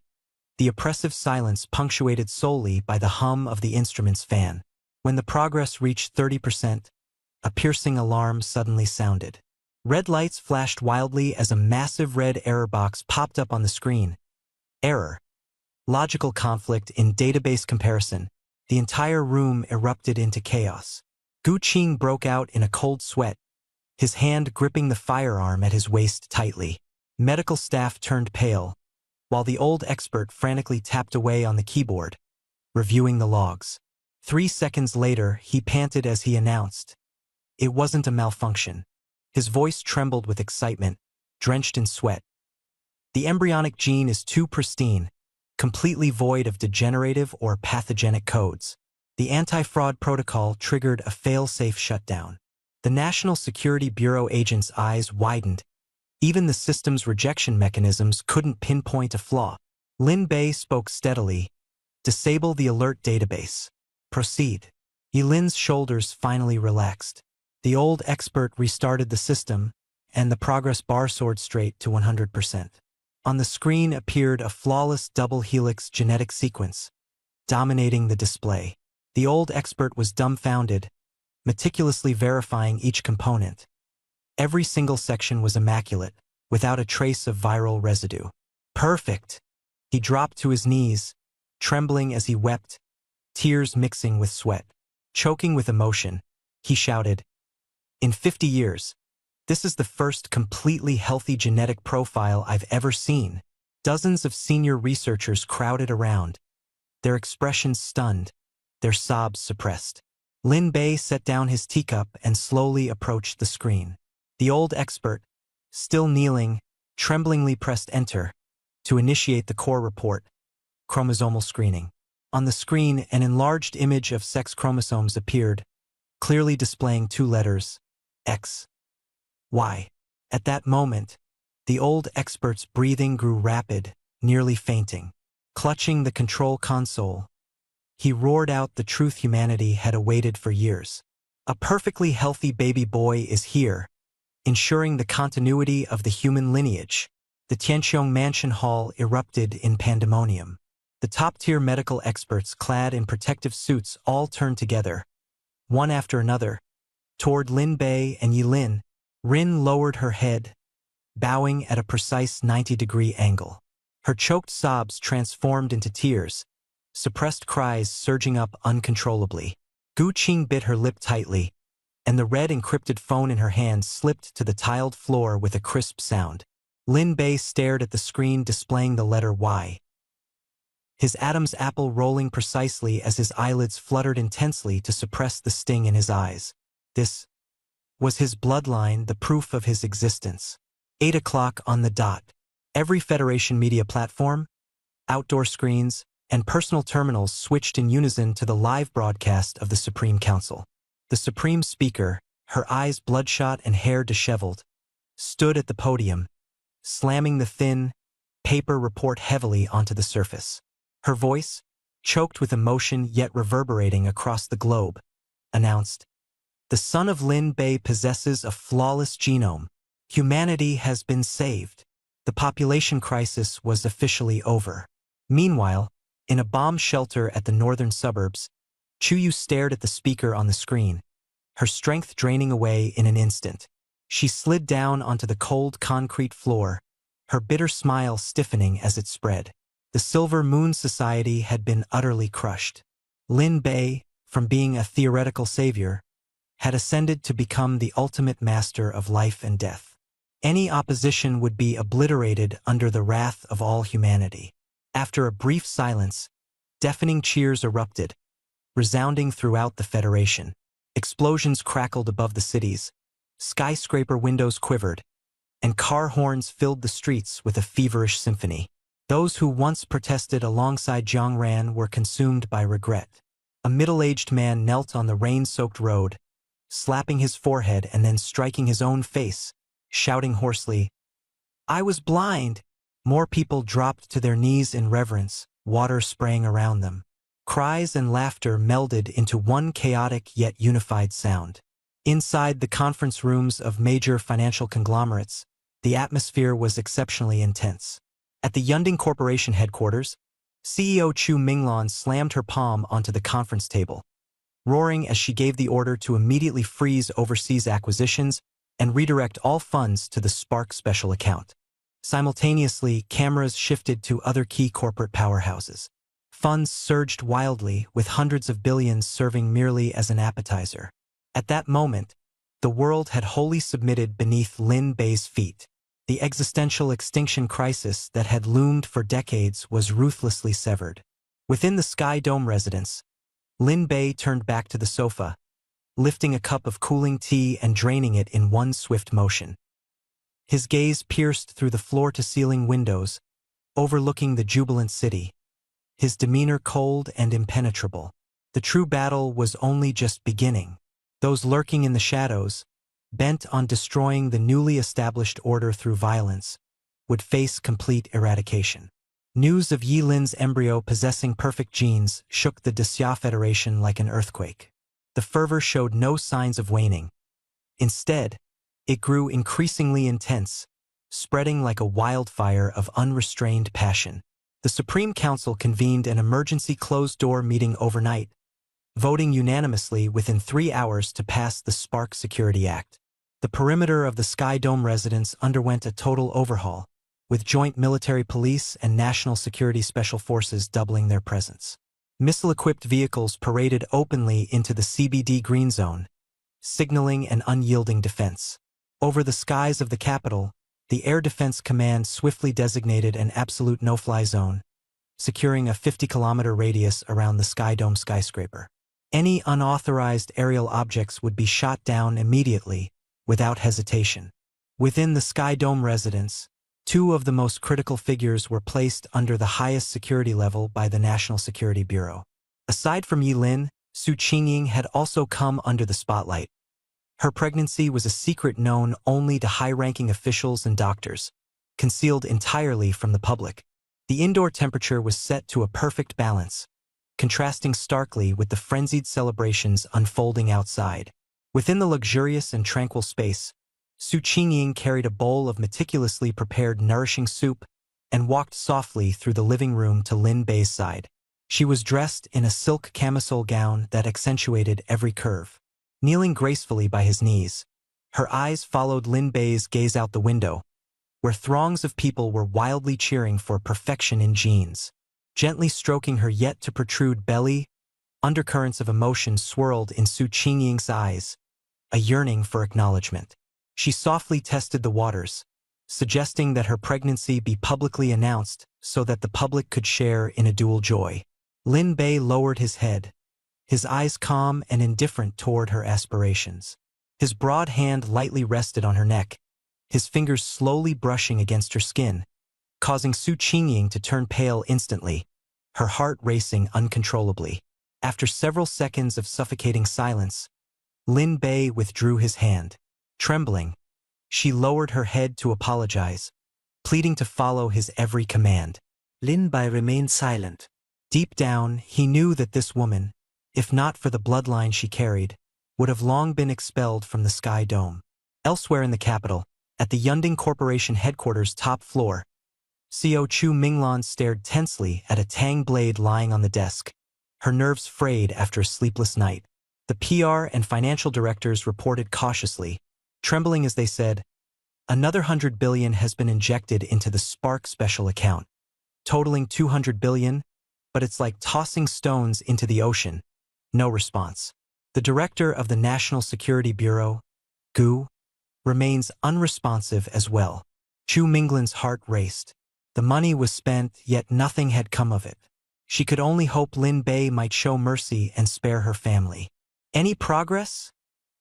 the oppressive silence punctuated solely by the hum of the instrument's fan. When the progress reached 30%, a piercing alarm suddenly sounded. Red lights flashed wildly as a massive red error box popped up on the screen. Error. Logical conflict in database comparison. The entire room erupted into chaos. Gu Qing broke out in a cold sweat, his hand gripping the firearm at his waist tightly. Medical staff turned pale, while the old expert frantically tapped away on the keyboard, reviewing the logs. 3 seconds later, he panted as he announced, "It wasn't a malfunction." His voice trembled with excitement, drenched in sweat. "The embryonic gene is too pristine, completely void of degenerative or pathogenic codes. The anti-fraud protocol triggered a fail-safe shutdown." The National Security Bureau agents' eyes widened. Even the system's rejection mechanisms couldn't pinpoint a flaw. Lin Bei spoke steadily, "Disable the alert database. Proceed." Yi Lin's shoulders finally relaxed. The old expert restarted the system, and the progress bar soared straight to 100%. On the screen appeared a flawless double-helix genetic sequence, dominating the display. The old expert was dumbfounded, meticulously verifying each component. Every single section was immaculate, without a trace of viral residue. "Perfect!" He dropped to his knees, trembling as he wept, tears mixing with sweat. Choking with emotion, he shouted, "In 50 years, this is the first completely healthy genetic profile I've ever seen." Dozens of senior researchers crowded around, their expressions stunned, their sobs suppressed. Lin Bei set down his teacup and slowly approached the screen. The old expert, still kneeling, tremblingly pressed enter to initiate the core report, chromosomal screening. On the screen, an enlarged image of sex chromosomes appeared, clearly displaying 2 letters, X, Y. At that moment, the old expert's breathing grew rapid, nearly fainting. Clutching the control console, he roared out the truth humanity had awaited for years. "A perfectly healthy baby boy is here, ensuring the continuity of the human lineage." The Tianqiong Mansion Hall erupted in pandemonium. The top-tier medical experts clad in protective suits all turned together, one after another, toward Lin Bei and Yi Lin. Rin lowered her head, bowing at a precise 90-degree angle. Her choked sobs transformed into tears, suppressed cries surging up uncontrollably. Gu Qing bit her lip tightly, and the red encrypted phone in her hand slipped to the tiled floor with a crisp sound. Lin Bei stared at the screen displaying the letter Y, his Adam's apple rolling precisely as his eyelids fluttered intensely to suppress the sting in his eyes. This was his bloodline, the proof of his existence. 8 o'clock on the dot. Every Federation media platform, outdoor screens, and personal terminals switched in unison to the live broadcast of the Supreme Council. The Supreme Speaker, her eyes bloodshot and hair disheveled, stood at the podium, slamming the thin paper report heavily onto the surface. Her voice, choked with emotion yet reverberating across the globe, announced, "The son of Lin Bei possesses a flawless genome. Humanity has been saved. The population crisis was officially over." Meanwhile, in a bomb shelter at the northern suburbs, Chuyu stared at the speaker on the screen, her strength draining away in an instant. She slid down onto the cold concrete floor, her bitter smile stiffening as it spread. The Silver Moon Society had been utterly crushed. Lin Bei, from being a theoretical savior, had ascended to become the ultimate master of life and death. Any opposition would be obliterated under the wrath of all humanity. After a brief silence, deafening cheers erupted, resounding throughout the Federation. Explosions crackled above the cities, skyscraper windows quivered, and car horns filled the streets with a feverish symphony. Those who once protested alongside Jiang Ran were consumed by regret. A middle-aged man knelt on the rain-soaked road, slapping his forehead and then striking his own face, shouting hoarsely, "I was blind!" More people dropped to their knees in reverence, water spraying around them. Cries and laughter melded into one chaotic yet unified sound. Inside the conference rooms of major financial conglomerates, the atmosphere was exceptionally intense. At the Yunding Corporation headquarters, CEO Chu Minglan slammed her palm onto the conference table, roaring as she gave the order to immediately freeze overseas acquisitions and redirect all funds to the Spark special account. Simultaneously, cameras shifted to other key corporate powerhouses. Funds surged wildly, with hundreds of billions serving merely as an appetizer. At that moment, the world had wholly submitted beneath Lin Bei's feet. The existential extinction crisis that had loomed for decades was ruthlessly severed. Within the Sky Dome residence, Lin Bei turned back to the sofa, lifting a cup of cooling tea and draining it in one swift motion. His gaze pierced through the floor-to-ceiling windows, overlooking the jubilant city, his demeanor cold and impenetrable. The true battle was only just beginning. Those lurking in the shadows, bent on destroying the newly established order through violence, would face complete eradication. News of Yi Lin's embryo possessing perfect genes shook the Xia Federation like an earthquake. The fervor showed no signs of waning. Instead, it grew increasingly intense, spreading like a wildfire of unrestrained passion. The Supreme Council convened an emergency closed-door meeting overnight, voting unanimously within 3 hours to pass the Spark Security Act. The perimeter of the Sky Dome residence underwent a total overhaul, with joint military police and national security special forces doubling their presence. Missile-equipped vehicles paraded openly into the CBD Green Zone, signaling an unyielding defense. Over the skies of the capital, the Air Defense Command swiftly designated an absolute no-fly zone, securing a 50-kilometer radius around the Sky Dome skyscraper. Any unauthorized aerial objects would be shot down immediately, without hesitation. Within the Sky Dome residence, 2 of the most critical figures were placed under the highest security level by the National Security Bureau. Aside from Yi Lin, Su Qingying had also come under the spotlight. Her pregnancy was a secret known only to high-ranking officials and doctors, concealed entirely from the public. The indoor temperature was set to a perfect balance, contrasting starkly with the frenzied celebrations unfolding outside. Within the luxurious and tranquil space, Su Qingying carried a bowl of meticulously prepared nourishing soup and walked softly through the living room to Lin Bei's side. She was dressed in a silk camisole gown that accentuated every curve. Kneeling gracefully by his knees, her eyes followed Lin Bei's gaze out the window, where throngs of people were wildly cheering for perfection in jeans. Gently stroking her yet-to-protrude belly, undercurrents of emotion swirled in Su Qingying's eyes, a yearning for acknowledgement. She softly tested the waters, suggesting that her pregnancy be publicly announced so that the public could share in a dual joy. Lin Bei lowered his head, his eyes calm and indifferent toward her aspirations. His broad hand lightly rested on her neck, his fingers slowly brushing against her skin, causing Su Qingying to turn pale instantly, her heart racing uncontrollably. After several seconds of suffocating silence, Lin Bei withdrew his hand. Trembling, she lowered her head to apologize, pleading to follow his every command. Lin Bei remained silent. Deep down, he knew that this woman, if not for the bloodline she carried, would have long been expelled from the Sky Dome. Elsewhere in the capital, at the Yunding Corporation headquarters top floor, CO Chu Minglan stared tensely at a tang blade lying on the desk, her nerves frayed after a sleepless night. The PR and financial directors reported cautiously, trembling as they said, "Another 100 billion has been injected into the Spark special account, totaling 200 billion, but it's like tossing stones into the ocean." No response. The director of the National Security Bureau, Gu, remains unresponsive as well. Chu Minglan's heart raced. The money was spent, yet nothing had come of it. She could only hope Lin Bei might show mercy and spare her family. "Any progress?"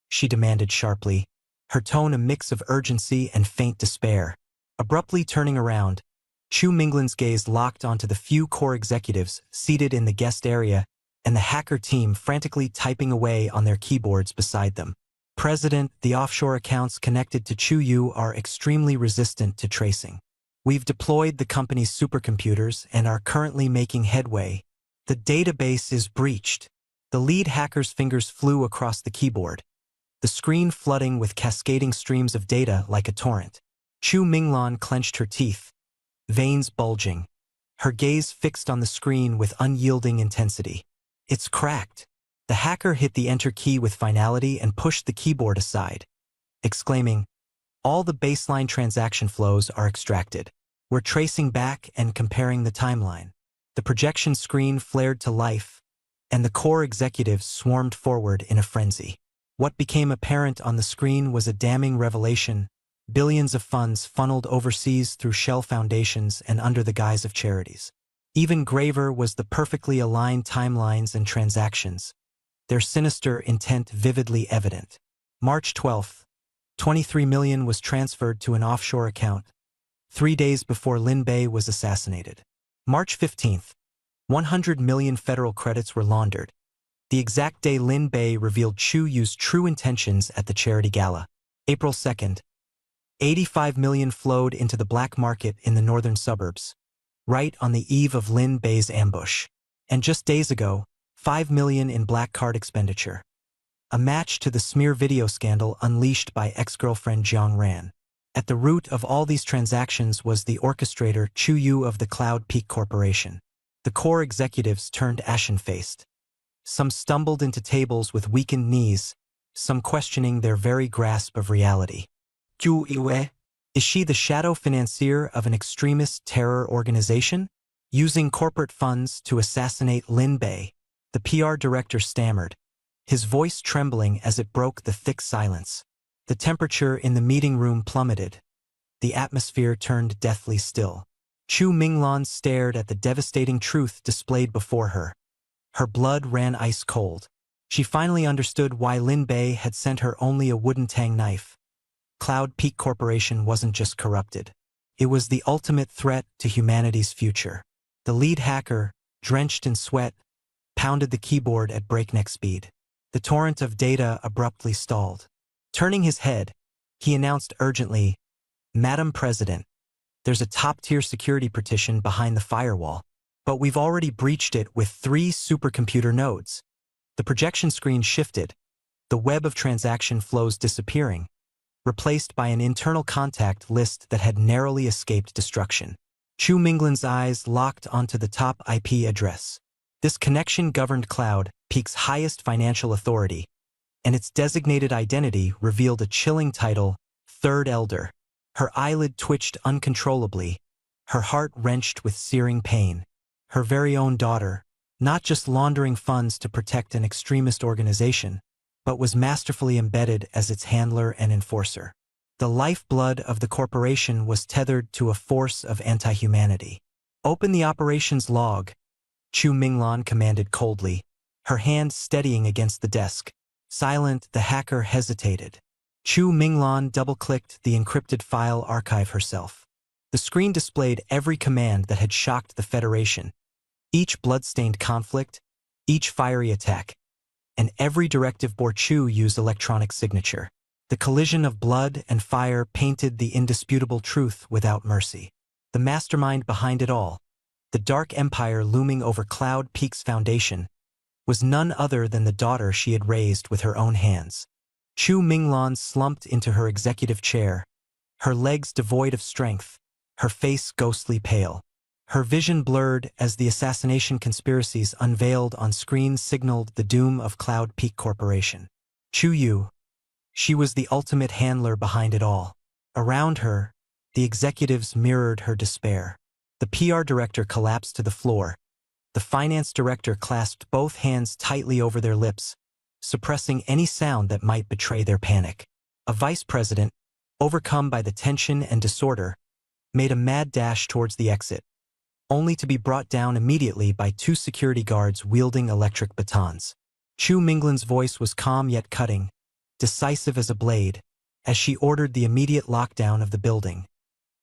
she demanded sharply, her tone a mix of urgency and faint despair. Abruptly turning around, Chu Minglan's gaze locked onto the few core executives seated in the guest area and the hacker team frantically typing away on their keyboards beside them. "President, the offshore accounts connected to Chu Yu are extremely resistant to tracing. We've deployed the company's supercomputers and are currently making headway. The database is breached." The lead hacker's fingers flew across the keyboard, the screen flooding with cascading streams of data like a torrent. Chu Minglan clenched her teeth, veins bulging, her gaze fixed on the screen with unyielding intensity. "It's cracked." The hacker hit the enter key with finality and pushed the keyboard aside, exclaiming, "All the baseline transaction flows are extracted. We're tracing back and comparing the timeline." The projection screen flared to life, and the core executives swarmed forward in a frenzy. What became apparent on the screen was a damning revelation: billions of funds funneled overseas through shell foundations and under the guise of charities. Even graver was the perfectly aligned timelines and transactions, their sinister intent vividly evident. March 12th, 23 million was transferred to an offshore account, 3 days before Lin Bei was assassinated. March 15th, 100 million federal credits were laundered, the exact day Lin Bei revealed Chu Yu's true intentions at the charity gala. April 2nd, 85 million flowed into the black market in the northern suburbs, right on the eve of Lin Bei's ambush. And just days ago, 5 million in black card expenditure, a match to the smear video scandal unleashed by ex-girlfriend Jiang Ran. At the root of all these transactions was the orchestrator Chu Yu of the Cloud Peak Corporation. The core executives turned ashen-faced. Some stumbled into tables with weakened knees, some questioning their very grasp of reality. Zhu Yue? Is she the shadow financier of an extremist terror organization, using corporate funds to assassinate Lin Bei? The PR director stammered, his voice trembling as it broke the thick silence. The temperature in the meeting room plummeted. The atmosphere turned deathly still. Chu Minglan stared at the devastating truth displayed before her. Her blood ran ice cold. She finally understood why Lin Bei had sent her only a wooden tang knife. Cloud Peak Corporation wasn't just corrupted. It was the ultimate threat to humanity's future. The lead hacker, drenched in sweat, pounded the keyboard at breakneck speed. The torrent of data abruptly stalled. Turning his head, he announced urgently, "Madam President, there's a top-tier security partition behind the firewall, but we've already breached it with 3 supercomputer nodes." The projection screen shifted, the web of transaction flows disappearing, replaced by an internal contact list that had narrowly escaped destruction. Chu Minglan's eyes locked onto the top IP address. This connection governed Cloud Peak's highest financial authority, and its designated identity revealed a chilling title: Third Elder. Her eyelid twitched uncontrollably, her heart wrenched with searing pain. Her very own daughter, not just laundering funds to protect an extremist organization, but was masterfully embedded as its handler and enforcer. The lifeblood of the corporation was tethered to a force of anti-humanity. "Open the operations log," Chu Minglan commanded coldly, her hand steadying against the desk. Silent, the hacker hesitated. Chu Minglan double-clicked the encrypted file archive herself. The screen displayed every command that had shocked the Federation, each blood-stained conflict, each fiery attack, and every directive bore Chu used electronic signature. The collision of blood and fire painted the indisputable truth without mercy. The mastermind behind it all, the dark empire looming over Cloud Peak's foundation, was none other than the daughter she had raised with her own hands. Chu Minglan slumped into her executive chair, her legs devoid of strength, her face ghostly pale. Her vision blurred as the assassination conspiracies unveiled on screen signaled the doom of Cloud Peak Corporation. Chu Yu. She was the ultimate handler behind it all. Around her, the executives mirrored her despair. The PR director collapsed to the floor. The finance director clasped both hands tightly over their lips, suppressing any sound that might betray their panic. A vice president, overcome by the tension and disorder, made a mad dash towards the exit, only to be brought down immediately by two security guards wielding electric batons. Chu Minglan's voice was calm yet cutting, decisive as a blade, as she ordered the immediate lockdown of the building,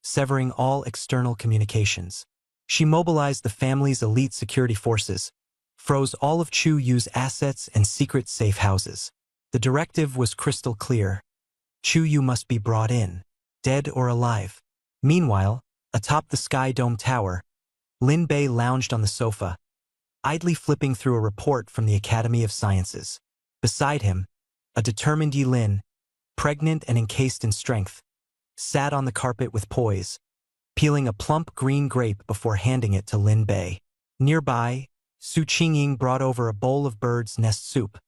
severing all external communications. She mobilized the family's elite security forces, froze all of Chu Yu's assets and secret safe houses. The directive was crystal clear. Chu Yu must be brought in, dead or alive. Meanwhile, atop the Sky Dome Tower, Lin Bei lounged on the sofa, idly flipping through a report from the Academy of Sciences. Beside him, a determined Yi Lin, pregnant and encased in strength, sat on the carpet with poise, peeling a plump green grape before handing it to Lin Bei. Nearby, Su Qingying brought over a bowl of bird's nest soup,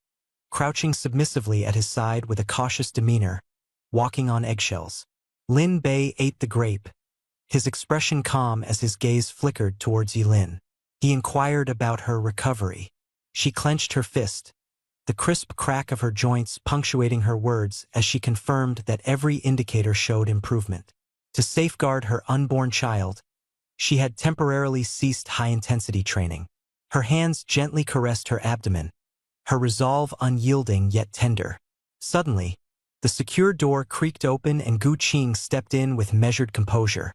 crouching submissively at his side with a cautious demeanor, walking on eggshells. Lin Bei ate the grape, his expression calm as his gaze flickered towards Yi Lin. He inquired about her recovery. She clenched her fist, the crisp crack of her joints punctuating her words as she confirmed that every indicator showed improvement. To safeguard her unborn child, she had temporarily ceased high-intensity training. Her hands gently caressed her abdomen, her resolve unyielding yet tender. Suddenly, the secure door creaked open and Gu Qing stepped in with measured composure,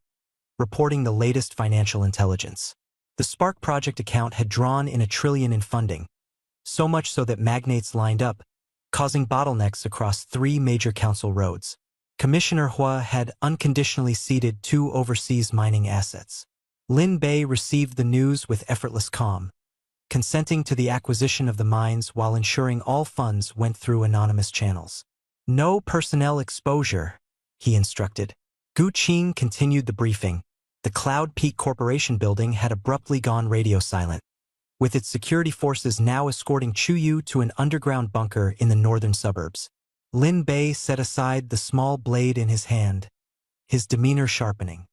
reporting the latest financial intelligence. The Spark project account had drawn in $1 trillion in funding, so much so that magnates lined up, causing bottlenecks across 3 major council roads. Commissioner Hua had unconditionally ceded 2 overseas mining assets. Lin Bei received the news with effortless calm, consenting to the acquisition of the mines while ensuring all funds went through anonymous channels. "No personnel exposure," he instructed. Gu Qing continued the briefing. The Cloud Peak Corporation building had abruptly gone radio silent, with its security forces now escorting Chu Yu to an underground bunker in the northern suburbs. Lin Bei set aside the small blade in his hand, his demeanor sharpening.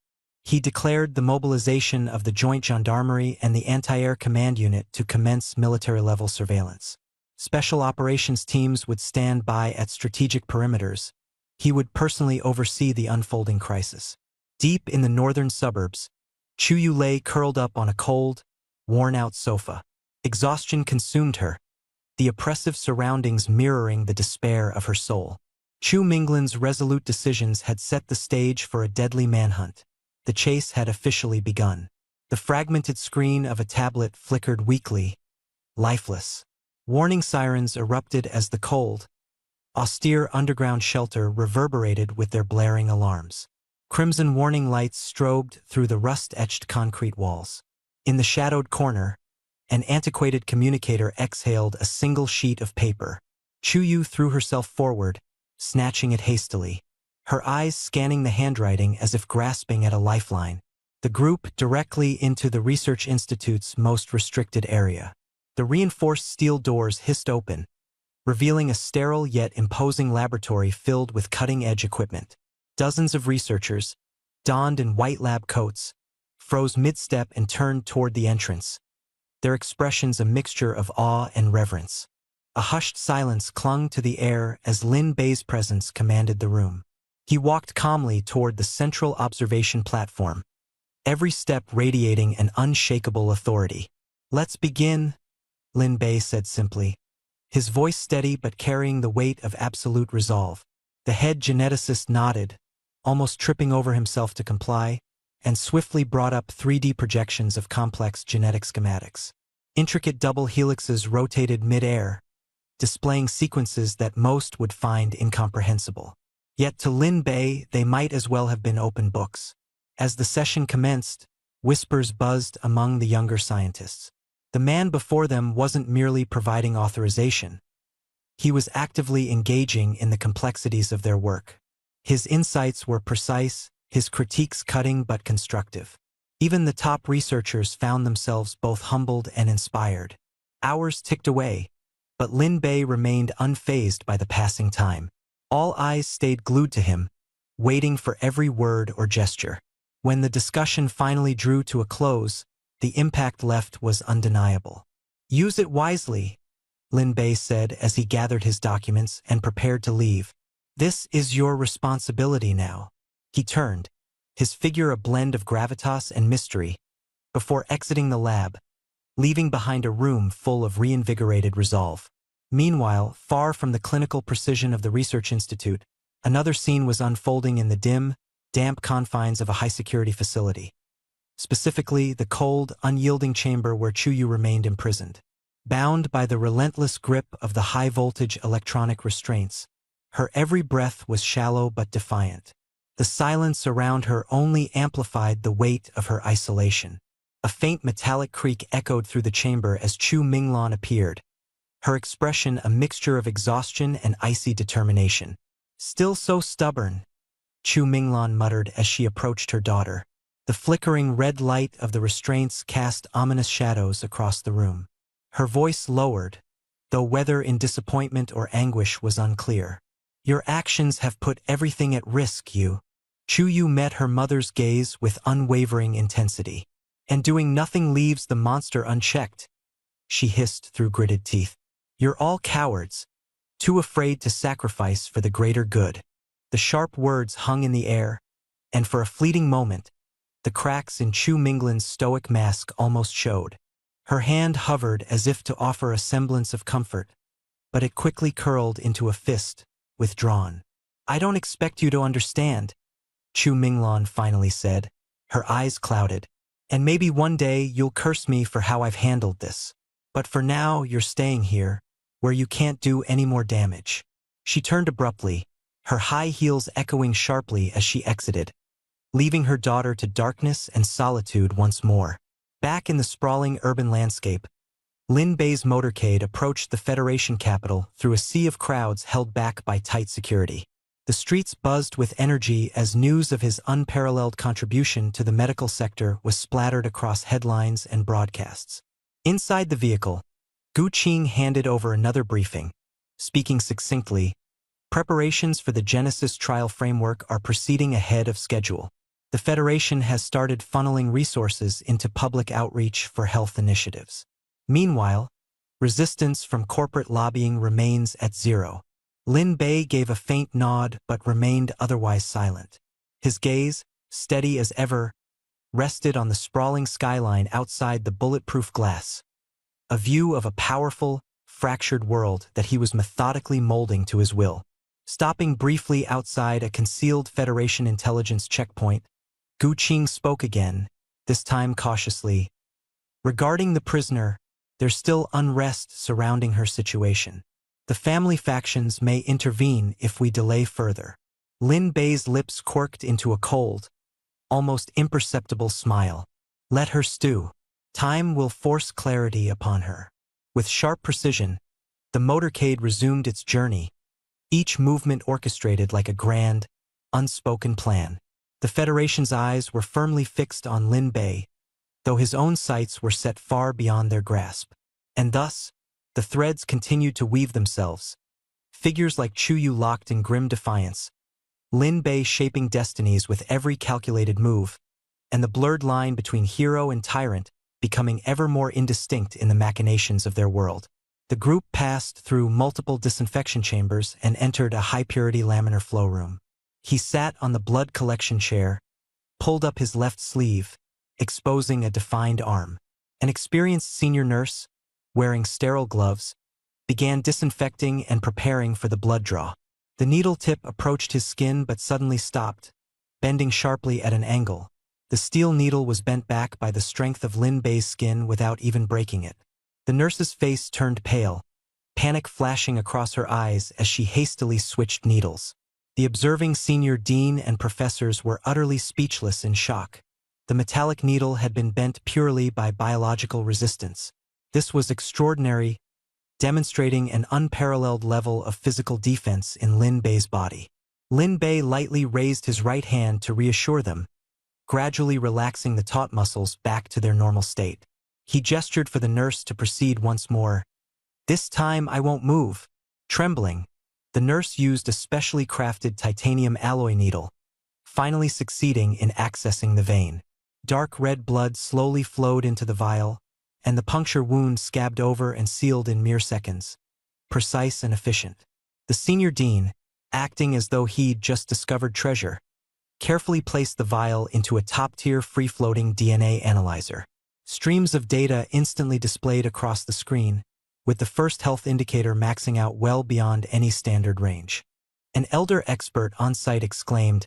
He declared the mobilization of the Joint Gendarmerie and the Anti-Air Command Unit to commence military-level surveillance. Special operations teams would stand by at strategic perimeters. He would personally oversee the unfolding crisis. Deep in the northern suburbs, Chu Yu lay curled up on a cold, worn-out sofa. Exhaustion consumed her, the oppressive surroundings mirroring the despair of her soul. Chu Minglan's resolute decisions had set the stage for a deadly manhunt. The chase had officially begun. The fragmented screen of a tablet flickered weakly, lifeless. Warning sirens erupted as the cold, austere underground shelter reverberated with their blaring alarms. Crimson warning lights strobed through the rust-etched concrete walls. In the shadowed corner, an antiquated communicator exhaled a single sheet of paper. Chu Yu threw herself forward, snatching it hastily, her eyes scanning the handwriting as if grasping at a lifeline. The group directly into the Research Institute's most restricted area. The reinforced steel doors hissed open, revealing a sterile yet imposing laboratory filled with cutting-edge equipment. Dozens of researchers, donned in white lab coats, froze mid-step and turned toward the entrance, their expressions a mixture of awe and reverence. A hushed silence clung to the air as Lin Bei's presence commanded the room. He walked calmly toward the central observation platform, every step radiating an unshakable authority. "Let's begin," Lin Bei said simply, his voice steady but carrying the weight of absolute resolve. The head geneticist nodded, almost tripping over himself to comply, and swiftly brought up 3D projections of complex genetic schematics. Intricate double helixes rotated mid-air, displaying sequences that most would find incomprehensible. Yet to Lin Bei, they might as well have been open books. As the session commenced, whispers buzzed among the younger scientists. The man before them wasn't merely providing authorization. He was actively engaging in the complexities of their work. His insights were precise, his critiques cutting but constructive. Even the top researchers found themselves both humbled and inspired. Hours ticked away, but Lin Bei remained unfazed by the passing time. All eyes stayed glued to him, waiting for every word or gesture. When the discussion finally drew to a close, the impact left was undeniable. "Use it wisely," Lin Bei said as he gathered his documents and prepared to leave. "This is your responsibility now." He turned, his figure a blend of gravitas and mystery, before exiting the lab, leaving behind a room full of reinvigorated resolve. Meanwhile, far from the clinical precision of the research institute, another scene was unfolding in the dim, damp confines of a high-security facility. Specifically, the cold, unyielding chamber where Chuyu remained imprisoned. Bound by the relentless grip of the high-voltage electronic restraints, her every breath was shallow but defiant. The silence around her only amplified the weight of her isolation. A faint metallic creak echoed through the chamber as Chu Minglan appeared, her expression a mixture of exhaustion and icy determination. "Still so stubborn," Chu Minglan muttered as she approached her daughter. The flickering red light of the restraints cast ominous shadows across the room. Her voice lowered, though whether in disappointment or anguish was unclear. "Your actions have put everything at risk, Yu." Chuyu met her mother's gaze with unwavering intensity. "And doing nothing leaves the monster unchecked," she hissed through gritted teeth. "You're all cowards, too afraid to sacrifice for the greater good." The sharp words hung in the air, and for a fleeting moment, the cracks in Chu Minglan's stoic mask almost showed. Her hand hovered as if to offer a semblance of comfort, but it quickly curled into a fist, withdrawn. "I don't expect you to understand," Chu Minglan finally said, her eyes clouded. "And maybe one day you'll curse me for how I've handled this. But for now, you're staying here, where you can't do any more damage." She turned abruptly, her high heels echoing sharply as she exited, leaving her daughter to darkness and solitude once more. Back in the sprawling urban landscape, Lin Bei's motorcade approached the Federation capital through a sea of crowds held back by tight security. The streets buzzed with energy as news of his unparalleled contribution to the medical sector was splattered across headlines and broadcasts. Inside the vehicle, Gu Qing handed over another briefing, speaking succinctly, "Preparations for the Genesis trial framework are proceeding ahead of schedule. The Federation has started funneling resources into public outreach for health initiatives. Meanwhile, resistance from corporate lobbying remains at zero." Lin Bei gave a faint nod but remained otherwise silent. His gaze, steady as ever, rested on the sprawling skyline outside the bulletproof glass, a view of a powerful, fractured world that he was methodically molding to his will. Stopping briefly outside a concealed Federation intelligence checkpoint, Gu Qing spoke again, this time cautiously. "Regarding the prisoner, there's still unrest surrounding her situation. The family factions may intervene if we delay further." Lin Bei's lips quirked into a cold, almost imperceptible smile. "Let her stew. Time will force clarity upon her." With sharp precision, the motorcade resumed its journey, each movement orchestrated like a grand, unspoken plan. The Federation's eyes were firmly fixed on Lin Bei, though his own sights were set far beyond their grasp. And thus, the threads continued to weave themselves, figures like Chuyu locked in grim defiance, Lin Bei shaping destinies with every calculated move, and the blurred line between hero and tyrant becoming ever more indistinct in the machinations of their world. The group passed through multiple disinfection chambers and entered a high-purity laminar flow room. He sat on the blood collection chair, pulled up his left sleeve, exposing a defined arm. An experienced senior nurse, wearing sterile gloves, began disinfecting and preparing for the blood draw. The needle tip approached his skin but suddenly stopped, bending sharply at an angle. The steel needle was bent back by the strength of Lin Bei's skin without even breaking it. The nurse's face turned pale, panic flashing across her eyes as she hastily switched needles. The observing senior dean and professors were utterly speechless in shock. The metallic needle had been bent purely by biological resistance. This was extraordinary, demonstrating an unparalleled level of physical defense in Lin Bei's body. Lin Bei lightly raised his right hand to reassure them, gradually relaxing the taut muscles back to their normal state. He gestured for the nurse to proceed once more. "This time I won't move." Trembling, the nurse used a specially crafted titanium alloy needle, finally succeeding in accessing the vein. Dark red blood slowly flowed into the vial, and the puncture wound scabbed over and sealed in mere seconds. Precise and efficient. The senior dean, acting as though he'd just discovered treasure, carefully placed the vial into a top-tier free-floating DNA analyzer. Streams of data instantly displayed across the screen, with the first health indicator maxing out well beyond any standard range. An elder expert on site exclaimed,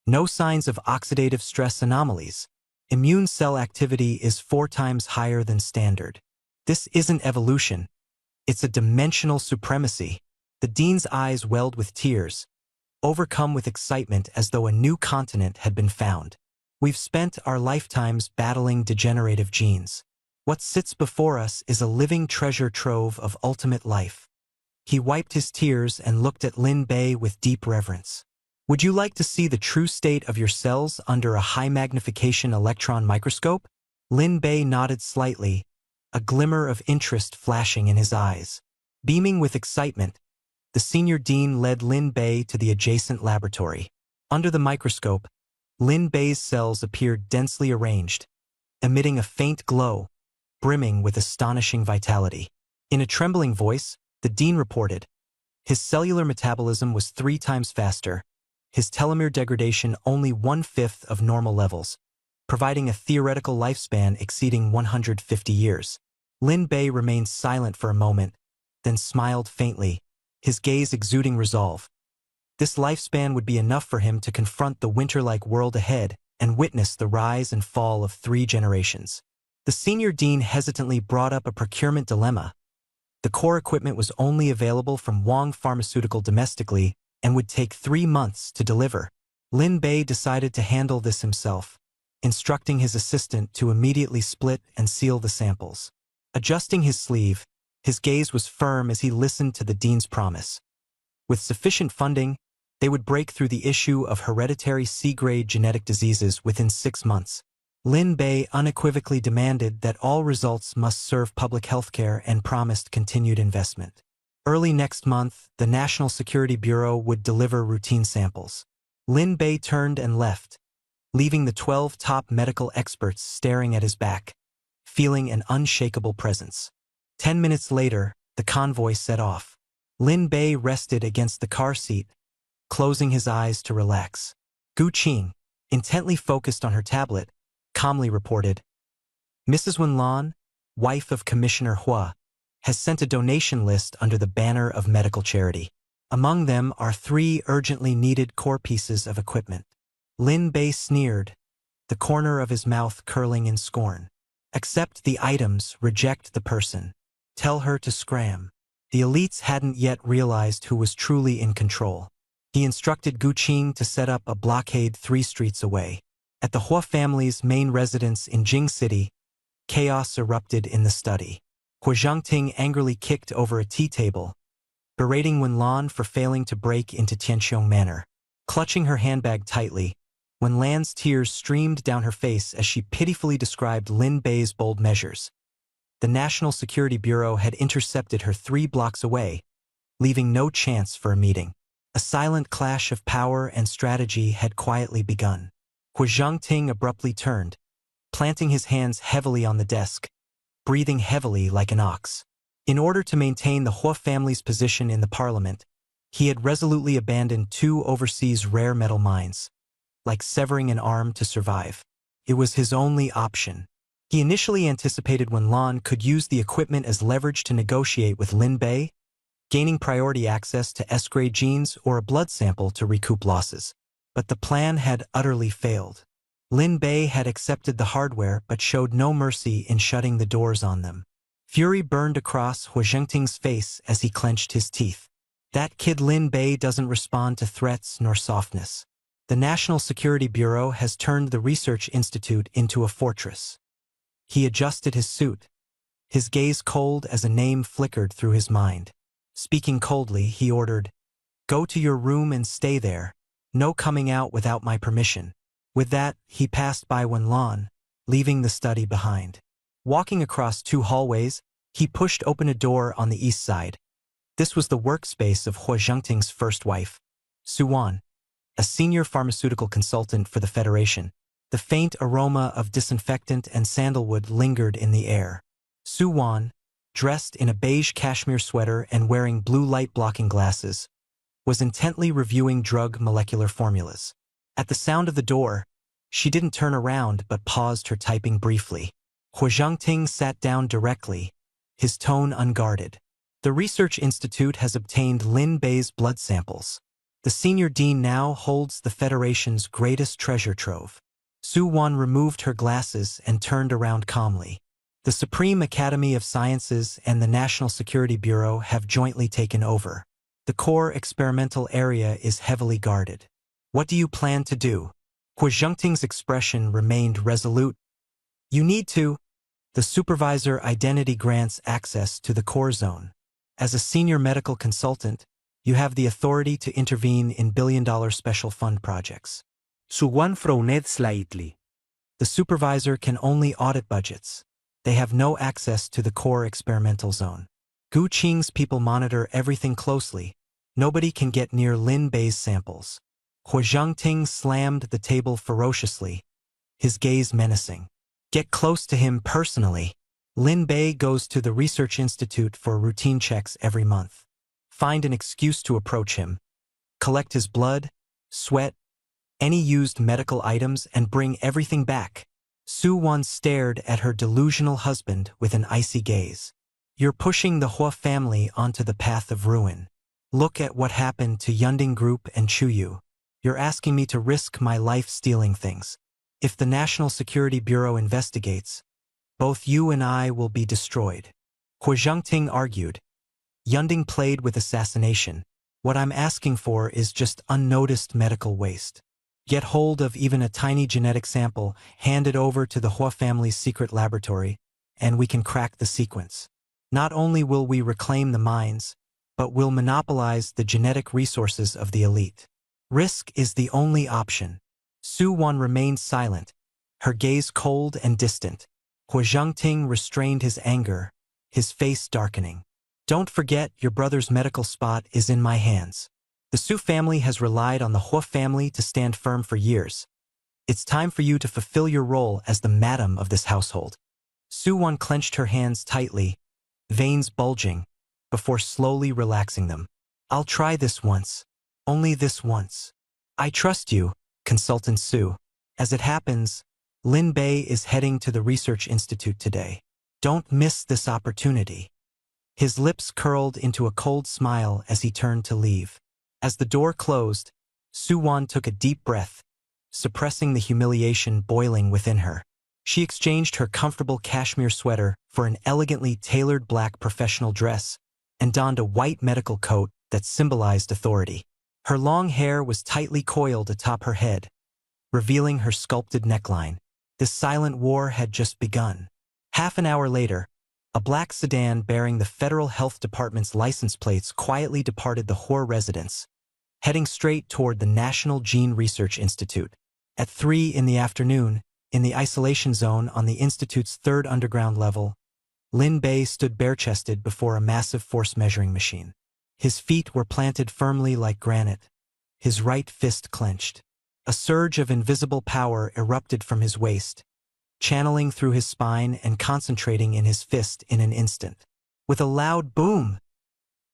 "No signs of oxidative stress anomalies. Immune cell activity is 4 times higher than standard. This isn't evolution. It's a dimensional supremacy." The dean's eyes welled with tears, overcome with excitement as though a new continent had been found. "We've spent our lifetimes battling degenerative genes. What sits before us is a living treasure trove of ultimate life." He wiped his tears and looked at Lin Bei with deep reverence. "Would you like to see the true state of your cells under a high-magnification electron microscope?" Lin Bei nodded slightly, a glimmer of interest flashing in his eyes. Beaming with excitement, the senior dean led Lin Bei to the adjacent laboratory. Under the microscope, Lin Bei's cells appeared densely arranged, emitting a faint glow, brimming with astonishing vitality. In a trembling voice, the dean reported, his cellular metabolism was 3 times faster, his telomere degradation only 1/5 of normal levels, providing a theoretical lifespan exceeding 150 years. Lin Bei remained silent for a moment, then smiled faintly, his gaze exuding resolve. This lifespan would be enough for him to confront the winter-like world ahead and witness the rise and fall of 3 generations. The senior dean hesitantly brought up a procurement dilemma. The core equipment was only available from Wang Pharmaceutical domestically and would take 3 months to deliver. Lin Bei decided to handle this himself, instructing his assistant to immediately split and seal the samples. Adjusting his sleeve, his gaze was firm as he listened to the dean's promise. With sufficient funding, they would break through the issue of hereditary C-grade genetic diseases within 6 months. Lin Bei unequivocally demanded that all results must serve public health care and promised continued investment. Early next month, the National Security Bureau would deliver routine samples. Lin Bei turned and left, leaving the 12 top medical experts staring at his back, feeling an unshakable presence. 10 minutes later, the convoy set off. Lin Bei rested against the car seat, closing his eyes to relax. Gu Qing, intently focused on her tablet, calmly reported, "Mrs. Wenlan, wife of Commissioner Hua, has sent a donation list under the banner of medical charity. Among them are 3 urgently needed core pieces of equipment." Lin Bei sneered, the corner of his mouth curling in scorn. "Accept the items, reject the person. Tell her to scram." The elites hadn't yet realized who was truly in control. He instructed Gu Qing to set up a blockade 3 streets away. At the Hua family's main residence in Jing City, chaos erupted in the study. Hua Zhangting angrily kicked over a tea table, berating Wenlan for failing to break into Tianqiong Manor. Clutching her handbag tightly, Wenlan's tears streamed down her face as she pitifully described Lin Bei's bold measures. The National Security Bureau had intercepted her 3 blocks away, leaving no chance for a meeting. A silent clash of power and strategy had quietly begun. Hu Zhangting abruptly turned, planting his hands heavily on the desk, breathing heavily like an ox. In order to maintain the Hua family's position in the parliament, he had resolutely abandoned 2 overseas rare metal mines, like severing an arm to survive. It was his only option. He initially anticipated Wen Lan could use the equipment as leverage to negotiate with Lin Bei, gaining priority access to S-grade genes or a blood sample to recoup losses. But the plan had utterly failed. Lin Bei had accepted the hardware but showed no mercy in shutting the doors on them. Fury burned across Hu Zhengting's face as he clenched his teeth. That kid Lin Bei doesn't respond to threats nor softness. The National Security Bureau has turned the Research Institute into a fortress. He adjusted his suit. His gaze cold as a name flickered through his mind. Speaking coldly, he ordered, "Go to your room and stay there. No coming out without my permission." With that, he passed by Wen Lan, leaving the study behind. Walking across 2 hallways, he pushed open a door on the east side. This was the workspace of Hu Zhangting's first wife, Su Wan, a senior pharmaceutical consultant for the Federation. The faint aroma of disinfectant and sandalwood lingered in the air. Su Wan, dressed in a beige cashmere sweater and wearing blue light-blocking glasses, was intently reviewing drug molecular formulas. At the sound of the door, she didn't turn around but paused her typing briefly. Hu Zhangting sat down directly, his tone unguarded. The Research Institute has obtained Lin Bei's blood samples. The senior dean now holds the Federation's greatest treasure trove. Su Wan removed her glasses and turned around calmly. The Supreme Academy of Sciences and the National Security Bureau have jointly taken over. The core experimental area is heavily guarded. What do you plan to do? Hu Zhangting's expression remained resolute. You need to. The supervisor identity grants access to the core zone. As a senior medical consultant, you have the authority to intervene in billion-dollar special fund projects. Su Wan frowned slightly. The supervisor can only audit budgets. They have no access to the core experimental zone. Gu Qing's people monitor everything closely. Nobody can get near Lin Bei's samples. Hu Zhangting slammed the table ferociously, his gaze menacing. Get close to him personally. Lin Bei goes to the Research Institute for routine checks every month. Find an excuse to approach him. Collect his blood, sweat, any used medical items, and bring everything back. Su Wan stared at her delusional husband with an icy gaze. You're pushing the Hua family onto the path of ruin. Look at what happened to Yunding Group and Chuyu. You're asking me to risk my life stealing things. If the National Security Bureau investigates, both you and I will be destroyed. Hu Zhangting argued. Yunding played with assassination. What I'm asking for is just unnoticed medical waste. Get hold of even a tiny genetic sample, hand it over to the Hua family's secret laboratory, and we can crack the sequence. Not only will we reclaim the mines, but we'll monopolize the genetic resources of the elite. Risk is the only option. Su Wan remained silent, her gaze cold and distant. Hu Zhangting restrained his anger, his face darkening. Don't forget, your brother's medical spot is in my hands. The Su family has relied on the Hua family to stand firm for years. It's time for you to fulfill your role as the madam of this household. Su Wan clenched her hands tightly, veins bulging, before slowly relaxing them. I'll try this once. Only this once. I trust you, Consultant Su. As it happens, Lin Bei is heading to the Research Institute today. Don't miss this opportunity. His lips curled into a cold smile as he turned to leave. As the door closed, Su Wan took a deep breath, suppressing the humiliation boiling within her. She exchanged her comfortable cashmere sweater for an elegantly tailored black professional dress and donned a white medical coat that symbolized authority. Her long hair was tightly coiled atop her head, revealing her sculpted neckline. This silent war had just begun. Half an hour later, a black sedan bearing the Federal Health Department's license plates quietly departed the Hua residence, heading straight toward the National Gene Research Institute. At 3 in the afternoon, in the isolation zone on the Institute's 3rd underground level, Lin Bei stood bare-chested before a massive force-measuring machine. His feet were planted firmly like granite, his right fist clenched. A surge of invisible power erupted from his waist, channeling through his spine and concentrating in his fist in an instant. With a loud boom,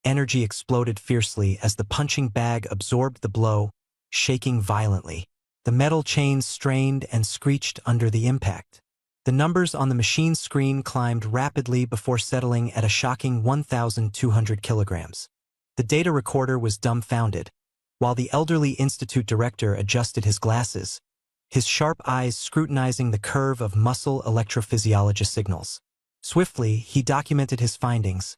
energy exploded fiercely as the punching bag absorbed the blow, shaking violently. The metal chains strained and screeched under the impact. The numbers on the machine's screen climbed rapidly before settling at a shocking 1,200 kilograms. The data recorder was dumbfounded, while the elderly institute director adjusted his glasses, his sharp eyes scrutinizing the curve of muscle electrophysiology signals. Swiftly, he documented his findings.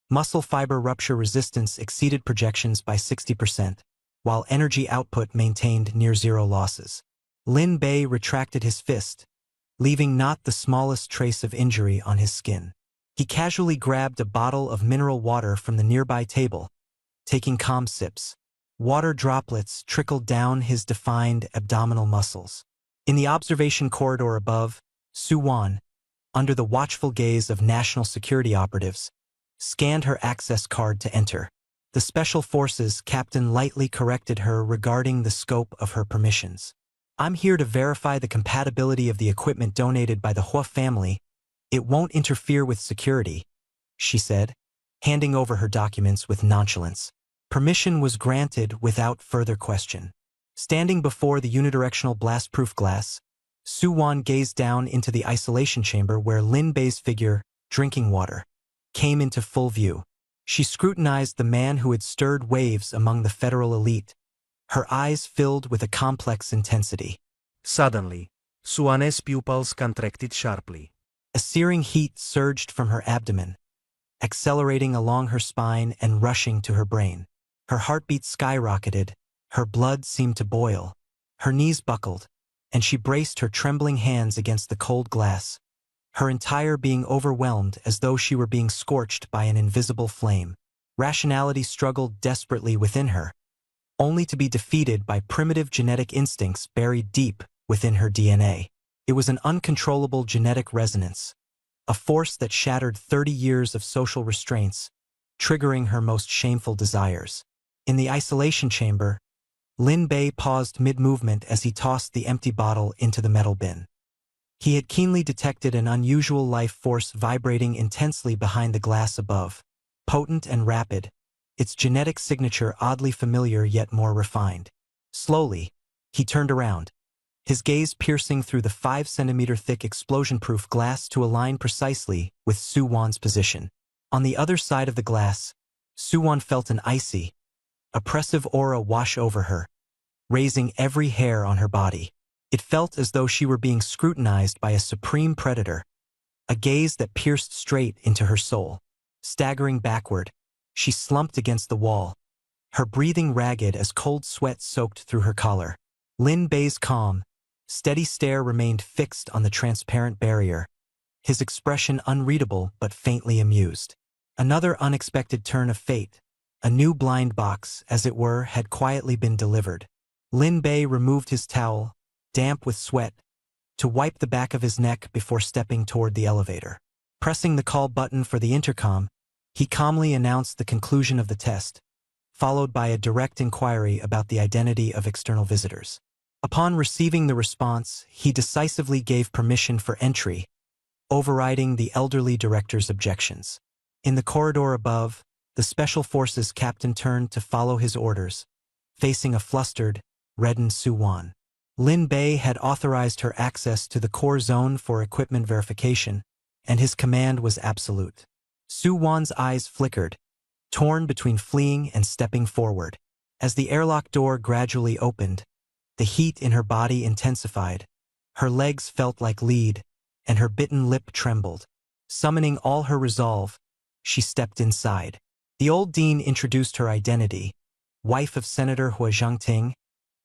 Muscle fiber rupture resistance exceeded projections by 60%, while energy output maintained near-zero losses. Lin Bei retracted his fist, leaving not the smallest trace of injury on his skin. He casually grabbed a bottle of mineral water from the nearby table, taking calm sips. Water droplets trickled down his defined abdominal muscles. In the observation corridor above, Su Wan, under the watchful gaze of national security operatives, scanned her access card to enter. The Special Forces captain lightly corrected her regarding the scope of her permissions. "I'm here to verify the compatibility of the equipment donated by the Hua family. It won't interfere with security," she said, handing over her documents with nonchalance. Permission was granted without further question. Standing before the unidirectional blast-proof glass, Su Wan gazed down into the isolation chamber where Lin Bei's figure, drinking water, came into full view. She scrutinized the man who had stirred waves among the federal elite, her eyes filled with a complex intensity. Suddenly, Suane's pupils contracted sharply. A searing heat surged from her abdomen, accelerating along her spine and rushing to her brain. Her heartbeat skyrocketed, her blood seemed to boil. Her knees buckled, and she braced her trembling hands against the cold glass, her entire being overwhelmed as though she were being scorched by an invisible flame. Rationality struggled desperately within her, only to be defeated by primitive genetic instincts buried deep within her DNA. It was an uncontrollable genetic resonance, a force that shattered 30 years of social restraints, triggering her most shameful desires. In the isolation chamber, Lin Bei paused mid-movement as he tossed the empty bottle into the metal bin. He had keenly detected an unusual life force vibrating intensely behind the glass above, potent and rapid, its genetic signature oddly familiar yet more refined. Slowly, he turned around, his gaze piercing through the 5-centimeter-thick explosion-proof glass to align precisely with Su Wan's position. On the other side of the glass, Su Wan felt an icy, oppressive aura wash over her, raising every hair on her body. It felt as though she were being scrutinized by a supreme predator, a gaze that pierced straight into her soul. Staggering backward, she slumped against the wall, her breathing ragged as cold sweat soaked through her collar. Lin Bei's calm, steady stare remained fixed on the transparent barrier, his expression unreadable but faintly amused. Another unexpected turn of fate. A new blind box, as it were, had quietly been delivered. Lin Bei removed his towel, damp with sweat, to wipe the back of his neck before stepping toward the elevator. Pressing the call button for the intercom, he calmly announced the conclusion of the test, followed by a direct inquiry about the identity of external visitors. Upon receiving the response, he decisively gave permission for entry, overriding the elderly director's objections. In the corridor above, the Special Forces captain turned to follow his orders, facing a flustered, reddened Su Wan. Lin Bei had authorized her access to the core zone for equipment verification, and his command was absolute. Su Wan's eyes flickered, torn between fleeing and stepping forward. As the airlock door gradually opened, the heat in her body intensified, her legs felt like lead, and her bitten lip trembled. Summoning all her resolve, she stepped inside. The old dean introduced her identity, wife of Senator Hua Zhangting,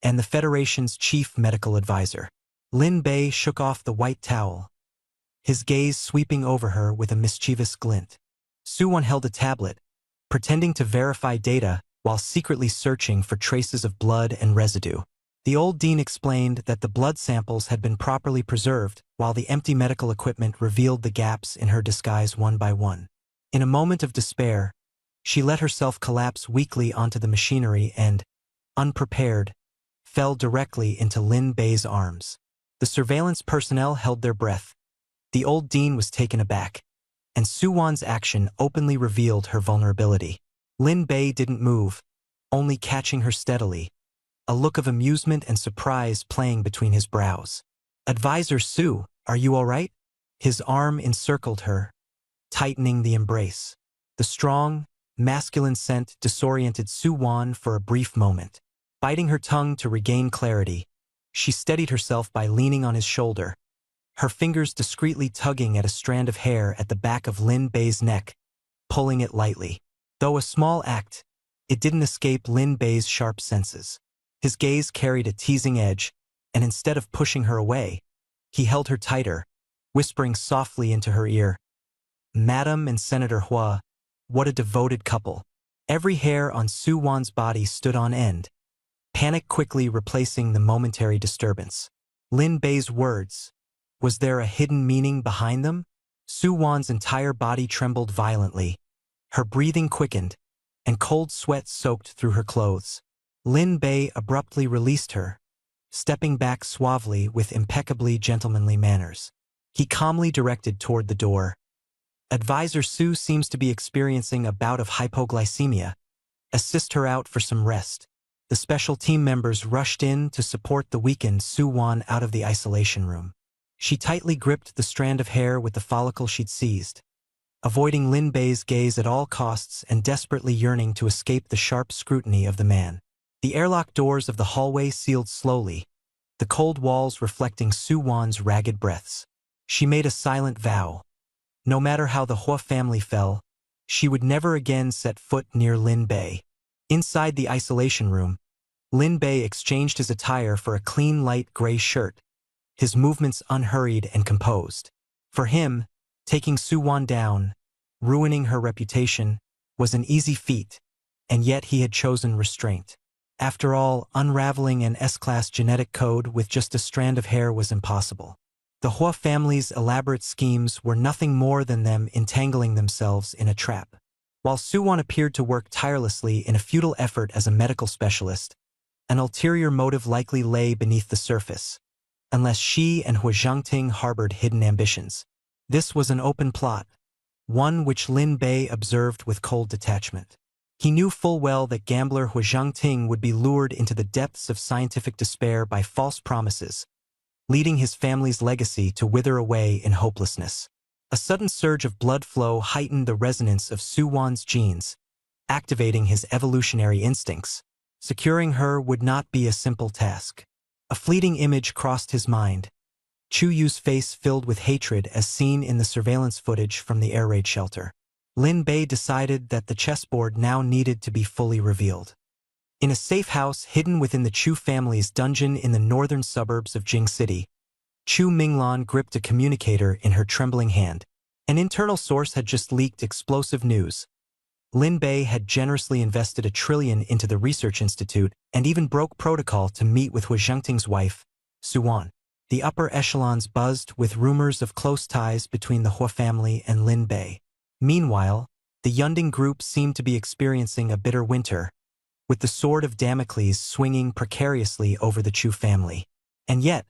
and the Federation's chief medical advisor. Lin Bei shook off the white towel, his gaze sweeping over her with a mischievous glint. Su Wan held a tablet, pretending to verify data while secretly searching for traces of blood and residue. The old dean explained that the blood samples had been properly preserved, while the empty medical equipment revealed the gaps in her disguise one by one. In a moment of despair, She let herself collapse weakly onto the machinery and, unprepared, fell directly into Lin Bei's arms. The surveillance personnel held their breath. The old dean was taken aback, and Suwan's action openly revealed her vulnerability. Lin Bei didn't move, only catching her steadily, a look of amusement and surprise playing between his brows. "Advisor Su, are you all right?" His arm encircled her, tightening the embrace. The strong, masculine scent disoriented Suwan for a brief moment. Biting her tongue to regain clarity, she steadied herself by leaning on his shoulder, her fingers discreetly tugging at a strand of hair at the back of Lin Bei's neck, pulling it lightly. Though a small act, it didn't escape Lin Bei's sharp senses. His gaze carried a teasing edge, and instead of pushing her away, he held her tighter, whispering softly into her ear, "Madam and Senator Hua, what a devoted couple." Every hair on Suwan's body stood on end, panic quickly replacing the momentary disturbance. Lin Bei's words, was there a hidden meaning behind them? Suwan's entire body trembled violently. Her breathing quickened, and cold sweat soaked through her clothes. Lin Bei abruptly released her, stepping back suavely with impeccably gentlemanly manners. He calmly directed toward the door. "Advisor Su seems to be experiencing a bout of hypoglycemia. Assist her out for some rest." The special team members rushed in to support the weakened Suwan out of the isolation room. She tightly gripped the strand of hair with the follicle she'd seized, avoiding Lin Bei's gaze at all costs and desperately yearning to escape the sharp scrutiny of the man. The airlock doors of the hallway sealed slowly, the cold walls reflecting Suwan's ragged breaths. She made a silent vow. No matter how the Hua family fell, she would never again set foot near Lin Bei. Inside the isolation room, Lin Bei exchanged his attire for a clean light gray shirt, his movements unhurried and composed. For him, taking Suwan down, ruining her reputation, was an easy feat, and yet he had chosen restraint. After all, unraveling an S-class genetic code with just a strand of hair was impossible. The Hua family's elaborate schemes were nothing more than them entangling themselves in a trap. While Suwan appeared to work tirelessly in a futile effort as a medical specialist, an ulterior motive likely lay beneath the surface, unless she and Hua Zhangting harbored hidden ambitions. This was an open plot, one which Lin Bei observed with cold detachment. He knew full well that gambler Hua Zhangting would be lured into the depths of scientific despair by false promises, leading his family's legacy to wither away in hopelessness. A sudden surge of blood flow heightened the resonance of Suwan's genes, activating his evolutionary instincts. Securing her would not be a simple task. A fleeting image crossed his mind, Chu Yu's face filled with hatred as seen in the surveillance footage from the air raid shelter. Lin Bei decided that the chessboard now needed to be fully revealed. In a safe house hidden within the Chu family's dungeon in the northern suburbs of Jing City, Chu Minglan gripped a communicator in her trembling hand. An internal source had just leaked explosive news. Lin Bei had generously invested $1 trillion into the research institute and even broke protocol to meet with Hua Zhangting's wife, Suwan. The upper echelons buzzed with rumors of close ties between the Hua family and Lin Bei. Meanwhile, the Yunding group seemed to be experiencing a bitter winter, with the sword of Damocles swinging precariously over the Chu family. And yet,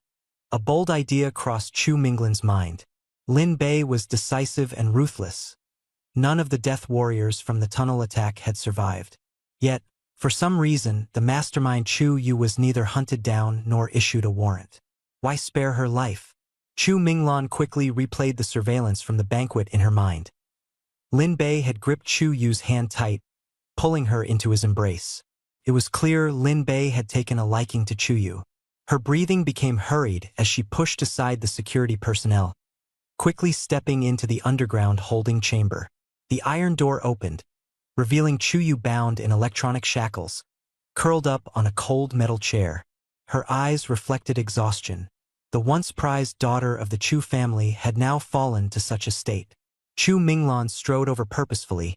a bold idea crossed Chu Minglan's mind. Lin Bei was decisive and ruthless. None of the death warriors from the tunnel attack had survived. Yet, for some reason, the mastermind Chu Yu was neither hunted down nor issued a warrant. Why spare her life? Chu Minglan quickly replayed the surveillance from the banquet in her mind. Lin Bei had gripped Chu Yu's hand tight, pulling her into his embrace. It was clear Lin Bei had taken a liking to Chu Yu. Her breathing became hurried as she pushed aside the security personnel, quickly stepping into the underground holding chamber. The iron door opened, revealing Chu Yu bound in electronic shackles, curled up on a cold metal chair. Her eyes reflected exhaustion. The once prized daughter of the Chu family had now fallen to such a state. Chu Minglan strode over purposefully,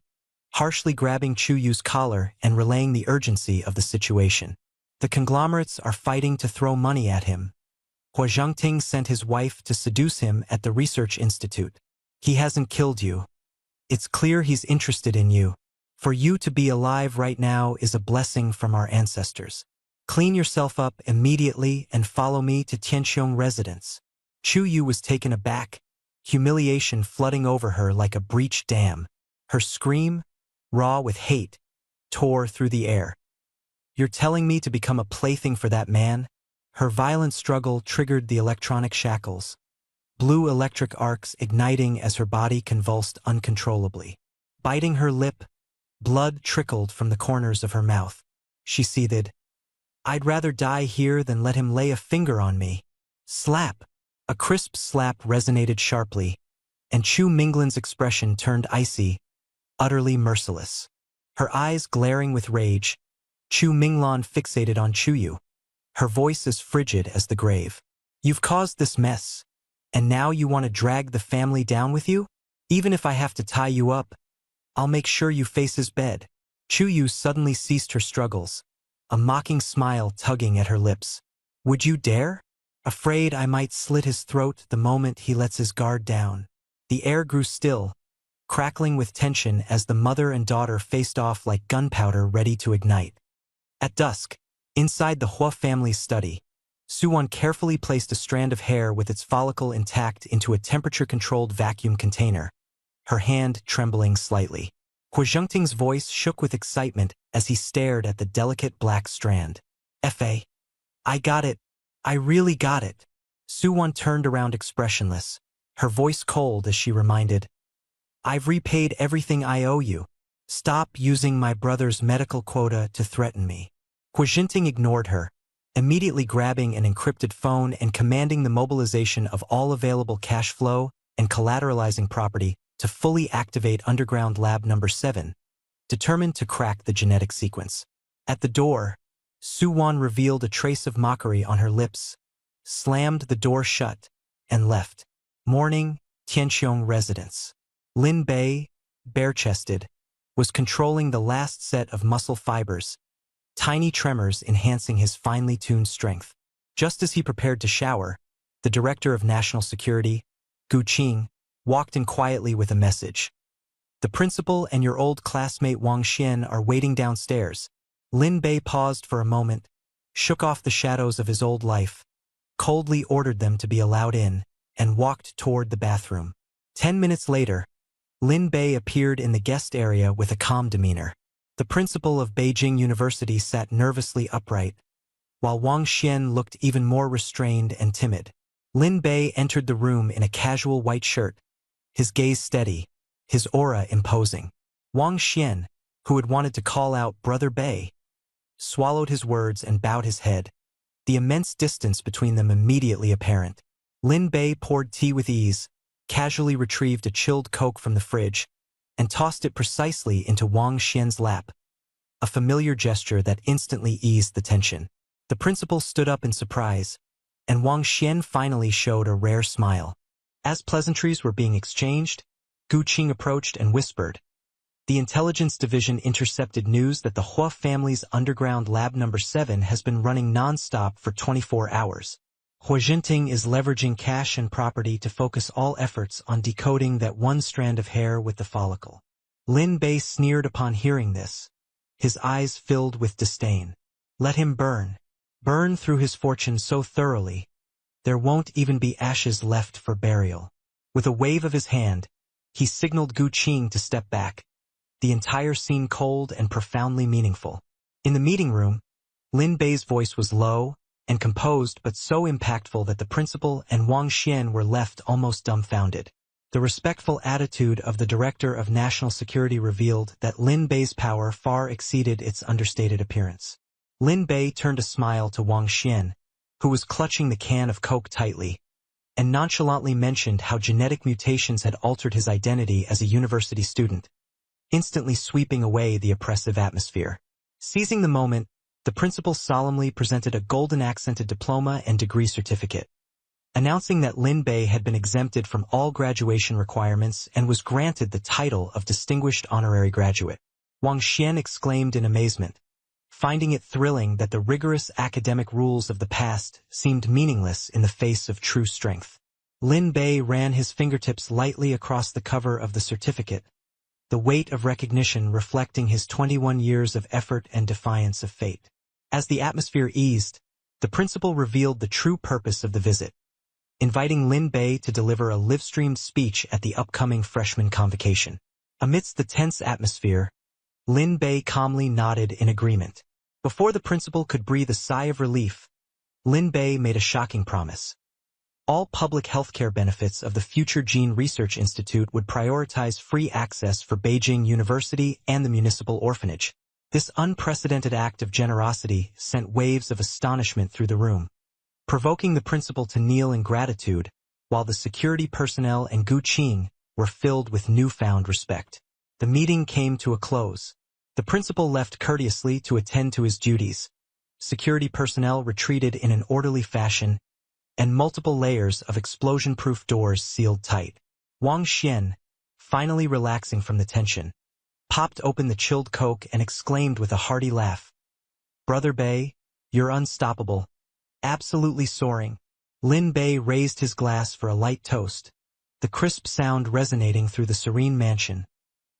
harshly grabbing Chu Yu's collar and relaying the urgency of the situation. The conglomerates are fighting to throw money at him. Hua Zhangting sent his wife to seduce him at the research institute. He hasn't killed you. It's clear he's interested in you. For you to be alive right now is a blessing from our ancestors. Clean yourself up immediately and follow me to Tianqiong residence. Chu Yu was taken aback, humiliation flooding over her like a breached dam. Her scream, raw with hate, tore through the air. You're telling me to become a plaything for that man? Her violent struggle triggered the electronic shackles, blue electric arcs igniting as her body convulsed uncontrollably. Biting her lip, blood trickled from the corners of her mouth. She seethed. I'd rather die here than let him lay a finger on me. Slap! A crisp slap resonated sharply, and Chu Minglan's expression turned icy, utterly merciless. Her eyes glaring with rage, Chu Minglan fixated on Chu Yu, her voice as frigid as the grave. You've caused this mess, and now you want to drag the family down with you? Even if I have to tie you up, I'll make sure you face his bed. Chu Yu suddenly ceased her struggles, a mocking smile tugging at her lips. Would you dare? Afraid I might slit his throat the moment he lets his guard down. The air grew still, crackling with tension as the mother and daughter faced off like gunpowder ready to ignite. At dusk, inside the Hua family's study, Suwon carefully placed a strand of hair with its follicle intact into a temperature-controlled vacuum container, her hand trembling slightly. Hua Zhengting's voice shook with excitement as he stared at the delicate black strand. Fa. I got it. I really got it. Suwon turned around expressionless, her voice cold as she reminded, I've repaid everything I owe you. Stop using my brother's medical quota to threaten me. Hua Zhengting ignored her, immediately grabbing an encrypted phone and commanding the mobilization of all available cash flow and collateralizing property to fully activate Underground Lab Number 7, determined to crack the genetic sequence. At the door, Suwon revealed a trace of mockery on her lips, slammed the door shut, and left. Morning, Tianqiong residence. Lin Bei, bare-chested, was controlling the last set of muscle fibers, tiny tremors enhancing his finely tuned strength. Just as he prepared to shower, the Director of National Security, Gu Qing, walked in quietly with a message. The principal and your old classmate Wang Xian are waiting downstairs. Lin Bei paused for a moment, shook off the shadows of his old life, coldly ordered them to be allowed in, and walked toward the bathroom. 10 minutes later, Lin Bei appeared in the guest area with a calm demeanor. The principal of Beijing University sat nervously upright, while Wang Xian looked even more restrained and timid. Lin Bei entered the room in a casual white shirt, his gaze steady, his aura imposing. Wang Xian, who had wanted to call out Brother Bei, swallowed his words and bowed his head, the immense distance between them immediately apparent. Lin Bei poured tea with ease, casually retrieved a chilled Coke from the fridge, and tossed it precisely into Wang Xian's lap, a familiar gesture that instantly eased the tension. The principal stood up in surprise, and Wang Xian finally showed a rare smile. As pleasantries were being exchanged, Gu Qing approached and whispered, The Intelligence Division intercepted news that the Hua family's underground lab number 7 has been running non-stop for 24 hours. Hua Zhengting is leveraging cash and property to focus all efforts on decoding that one strand of hair with the follicle. Lin Bei sneered upon hearing this, his eyes filled with disdain. Let him burn. Burn through his fortune so thoroughly, there won't even be ashes left for burial. With a wave of his hand, he signaled Gu Qing to step back, the entire scene cold and profoundly meaningful. In the meeting room, Lin Bei's voice was low and composed but so impactful that the principal and Wang Xian were left almost dumbfounded. The respectful attitude of the Director of National Security revealed that Lin Bei's power far exceeded its understated appearance. Lin Bei turned a smile to Wang Xian, who was clutching the can of Coke tightly, and nonchalantly mentioned how genetic mutations had altered his identity as a university student, instantly sweeping away the oppressive atmosphere. Seizing the moment, the principal solemnly presented a golden-accented diploma and degree certificate, announcing that Lin Bei had been exempted from all graduation requirements and was granted the title of Distinguished Honorary Graduate. Wang Xian exclaimed in amazement, finding it thrilling that the rigorous academic rules of the past seemed meaningless in the face of true strength. Lin Bei ran his fingertips lightly across the cover of the certificate, the weight of recognition reflecting his 21 years of effort and defiance of fate. As the atmosphere eased, the principal revealed the true purpose of the visit, inviting Lin Bei to deliver a live-streamed speech at the upcoming freshman convocation. Amidst the tense atmosphere, Lin Bei calmly nodded in agreement. Before the principal could breathe a sigh of relief, Lin Bei made a shocking promise. All public healthcare benefits of the future Gene Research Institute would prioritize free access for Beijing University and the municipal orphanage. This unprecedented act of generosity sent waves of astonishment through the room, provoking the principal to kneel in gratitude, while the security personnel and Gu Qing were filled with newfound respect. The meeting came to a close. The principal left courteously to attend to his duties. Security personnel retreated in an orderly fashion, and multiple layers of explosion-proof doors sealed tight. Wang Xian, finally relaxing from the tension, popped open the chilled Coke and exclaimed with a hearty laugh, "Brother Bei, you're unstoppable. Absolutely soaring." Lin Bei raised his glass for a light toast, the crisp sound resonating through the serene mansion,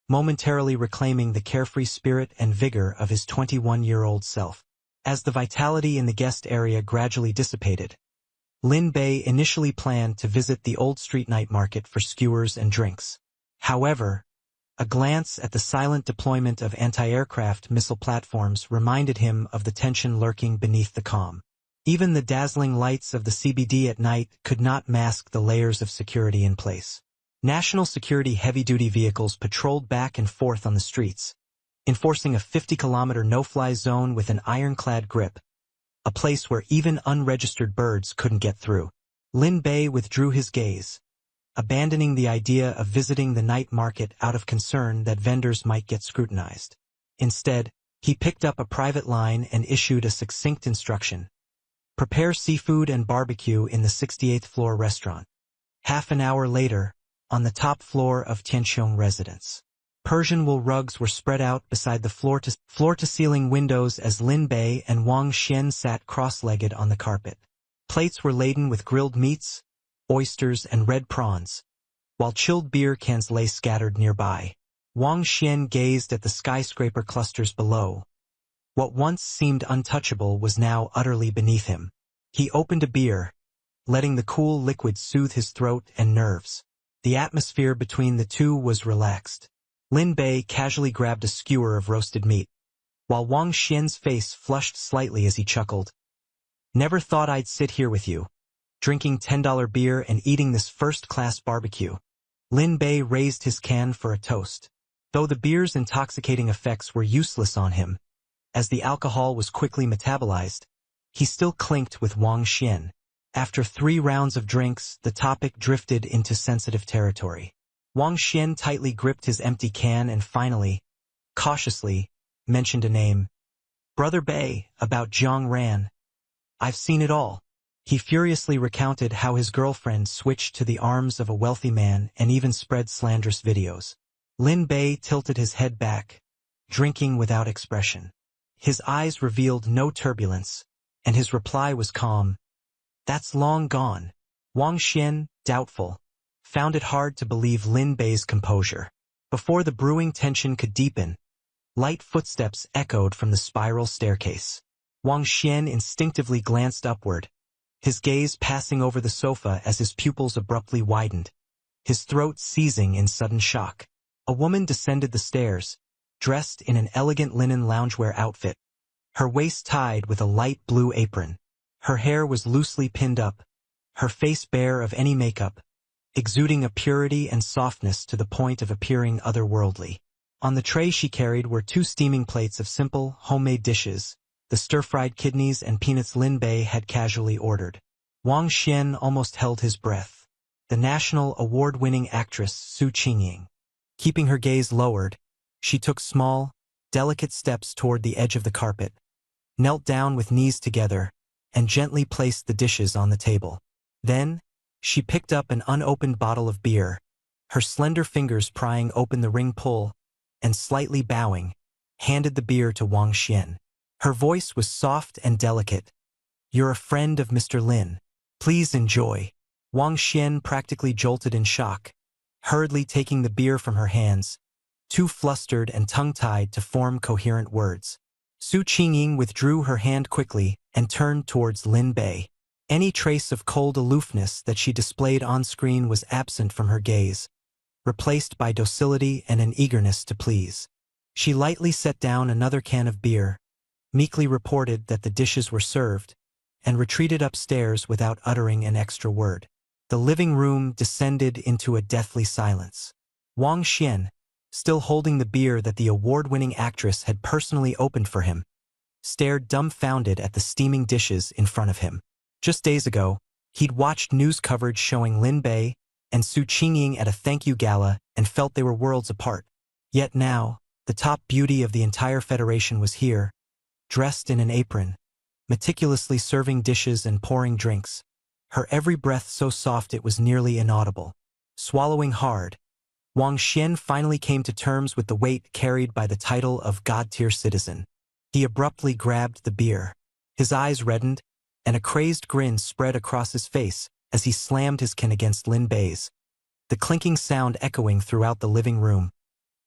momentarily reclaiming the carefree spirit and vigor of his 21-year-old self. As the vitality in the guest area gradually dissipated, Lin Bei initially planned to visit the old street night market for skewers and drinks. However, a glance at the silent deployment of anti-aircraft missile platforms reminded him of the tension lurking beneath the calm. Even the dazzling lights of the CBD at night could not mask the layers of security in place. National security heavy-duty vehicles patrolled back and forth on the streets, enforcing a 50-kilometer no-fly zone with an ironclad grip, a place where even unregistered birds couldn't get through. Lin Bei withdrew his gaze, abandoning the idea of visiting the night market out of concern that vendors might get scrutinized. Instead, he picked up a private line and issued a succinct instruction: prepare seafood and barbecue in the 68th floor restaurant. Half an hour later, on the top floor of Tianqiong residence, Persian wool rugs were spread out beside the floor-to-ceiling windows as Lin Bei and Wang Xian sat cross-legged on the carpet. Plates were laden with grilled meats, oysters, and red prawns, while chilled beer cans lay scattered nearby. Wang Xian gazed at the skyscraper clusters below. What once seemed untouchable was now utterly beneath him. He opened a beer, letting the cool liquid soothe his throat and nerves. The atmosphere between the two was relaxed. Lin Bei casually grabbed a skewer of roasted meat, while Wang Xian's face flushed slightly as he chuckled. "Never thought I'd sit here with you, drinking $10 beer and eating this first-class barbecue." Lin Bei raised his can for a toast. Though the beer's intoxicating effects were useless on him, as the alcohol was quickly metabolized, he still clinked with Wang Xian. After 3 rounds of drinks, the topic drifted into sensitive territory. Wang Xian tightly gripped his empty can and finally, cautiously, mentioned a name. "Brother Bei, about Jiang Ran. I've seen it all." He furiously recounted how his girlfriend switched to the arms of a wealthy man and even spread slanderous videos. Lin Bei tilted his head back, drinking without expression. His eyes revealed no turbulence, and his reply was calm. "That's long gone." Wang Xian, doubtful, found it hard to believe Lin Bei's composure. Before the brewing tension could deepen, light footsteps echoed from the spiral staircase. Wang Xian instinctively glanced upward, his gaze passing over the sofa as his pupils abruptly widened, his throat seizing in sudden shock. A woman descended the stairs, dressed in an elegant linen loungewear outfit, her waist tied with a light blue apron. Her hair was loosely pinned up, her face bare of any makeup, exuding a purity and softness to the point of appearing otherworldly. On the tray she carried were 2 steaming plates of simple, homemade dishes, the stir-fried kidneys and peanuts Lin Bei had casually ordered. Wang Xian almost held his breath. The national award-winning actress Su Qingying. Keeping her gaze lowered, she took small, delicate steps toward the edge of the carpet, knelt down with knees together, and gently placed the dishes on the table. Then, she picked up an unopened bottle of beer, her slender fingers prying open the ring pull, and slightly bowing, handed the beer to Wang Xian. Her voice was soft and delicate. "You're a friend of Mr. Lin. Please enjoy." Wang Xian practically jolted in shock, hurriedly taking the beer from her hands, too flustered and tongue-tied to form coherent words. Su Qingying withdrew her hand quickly and turned towards Lin Bei. Any trace of cold aloofness that she displayed on-screen was absent from her gaze, replaced by docility and an eagerness to please. She lightly set down another can of beer, meekly reported that the dishes were served, and retreated upstairs without uttering an extra word. The living room descended into a deathly silence. Wang Xian, still holding the beer that the award-winning actress had personally opened for him, stared dumbfounded at the steaming dishes in front of him. Just days ago, he'd watched news coverage showing Lin Bei and Su Qingying at a thank-you gala and felt they were worlds apart. Yet now, the top beauty of the entire Federation was here, dressed in an apron, meticulously serving dishes and pouring drinks, her every breath so soft it was nearly inaudible. Swallowing hard, Wang Xian finally came to terms with the weight carried by the title of God-tier citizen. He abruptly grabbed the beer. His eyes reddened, and a crazed grin spread across his face as he slammed his can against Lin Bei's, the clinking sound echoing throughout the living room,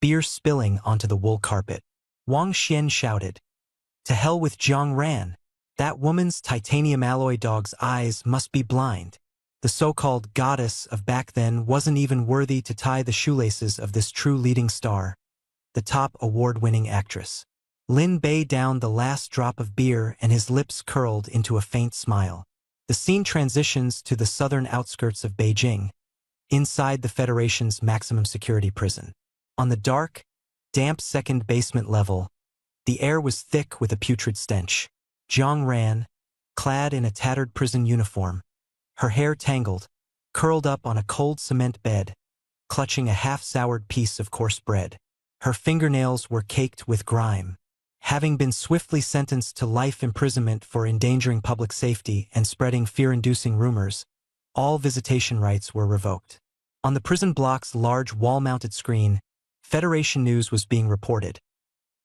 beer spilling onto the wool carpet. Wang Xian shouted, "To hell with Jiang Ran! That woman's titanium alloy dog's eyes must be blind. The so-called goddess of back then wasn't even worthy to tie the shoelaces of this true leading star, the top award-winning actress." Lin Bei downed the last drop of beer and his lips curled into a faint smile. The scene transitions to the southern outskirts of Beijing, inside the Federation's maximum security prison. On the dark, damp second basement level, the air was thick with a putrid stench. Jiang Ran, clad in a tattered prison uniform, her hair tangled, curled up on a cold cement bed, clutching a half-soured piece of coarse bread. Her fingernails were caked with grime. Having been swiftly sentenced to life imprisonment for endangering public safety and spreading fear-inducing rumors, all visitation rights were revoked. On the prison block's large wall-mounted screen, Federation news was being reported.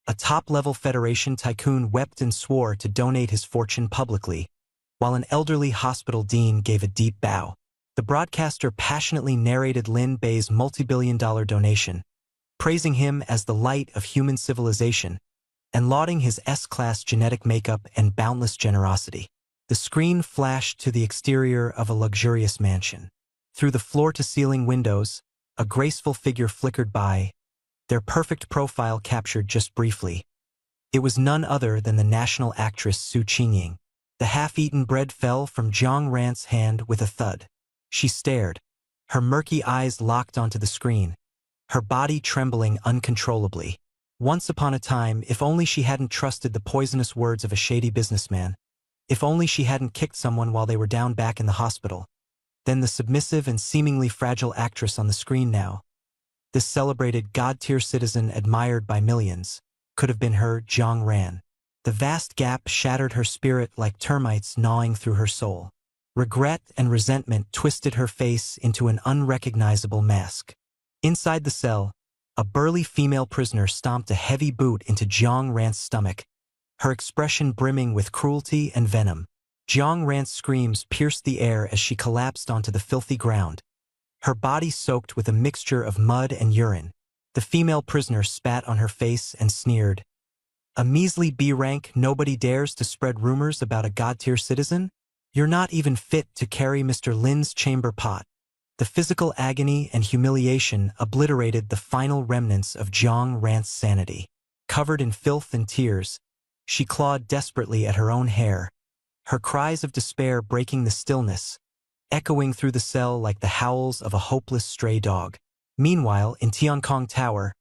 A top-level Federation tycoon wept and swore to donate his fortune publicly, while an elderly hospital dean gave a deep bow. The broadcaster passionately narrated Lin Bei's multi-billion-dollar donation, praising him as the light of human civilization, and lauding his S-class genetic makeup and boundless generosity. The screen flashed to the exterior of a luxurious mansion. Through the floor-to-ceiling windows, a graceful figure flickered by, their perfect profile captured just briefly. It was none other than the national actress Su Qingying. The half-eaten bread fell from Jiang Ran's hand with a thud. She stared, her murky eyes locked onto the screen, her body trembling uncontrollably. Once upon a time, if only she hadn't trusted the poisonous words of a shady businessman, if only she hadn't kicked someone while they were down back in the hospital, then the submissive and seemingly fragile actress on the screen now, this celebrated God-tier citizen admired by millions, could have been her Jiang Ran. The vast gap shattered her spirit like termites gnawing through her soul. Regret and resentment twisted her face into an unrecognizable mask. Inside the cell, a burly female prisoner stomped a heavy boot into Jiang Ran's stomach, her expression brimming with cruelty and venom. Jiang Ran's screams pierced the air as she collapsed onto the filthy ground, her body soaked with a mixture of mud and urine. The female prisoner spat on her face and sneered, "A measly B rank, nobody dares to spread rumors about a God-tier citizen? You're not even fit to carry Mr. Lin's chamber pot." The physical agony and humiliation obliterated the final remnants of Jiang Ran's sanity. Covered in filth and tears, she clawed desperately at her own hair, her cries of despair breaking the stillness, echoing through the cell like the howls of a hopeless stray dog. Meanwhile, in Tiankong Tower,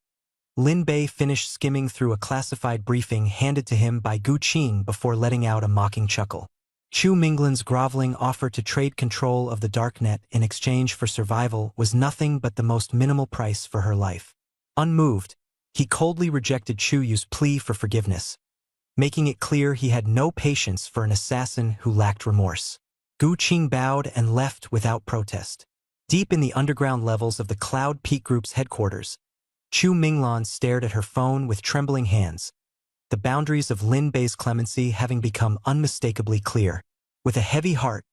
Lin Bei finished skimming through a classified briefing handed to him by Gu Qing before letting out a mocking chuckle. Chu Minglan's groveling offer to trade control of the darknet in exchange for survival was nothing but the most minimal price for her life. Unmoved, he coldly rejected Chu Yu's plea for forgiveness, making it clear he had no patience for an assassin who lacked remorse. Gu Qing bowed and left without protest. Deep in the underground levels of the Cloud Peak Group's headquarters, Chu Minglan stared at her phone with trembling hands, the boundaries of Lin Bei's clemency having become unmistakably clear. With a heavy heart,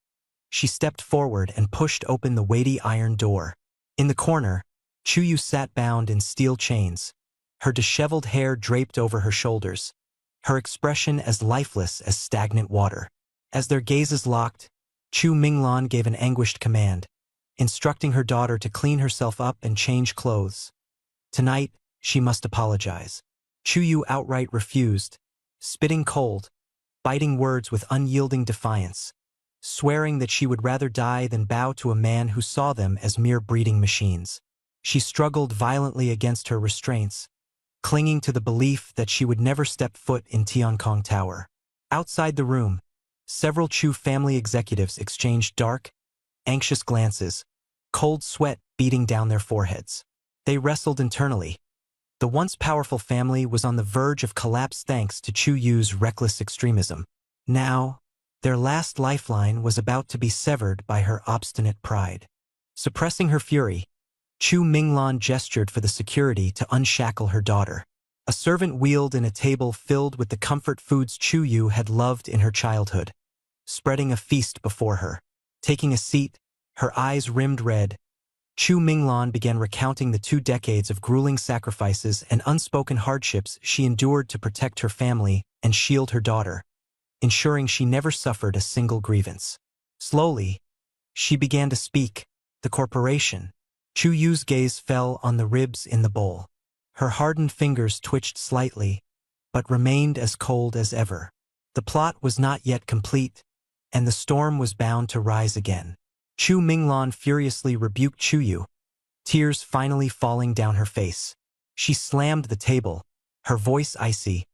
she stepped forward and pushed open the weighty iron door. In the corner, Chu Yu sat bound in steel chains, her disheveled hair draped over her shoulders, her expression as lifeless as stagnant water. As their gazes locked, Chu Minglan gave an anguished command, instructing her daughter to clean herself up and change clothes. Tonight, she must apologize. Chu Yu outright refused, spitting cold, biting words with unyielding defiance, swearing that she would rather die than bow to a man who saw them as mere breeding machines. She struggled violently against her restraints, clinging to the belief that she would never step foot in Tiankong Tower. Outside the room, several Chu family executives exchanged dark, anxious glances, cold sweat beating down their foreheads. They wrestled internally. The once powerful family was on the verge of collapse thanks to Chu Yu's reckless extremism. Now, their last lifeline was about to be severed by her obstinate pride. Suppressing her fury, Chu Minglan gestured for the security to unshackle her daughter. A servant wheeled in a table filled with the comfort foods Chu Yu had loved in her childhood, spreading a feast before her. Taking a seat, her eyes rimmed red, Chu Minglan began recounting the 2 decades of grueling sacrifices and unspoken hardships she endured to protect her family and shield her daughter, ensuring she never suffered a single grievance. Slowly, she began to speak. The corporation. Chu Yu's gaze fell on the ribs in the bowl. Her hardened fingers twitched slightly, but remained as cold as ever. The plot was not yet complete, and the storm was bound to rise again. Chu Minglan furiously rebuked Chu Yu, tears finally falling down her face. She slammed the table, her voice icy.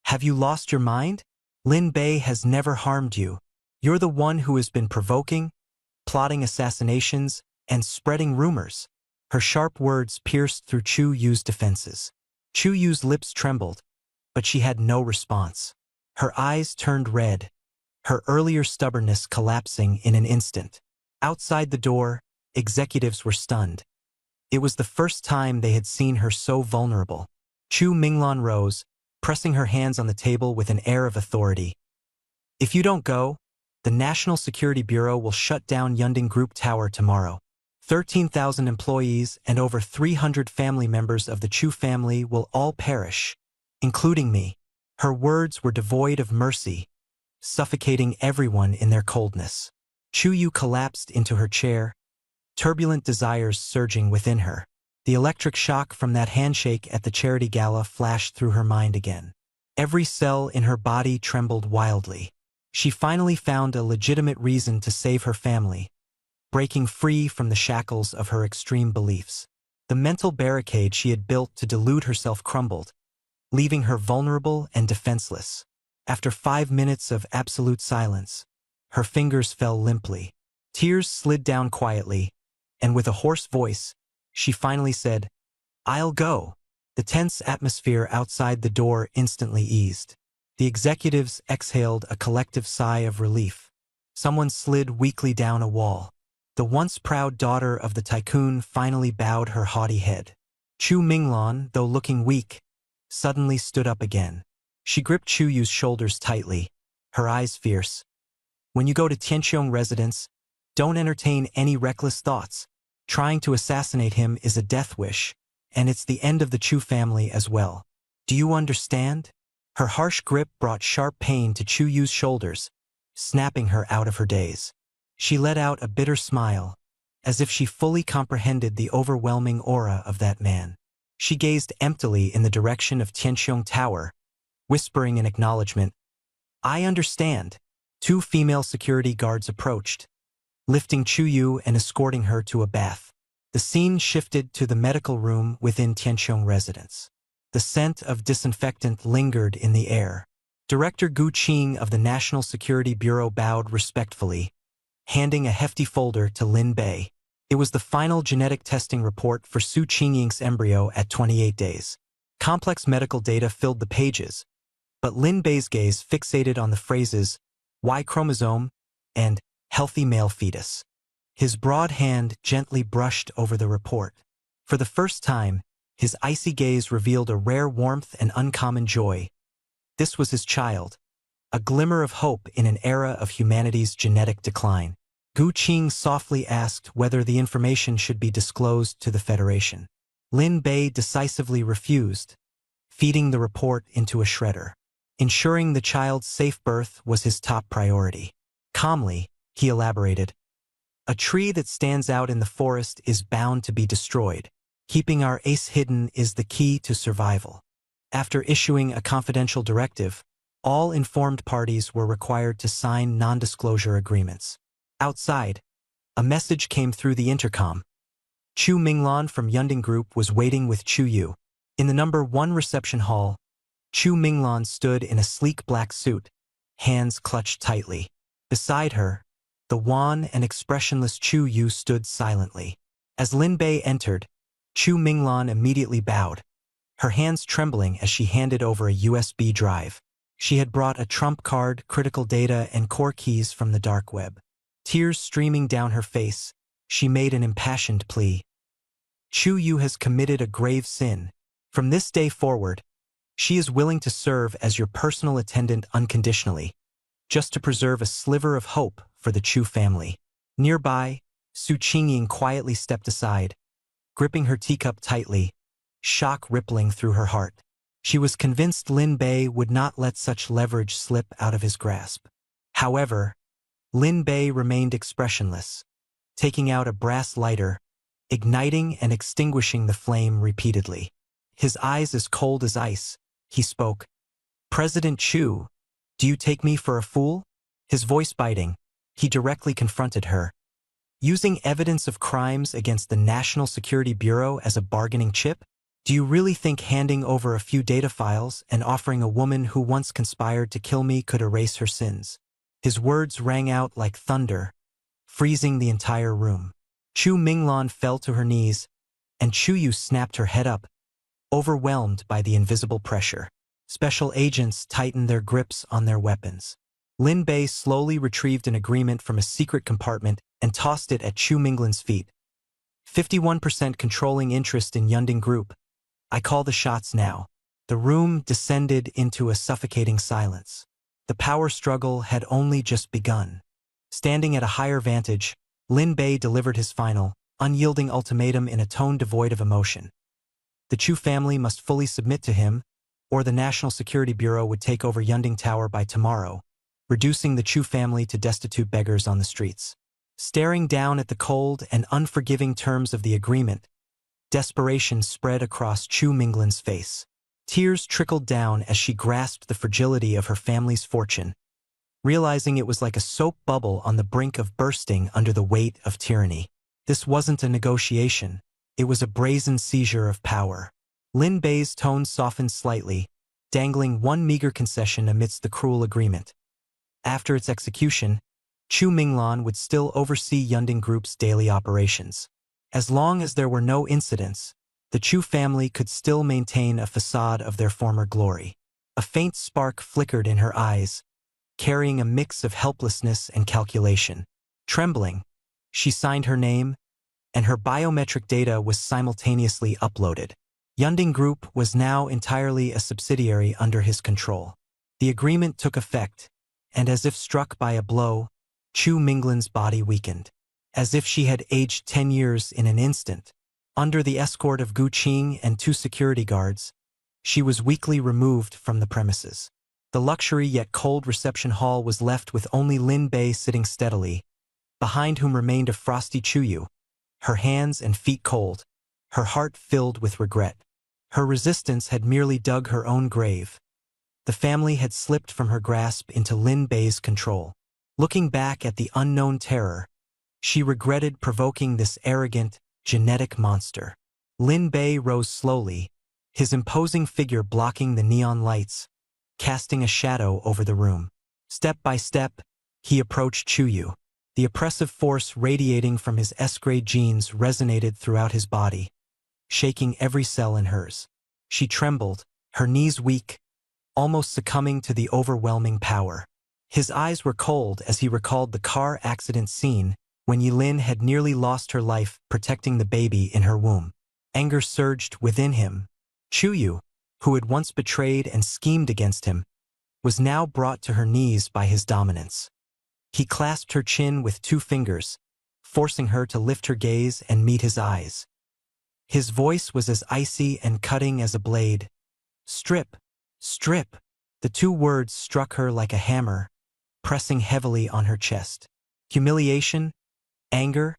"Have you lost your mind? Lin Bei has never harmed you. You're the one who has been provoking, plotting assassinations, and spreading rumors." Her sharp words pierced through Chu Yu's defenses. Chu Yu's lips trembled, but she had no response. Her eyes turned red, her earlier stubbornness collapsing in an instant. Outside the door, executives were stunned. It was the first time they had seen her so vulnerable. Chu Minglan rose, pressing her hands on the table with an air of authority. "If you don't go, the National Security Bureau will shut down Yunding Group Tower tomorrow. 13,000 employees and over 300 family members of the Chu family will all perish, including me." Her words were devoid of mercy, suffocating everyone in their coldness. Chu Yu collapsed into her chair, turbulent desires surging within her. The electric shock from that handshake at the charity gala flashed through her mind again. Every cell in her body trembled wildly. She finally found a legitimate reason to save her family, breaking free from the shackles of her extreme beliefs. The mental barricade she had built to delude herself crumbled, leaving her vulnerable and defenseless. After 5 minutes of absolute silence, her fingers fell limply. Tears slid down quietly, and with a hoarse voice, she finally said, "I'll go." The tense atmosphere outside the door instantly eased. The executives exhaled a collective sigh of relief. Someone slid weakly down a wall. The once proud daughter of the tycoon finally bowed her haughty head. Chu Minglan, though looking weak, suddenly stood up again. She gripped Chu Yu's shoulders tightly, her eyes fierce. "When you go to Tianqiong residence, don't entertain any reckless thoughts. Trying to assassinate him is a death wish, and it's the end of the Chu family as well. Do you understand?" Her harsh grip brought sharp pain to Chu Yu's shoulders, snapping her out of her daze. She let out a bitter smile, as if she fully comprehended the overwhelming aura of that man. She gazed emptily in the direction of Tianqiong Tower, whispering in acknowledgement, "I understand." 2 female security guards approached, lifting Chu Yu and escorting her to a bath. The scene shifted to the medical room within Tianqiong residence. The scent of disinfectant lingered in the air. Director Gu Qing of the National Security Bureau bowed respectfully, handing a hefty folder to Lin Bei. It was the final genetic testing report for Su Qingying's embryo at 28 days. Complex medical data filled the pages, but Lin Bei's gaze fixated on the phrases Y chromosome and healthy male fetus. His broad hand gently brushed over the report. For the first time, his icy gaze revealed a rare warmth and uncommon joy. This was his child, a glimmer of hope in an era of humanity's genetic decline. Gu Qing softly asked whether the information should be disclosed to the Federation. Lin Bei decisively refused, feeding the report into a shredder. Ensuring the child's safe birth was his top priority. Calmly, he elaborated, "A tree that stands out in the forest is bound to be destroyed. Keeping our ace hidden is the key to survival." After issuing a confidential directive, all informed parties were required to sign non-disclosure agreements. Outside, a message came through the intercom. Chu Minglan from Yunding Group was waiting with Chu Yu. In the number 1 reception hall, Chu Minglan stood in a sleek black suit, hands clutched tightly. Beside her, the wan and expressionless Chu Yu stood silently. As Lin Bei entered, Chu Minglan immediately bowed, her hands trembling as she handed over a USB drive. She had brought a trump card, critical data, and core keys from the dark web. Tears streaming down her face, she made an impassioned plea. "Chu Yu has committed a grave sin. From this day forward, she is willing to serve as your personal attendant unconditionally, just to preserve a sliver of hope for the Chu family." Nearby, Su Qingying quietly stepped aside, gripping her teacup tightly, shock rippling through her heart. She was convinced Lin Bei would not let such leverage slip out of his grasp. However, Lin Bei remained expressionless, taking out a brass lighter, igniting and extinguishing the flame repeatedly. His eyes as cold as ice, he spoke, "President Chu, do you take me for a fool?" His voice biting, he directly confronted her, using evidence of crimes against the National Security Bureau as a bargaining chip? "Do you really think handing over a few data files and offering a woman who once conspired to kill me could erase her sins?" His words rang out like thunder, freezing the entire room. Chu Minglan fell to her knees, and Chu Yu snapped her head up, overwhelmed by the invisible pressure. Special agents tightened their grips on their weapons. Lin Bei slowly retrieved an agreement from a secret compartment and tossed it at Chu Minglan's feet. 51% controlling interest in Yunding Group. I call the shots now." The room descended into a suffocating silence. The power struggle had only just begun. Standing at a higher vantage, Lin Bei delivered his final, unyielding ultimatum in a tone devoid of emotion. The Chu family must fully submit to him, or the National Security Bureau would take over Yunding Tower by tomorrow, reducing the Chu family to destitute beggars on the streets. Staring down at the cold and unforgiving terms of the agreement, desperation spread across Chu Minglan's face. Tears trickled down as she grasped the fragility of her family's fortune, realizing it was like a soap bubble on the brink of bursting under the weight of tyranny. This wasn't a negotiation, it was a brazen seizure of power. Lin Bei's tone softened slightly, dangling one meager concession amidst the cruel agreement. After its execution, Chu Minglan would still oversee Yunding Group's daily operations. As long as there were no incidents, the Chu family could still maintain a facade of their former glory. A faint spark flickered in her eyes, carrying a mix of helplessness and calculation. Trembling, she signed her name, and her biometric data was simultaneously uploaded. Yunding Group was now entirely a subsidiary under his control. The agreement took effect, and as if struck by a blow, Chu Minglan's body weakened. As if she had aged 10 years in an instant. Under the escort of Gu Qing and 2 security guards, she was weakly removed from the premises. The luxury yet cold reception hall was left with only Lin Bei sitting steadily, behind whom remained a frosty Chu Yu, her hands and feet cold, her heart filled with regret. Her resistance had merely dug her own grave. The family had slipped from her grasp into Lin Bei's control. Looking back at the unknown terror, she regretted provoking this arrogant, genetic monster. Lin Bei rose slowly, his imposing figure blocking the neon lights, casting a shadow over the room. Step by step, he approached Chu Yu. The oppressive force radiating from his S-grade genes resonated throughout his body, shaking every cell in hers. She trembled, her knees weak, almost succumbing to the overwhelming power. His eyes were cold as he recalled the car accident scene when Yilin had nearly lost her life protecting the baby in her womb. Anger surged within him. Chu Yu, who had once betrayed and schemed against him, was now brought to her knees by his dominance. He clasped her chin with 2 fingers, forcing her to lift her gaze and meet his eyes. His voice was as icy and cutting as a blade, Strip! Strip! The two words struck her like a hammer, pressing heavily on her chest. Humiliation, anger,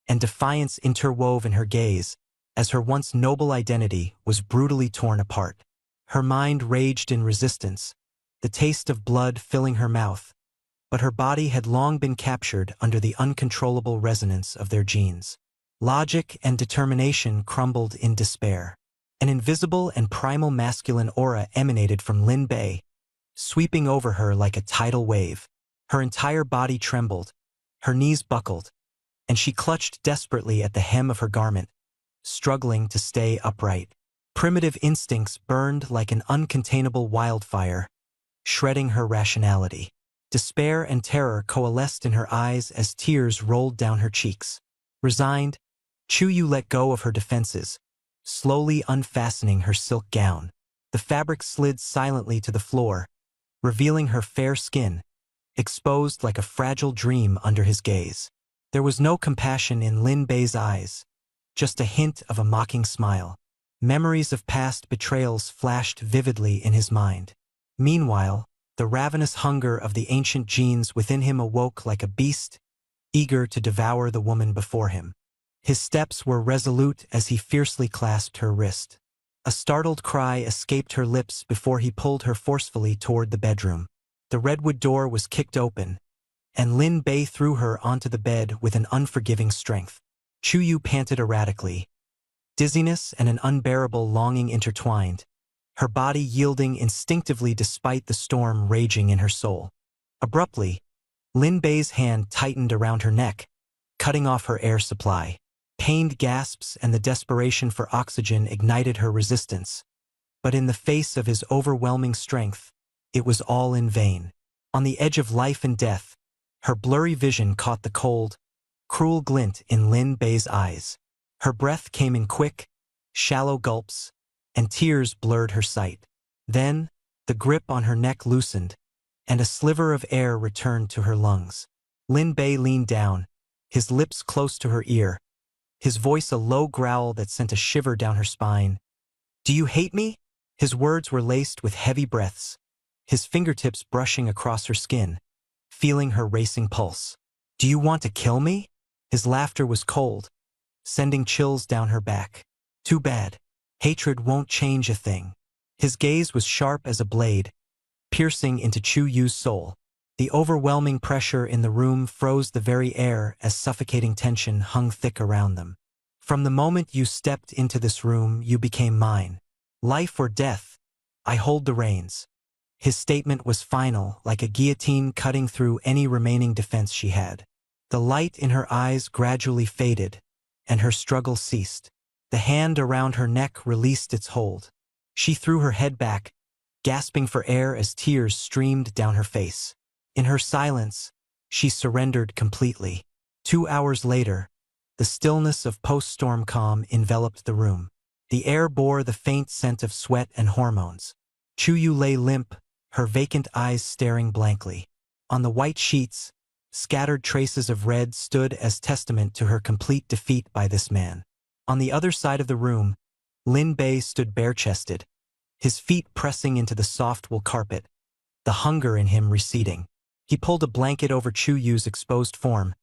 and defiance interwove in her gaze as her once noble identity was brutally torn apart. Her mind raged in resistance, the taste of blood filling her mouth, but her body had long been captured under the uncontrollable resonance of their genes. Logic and determination crumbled in despair. An invisible and primal masculine aura emanated from Lin Bei, sweeping over her like a tidal wave. Her entire body trembled, her knees buckled, and she clutched desperately at the hem of her garment, struggling to stay upright. Primitive instincts burned like an uncontainable wildfire, shredding her rationality. Despair and terror coalesced in her eyes as tears rolled down her cheeks. Resigned, Chu Yu let go of her defenses, slowly unfastening her silk gown. The fabric slid silently to the floor, revealing her fair skin, exposed like a fragile dream under his gaze. There was no compassion in Lin Bei's eyes, just a hint of a mocking smile. Memories of past betrayals flashed vividly in his mind. Meanwhile, the ravenous hunger of the ancient genes within him awoke like a beast, eager to devour the woman before him. His steps were resolute as he fiercely clasped her wrist. A startled cry escaped her lips before he pulled her forcefully toward the bedroom. The redwood door was kicked open, and Lin Bei threw her onto the bed with an unforgiving strength. Chu Yu panted erratically. Dizziness and an unbearable longing intertwined, her body yielding instinctively despite the storm raging in her soul. Abruptly, Lin Bei's hand tightened around her neck, cutting off her air supply. Pained gasps and the desperation for oxygen ignited her resistance, but in the face of his overwhelming strength, it was all in vain. On the edge of life and death, her blurry vision caught the cold, cruel glint in Lin Bei's eyes. Her breath came in quick, shallow gulps, and tears blurred her sight. Then, the grip on her neck loosened, and a sliver of air returned to her lungs. Lin Bei leaned down, his lips close to her ear, his voice a low growl that sent a shiver down her spine. "Do you hate me?" His words were laced with heavy breaths, his fingertips brushing across her skin, feeling her racing pulse. "Do you want to kill me?" His laughter was cold, sending chills down her back. Too bad. Hatred won't change a thing. His gaze was sharp as a blade, piercing into Chu Yu's soul. The overwhelming pressure in the room froze the very air as suffocating tension hung thick around them. "From the moment you stepped into this room, you became mine. Life or death, I hold the reins." His statement was final, like a guillotine cutting through any remaining defense she had. The light in her eyes gradually faded, and her struggle ceased. The hand around her neck released its hold. She threw her head back, gasping for air as tears streamed down her face. In her silence, she surrendered completely. 2 hours later, the stillness of post-storm calm enveloped the room. The air bore the faint scent of sweat and hormones. Chu Yu lay limp, her vacant eyes staring blankly. On the white sheets, scattered traces of red stood as testament to her complete defeat by this man. On the other side of the room, Lin Bei stood bare-chested, his feet pressing into the soft wool carpet, the hunger in him receding. He pulled a blanket over Chu Yu's exposed form,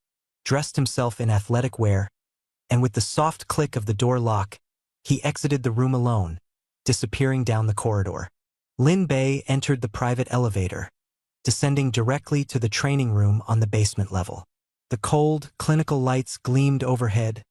dressed himself in athletic wear, and with the soft click of the door lock, he exited the room alone, disappearing down the corridor. Lin Bei entered the private elevator, descending directly to the training room on the basement level. The cold, clinical lights gleamed overhead,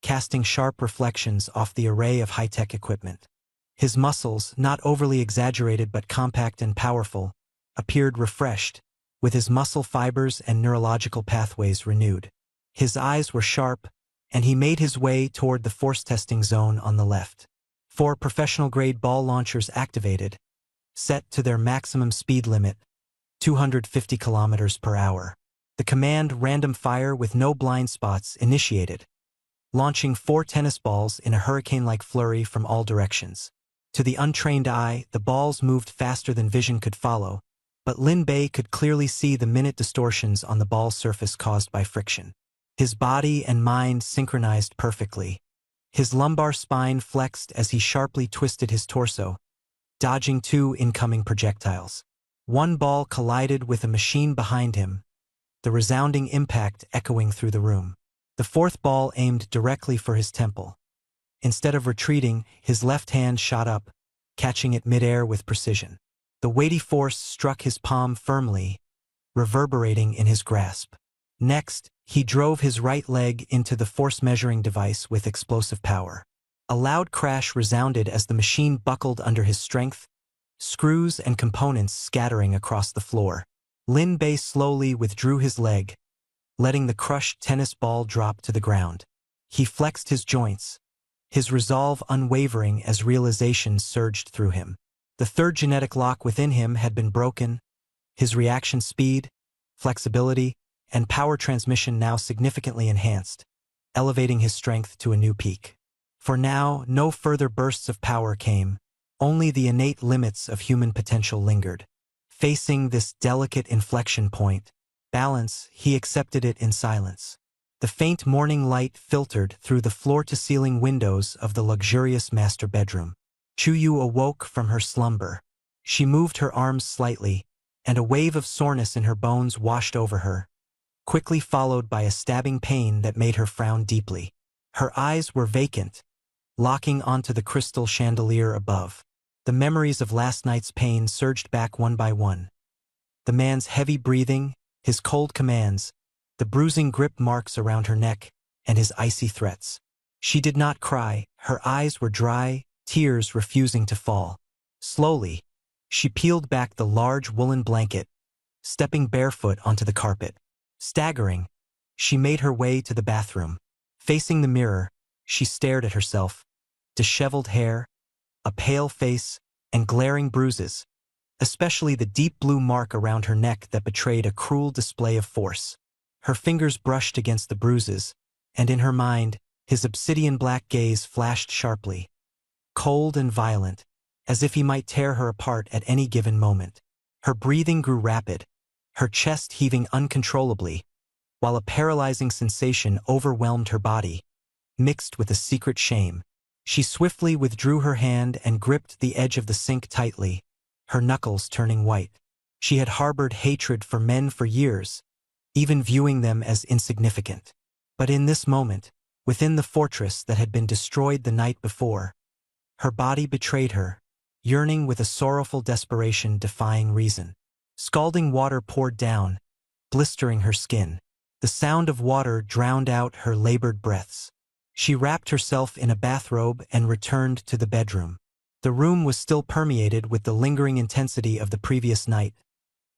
casting sharp reflections off the array of high-tech equipment. His muscles, not overly exaggerated but compact and powerful, appeared refreshed, with his muscle fibers and neurological pathways renewed. His eyes were sharp, and he made his way toward the force testing zone on the left. 4 professional-grade ball launchers activated, set to their maximum speed limit, 250 kilometers per hour. The command random fire with no blind spots initiated, launching 4 tennis balls in a hurricane-like flurry from all directions. To the untrained eye, the balls moved faster than vision could follow, but Lin Bei could clearly see the minute distortions on the ball's surface caused by friction. His body and mind synchronized perfectly. His lumbar spine flexed as he sharply twisted his torso, dodging 2 incoming projectiles. One ball collided with a machine behind him, the resounding impact echoing through the room. The 4th ball aimed directly for his temple. Instead of retreating, his left hand shot up, catching it midair with precision. The weighty force struck his palm firmly, reverberating in his grasp. Next, he drove his right leg into the force-measuring device with explosive power. A loud crash resounded as the machine buckled under his strength, screws and components scattering across the floor. Lin Bei slowly withdrew his leg, letting the crushed tennis ball drop to the ground. He flexed his joints, his resolve unwavering as realization surged through him. The 3rd genetic lock within him had been broken, his reaction speed, flexibility, and power transmission now significantly enhanced, elevating his strength to a new peak. For now, no further bursts of power came, only the innate limits of human potential lingered. Facing this delicate inflection point, balance, he accepted it in silence. The faint morning light filtered through the floor-to-ceiling windows of the luxurious master bedroom. Chuyu awoke from her slumber. She moved her arms slightly, and a wave of soreness in her bones washed over her, quickly followed by a stabbing pain that made her frown deeply. Her eyes were vacant, locking onto the crystal chandelier above. The memories of last night's pain surged back one by one. The man's heavy breathing, his cold commands, the bruising grip marks around her neck, and his icy threats. She did not cry, her eyes were dry, tears refusing to fall. Slowly, she peeled back the large woolen blanket, stepping barefoot onto the carpet. Staggering, she made her way to the bathroom. Facing the mirror, she stared at herself. Disheveled hair, a pale face, and glaring bruises, especially the deep blue mark around her neck that betrayed a cruel display of force. Her fingers brushed against the bruises, and in her mind, his obsidian-black gaze flashed sharply, cold and violent, as if he might tear her apart at any given moment. Her breathing grew rapid, her chest heaving uncontrollably, while a paralyzing sensation overwhelmed her body, mixed with a secret shame. She swiftly withdrew her hand and gripped the edge of the sink tightly, her knuckles turning white. She had harbored hatred for men for years, even viewing them as insignificant. But in this moment, within the fortress that had been destroyed the night before, her body betrayed her, yearning with a sorrowful desperation defying reason. Scalding water poured down, blistering her skin. The sound of water drowned out her labored breaths. She wrapped herself in a bathrobe and returned to the bedroom. The room was still permeated with the lingering intensity of the previous night,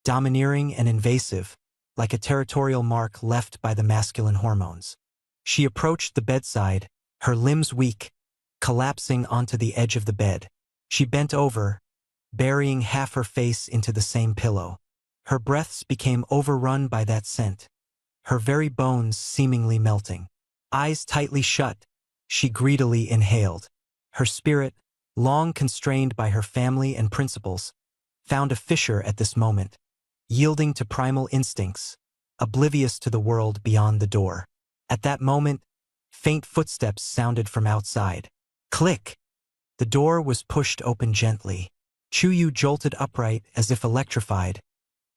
domineering and invasive, like a territorial mark left by the masculine hormones. She approached the bedside, her limbs weak, collapsing onto the edge of the bed. She bent over, burying half her face into the same pillow. Her breaths became overrun by that scent, her very bones seemingly melting. Eyes tightly shut, she greedily inhaled. Her spirit, long constrained by her family and principles, found a fissure at this moment, yielding to primal instincts, oblivious to the world beyond the door. At that moment, faint footsteps sounded from outside. Click! The door was pushed open gently. Chuyu jolted upright as if electrified,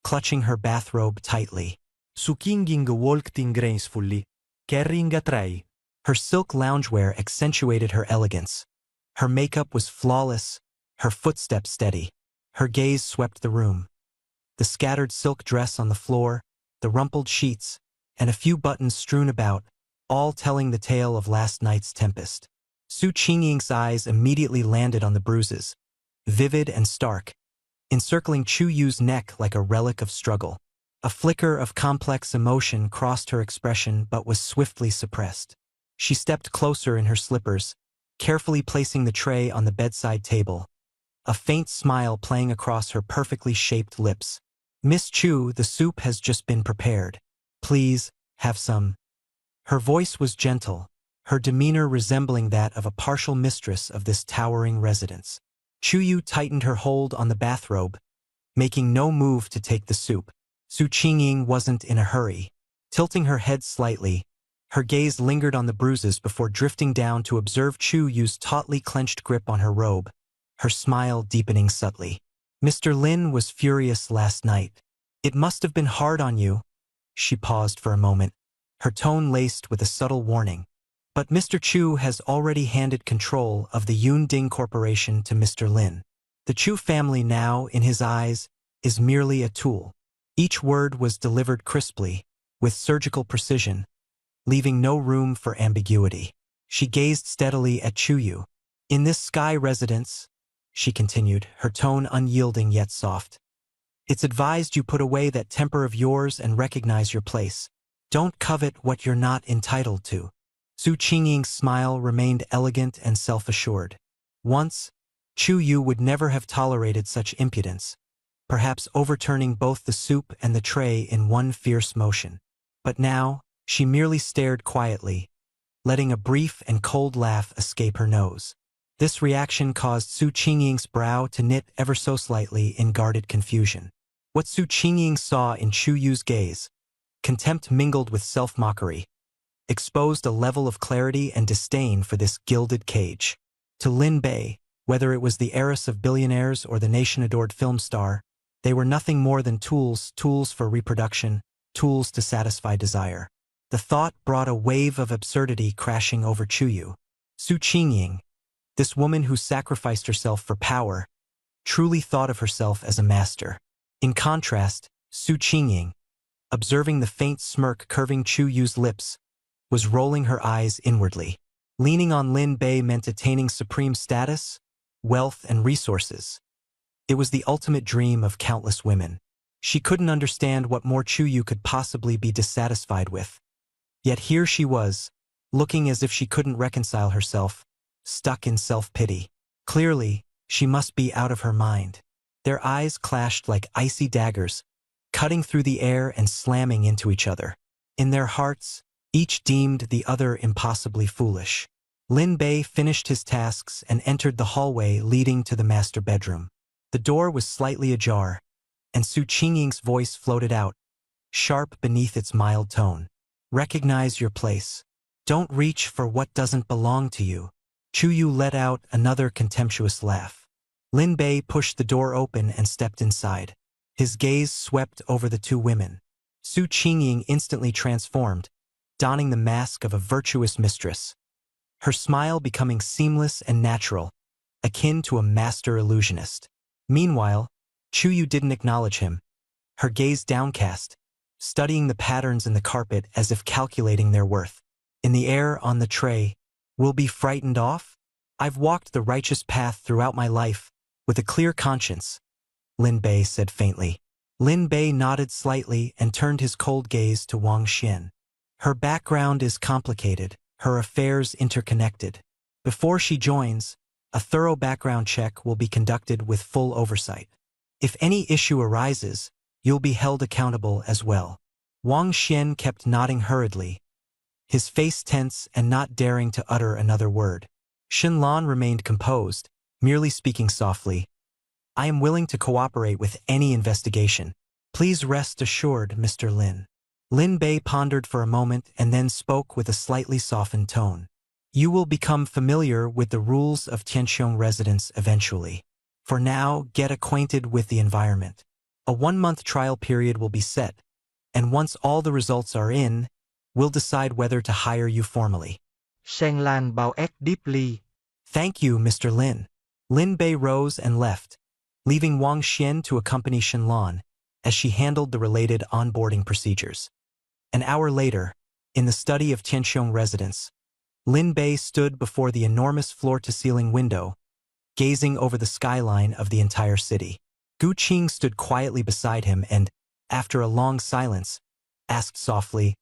clutching her bathrobe tightly. Sukinging walked in gracefully, carrying a tray. Her silk loungewear accentuated her elegance. Her makeup was flawless, her footsteps steady. Her gaze swept the room. The scattered silk dress on the floor, the rumpled sheets, and a few buttons strewn about, all telling the tale of last night's tempest. Su Qingying's eyes immediately landed on the bruises, vivid and stark, encircling Chu Yu's neck like a relic of struggle. A flicker of complex emotion crossed her expression but was swiftly suppressed. She stepped closer in her slippers, carefully placing the tray on the bedside table, a faint smile playing across her perfectly shaped lips. "Miss Chu, the soup has just been prepared. Please, have some." Her voice was gentle, her demeanor resembling that of a partial mistress of this towering residence. Chu Yu tightened her hold on the bathrobe, making no move to take the soup. Su Qingying wasn't in a hurry. Tilting her head slightly, her gaze lingered on the bruises before drifting down to observe Chu Yu's tautly clenched grip on her robe, her smile deepening subtly. Mr. Lin was furious last night. It must have been hard on you. She paused for a moment, her tone laced with a subtle warning. But Mr. Chu has already handed control of the Yunding Corporation to Mr. Lin. The Chu family now, in his eyes, is merely a tool. Each word was delivered crisply, with surgical precision, leaving no room for ambiguity. She gazed steadily at Chuyu. In this sky residence, she continued, her tone unyielding yet soft, it's advised you put away that temper of yours and recognize your place. Don't covet what you're not entitled to. Su Qingying's smile remained elegant and self-assured. Once, Chu Yu would never have tolerated such impudence, perhaps overturning both the soup and the tray in one fierce motion. But now, she merely stared quietly, letting a brief and cold laugh escape her nose. This reaction caused Su Qingying's brow to knit ever so slightly in guarded confusion. What Su Qingying saw in Chu Yu's gaze, contempt mingled with self-mockery, exposed a level of clarity and disdain for this gilded cage. To Lin Bei, whether it was the heiress of billionaires or the nation-adored film star, they were nothing more than tools for reproduction, tools to satisfy desire. The thought brought a wave of absurdity crashing over Chuyu. Su Qingying, this woman who sacrificed herself for power, truly thought of herself as a master. In contrast, Su Qingying, observing the faint smirk curving Chuyu's lips, was rolling her eyes inwardly. Leaning on Lin Bei meant attaining supreme status, wealth, and resources. It was the ultimate dream of countless women. She couldn't understand what more Chuyu could possibly be dissatisfied with. Yet here she was, looking as if she couldn't reconcile herself, stuck in self-pity. Clearly, she must be out of her mind. Their eyes clashed like icy daggers, cutting through the air and slamming into each other. In their hearts, each deemed the other impossibly foolish. Lin Bei finished his tasks and entered the hallway leading to the master bedroom. The door was slightly ajar, and Su Qingying's voice floated out, sharp beneath its mild tone. Recognize your place. Don't reach for what doesn't belong to you. Chuyu let out another contemptuous laugh. Lin Bei pushed the door open and stepped inside. His gaze swept over the two women. Su Qingying instantly transformed, donning the mask of a virtuous mistress, her smile becoming seamless and natural, akin to a master illusionist. Meanwhile, Chuyu didn't acknowledge him, her gaze downcast, studying the patterns in the carpet as if calculating their worth. In the air on the tray, "Will be frightened off? I've walked the righteous path throughout my life, with a clear conscience," Lin Bei said faintly. Lin Bei nodded slightly and turned his cold gaze to Wang Xian. Her background is complicated, her affairs interconnected. Before she joins, a thorough background check will be conducted with full oversight. If any issue arises, you'll be held accountable as well. Wang Xian kept nodding hurriedly, his face tense and not daring to utter another word. Shenlan remained composed, merely speaking softly. "I am willing to cooperate with any investigation. Please rest assured, Mr. Lin." Lin Bei pondered for a moment and then spoke with a slightly softened tone. "You will become familiar with the rules of Tianqiong residence eventually. For now, get acquainted with the environment. A 1-month trial period will be set, and once all the results are in, we'll decide whether to hire you formally." Shenlan bowed deeply. "Thank you, Mr. Lin." Lin Bei rose and left, leaving Wang Xian to accompany Shenlan as she handled the related onboarding procedures. An hour later, in the study of Tianqiong residence, Lin Bei stood before the enormous floor-to-ceiling window, gazing over the skyline of the entire city. Gu Qing stood quietly beside him and, after a long silence, asked softly,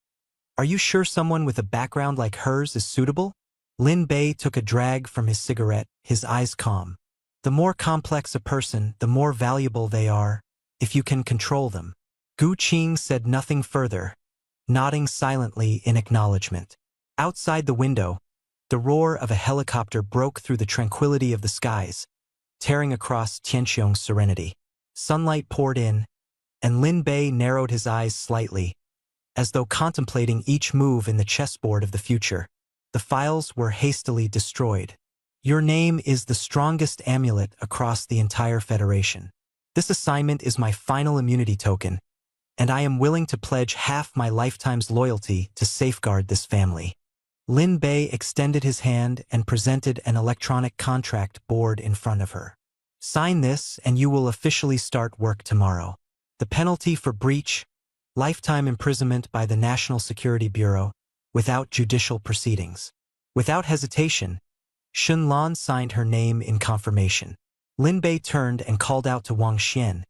"Are you sure someone with a background like hers is suitable?" Lin Bei took a drag from his cigarette, his eyes calm. "The more complex a person, the more valuable they are, if you can control them." Gu Qing said nothing further, nodding silently in acknowledgement. Outside the window, the roar of a helicopter broke through the tranquility of the skies, tearing across Tianqiong's serenity. Sunlight poured in, and Lin Bei narrowed his eyes slightly, as though contemplating each move in the chessboard of the future. The files were hastily destroyed. Your name is the strongest amulet across the entire Federation. This assignment is my final immunity token, and I am willing to pledge half my lifetime's loyalty to safeguard this family. Lin Bei extended his hand and presented an electronic contract board in front of her. Sign this and you will officially start work tomorrow. The penalty for breach: lifetime imprisonment by the National Security Bureau, without judicial proceedings. Without hesitation, Xunlan signed her name in confirmation. Lin Bei turned and called out to Wang Xian.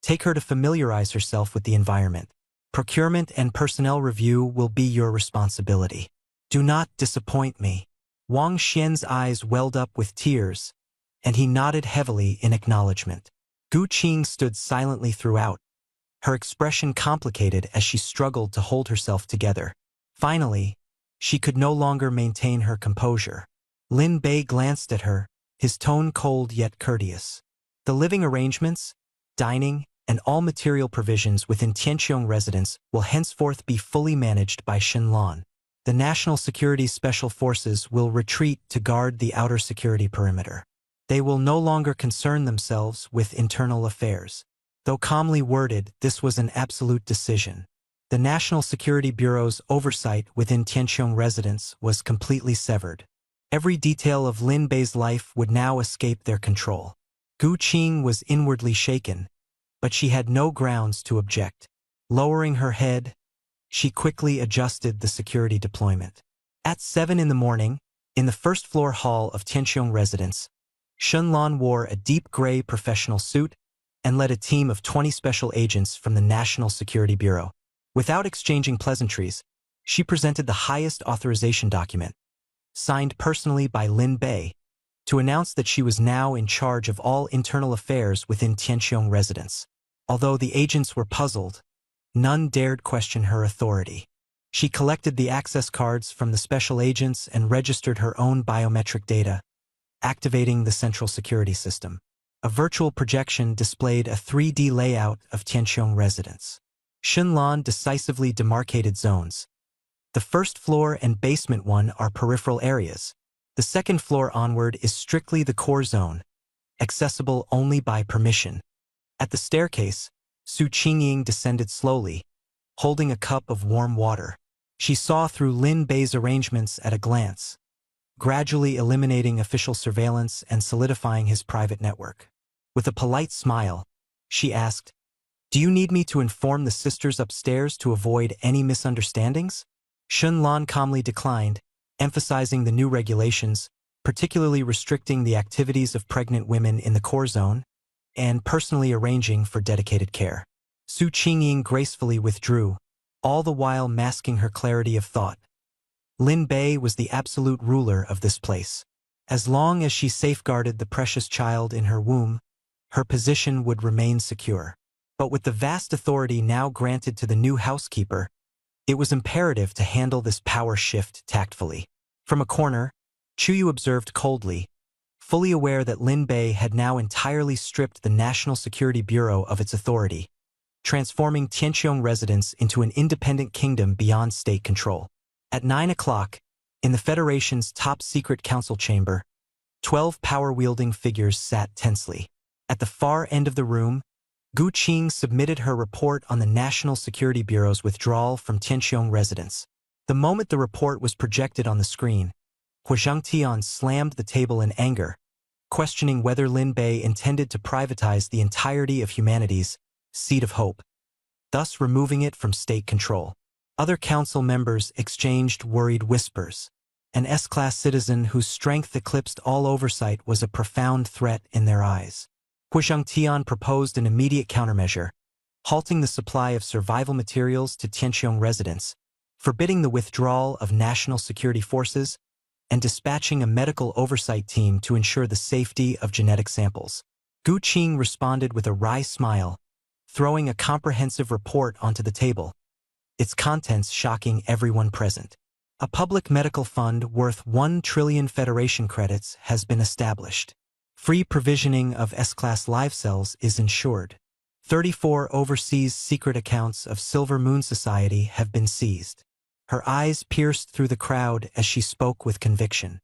Take her to familiarize herself with the environment. Procurement and personnel review will be your responsibility. Do not disappoint me. Wang Xian's eyes welled up with tears, and he nodded heavily in acknowledgement. Gu Qing stood silently throughout, her expression complicated as she struggled to hold herself together. Finally, she could no longer maintain her composure. Lin Bei glanced at her, his tone cold yet courteous. The living arrangements, dining, and all material provisions within Tianqiong residence will henceforth be fully managed by Xunlan. The National Security Special Forces will retreat to guard the outer security perimeter. They will no longer concern themselves with internal affairs. Though calmly worded, this was an absolute decision. The National Security Bureau's oversight within Tianqiong residence was completely severed. Every detail of Lin Bei's life would now escape their control. Gu Qing was inwardly shaken, but she had no grounds to object. Lowering her head, she quickly adjusted the security deployment. At 7 in the morning, in the first-floor hall of Tianqiong residence, Xunlan wore a deep gray professional suit and led a team of 20 special agents from the National Security Bureau. Without exchanging pleasantries, she presented the highest authorization document, signed personally by Lin Bei, to announce that she was now in charge of all internal affairs within Tianqiong residence. Although the agents were puzzled, none dared question her authority. She collected the access cards from the special agents and registered her own biometric data, activating the central security system. A virtual projection displayed a 3D layout of Tianqiong residence. Xunlan decisively demarcated zones. The first floor and basement one are peripheral areas. The second floor onward is strictly the core zone, accessible only by permission. At the staircase, Su Qingying descended slowly, holding a cup of warm water. She saw through Lin Bei's arrangements at a glance, gradually eliminating official surveillance and solidifying his private network. With a polite smile, she asked, "Do you need me to inform the sisters upstairs to avoid any misunderstandings?" Xunlan calmly declined, emphasizing the new regulations, particularly restricting the activities of pregnant women in the core zone, and personally arranging for dedicated care. Su Qingying gracefully withdrew, all the while masking her clarity of thought. Lin Bei was the absolute ruler of this place. As long as she safeguarded the precious child in her womb, her position would remain secure. But with the vast authority now granted to the new housekeeper, it was imperative to handle this power shift tactfully. From a corner, Chuyu observed coldly, fully aware that Lin Bei had now entirely stripped the National Security Bureau of its authority, transforming Tianqiong residence into an independent kingdom beyond state control. At 9 o'clock, in the Federation's top-secret council chamber, 12 power-wielding figures sat tensely. At the far end of the room, Gu Qing submitted her report on the National Security Bureau's withdrawal from Tianqiong residence. The moment the report was projected on the screen, Hua Zhangtian slammed the table in anger, questioning whether Lin Bei intended to privatize the entirety of humanity's seed of hope, thus removing it from state control. Other council members exchanged worried whispers. An S-class citizen whose strength eclipsed all oversight was a profound threat in their eyes. Hua Zhangtian proposed an immediate countermeasure, halting the supply of survival materials to Tianqiong residents, forbidding the withdrawal of national security forces, and dispatching a medical oversight team to ensure the safety of genetic samples. Gu Qing responded with a wry smile, throwing a comprehensive report onto the table, its contents shocking everyone present. A public medical fund worth 1 trillion Federation credits has been established. Free provisioning of S-class live cells is ensured. 34 overseas secret accounts of Silver Moon Society have been seized. Her eyes pierced through the crowd as she spoke with conviction.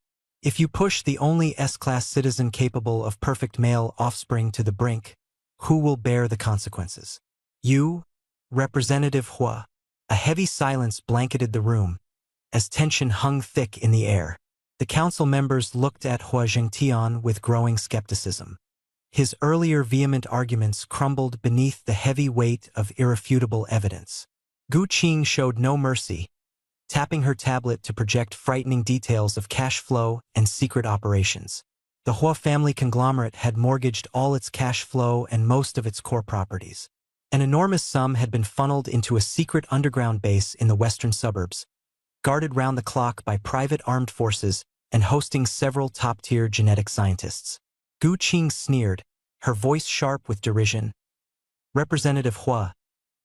If you push the only S-class citizen capable of perfect male offspring to the brink, who will bear the consequences? You, Representative Hua. A heavy silence blanketed the room, as tension hung thick in the air. The council members looked at Hua Zhengtian with growing skepticism. His earlier vehement arguments crumbled beneath the heavy weight of irrefutable evidence. Gu Qing showed no mercy, tapping her tablet to project frightening details of cash flow and secret operations. The Hua family conglomerate had mortgaged all its cash flow and most of its core properties. An enormous sum had been funneled into a secret underground base in the western suburbs, guarded round the clock by private armed forces and hosting several top-tier genetic scientists. Gu Qing sneered, her voice sharp with derision. Representative Hua,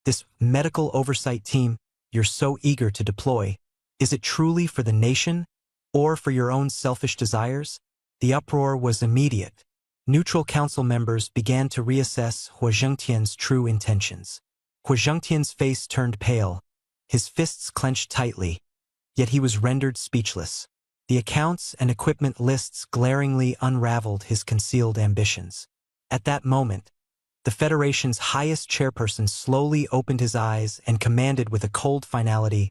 this medical oversight team you're so eager to deploy, is it truly for the nation or for your own selfish desires? The uproar was immediate. Neutral council members began to reassess Hua Zhengtian's true intentions. Hua Zhengtian's face turned pale, his fists clenched tightly, yet he was rendered speechless. The accounts and equipment lists glaringly unraveled his concealed ambitions. At that moment, the Federation's highest chairperson slowly opened his eyes and commanded with a cold finality,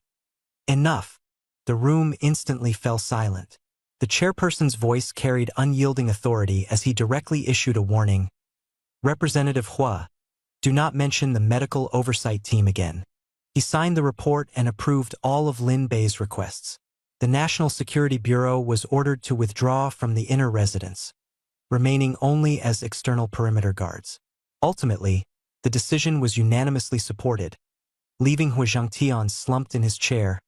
"Enough!" The room instantly fell silent. The chairperson's voice carried unyielding authority as he directly issued a warning. Representative Hua, do not mention the medical oversight team again. He signed the report and approved all of Lin Bei's requests. The National Security Bureau was ordered to withdraw from the inner residence, remaining only as external perimeter guards. Ultimately, the decision was unanimously supported, leaving Hua Zhengtian slumped in his chair,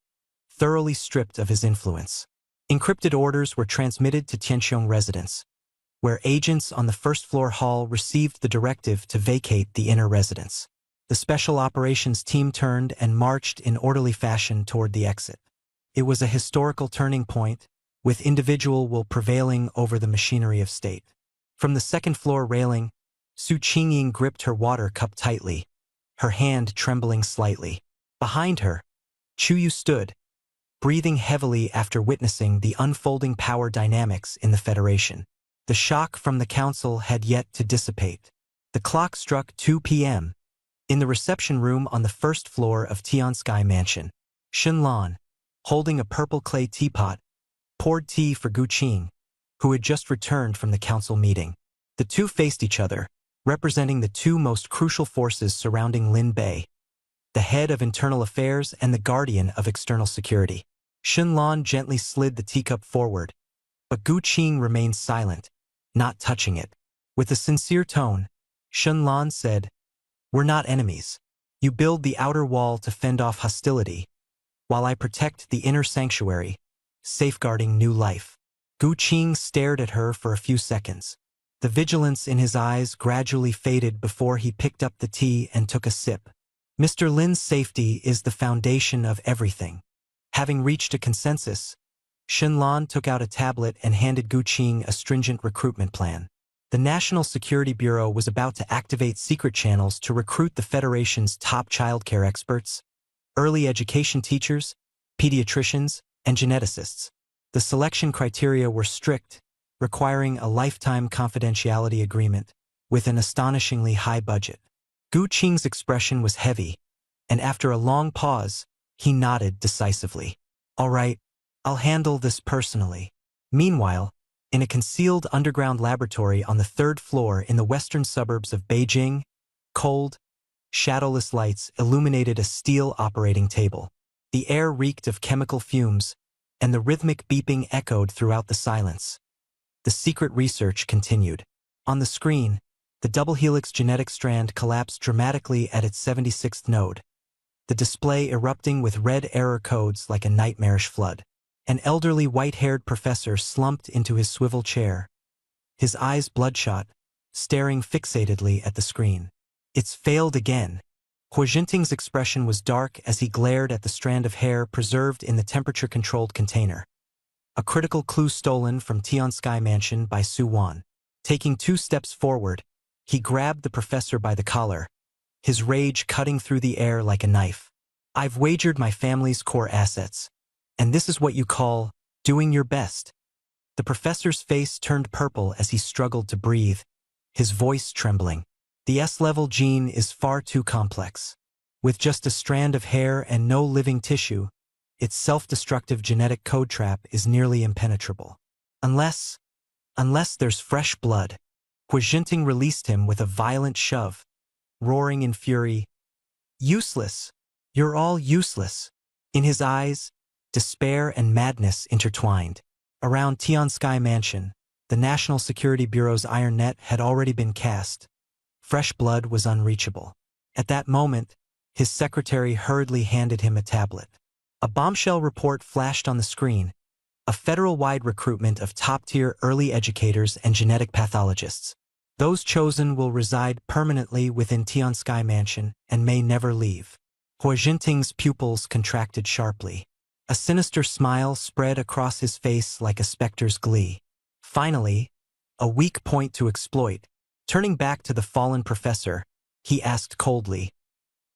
thoroughly stripped of his influence. Encrypted orders were transmitted to Tianqiong residence, where agents on the first-floor hall received the directive to vacate the inner residence. The special operations team turned and marched in orderly fashion toward the exit. It was a historical turning point, with individual will prevailing over the machinery of state. From the second-floor railing, Su Qingying gripped her water cup tightly, her hand trembling slightly. Behind her, Chu Yu stood, breathing heavily after witnessing the unfolding power dynamics in the Federation. The shock from the council had yet to dissipate. The clock struck 2 p.m. In the reception room on the first floor of Tiansky Mansion, Shenlan, holding a purple clay teapot, poured tea for Gu Qing, who had just returned from the council meeting. The two faced each other, representing the two most crucial forces surrounding Lin Bei, the head of internal affairs and the guardian of external security. Shenlan gently slid the teacup forward, but Gu Qing remained silent, not touching it. With a sincere tone, Shenlan said, "We're not enemies. You build the outer wall to fend off hostility, while I protect the inner sanctuary, safeguarding new life." Gu Qing stared at her for a few seconds. The vigilance in his eyes gradually faded before he picked up the tea and took a sip. Mr. Lin's safety is the foundation of everything. Having reached a consensus, Shenlan took out a tablet and handed Gu Qing a stringent recruitment plan. The National Security Bureau was about to activate secret channels to recruit the Federation's top childcare experts, early education teachers, pediatricians, and geneticists. The selection criteria were strict, requiring a lifetime confidentiality agreement with an astonishingly high budget. Gu Qing's expression was heavy, and after a long pause, he nodded decisively. "All right, I'll handle this personally." Meanwhile, in a concealed underground laboratory on the third floor in the western suburbs of Beijing, cold, shadowless lights illuminated a steel operating table. The air reeked of chemical fumes, and the rhythmic beeping echoed throughout the silence. The secret research continued. On the screen, the double helix genetic strand collapsed dramatically at its 76th node, the display erupting with red error codes like a nightmarish flood. An elderly white-haired professor slumped into his swivel chair, his eyes bloodshot, staring fixatedly at the screen. "It's failed again." Hua Zhengting's expression was dark as he glared at the strand of hair preserved in the temperature-controlled container. A critical clue stolen from Tiansky Mansion by Su Wan. Taking 2 steps forward, he grabbed the professor by the collar, his rage cutting through the air like a knife. "I've wagered my family's core assets, and this is what you call doing your best." The professor's face turned purple as he struggled to breathe, his voice trembling. The S-level gene is far too complex. With just a strand of hair and no living tissue, its self-destructive genetic code trap is nearly impenetrable. Unless there's fresh blood. Jinting released him with a violent shove, roaring in fury, "Useless! You're all useless!" In his eyes, despair and madness intertwined. Around Tiansky Mansion, the National Security Bureau's iron net had already been cast. Fresh blood was unreachable. At that moment, his secretary hurriedly handed him a tablet. A bombshell report flashed on the screen, a federal-wide recruitment of top-tier early educators and genetic pathologists. Those chosen will reside permanently within Tiansky Mansion and may never leave. Jinting's pupils contracted sharply. A sinister smile spread across his face like a specter's glee. Finally, a weak point to exploit. Turning back to the fallen professor, he asked coldly,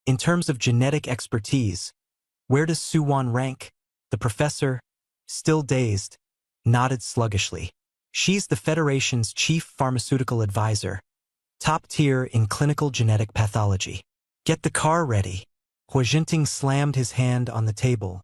"In terms of genetic expertise, where does Suwon rank?" The professor, still dazed, nodded sluggishly. "She's the Federation's chief pharmaceutical advisor, top tier in clinical genetic pathology. Get the car ready." Jinting slammed his hand on the table,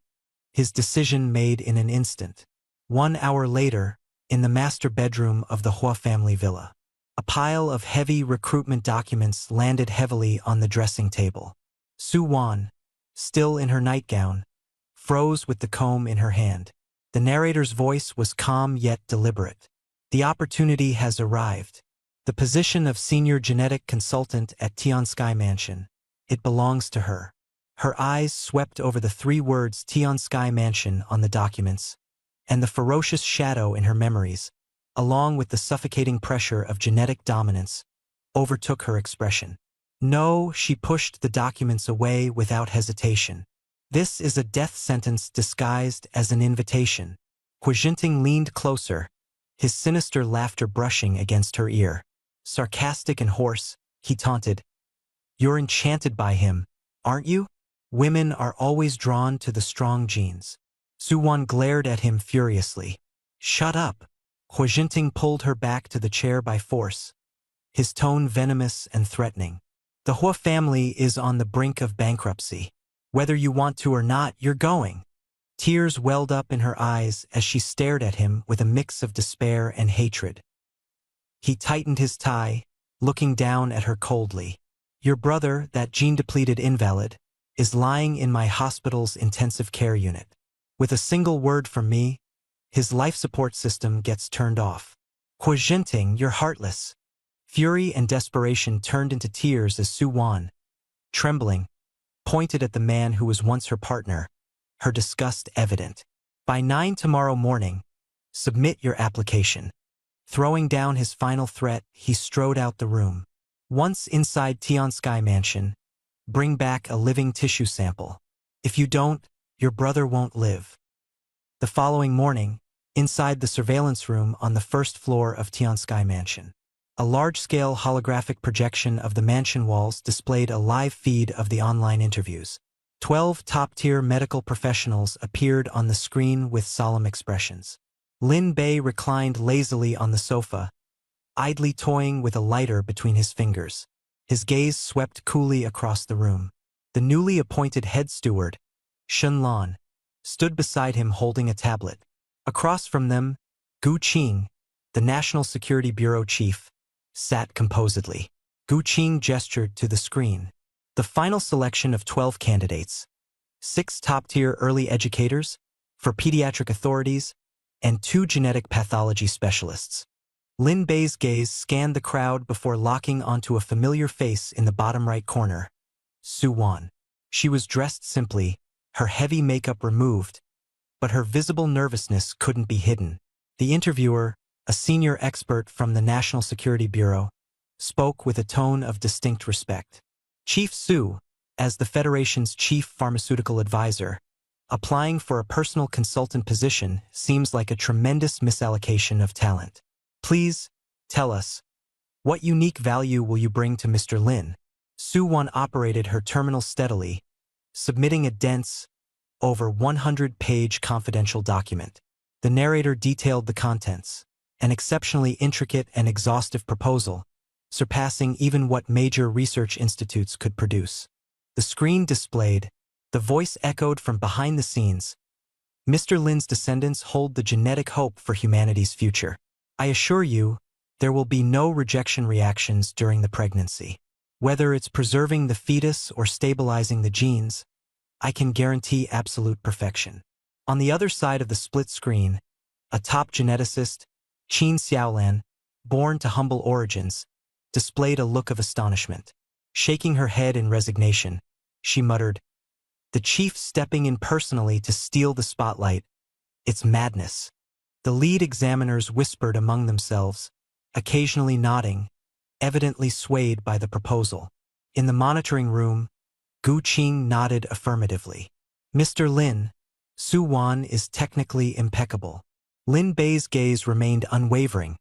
his decision made in an instant. 1 hour later, in the master bedroom of the Hua family villa, a pile of heavy recruitment documents landed heavily on the dressing table. Suwon, still in her nightgown, froze with the comb in her hand. The narrator's voice was calm yet deliberate. "The opportunity has arrived. The position of senior genetic consultant at Tiansky Mansion. It belongs to her." Her eyes swept over the 3 words Tiansky Mansion on the documents, and the ferocious shadow in her memories, along with the suffocating pressure of genetic dominance, overtook her expression. "No," she pushed the documents away without hesitation. "This is a death sentence disguised as an invitation." Jinting leaned closer, his sinister laughter brushing against her ear. Sarcastic and hoarse, he taunted, "You're enchanted by him, aren't you? Women are always drawn to the strong genes." Suwon glared at him furiously. "Shut up." Jinting pulled her back to the chair by force, his tone venomous and threatening. "The Hua family is on the brink of bankruptcy. Whether you want to or not, you're going." Tears welled up in her eyes as she stared at him with a mix of despair and hatred. He tightened his tie, looking down at her coldly. "Your brother, that gene-depleted invalid, is lying in my hospital's intensive care unit. With a single word from me, his life support system gets turned off." Jinting, "You're heartless." Fury and desperation turned into tears as Suwon, trembling, pointed at the man who was once her partner, her disgust evident. "By 9 tomorrow morning, submit your application." Throwing down his final threat, he strode out the room. Once inside Tiansky Mansion, bring back a living tissue sample. If you don't, your brother won't live. The following morning, inside the surveillance room on the first floor of Tiansky Mansion, a large-scale holographic projection of the mansion walls displayed a live feed of the online interviews. 12 top-tier medical professionals appeared on the screen with solemn expressions. Lin Bei reclined lazily on the sofa, idly toying with a lighter between his fingers. His gaze swept coolly across the room. The newly appointed head steward, Shun Lan, stood beside him holding a tablet. Across from them, Gu Qing, the National Security Bureau chief, sat composedly. Gu Qing gestured to the screen. The final selection of 12 candidates, 6 top-tier early educators, 4 pediatric authorities, and 2 genetic pathology specialists. Lin Bei's gaze scanned the crowd before locking onto a familiar face in the bottom right corner, Suwon. She was dressed simply, her heavy makeup removed, but her visible nervousness couldn't be hidden. The interviewer, a senior expert from the National Security Bureau, spoke with a tone of distinct respect. "Chief Su, as the Federation's chief pharmaceutical advisor, applying for a personal consultant position seems like a tremendous misallocation of talent. Please, tell us, what unique value will you bring to Mr. Lin?" Suwon operated her terminal steadily, submitting a dense, over 100-page confidential document. The narrator detailed the contents, an exceptionally intricate and exhaustive proposal, surpassing even what major research institutes could produce. The screen displayed, the voice echoed from behind the scenes. Mr. Lin's descendants hold the genetic hope for humanity's future. I assure you, there will be no rejection reactions during the pregnancy. Whether it's preserving the fetus or stabilizing the genes, I can guarantee absolute perfection. On the other side of the split screen, a top geneticist, Qin Xiaolan, born to humble origins, displayed a look of astonishment. Shaking her head in resignation, she muttered, "The chief stepping in personally to steal the spotlight. It's madness." The lead examiners whispered among themselves, occasionally nodding, evidently swayed by the proposal. In the monitoring room, Gu Qing nodded affirmatively. "Mr. Lin, Su Wan is technically impeccable." Lin Bei's gaze remained unwavering,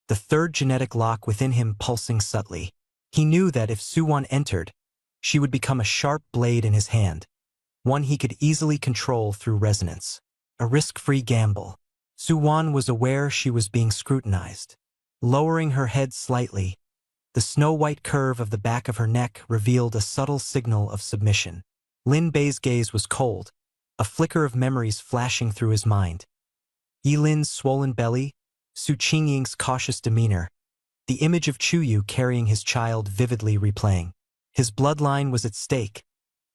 the third genetic lock within him pulsing subtly. He knew that if Su Wan entered, she would become a sharp blade in his hand, one he could easily control through resonance. A risk-free gamble. Su Wan was aware she was being scrutinized. Lowering her head slightly, the snow-white curve of the back of her neck revealed a subtle signal of submission. Lin Bei's gaze was cold, a flicker of memories flashing through his mind. Yilin's swollen belly, Su Qingying's cautious demeanor, the image of Chuyu carrying his child vividly replaying. His bloodline was at stake,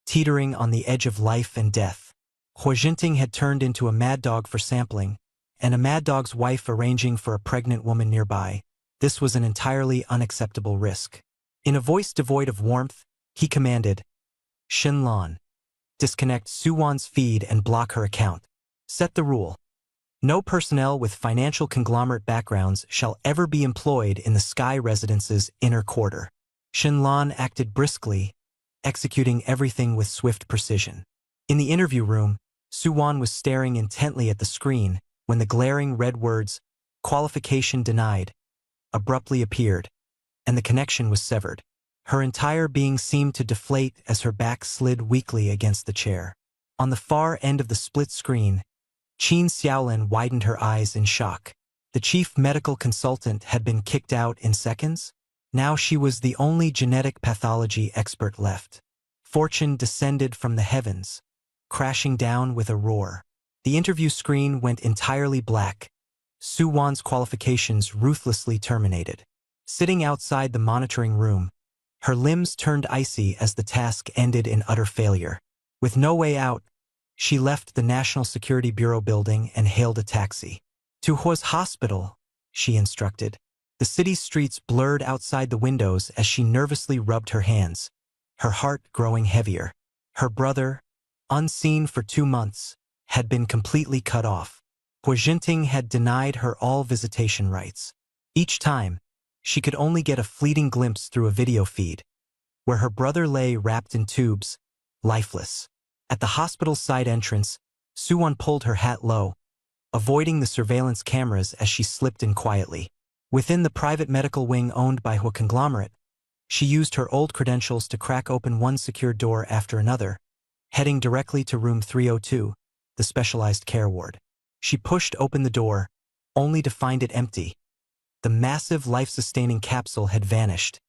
teetering on the edge of life and death. Hua Jinting had turned into a mad dog for sampling, and a mad dog's wife arranging for a pregnant woman nearby. This was an entirely unacceptable risk. In a voice devoid of warmth, he commanded, "Shen Lan, disconnect Su Wan's feed and block her account. Set the rule. No personnel with financial conglomerate backgrounds shall ever be employed in the Sky Residence's inner quarter." Shen Lan acted briskly, executing everything with swift precision. In the interview room, Su Wan was staring intently at the screen when the glaring red words, "Qualification denied," abruptly appeared, and the connection was severed. Her entire being seemed to deflate as her back slid weakly against the chair. On the far end of the split screen, Qin Xiaolin widened her eyes in shock. The chief medical consultant had been kicked out in seconds? Now she was the only genetic pathology expert left. Fortune descended from the heavens, crashing down with a roar. The interview screen went entirely black. Su Wan's qualifications ruthlessly terminated. Sitting outside the monitoring room, her limbs turned icy as the task ended in utter failure. With no way out, she left the National Security Bureau building and hailed a taxi. "To Hua's hospital," she instructed. The city's streets blurred outside the windows as she nervously rubbed her hands, her heart growing heavier. Her brother, unseen for 2 months, had been completely cut off. Hua Jinting had denied her all visitation rights. Each time, she could only get a fleeting glimpse through a video feed, where her brother lay wrapped in tubes, lifeless. At the hospital's side entrance, Su Wan pulled her hat low, avoiding the surveillance cameras as she slipped in quietly. Within the private medical wing owned by Hua conglomerate, she used her old credentials to crack open one secure door after another, heading directly to room 302, the specialized care ward. She pushed open the door, only to find it empty. The massive life-sustaining capsule had vanished,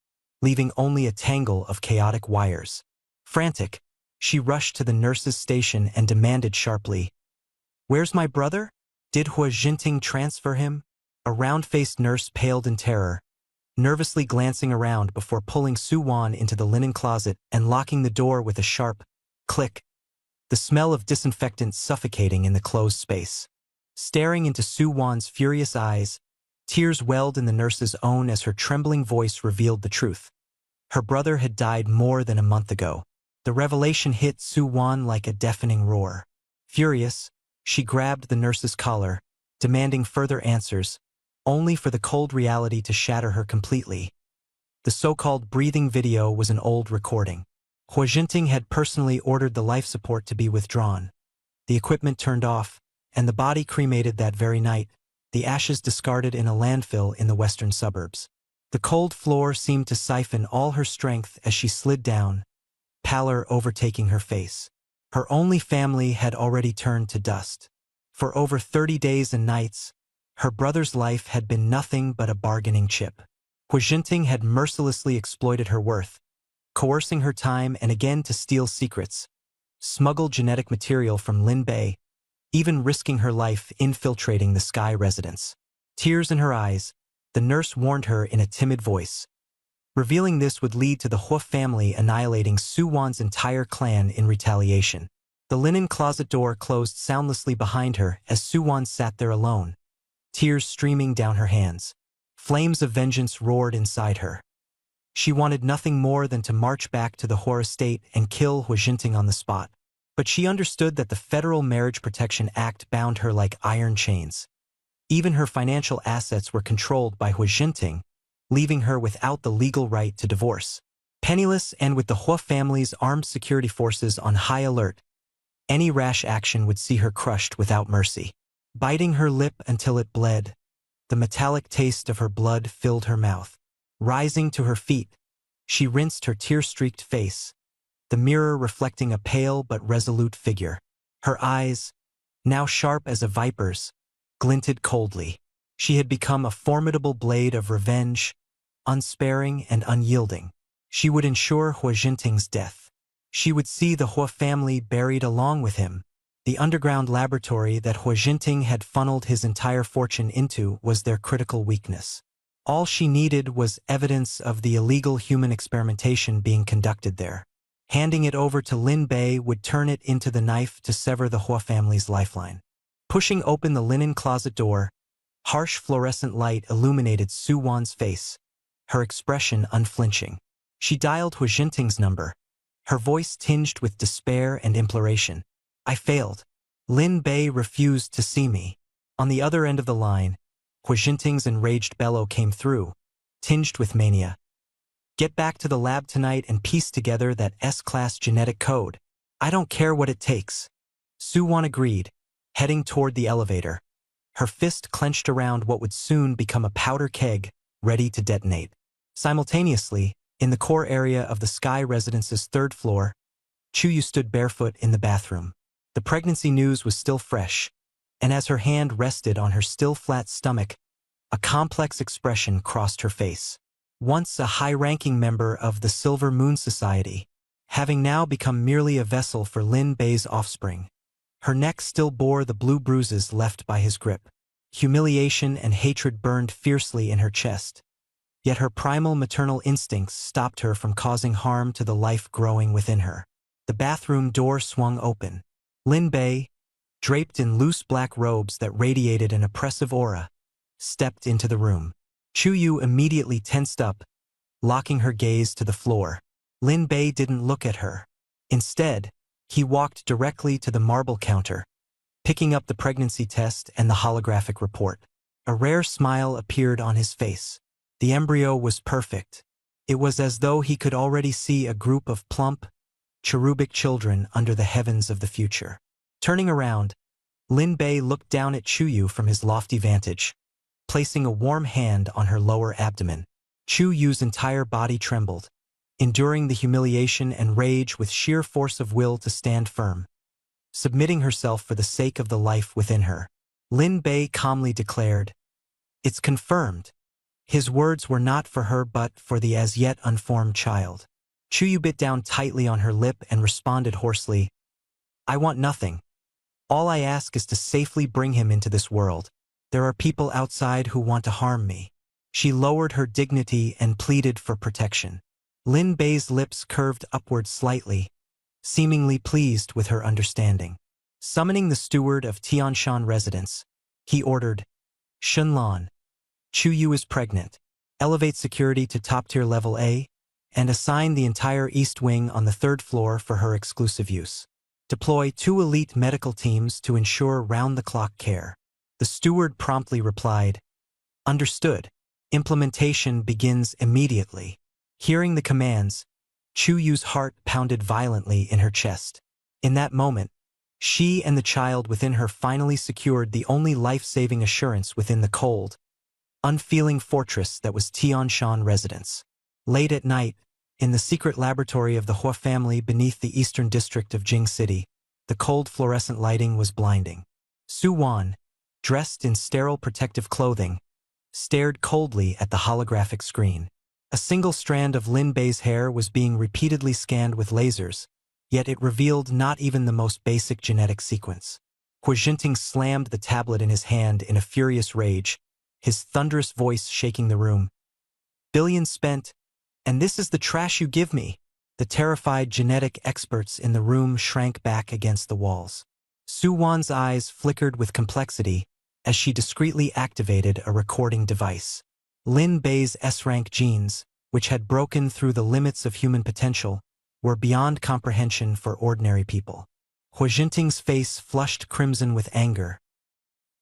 leaving only a tangle of chaotic wires. Frantic, she rushed to the nurse's station and demanded sharply, "Where's my brother? Did Hua Jinting transfer him?" A round-faced nurse paled in terror, nervously glancing around before pulling Su Wan into the linen closet and locking the door with a sharp click, the smell of disinfectant suffocating in the closed space. Staring into Su Wan's furious eyes, tears welled in the nurse's own as her trembling voice revealed the truth. Her brother had died more than a month ago. The revelation hit Su Wan like a deafening roar. Furious, she grabbed the nurse's collar, demanding further answers, only for the cold reality to shatter her completely. The so-called breathing video was an old recording. Hua Jinting had personally ordered the life support to be withdrawn, the equipment turned off, and the body cremated that very night, the ashes discarded in a landfill in the western suburbs. The cold floor seemed to siphon all her strength as she slid down, pallor overtaking her face. Her only family had already turned to dust. For over 30 days and nights, her brother's life had been nothing but a bargaining chip. Hu Jinting had mercilessly exploited her worth, coercing her time and again to steal secrets, smuggle genetic material from Lin Bei, even risking her life infiltrating the Sky residence. Tears in her eyes, the nurse warned her in a timid voice. Revealing this would lead to the Hua family annihilating Su Wan's entire clan in retaliation. The linen closet door closed soundlessly behind her as Su Wan sat there alone, tears streaming down her hands. Flames of vengeance roared inside her. She wanted nothing more than to march back to the Hua estate and kill Hu Jinting on the spot. But she understood that the Federal Marriage Protection Act bound her like iron chains. Even her financial assets were controlled by Hu Jinting, leaving her without the legal right to divorce. Penniless and with the Hua family's armed security forces on high alert, any rash action would see her crushed without mercy. Biting her lip until it bled, the metallic taste of her blood filled her mouth. Rising to her feet, she rinsed her tear-streaked face, the mirror reflecting a pale but resolute figure. Her eyes, now sharp as a viper's, glinted coldly. She had become a formidable blade of revenge, unsparing and unyielding. She would ensure Hu Jinting's death. She would see the Hua family buried along with him. The underground laboratory that Hu Jinting had funneled his entire fortune into was their critical weakness. All she needed was evidence of the illegal human experimentation being conducted there. Handing it over to Lin Bei would turn it into the knife to sever the Hua family's lifeline. Pushing open the linen closet door, harsh fluorescent light illuminated Su Wan's face, her expression unflinching. She dialed Hu Jinting's number, her voice tinged with despair and imploration. I failed. Lin Bei refused to see me. On the other end of the line, Hu Jinting's enraged bellow came through, tinged with mania. Get back to the lab tonight and piece together that S-class genetic code. I don't care what it takes. Su Wan agreed, heading toward the elevator, her fist clenched around what would soon become a powder keg, ready to detonate. Simultaneously, in the core area of the Sky residence's third floor, Chuyu stood barefoot in the bathroom. The pregnancy news was still fresh, and as her hand rested on her still flat stomach, a complex expression crossed her face. Once a high-ranking member of the Silver Moon Society, having now become merely a vessel for Lin Bei's offspring, her neck still bore the blue bruises left by his grip. Humiliation and hatred burned fiercely in her chest, yet her primal maternal instincts stopped her from causing harm to the life growing within her. The bathroom door swung open. Lin Bei, draped in loose black robes that radiated an oppressive aura, stepped into the room. Chuyu immediately tensed up, locking her gaze to the floor. Lin Bei didn't look at her. Instead, he walked directly to the marble counter, picking up the pregnancy test and the holographic report. A rare smile appeared on his face. The embryo was perfect. It was as though he could already see a group of plump, cherubic children under the heavens of the future. Turning around, Lin Bei looked down at Chuyu from his lofty vantage, placing a warm hand on her lower abdomen. Chuyu's entire body trembled, enduring the humiliation and rage with sheer force of will to stand firm, submitting herself for the sake of the life within her. Lin Bei calmly declared, "It's confirmed." His words were not for her but for the as yet unformed child. Chuyu bit down tightly on her lip and responded hoarsely, "I want nothing. All I ask is to safely bring him into this world. There are people outside who want to harm me." She lowered her dignity and pleaded for protection. Lin Bei's lips curved upward slightly, seemingly pleased with her understanding. Summoning the steward of Tianshan residence, he ordered, "Shunlan, Chuyu is pregnant. Elevate security to top-tier level A, and assign the entire East Wing on the third floor for her exclusive use. Deploy 2 elite medical teams to ensure round-the-clock care." The steward promptly replied, "Understood. Implementation begins immediately." Hearing the commands, Chuyu's heart pounded violently in her chest. In that moment, she and the child within her finally secured the only life-saving assurance within the cold, unfeeling fortress that was Tianshan residence. Late at night, in the secret laboratory of the Hua family beneath the eastern district of Jing City, the cold fluorescent lighting was blinding. Su Wan, dressed in sterile protective clothing, stared coldly at the holographic screen. A single strand of Lin Bei's hair was being repeatedly scanned with lasers, yet it revealed not even the most basic genetic sequence. Hu Jinting slammed the tablet in his hand in a furious rage, his thunderous voice shaking the room. Billions spent, and this is the trash you give me? The terrified genetic experts in the room shrank back against the walls. Su Wan's eyes flickered with complexity as she discreetly activated a recording device. Lin Bei's S-rank genes, which had broken through the limits of human potential, were beyond comprehension for ordinary people. Hu Jinting's face flushed crimson with anger,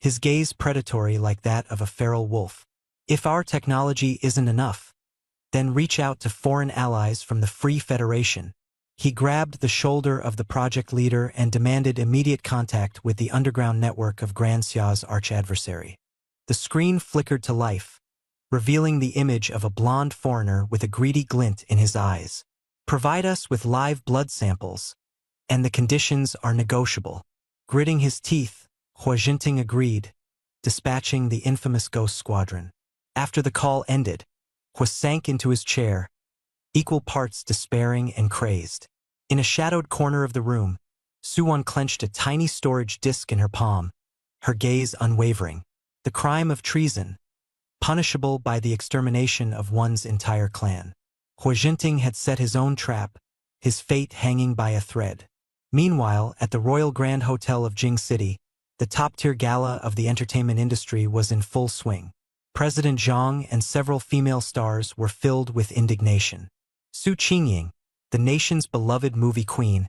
his gaze predatory like that of a feral wolf. If our technology isn't enough, then reach out to foreign allies from the Free Federation. He grabbed the shoulder of the project leader and demanded immediate contact with the underground network of Grand Xia's arch-adversary. The screen flickered to life, revealing the image of a blonde foreigner with a greedy glint in his eyes. Provide us with live blood samples, and the conditions are negotiable. Gritting his teeth, Hu Jinting agreed, dispatching the infamous Ghost Squadron. After the call ended, Hu sank into his chair, equal parts despairing and crazed. In a shadowed corner of the room, Su Wan clenched a tiny storage disk in her palm, her gaze unwavering. The crime of treason, punishable by the extermination of one's entire clan. Hu Jinting had set his own trap, his fate hanging by a thread. Meanwhile, at the Royal Grand Hotel of Jing City, the top-tier gala of the entertainment industry was in full swing. President Zhang and several female stars were filled with indignation. Su Qingying, the nation's beloved movie queen,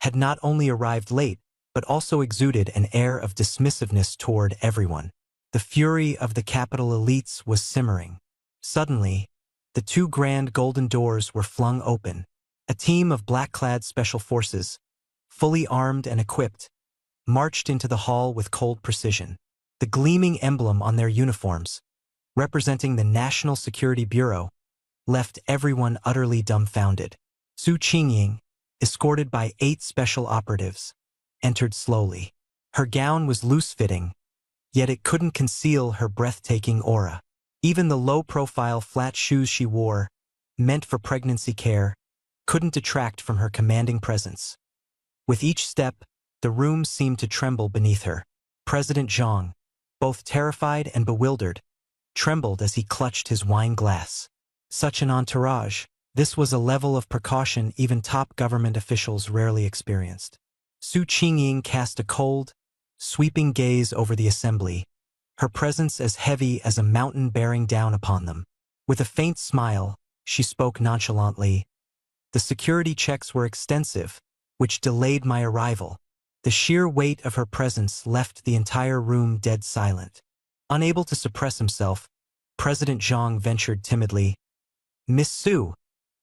had not only arrived late, but also exuded an air of dismissiveness toward everyone. The fury of the capital elites was simmering. Suddenly, the two grand golden doors were flung open. A team of black-clad special forces, fully armed and equipped, marched into the hall with cold precision. The gleaming emblem on their uniforms, representing the National Security Bureau, left everyone utterly dumbfounded. Su Qingying, escorted by 8 special operatives, entered slowly. Her gown was loose-fitting, yet it couldn't conceal her breathtaking aura. Even the low-profile flat shoes she wore, meant for pregnancy care, couldn't detract from her commanding presence. With each step, the room seemed to tremble beneath her. President Zhang, both terrified and bewildered, trembled as he clutched his wine glass. Such an entourage, this was a level of precaution even top government officials rarely experienced. Su Qingying cast a cold, sweeping gaze over the assembly, her presence as heavy as a mountain bearing down upon them. With a faint smile, she spoke nonchalantly. The security checks were extensive, which delayed my arrival. The sheer weight of her presence left the entire room dead silent. Unable to suppress himself, President Zhang ventured timidly, "Miss Su,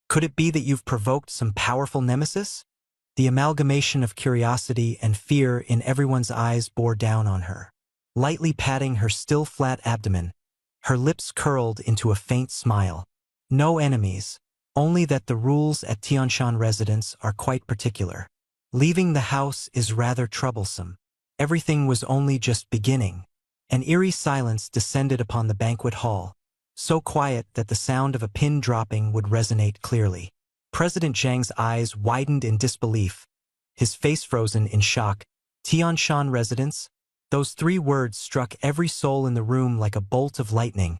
could it be that you've provoked some powerful nemesis?" The amalgamation of curiosity and fear in everyone's eyes bore down on her. Lightly patting her still flat abdomen, her lips curled into a faint smile. "No enemies, only that the rules at Tianshan residence are quite particular. Leaving the house is rather troublesome. Everything was only just beginning." An eerie silence descended upon the banquet hall, so quiet that the sound of a pin dropping would resonate clearly. President Zhang's eyes widened in disbelief, his face frozen in shock. Tianshan residence? Those 3 words struck every soul in the room like a bolt of lightning,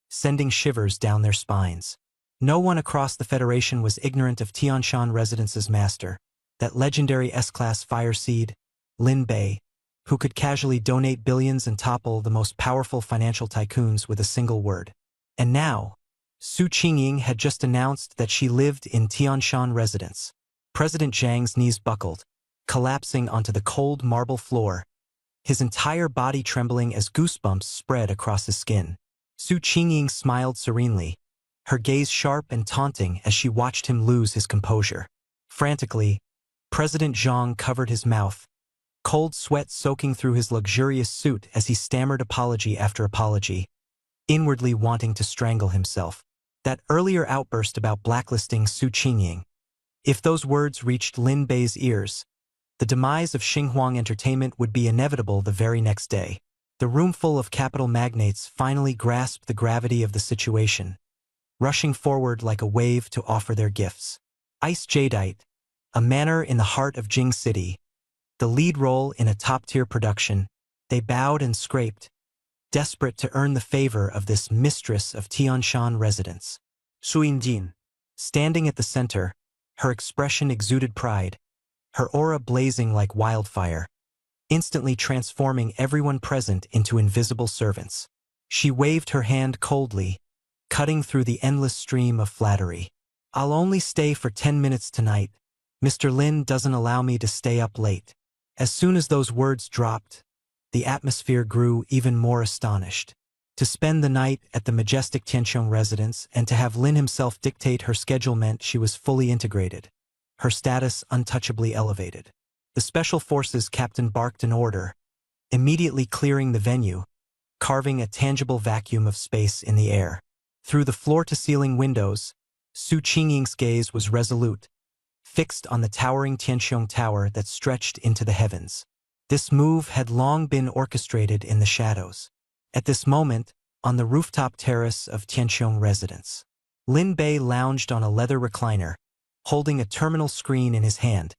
sending shivers down their spines. No one across the Federation was ignorant of Tianshan residence's master, that legendary S-class fireseed, Lin Bei, who could casually donate billions and topple the most powerful financial tycoons with a single word. And now, Su Qingying had just announced that she lived in Tianshan residence. President Zhang's knees buckled, collapsing onto the cold marble floor, his entire body trembling as goosebumps spread across his skin. Su Qingying smiled serenely, her gaze sharp and taunting as she watched him lose his composure. Frantically, President Zhang covered his mouth, cold sweat soaking through his luxurious suit as he stammered apology after apology, inwardly wanting to strangle himself. That earlier outburst about blacklisting Su Qingying, if those words reached Lin Bei's ears, The demise of Xinhuang Entertainment would be inevitable the very next day. The roomful of capital magnates finally grasped the gravity of the situation, rushing forward like a wave to offer their gifts. Ice Jadeite, a manor in the heart of Jing City, the lead role in a top-tier production, they bowed and scraped, desperate to earn the favor of this mistress of Tianshan residents. Su Yinjin. Standing at the center, her expression exuded pride, her aura blazing like wildfire, instantly transforming everyone present into invisible servants. She waved her hand coldly, cutting through the endless stream of flattery. "I'll only stay for 10 minutes tonight. Mr. Lin doesn't allow me to stay up late." As soon as those words dropped, the atmosphere grew even more astonished. To spend the night at the majestic Tianqiong residence and to have Lin himself dictate her schedule meant she was fully integrated, her status untouchably elevated. The Special Forces captain barked an order, immediately clearing the venue, carving a tangible vacuum of space in the air. Through the floor-to-ceiling windows, Su Qingying's gaze was resolute, fixed on the towering Tianqiong Tower that stretched into the heavens. This move had long been orchestrated in the shadows. At this moment, on the rooftop terrace of Tianqiong residence, Lin Bei lounged on a leather recliner, holding a terminal screen in his hand,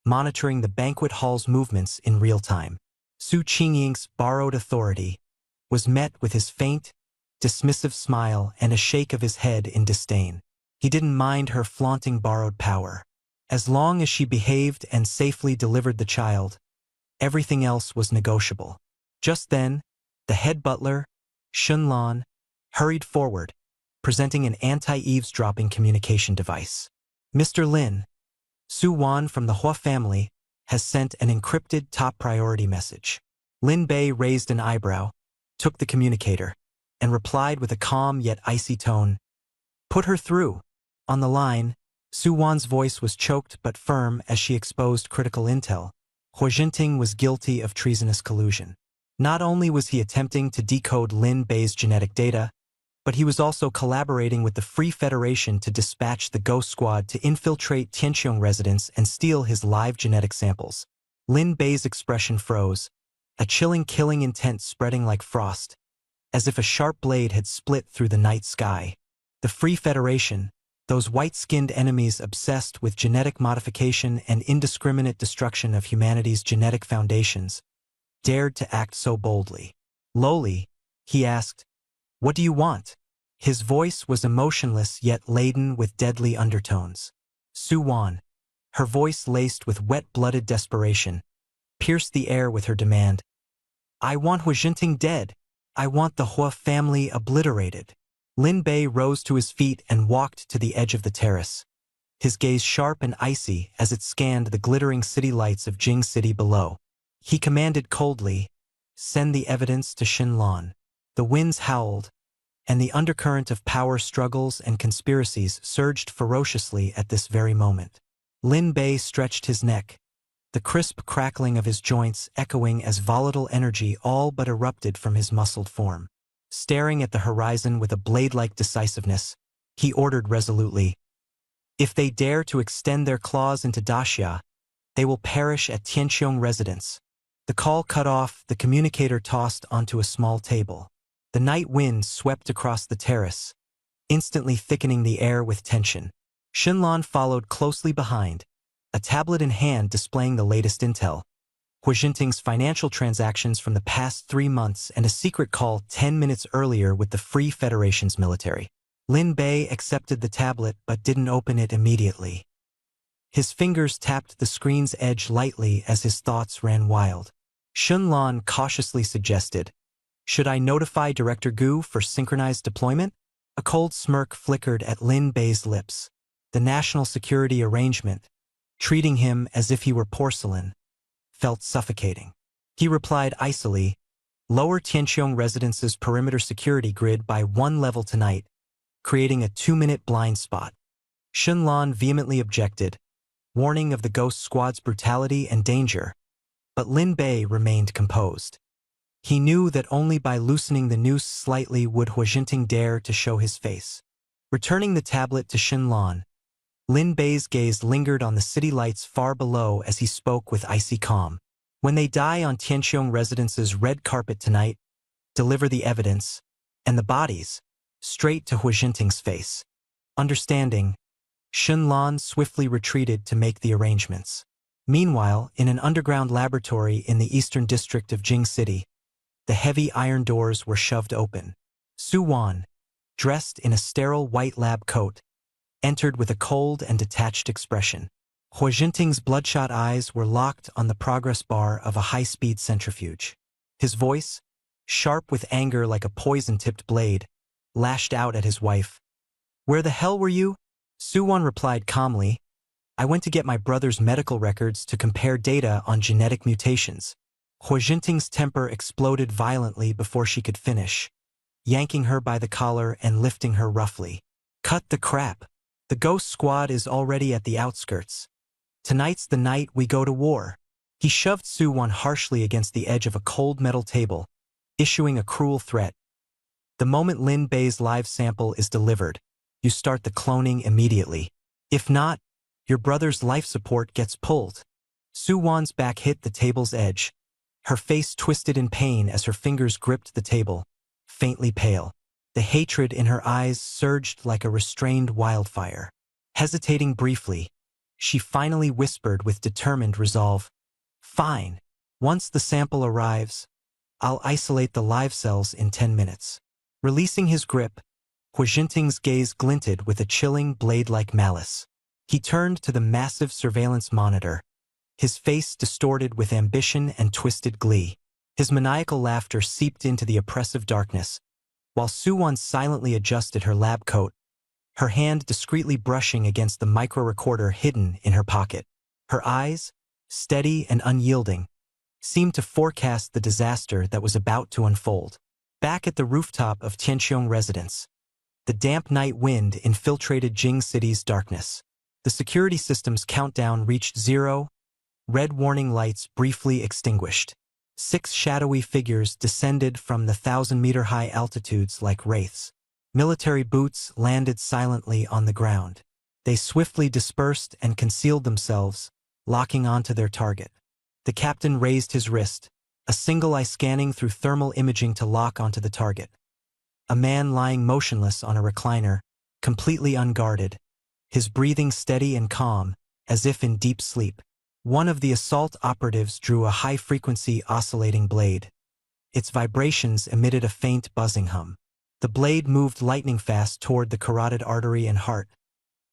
monitoring the banquet hall's movements in real time. Su Qingying's borrowed authority was met with his faint, dismissive smile and a shake of his head in disdain. He didn't mind her flaunting borrowed power. As long as she behaved and safely delivered the child, everything else was negotiable. Just then, the head butler, Shun Lan, hurried forward, presenting an anti-eavesdropping communication device. "Mr. Lin, Su Wan from the Hua family has sent an encrypted top-priority message." Lin Bei raised an eyebrow, took the communicator, and replied with a calm yet icy tone, "Put her through." On the line, Su Wan's voice was choked but firm as she exposed critical intel. Hua Jinting was guilty of treasonous collusion. Not only was he attempting to decode Lin Bei's genetic data, but he was also collaborating with the Free Federation to dispatch the Ghost Squad to infiltrate Tianqiong residence and steal his live genetic samples. Lin Bei's expression froze, a chilling killing intent spreading like frost, as if a sharp blade had split through the night sky. The Free Federation, those white-skinned enemies obsessed with genetic modification and indiscriminate destruction of humanity's genetic foundations, dared to act so boldly. Lowly, he asked, "What do you want?" His voice was emotionless yet laden with deadly undertones. Su Wan, her voice laced with wet-blooded desperation, pierced the air with her demand. "I want Hua Jinting dead. I want the Hua family obliterated." Lin Bei rose to his feet and walked to the edge of the terrace, his gaze sharp and icy as it scanned the glittering city lights of Jing City below. He commanded coldly, "Send the evidence to Xinlan." The winds howled, and the undercurrent of power struggles and conspiracies surged ferociously at this very moment. Lin Bei stretched his neck, the crisp crackling of his joints echoing as volatile energy all but erupted from his muscled form. Staring at the horizon with a blade-like decisiveness, he ordered resolutely, "If they dare to extend their claws into Daxia, they will perish at Tianqiong residence." The call cut off, the communicator tossed onto a small table. The night wind swept across the terrace, instantly thickening the air with tension. Xinlan followed closely behind, a tablet in hand displaying the latest intel. Hua Jinting's financial transactions from the past 3 months and a secret call 10 minutes earlier with the Free Federation's military. Lin Bei accepted the tablet but didn't open it immediately. His fingers tapped the screen's edge lightly as his thoughts ran wild. Shun Lan cautiously suggested, "Should I notify Director Gu for synchronized deployment?" A cold smirk flickered at Lin Bei's lips. The national security arrangement, treating him as if he were porcelain, felt suffocating. He replied icily, "Lower Tianqiong residence's perimeter security grid by 1 level tonight, creating a 2-minute blind spot." Shun Lan vehemently objected, warning of the Ghost Squad's brutality and danger, but Lin Bei remained composed. He knew that only by loosening the noose slightly would Hua Jinting dare to show his face. Returning the tablet to Shun Lan, Lin Bei's gaze lingered on the city lights far below as he spoke with icy calm. When they die on Tianqiong Residence's red carpet tonight, deliver the evidence, and the bodies, straight to Hu Jinting's face. Understanding, Shun Lan swiftly retreated to make the arrangements. Meanwhile, in an underground laboratory in the eastern district of Jing City, the heavy iron doors were shoved open. Su Wan, dressed in a sterile white lab coat, entered with a cold and detached expression. Hu Jinting's bloodshot eyes were locked on the progress bar of a high-speed centrifuge. His voice, sharp with anger like a poison-tipped blade, lashed out at his wife. "Where the hell were you?" Su Wan replied calmly, "I went to get my brother's medical records to compare data on genetic mutations." Hu Jinting's temper exploded violently before she could finish, yanking her by the collar and lifting her roughly. "Cut the crap. The ghost squad is already at the outskirts. Tonight's the night we go to war." He shoved Su Wan harshly against the edge of a cold metal table, issuing a cruel threat. "The moment Lin Bei's live sample is delivered, you start the cloning immediately. If not, your brother's life support gets pulled." Su Wan's back hit the table's edge. Her face twisted in pain as her fingers gripped the table, faintly pale. The hatred in her eyes surged like a restrained wildfire. Hesitating briefly, she finally whispered with determined resolve, "Fine. Once the sample arrives, I'll isolate the live cells in 10 minutes. Releasing his grip, Hu Jinting's gaze glinted with a chilling blade-like malice. He turned to the massive surveillance monitor, his face distorted with ambition and twisted glee. His maniacal laughter seeped into the oppressive darkness, while Su Wan silently adjusted her lab coat, her hand discreetly brushing against the micro-recorder hidden in her pocket. Her eyes, steady and unyielding, seemed to forecast the disaster that was about to unfold. Back at the rooftop of Tianqiong Residence, the damp night wind infiltrated Jing City's darkness. The security system's countdown reached 0, red warning lights briefly extinguished. 6 shadowy figures descended from the 1,000-meter-high altitudes like wraiths. Military boots landed silently on the ground. They swiftly dispersed and concealed themselves, locking onto their target. The captain raised his wrist, a single eye scanning through thermal imaging to lock onto the target. A man lying motionless on a recliner, completely unguarded, his breathing steady and calm, as if in deep sleep. One of the assault operatives drew a high-frequency oscillating blade. Its vibrations emitted a faint buzzing hum. The blade moved lightning-fast toward the carotid artery and heart,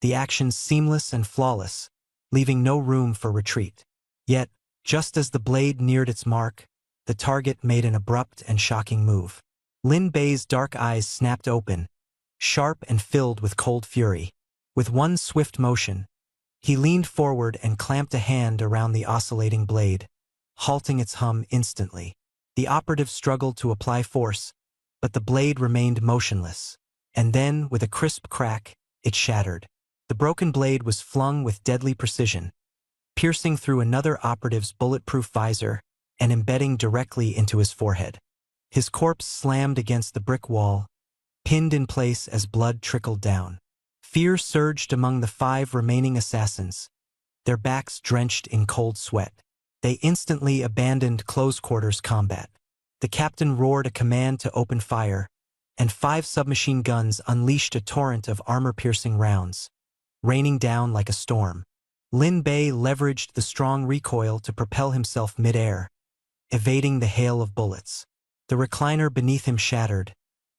the action seamless and flawless, leaving no room for retreat. Yet, just as the blade neared its mark, the target made an abrupt and shocking move. Lin Bei's dark eyes snapped open, sharp and filled with cold fury. With one swift motion, he leaned forward and clamped a hand around the oscillating blade, halting its hum instantly. The operative struggled to apply force, but the blade remained motionless, and then, with a crisp crack, it shattered. The broken blade was flung with deadly precision, piercing through another operative's bulletproof visor and embedding directly into his forehead. His corpse slammed against the brick wall, pinned in place as blood trickled down. Fear surged among the 5 remaining assassins, their backs drenched in cold sweat. They instantly abandoned close-quarters combat. The captain roared a command to open fire, and 5 submachine guns unleashed a torrent of armor-piercing rounds, raining down like a storm. Lin Bei leveraged the strong recoil to propel himself mid-air, evading the hail of bullets. The recliner beneath him shattered,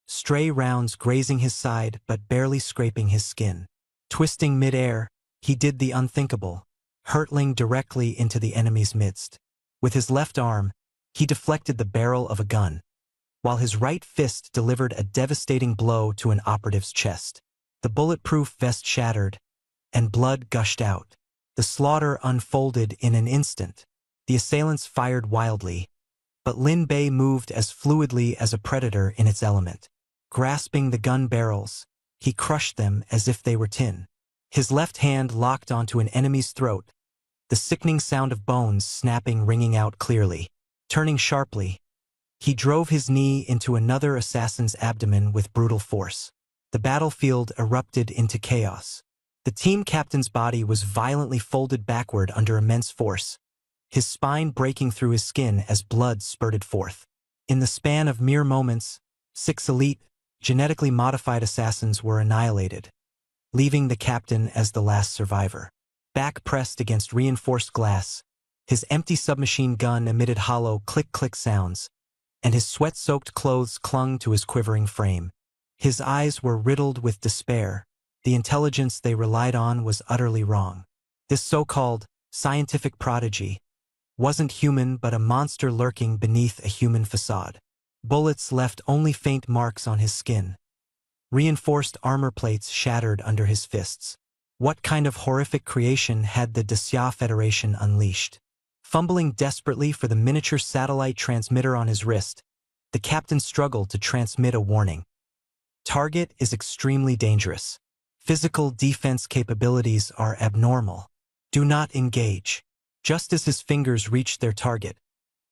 stray rounds grazing his side but barely scraping his skin. Twisting mid-air, he did the unthinkable, hurtling directly into the enemy's midst. With his left arm, he deflected the barrel of a gun, while his right fist delivered a devastating blow to an operative's chest. The bulletproof vest shattered, and blood gushed out. The slaughter unfolded in an instant. The assailants fired wildly, but Lin Bei moved as fluidly as a predator in its element. Grasping the gun barrels, he crushed them as if they were tin. His left hand locked onto an enemy's throat, the sickening sound of bones snapping ringing out clearly. Turning sharply, he drove his knee into another assassin's abdomen with brutal force. The battlefield erupted into chaos. The team captain's body was violently folded backward under immense force, his spine breaking through his skin as blood spurted forth. In the span of mere moments, 6 elite, genetically modified assassins were annihilated, leaving the captain as the last survivor. Back pressed against reinforced glass, his empty submachine gun emitted hollow click-click sounds, and his sweat-soaked clothes clung to his quivering frame. His eyes were riddled with despair. The intelligence they relied on was utterly wrong. This so-called scientific prodigy wasn't human but a monster lurking beneath a human facade. Bullets left only faint marks on his skin. Reinforced armor plates shattered under his fists. What kind of horrific creation had the Dacia Federation unleashed? Fumbling desperately for the miniature satellite transmitter on his wrist, the captain struggled to transmit a warning. Target is extremely dangerous. Physical defense capabilities are abnormal. Do not engage. Just as his fingers reached their target,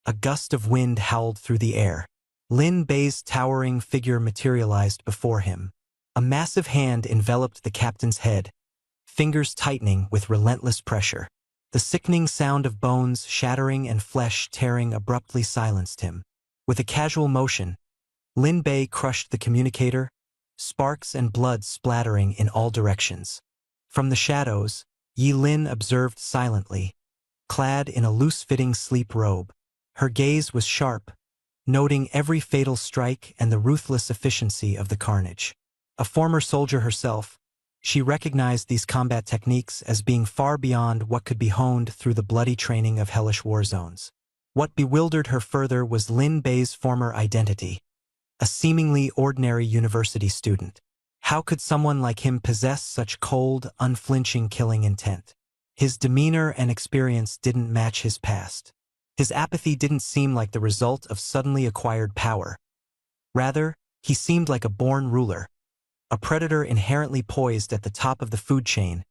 a gust of wind howled through the air. Lin Bei's towering figure materialized before him. A massive hand enveloped the captain's head, fingers tightening with relentless pressure. The sickening sound of bones shattering and flesh tearing abruptly silenced him. With a casual motion, Lin Bei crushed the communicator, sparks and blood splattering in all directions. From the shadows, Yi Lin observed silently, clad in a loose-fitting sleep robe. Her gaze was sharp, noting every fatal strike and the ruthless efficiency of the carnage. A former soldier herself, she recognized these combat techniques as being far beyond what could be honed through the bloody training of hellish war zones. What bewildered her further was Lin Bei's former identity, a seemingly ordinary university student. How could someone like him possess such cold, unflinching killing intent? His demeanor and experience didn't match his past. His apathy didn't seem like the result of suddenly acquired power. Rather, he seemed like a born ruler, a predator inherently poised at the top of the food chain,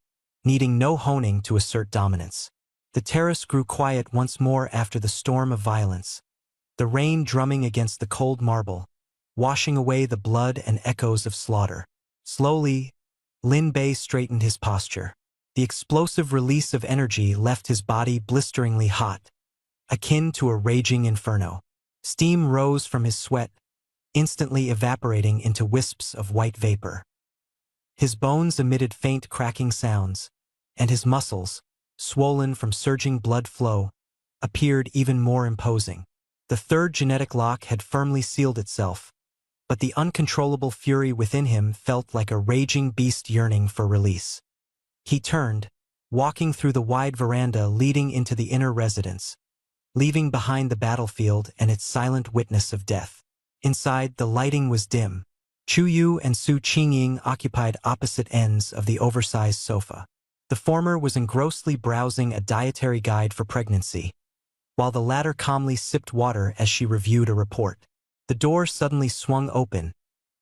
needing no honing to assert dominance. The terrace grew quiet once more after the storm of violence, the rain drumming against the cold marble, washing away the blood and echoes of slaughter. Slowly, Lin Bei straightened his posture. The explosive release of energy left his body blisteringly hot, akin to a raging inferno. Steam rose from his sweat, instantly evaporating into wisps of white vapor. His bones emitted faint cracking sounds, and his muscles, swollen from surging blood flow, appeared even more imposing. The third genetic lock had firmly sealed itself, but the uncontrollable fury within him felt like a raging beast yearning for release. He turned, walking through the wide veranda leading into the inner residence, leaving behind the battlefield and its silent witness of death. Inside, the lighting was dim. Chu Yu and Su Qingying occupied opposite ends of the oversized sofa. The former was engrossly browsing a dietary guide for pregnancy, while the latter calmly sipped water as she reviewed a report. The door suddenly swung open,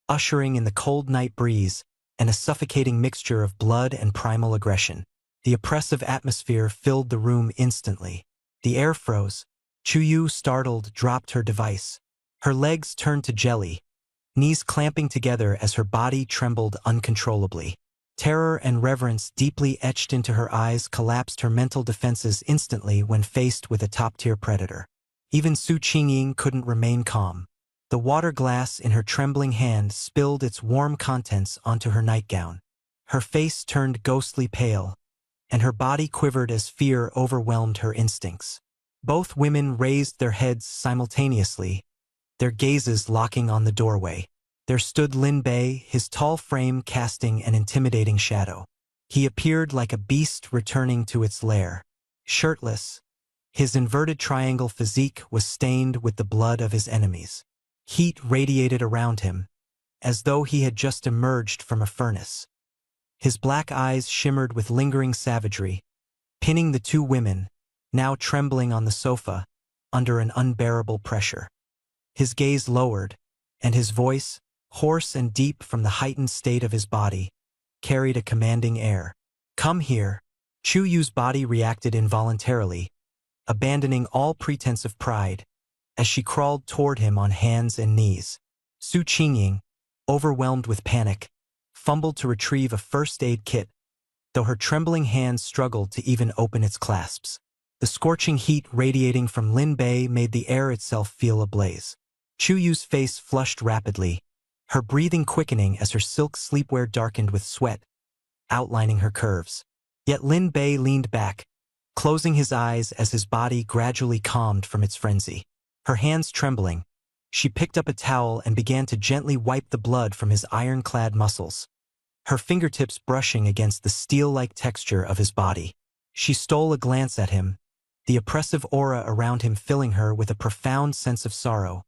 ushering in the cold night breeze and a suffocating mixture of blood and primal aggression. The oppressive atmosphere filled the room instantly. The air froze. Chu Yu, startled, dropped her device. Her legs turned to jelly, knees clamping together as her body trembled uncontrollably. Terror and reverence deeply etched into her eyes collapsed her mental defenses instantly when faced with a top-tier predator. Even Su Qingying couldn't remain calm. The water glass in her trembling hand spilled its warm contents onto her nightgown. Her face turned ghostly pale, and her body quivered as fear overwhelmed her instincts. Both women raised their heads simultaneously, their gazes locking on the doorway. There stood Lin Bei, his tall frame casting an intimidating shadow. He appeared like a beast returning to its lair. Shirtless, his inverted triangle physique was stained with the blood of his enemies. Heat radiated around him, as though he had just emerged from a furnace. His black eyes shimmered with lingering savagery, pinning the two women, now trembling on the sofa, under an unbearable pressure. His gaze lowered, and his voice, hoarse and deep from the heightened state of his body, carried a commanding air. "Come here." Chu Yu's body reacted involuntarily, abandoning all pretense of pride, as she crawled toward him on hands and knees. Su Qingying, overwhelmed with panic, fumbled to retrieve a first aid kit, though her trembling hands struggled to even open its clasps. The scorching heat radiating from Lin Bei made the air itself feel ablaze. Chu Yu's face flushed rapidly, her breathing quickening as her silk sleepwear darkened with sweat, outlining her curves. Yet Lin Bei leaned back, closing his eyes as his body gradually calmed from its frenzy. Her hands trembling, she picked up a towel and began to gently wipe the blood from his iron-clad muscles, her fingertips brushing against the steel-like texture of his body. She stole a glance at him, the oppressive aura around him filling her with a profound sense of sorrow,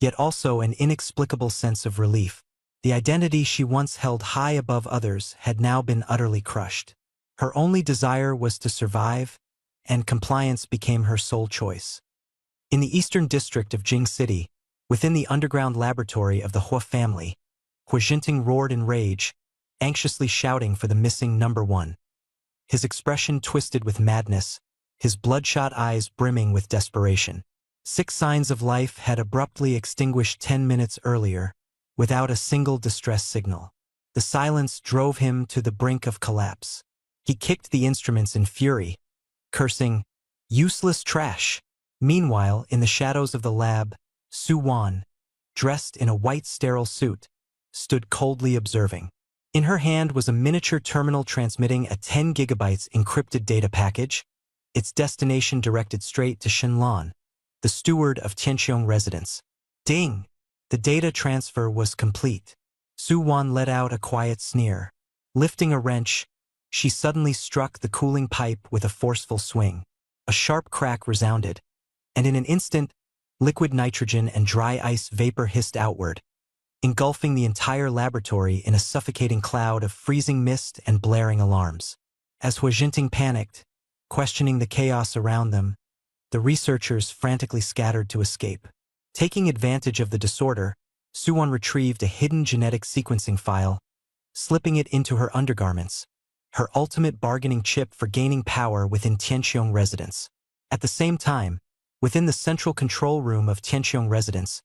yet also an inexplicable sense of relief. The identity she once held high above others had now been utterly crushed. Her only desire was to survive, and compliance became her sole choice. In the eastern district of Jing City, within the underground laboratory of the Hua family, Hua Jinting roared in rage, anxiously shouting for the missing number one. His expression twisted with madness, his bloodshot eyes brimming with desperation. 6 signs of life had abruptly extinguished 10 minutes earlier, without a single distress signal. The silence drove him to the brink of collapse. He kicked the instruments in fury, cursing, "Useless trash!" Meanwhile, in the shadows of the lab, Su Wan, dressed in a white sterile suit, stood coldly observing. In her hand was a miniature terminal transmitting a 10 gigabytes encrypted data package, its destination directed straight to Shenlan, the steward of Tianqiong residence. Ding! The data transfer was complete. Su Wan let out a quiet sneer. Lifting a wrench, she suddenly struck the cooling pipe with a forceful swing. A sharp crack resounded, and in an instant, liquid nitrogen and dry ice vapor hissed outward, engulfing the entire laboratory in a suffocating cloud of freezing mist and blaring alarms. As Hua Jinting panicked, questioning the chaos around them, the researchers frantically scattered to escape. Taking advantage of the disorder, Su Wan retrieved a hidden genetic sequencing file, slipping it into her undergarments, her ultimate bargaining chip for gaining power within Tianqiong residence. At the same time, within the central control room of Tianqiong residence,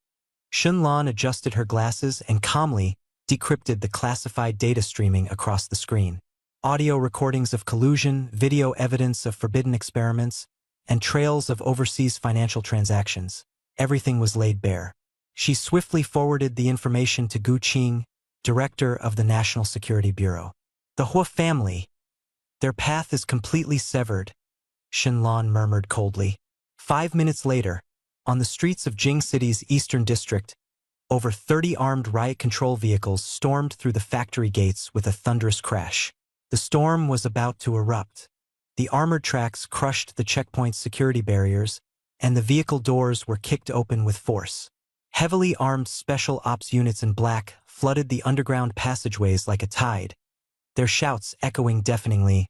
Shenlan adjusted her glasses and calmly decrypted the classified data streaming across the screen. Audio recordings of collusion, video evidence of forbidden experiments, and trails of overseas financial transactions. Everything was laid bare. She swiftly forwarded the information to Gu Qing, director of the National Security Bureau. The Hua family. Their path is completely severed, Shenlan murmured coldly. 5 minutes later, on the streets of Jing City's eastern district, over 30 armed riot control vehicles stormed through the factory gates with a thunderous crash. The storm was about to erupt. The armored tracks crushed the checkpoint's security barriers, and the vehicle doors were kicked open with force. Heavily armed special ops units in black flooded the underground passageways like a tide, their shouts echoing deafeningly.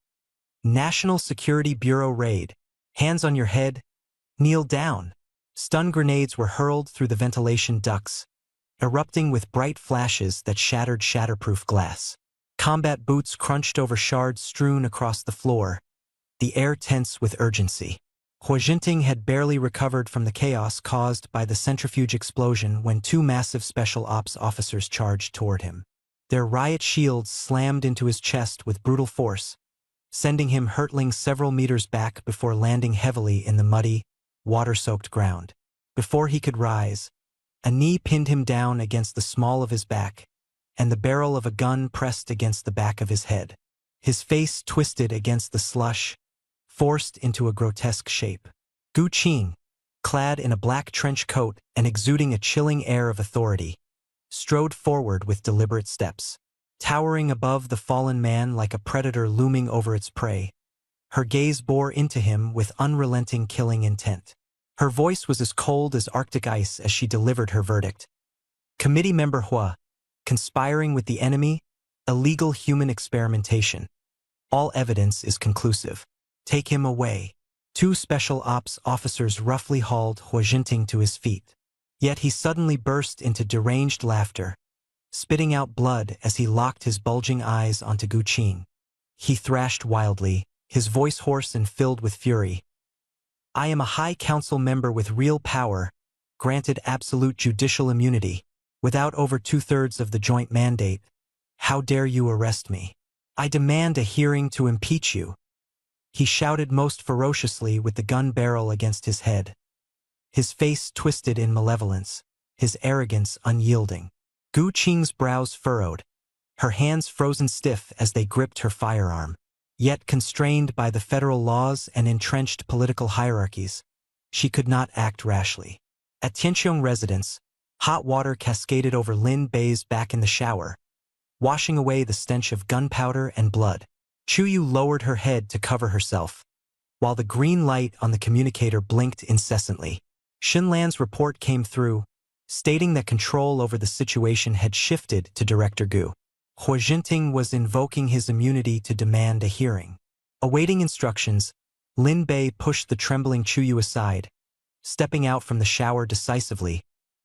"National Security Bureau raid. Hands on your head. Kneel down." Stun grenades were hurled through the ventilation ducts, erupting with bright flashes that shattered shatterproof glass. Combat boots crunched over shards strewn across the floor, the air tense with urgency. Hua Jinting had barely recovered from the chaos caused by the centrifuge explosion when 2 massive special ops officers charged toward him. Their riot shields slammed into his chest with brutal force, sending him hurtling several meters back before landing heavily in the muddy, water-soaked ground. Before he could rise, a knee pinned him down against the small of his back, and the barrel of a gun pressed against the back of his head. His face twisted against the slush, forced into a grotesque shape. Gu Qing, clad in a black trench coat and exuding a chilling air of authority, strode forward with deliberate steps. Towering above the fallen man like a predator looming over its prey, her gaze bore into him with unrelenting killing intent. Her voice was as cold as Arctic ice as she delivered her verdict. "Committee member Hua, conspiring with the enemy, illegal human experimentation. All evidence is conclusive. Take him away." 2 special ops officers roughly hauled Hua Jinting to his feet. Yet he suddenly burst into deranged laughter, spitting out blood as he locked his bulging eyes onto Gu Qing. He thrashed wildly, his voice hoarse and filled with fury. "I am a High Council member with real power, granted absolute judicial immunity, without over 2/3 of the joint mandate. How dare you arrest me?" I demand a hearing to impeach you. He shouted most ferociously with the gun barrel against his head. His face twisted in malevolence, his arrogance unyielding. Gu Qing's brows furrowed, her hands frozen stiff as they gripped her firearm. Yet constrained by the federal laws and entrenched political hierarchies, she could not act rashly. At Tianqiong residence, hot water cascaded over Lin Bei's back in the shower, washing away the stench of gunpowder and blood. Chuyu lowered her head to cover herself, while the green light on the communicator blinked incessantly. Xinlan's report came through, stating that control over the situation had shifted to Director Gu. Hua Jinting was invoking his immunity to demand a hearing. Awaiting instructions, Lin Bei pushed the trembling Chuyu aside, stepping out from the shower decisively,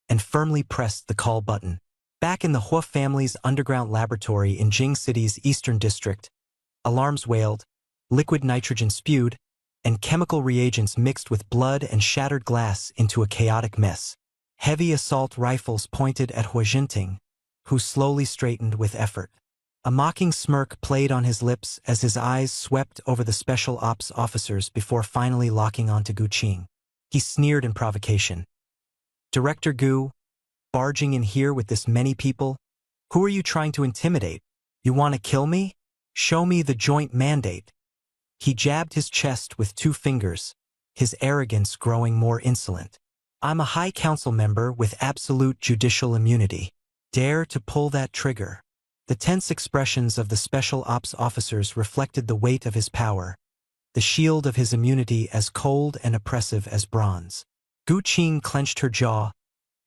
and firmly pressed the call button. Back in the Hua family's underground laboratory in Jing City's eastern district, alarms wailed, liquid nitrogen spewed, and chemical reagents mixed with blood and shattered glass into a chaotic mess. Heavy assault rifles pointed at Hua Jinting, who slowly straightened with effort. A mocking smirk played on his lips as his eyes swept over the special ops officers before finally locking onto Gu Qing. He sneered in provocation. Director Gu, barging in here with this many people? Who are you trying to intimidate? You want to kill me? Show me the joint mandate. He jabbed his chest with 2 fingers, his arrogance growing more insolent. I'm a High Council member with absolute judicial immunity. Dare to pull that trigger. The tense expressions of the special ops officers reflected the weight of his power, the shield of his immunity as cold and oppressive as bronze. Gu Qing clenched her jaw,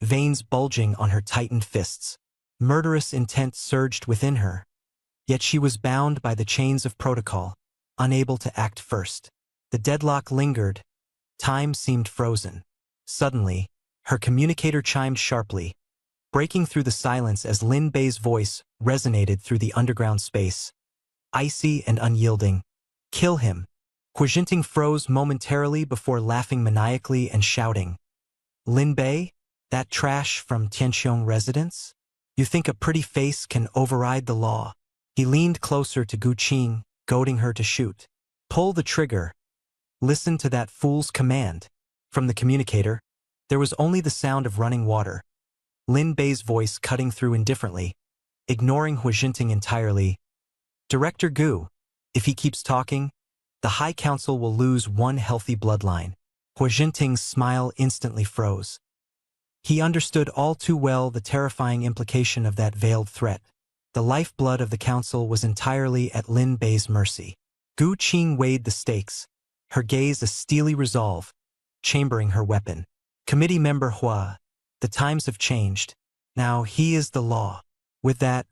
veins bulging on her tightened fists. Murderous intent surged within her, yet she was bound by the chains of protocol, unable to act first. The deadlock lingered. Time seemed frozen. Suddenly, her communicator chimed sharply, breaking through the silence as Lin Bei's voice resonated through the underground space. Icy and unyielding. Kill him. Hua Jinting froze momentarily before laughing maniacally and shouting. Lin Bei? That trash from Tianqiong residence? You think a pretty face can override the law? He leaned closer to Gu Qing, goading her to shoot. Pull the trigger. Listen to that fool's command. From the communicator, there was only the sound of running water. Lin Bei's voice cutting through indifferently, ignoring Hua Jinting entirely. Director Gu, if he keeps talking, the High Council will lose one healthy bloodline. Hua Jinting's smile instantly froze. He understood all too well the terrifying implication of that veiled threat. The lifeblood of the council was entirely at Lin Bei's mercy. Gu Qing weighed the stakes, her gaze a steely resolve, chambering her weapon. Committee member Hua, the times have changed. Now he is the law. With that,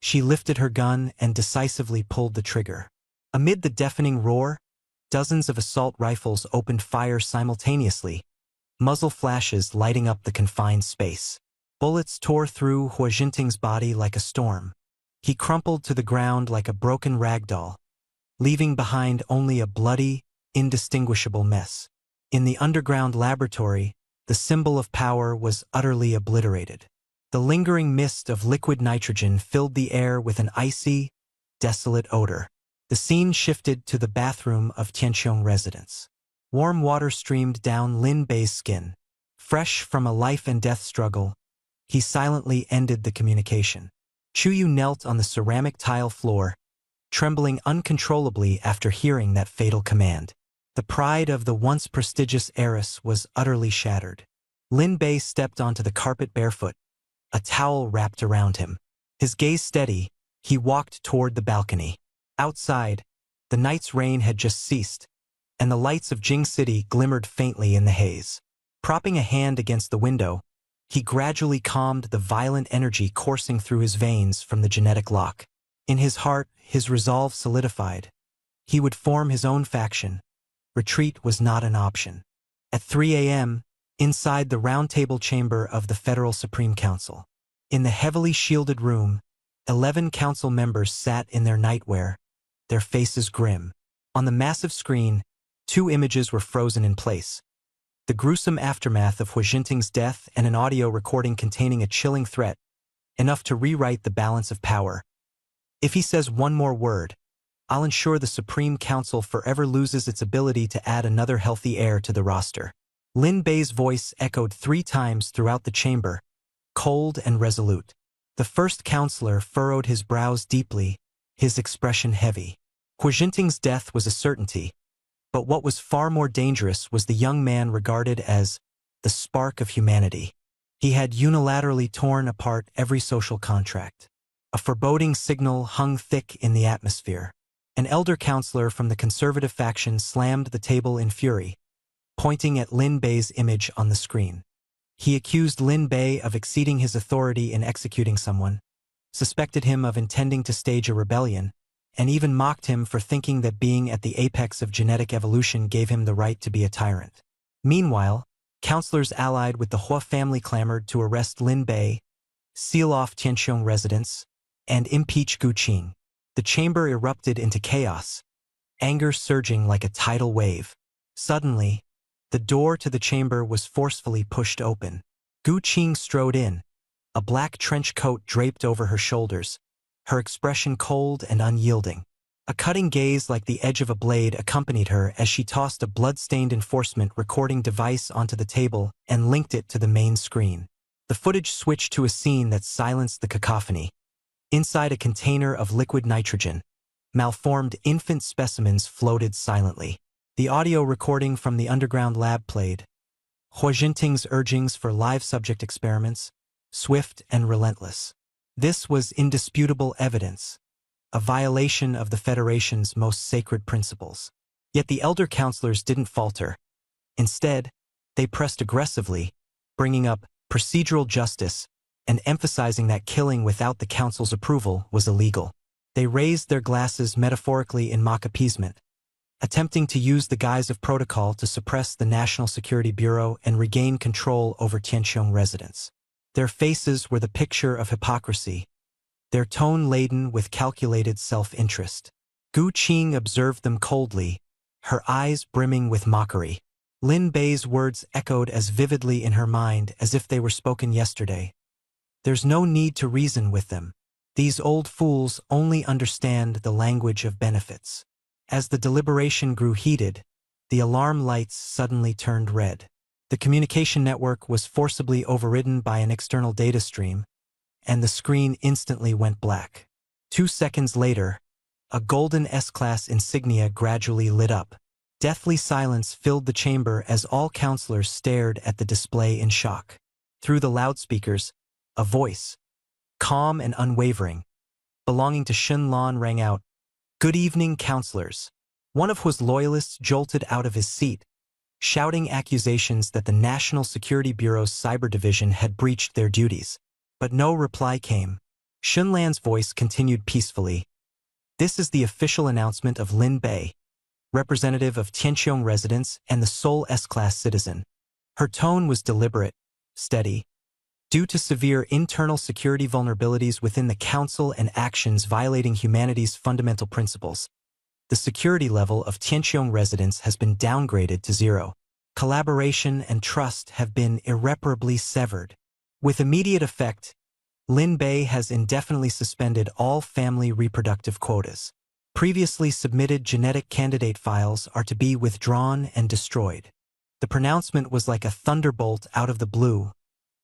she lifted her gun and decisively pulled the trigger. Amid the deafening roar, dozens of assault rifles opened fire simultaneously, muzzle flashes lighting up the confined space. Bullets tore through Hua Jinting's body like a storm. He crumpled to the ground like a broken rag doll, leaving behind only a bloody, indistinguishable mess. In the underground laboratory, the symbol of power was utterly obliterated. The lingering mist of liquid nitrogen filled the air with an icy, desolate odor. The scene shifted to the bathroom of Tianqiong residence. Warm water streamed down Lin Bei's skin. Fresh from a life and death struggle, he silently ended the communication. Chuyu knelt on the ceramic tile floor, trembling uncontrollably after hearing that fatal command. The pride of the once prestigious heiress was utterly shattered. Lin Bei stepped onto the carpet barefoot, a towel wrapped around him. His gaze steady, he walked toward the balcony. Outside, the night's rain had just ceased, and the lights of Jing City glimmered faintly in the haze. Propping a hand against the window, he gradually calmed the violent energy coursing through his veins from the genetic lock. In his heart, his resolve solidified. He would form his own faction. Retreat was not an option. At 3 a.m., inside the round-table chamber of the Federal Supreme Council. In the heavily shielded room, 11 council members sat in their nightwear, their faces grim. On the massive screen, 2 images were frozen in place. The gruesome aftermath of Hua Jinting's death and an audio recording containing a chilling threat, enough to rewrite the balance of power. If he says one more word, I'll ensure the Supreme Council forever loses its ability to add another healthy heir to the roster. Lin Bei's voice echoed 3 times throughout the chamber, cold and resolute. The first counselor furrowed his brows deeply, his expression heavy. Hu Jinting's death was a certainty, but what was far more dangerous was the young man regarded as the spark of humanity. He had unilaterally torn apart every social contract. A foreboding signal hung thick in the atmosphere. An elder counselor from the conservative faction slammed the table in fury, pointing at Lin Bei's image on the screen. He accused Lin Bei of exceeding his authority in executing someone, suspected him of intending to stage a rebellion, and even mocked him for thinking that being at the apex of genetic evolution gave him the right to be a tyrant. Meanwhile, counselors allied with the Hua family clamored to arrest Lin Bei, seal off Tianqiong residence, and impeach Gu Qing. The chamber erupted into chaos, anger surging like a tidal wave. Suddenly, the door to the chamber was forcefully pushed open. Gu Qing strode in, a black trench coat draped over her shoulders, her expression cold and unyielding. A cutting gaze like the edge of a blade accompanied her as she tossed a blood-stained enforcement recording device onto the table and linked it to the main screen. The footage switched to a scene that silenced the cacophony. Inside a container of liquid nitrogen, malformed infant specimens floated silently. The audio recording from the underground lab played. Hu Jinting's urgings for live subject experiments, swift and relentless. This was indisputable evidence, a violation of the Federation's most sacred principles. Yet the elder counselors didn't falter. Instead, they pressed aggressively, bringing up procedural justice and emphasizing that killing without the council's approval was illegal. They raised their glasses metaphorically in mock appeasement, attempting to use the guise of protocol to suppress the National Security Bureau and regain control over Tianqiong residents. Their faces were the picture of hypocrisy, their tone laden with calculated self-interest. Gu Qing observed them coldly, her eyes brimming with mockery. Lin Bei's words echoed as vividly in her mind as if they were spoken yesterday. There's no need to reason with them. These old fools only understand the language of benefits. As the deliberation grew heated, the alarm lights suddenly turned red. The communication network was forcibly overridden by an external data stream, and the screen instantly went black. 2 seconds later, a golden S-class insignia gradually lit up. Deathly silence filled the chamber as all counselors stared at the display in shock. Through the loudspeakers, a voice, calm and unwavering, belonging to Shen Lan rang out, "Good evening, counselors." One of Hua's loyalists jolted out of his seat, shouting accusations that the National Security Bureau's cyber division had breached their duties. But no reply came. Shen Lan's voice continued peacefully. "This is the official announcement of Lin Bei, representative of Tianqiong residents and the sole S-class citizen." Her tone was deliberate, steady. Due to severe internal security vulnerabilities within the Council and actions violating humanity's fundamental principles, the security level of Tianqiong residents has been downgraded to 0. Collaboration and trust have been irreparably severed. With immediate effect, Lin Bei has indefinitely suspended all family reproductive quotas. Previously submitted genetic candidate files are to be withdrawn and destroyed. The pronouncement was like a thunderbolt out of the blue,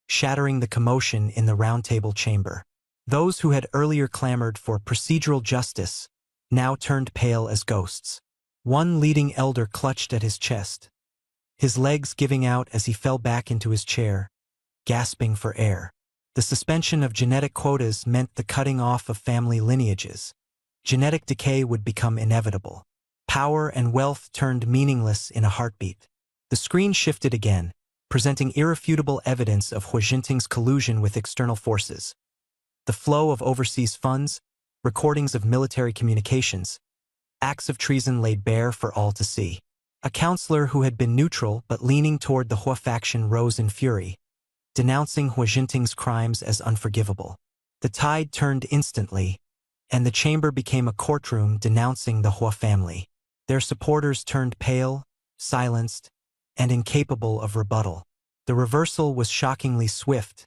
shattering the commotion in the roundtable chamber. Those who had earlier clamored for procedural justice now turned pale as ghosts. One leading elder clutched at his chest, his legs giving out as he fell back into his chair, gasping for air. The suspension of genetic quotas meant the cutting off of family lineages. Genetic decay would become inevitable. Power and wealth turned meaningless in a heartbeat. The screen shifted again, presenting irrefutable evidence of Hu Jinting's collusion with external forces. The flow of overseas funds, recordings of military communications, acts of treason laid bare for all to see. A counselor who had been neutral but leaning toward the Hua faction rose in fury, denouncing Hu Jinting's crimes as unforgivable. The tide turned instantly, and the chamber became a courtroom denouncing the Hua family. Their supporters turned pale, silenced, and incapable of rebuttal. The reversal was shockingly swift,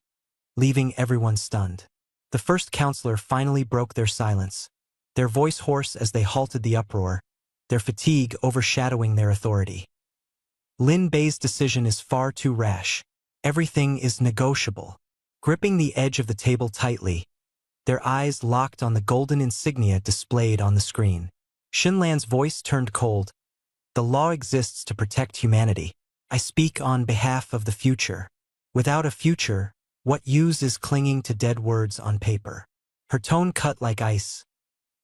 leaving everyone stunned. The first counselor finally broke their silence, their voice hoarse as they halted the uproar, their fatigue overshadowing their authority. Lin Bei's decision is far too rash. Everything is negotiable. Gripping the edge of the table tightly, their eyes locked on the golden insignia displayed on the screen. Xinlan's voice turned cold. The law exists to protect humanity. I speak on behalf of the future. Without a future, what use is clinging to dead words on paper? Her tone cut like ice.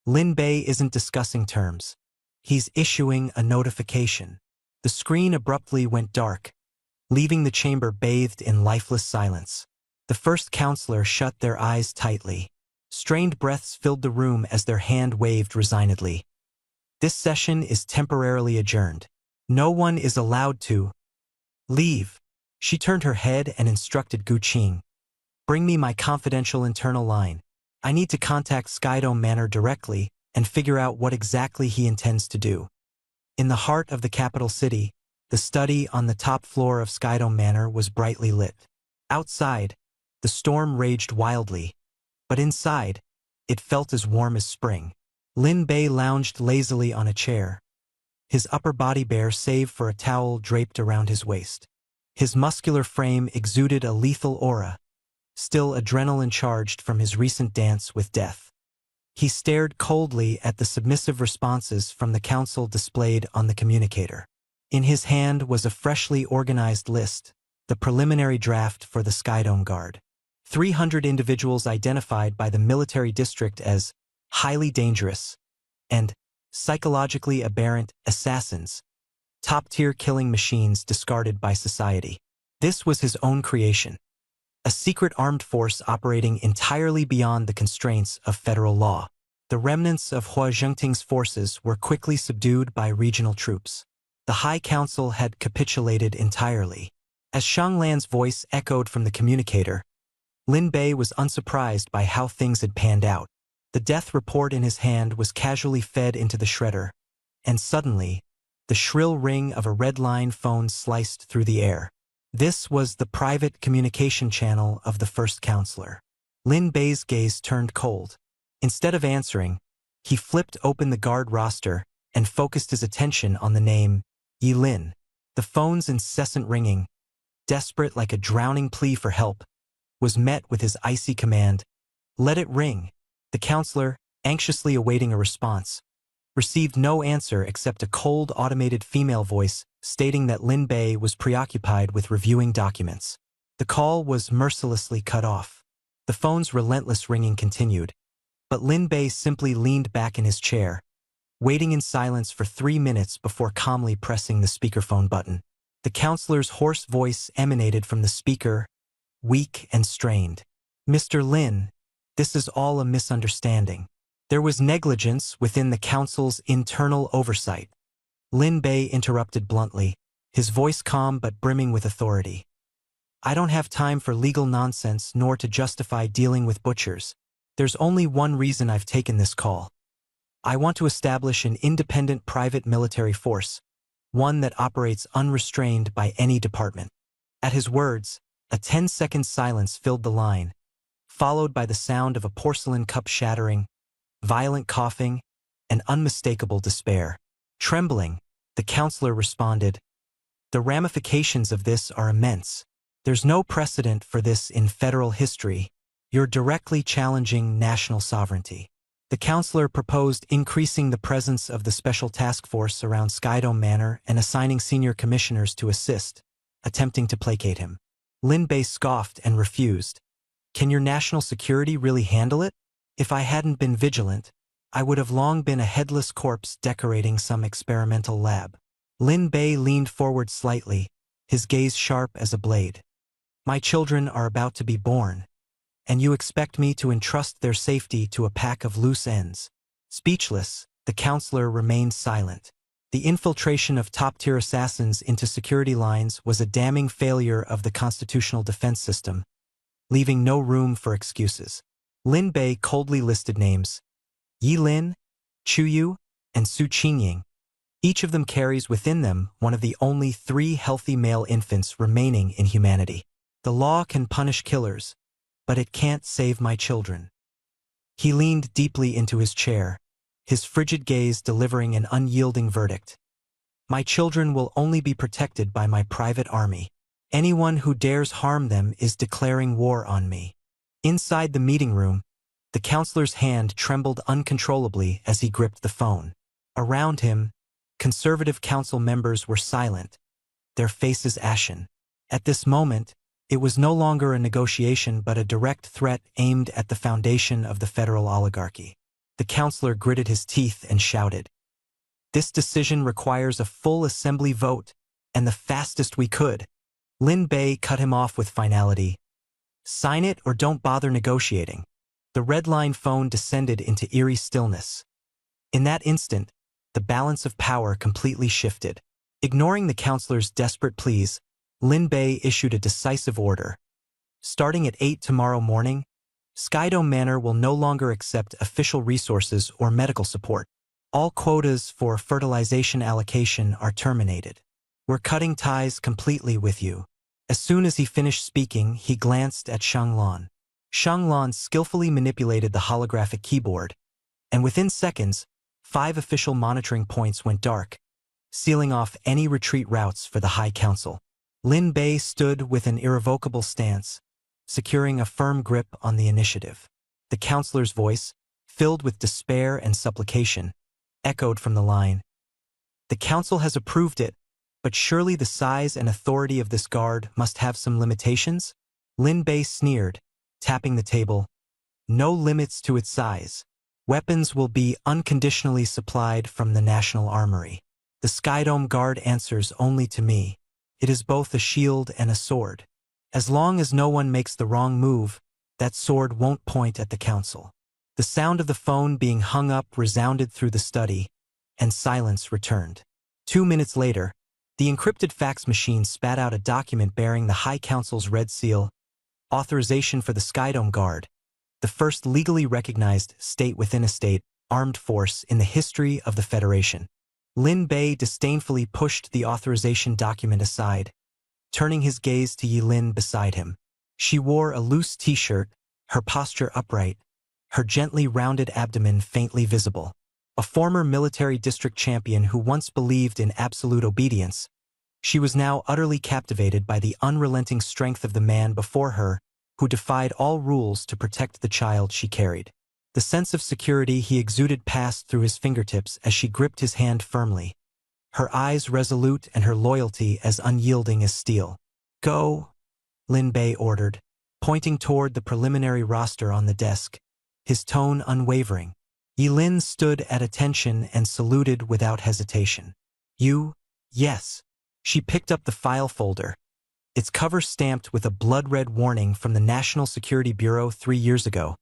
Lin Bei isn't discussing terms. He's issuing a notification. The screen abruptly went dark, leaving the chamber bathed in lifeless silence. The first counselor shut their eyes tightly. Strained breaths filled the room as their hand waved resignedly. This session is temporarily adjourned. No one is allowed to leave. She turned her head and instructed Gu Qing. Bring me my confidential internal line. I need to contact Skydome Manor directly and figure out what exactly he intends to do. In the heart of the capital city, the study on the top floor of Skydome Manor was brightly lit. Outside, the storm raged wildly, but inside, it felt as warm as spring. Lin Bei lounged lazily on a chair, his upper body bare save for a towel draped around his waist. His muscular frame exuded a lethal aura, still adrenaline-charged from his recent dance with death. He stared coldly at the submissive responses from the council displayed on the communicator. In his hand was a freshly organized list, the preliminary draft for the Skydome Guard. 300 individuals identified by the military district as highly dangerous and psychologically aberrant assassins, top-tier killing machines discarded by society. This was his own creation, a secret armed force operating entirely beyond the constraints of federal law. The remnants of Hua Zhengting's forces were quickly subdued by regional troops. The High Council had capitulated entirely. As Shang Lan's voice echoed from the communicator, Lin Bei was unsurprised by how things had panned out. The death report in his hand was casually fed into the shredder, and suddenly, the shrill ring of a red-line phone sliced through the air. This was the private communication channel of the first counselor. Lin Bei's gaze turned cold. Instead of answering, he flipped open the guard roster and focused his attention on the name Yi Lin. The phone's incessant ringing, desperate like a drowning plea for help, was met with his icy command, "Let it ring." The counselor, anxiously awaiting a response, received no answer except a cold automated female voice stating that Lin Bei was preoccupied with reviewing documents. The call was mercilessly cut off. The phone's relentless ringing continued, but Lin Bei simply leaned back in his chair, waiting in silence for 3 minutes before calmly pressing the speakerphone button. The counselor's hoarse voice emanated from the speaker, weak and strained. "Mr. Lin, this is all a misunderstanding. There was negligence within the council's internal oversight." Lin Bei interrupted bluntly, his voice calm but brimming with authority. "I don't have time for legal nonsense nor to justify dealing with butchers. There's only one reason I've taken this call. I want to establish an independent private military force, one that operates unrestrained by any department." At his words, a 10-second silence filled the line, followed by the sound of a porcelain cup shattering, violent coughing, and unmistakable despair. Trembling, the counselor responded, "The ramifications of this are immense. There's no precedent for this in federal history. You're directly challenging national sovereignty." The counselor proposed increasing the presence of the special task force around Skydome Manor and assigning senior commissioners to assist, attempting to placate him. Lin Bei scoffed and refused. "Can your national security really handle it? If I hadn't been vigilant, I would have long been a headless corpse decorating some experimental lab." Lin Bei leaned forward slightly, his gaze sharp as a blade. "My children are about to be born, and you expect me to entrust their safety to a pack of loose ends." Speechless, the counselor remained silent. The infiltration of top-tier assassins into security lines was a damning failure of the constitutional defense system, leaving no room for excuses. Lin Bei coldly listed names: Yi Lin, Chu Yu, and Su Qingying. Each of them carries within them one of the only 3 healthy male infants remaining in humanity. "The law can punish killers, but it can't save my children." He leaned deeply into his chair, his frigid gaze delivering an unyielding verdict. My children will only be protected by my private army. Anyone who dares harm them is declaring war on me. Inside the meeting room, the counselor's hand trembled uncontrollably as he gripped the phone. Around him, conservative council members were silent, their faces ashen. At this moment, it was no longer a negotiation but a direct threat aimed at the foundation of the federal oligarchy. The counselor gritted his teeth and shouted, "This decision requires a full assembly vote, and the fastest we could." Lin Bei cut him off with finality. "Sign it or don't bother negotiating." The red line phone descended into eerie stillness. In that instant, the balance of power completely shifted. Ignoring the counselor's desperate pleas, Lin Bei issued a decisive order. Starting at 8 tomorrow morning, Skydome Manor will no longer accept official resources or medical support. All quotas for fertilization allocation are terminated. We're cutting ties completely with you. As soon as he finished speaking, he glanced at Shanglan. Shanglan skillfully manipulated the holographic keyboard, and within seconds, 5 official monitoring points went dark, sealing off any retreat routes for the High Council. Lin Bei stood with an irrevocable stance, securing a firm grip on the initiative. The counselor's voice, filled with despair and supplication, echoed from the line. "The council has approved it, but surely the size and authority of this guard must have some limitations?" Lin Bei sneered, tapping the table. "No limits to its size. Weapons will be unconditionally supplied from the National Armory. The Skydome Guard answers only to me. It is both a shield and a sword. As long as no one makes the wrong move, that sword won't point at the council." The sound of the phone being hung up resounded through the study, and silence returned. 2 minutes later, the encrypted fax machine spat out a document bearing the High Council's red seal, authorization for the Skydome Guard, the first legally recognized state-within-a-state armed force in the history of the Federation. Lin Bei disdainfully pushed the authorization document aside, turning his gaze to Yilin beside him. She wore a loose t-shirt, her posture upright, her gently rounded abdomen faintly visible. A former military district champion who once believed in absolute obedience, she was now utterly captivated by the unrelenting strength of the man before her who defied all rules to protect the child she carried. The sense of security he exuded passed through his fingertips as she gripped his hand firmly, her eyes resolute and her loyalty as unyielding as steel. "Go," Lin Bei ordered, pointing toward the preliminary roster on the desk, his tone unwavering. Yilin stood at attention and saluted without hesitation. "You?" "Yes." She picked up the file folder, its cover stamped with a blood-red warning from the National Security Bureau 3 years ago.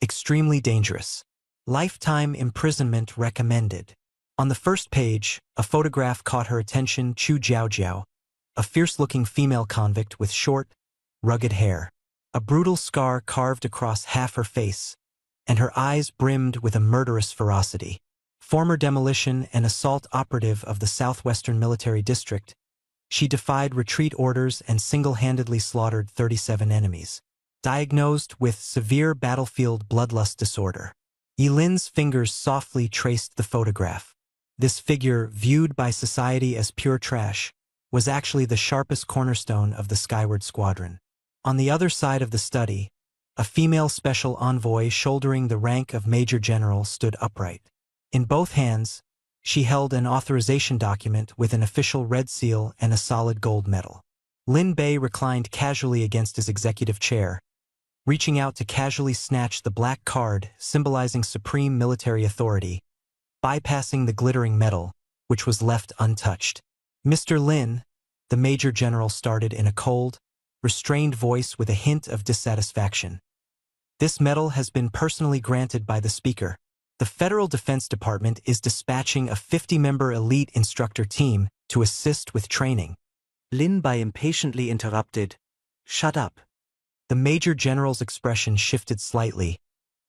"Extremely dangerous. Lifetime imprisonment recommended." On the first page, a photograph caught her attention. Chu Jiaojiao, a fierce-looking female convict with short, rugged hair. A brutal scar carved across half her face, and her eyes brimmed with a murderous ferocity. Former demolition and assault operative of the Southwestern Military District, she defied retreat orders and single-handedly slaughtered 37 enemies. Diagnosed with severe battlefield bloodlust disorder. Yilin's fingers softly traced the photograph. This figure, viewed by society as pure trash, was actually the sharpest cornerstone of the Skyward Squadron. On the other side of the study, a female special envoy shouldering the rank of Major General stood upright. In both hands, she held an authorization document with an official red seal and a solid gold medal. Lin Bei reclined casually against his executive chair, reaching out to casually snatch the black card symbolizing supreme military authority, bypassing the glittering medal, which was left untouched. "Mr. Lin," the Major General started in a cold, restrained voice with a hint of dissatisfaction. "This medal has been personally granted by the Speaker. The Federal Defense Department is dispatching a 50-member elite instructor team to assist with training." Lin Bei impatiently interrupted, "Shut up." The Major General's expression shifted slightly,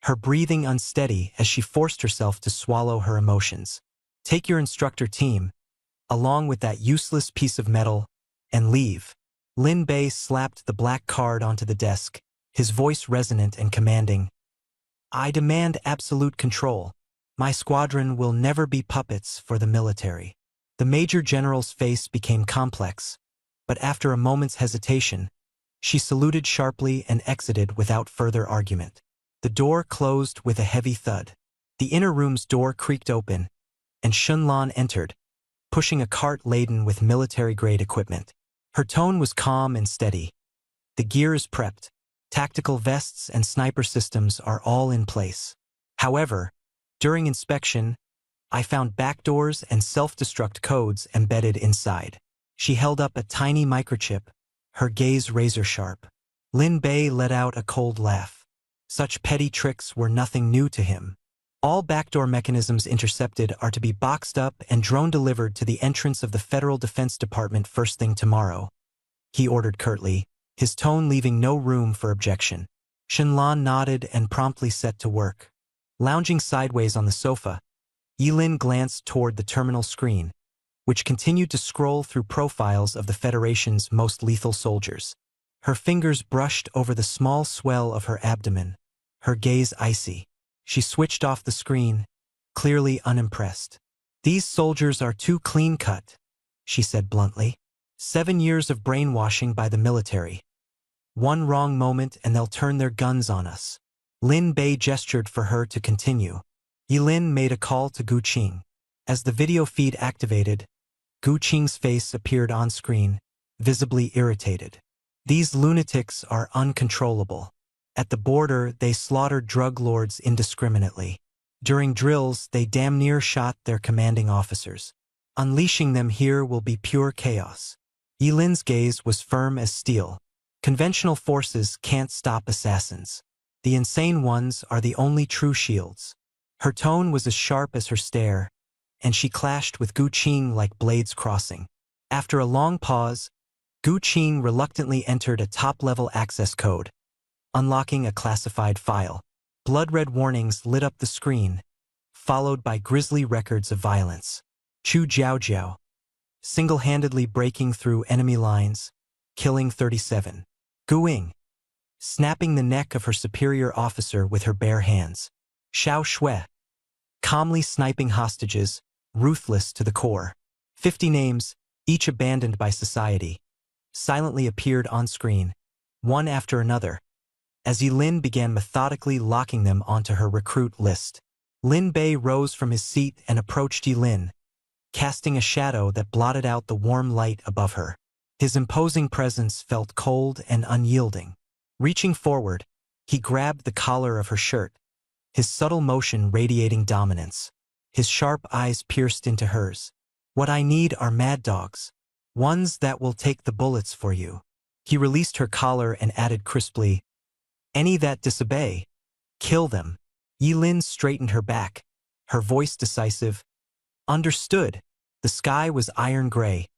her breathing unsteady as she forced herself to swallow her emotions. "Take your instructor team, along with that useless piece of metal, and leave." Lin Bei slapped the black card onto the desk, his voice resonant and commanding. "I demand absolute control. My squadron will never be puppets for the military. The Major General's face became complex, but after a moment's hesitation, she saluted sharply and exited without further argument. The door closed with a heavy thud. The inner room's door creaked open, and Shunlan entered, pushing a cart laden with military-grade equipment. Her tone was calm and steady. The gear is prepped. Tactical vests and sniper systems are all in place. However, during inspection, I found backdoors and self-destruct codes embedded inside. She held up a tiny microchip, her gaze razor-sharp. Lin Bei let out a cold laugh. Such petty tricks were nothing new to him. All backdoor mechanisms intercepted are to be boxed up and drone-delivered to the entrance of the Federal Defense Department first thing tomorrow, he ordered curtly, his tone leaving no room for objection. Shenlan nodded and promptly set to work. Lounging sideways on the sofa, Yilin glanced toward the terminal screen, which continued to scroll through profiles of the Federation's most lethal soldiers. Her fingers brushed over the small swell of her abdomen, her gaze icy. She switched off the screen, clearly unimpressed. These soldiers are too clean-cut, she said bluntly. 7 years of brainwashing by the military. One wrong moment and they'll turn their guns on us. Lin Bei gestured for her to continue. Yilin made a call to Gu Qing. As the video feed activated, Gu Qing's face appeared on screen, visibly irritated. These lunatics are uncontrollable. At the border, they slaughtered drug lords indiscriminately. During drills, they damn near shot their commanding officers. Unleashing them here will be pure chaos. Yilin's gaze was firm as steel. Conventional forces can't stop assassins. The insane ones are the only true shields. Her tone was as sharp as her stare, and she clashed with Gu Qing like blades crossing. After a long pause, Gu Qing reluctantly entered a top-level access code, unlocking a classified file. Blood-red warnings lit up the screen, followed by grisly records of violence. Chu Jiaojiao, single-handedly breaking through enemy lines, killing 37. Gu Ying, snapping the neck of her superior officer with her bare hands. Xiao Shui, calmly sniping hostages, ruthless to the core. 50 names, each abandoned by society, silently appeared on screen, one after another, as Yilin began methodically locking them onto her recruit list. Lin Bei rose from his seat and approached Yilin, casting a shadow that blotted out the warm light above her. His imposing presence felt cold and unyielding. Reaching forward, he grabbed the collar of her shirt, his subtle motion radiating dominance. His sharp eyes pierced into hers. What I need are mad dogs. Ones that will take the bullets for you. He released her collar and added crisply, any that disobey, kill them. Yilin straightened her back, her voice decisive. Understood. The sky was iron gray,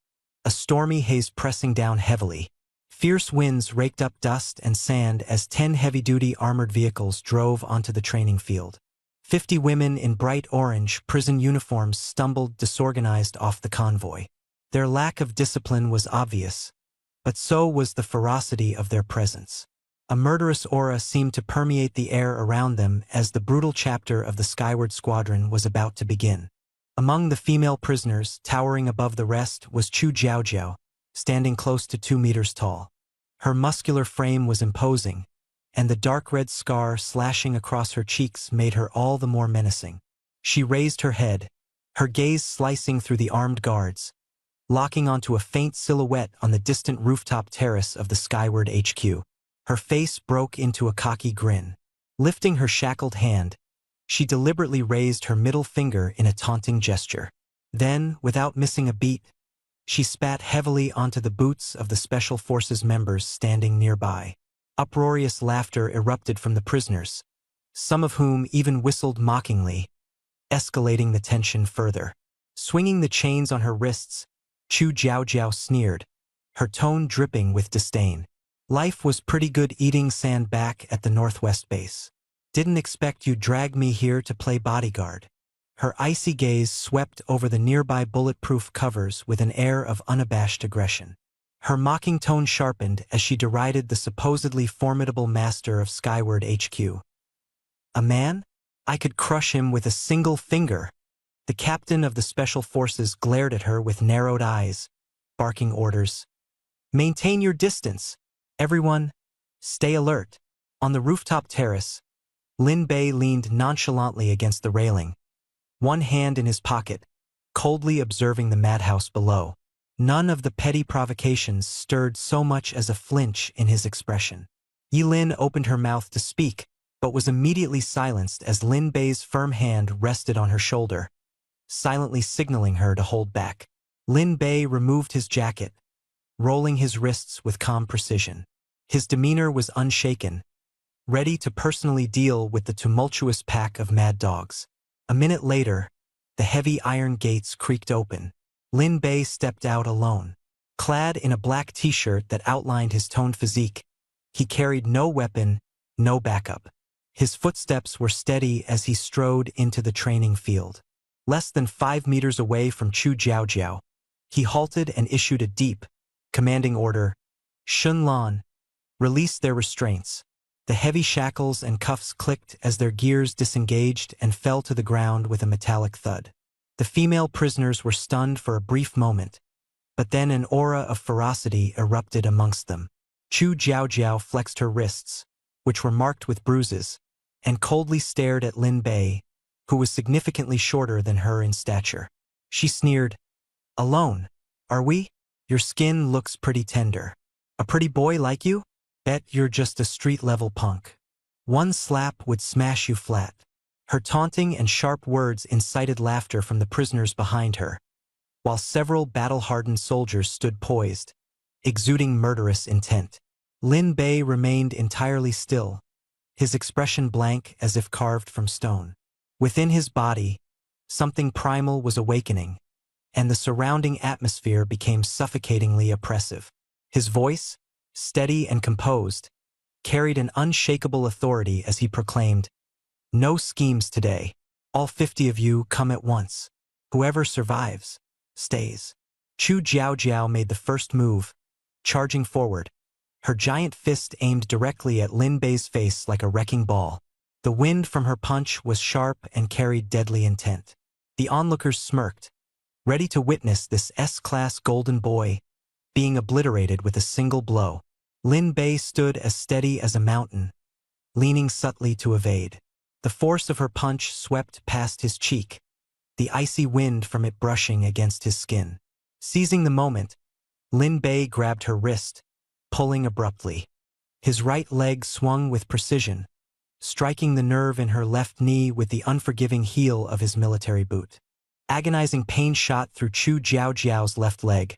a stormy haze pressing down heavily. Fierce winds raked up dust and sand as 10 heavy-duty armored vehicles drove onto the training field. 50 women in bright orange prison uniforms stumbled disorganized off the convoy. Their lack of discipline was obvious, but so was the ferocity of their presence. A murderous aura seemed to permeate the air around them as the brutal chapter of the Skyward Squadron was about to begin. Among the female prisoners, towering above the rest, was Chu Jiaojiao, standing close to 2 meters tall. Her muscular frame was imposing, and the dark red scar slashing across her cheeks made her all the more menacing. She raised her head, her gaze slicing through the armed guards, locking onto a faint silhouette on the distant rooftop terrace of the Skyward HQ. Her face broke into a cocky grin. Lifting her shackled hand, she deliberately raised her middle finger in a taunting gesture. Then, without missing a beat, she spat heavily onto the boots of the Special Forces members standing nearby. Uproarious laughter erupted from the prisoners, some of whom even whistled mockingly, escalating the tension further. Swinging the chains on her wrists, Chu Jiaojiao sneered, her tone dripping with disdain. Life was pretty good eating sand back at the Northwest base. Didn't expect you'd drag me here to play bodyguard. Her icy gaze swept over the nearby bulletproof covers with an air of unabashed aggression. Her mocking tone sharpened as she derided the supposedly formidable master of Skyward HQ. A man? I could crush him with a single finger. The captain of the special forces glared at her with narrowed eyes, barking orders. Maintain your distance. Everyone, stay alert. On the rooftop terrace, Lin Bei leaned nonchalantly against the railing, one hand in his pocket, coldly observing the madhouse below. None of the petty provocations stirred so much as a flinch in his expression. Yilin opened her mouth to speak, but was immediately silenced as Lin Bei's firm hand rested on her shoulder, silently signaling her to hold back. Lin Bei removed his jacket, rolling his wrists with calm precision. His demeanor was unshaken, ready to personally deal with the tumultuous pack of mad dogs. A minute later, the heavy iron gates creaked open. Lin Bei stepped out alone. Clad in a black t-shirt that outlined his toned physique, he carried no weapon, no backup. His footsteps were steady as he strode into the training field. Less than 5 meters away from Chu Jiaojiao, he halted and issued a deep, commanding order. Shun Lan, release their restraints. The heavy shackles and cuffs clicked as their gears disengaged and fell to the ground with a metallic thud. The female prisoners were stunned for a brief moment, but then an aura of ferocity erupted amongst them. Chu Jiaojiao flexed her wrists, which were marked with bruises, and coldly stared at Lin Bei, who was significantly shorter than her in stature. She sneered, "Alone, are we? Your skin looks pretty tender. A pretty boy like you? Bet you're just a street-level punk. One slap would smash you flat." Her taunting and sharp words incited laughter from the prisoners behind her, while several battle-hardened soldiers stood poised, exuding murderous intent. Lin Bei remained entirely still, his expression blank as if carved from stone. Within his body, something primal was awakening, and the surrounding atmosphere became suffocatingly oppressive. His voice, steady and composed, carried an unshakable authority as he proclaimed, "No schemes today. All 50 of you come at once. Whoever survives, stays." Chu Jiaojiao made the first move, charging forward, her giant fist aimed directly at Lin Bei's face like a wrecking ball. The wind from her punch was sharp and carried deadly intent. The onlookers smirked, ready to witness this S-class golden boy being obliterated with a single blow. Lin Bei stood as steady as a mountain, leaning subtly to evade. The force of her punch swept past his cheek, the icy wind from it brushing against his skin. Seizing the moment, Lin Bei grabbed her wrist, pulling abruptly. His right leg swung with precision, striking the nerve in her left knee with the unforgiving heel of his military boot. Agonizing pain shot through Chu Jiaojiao's left leg,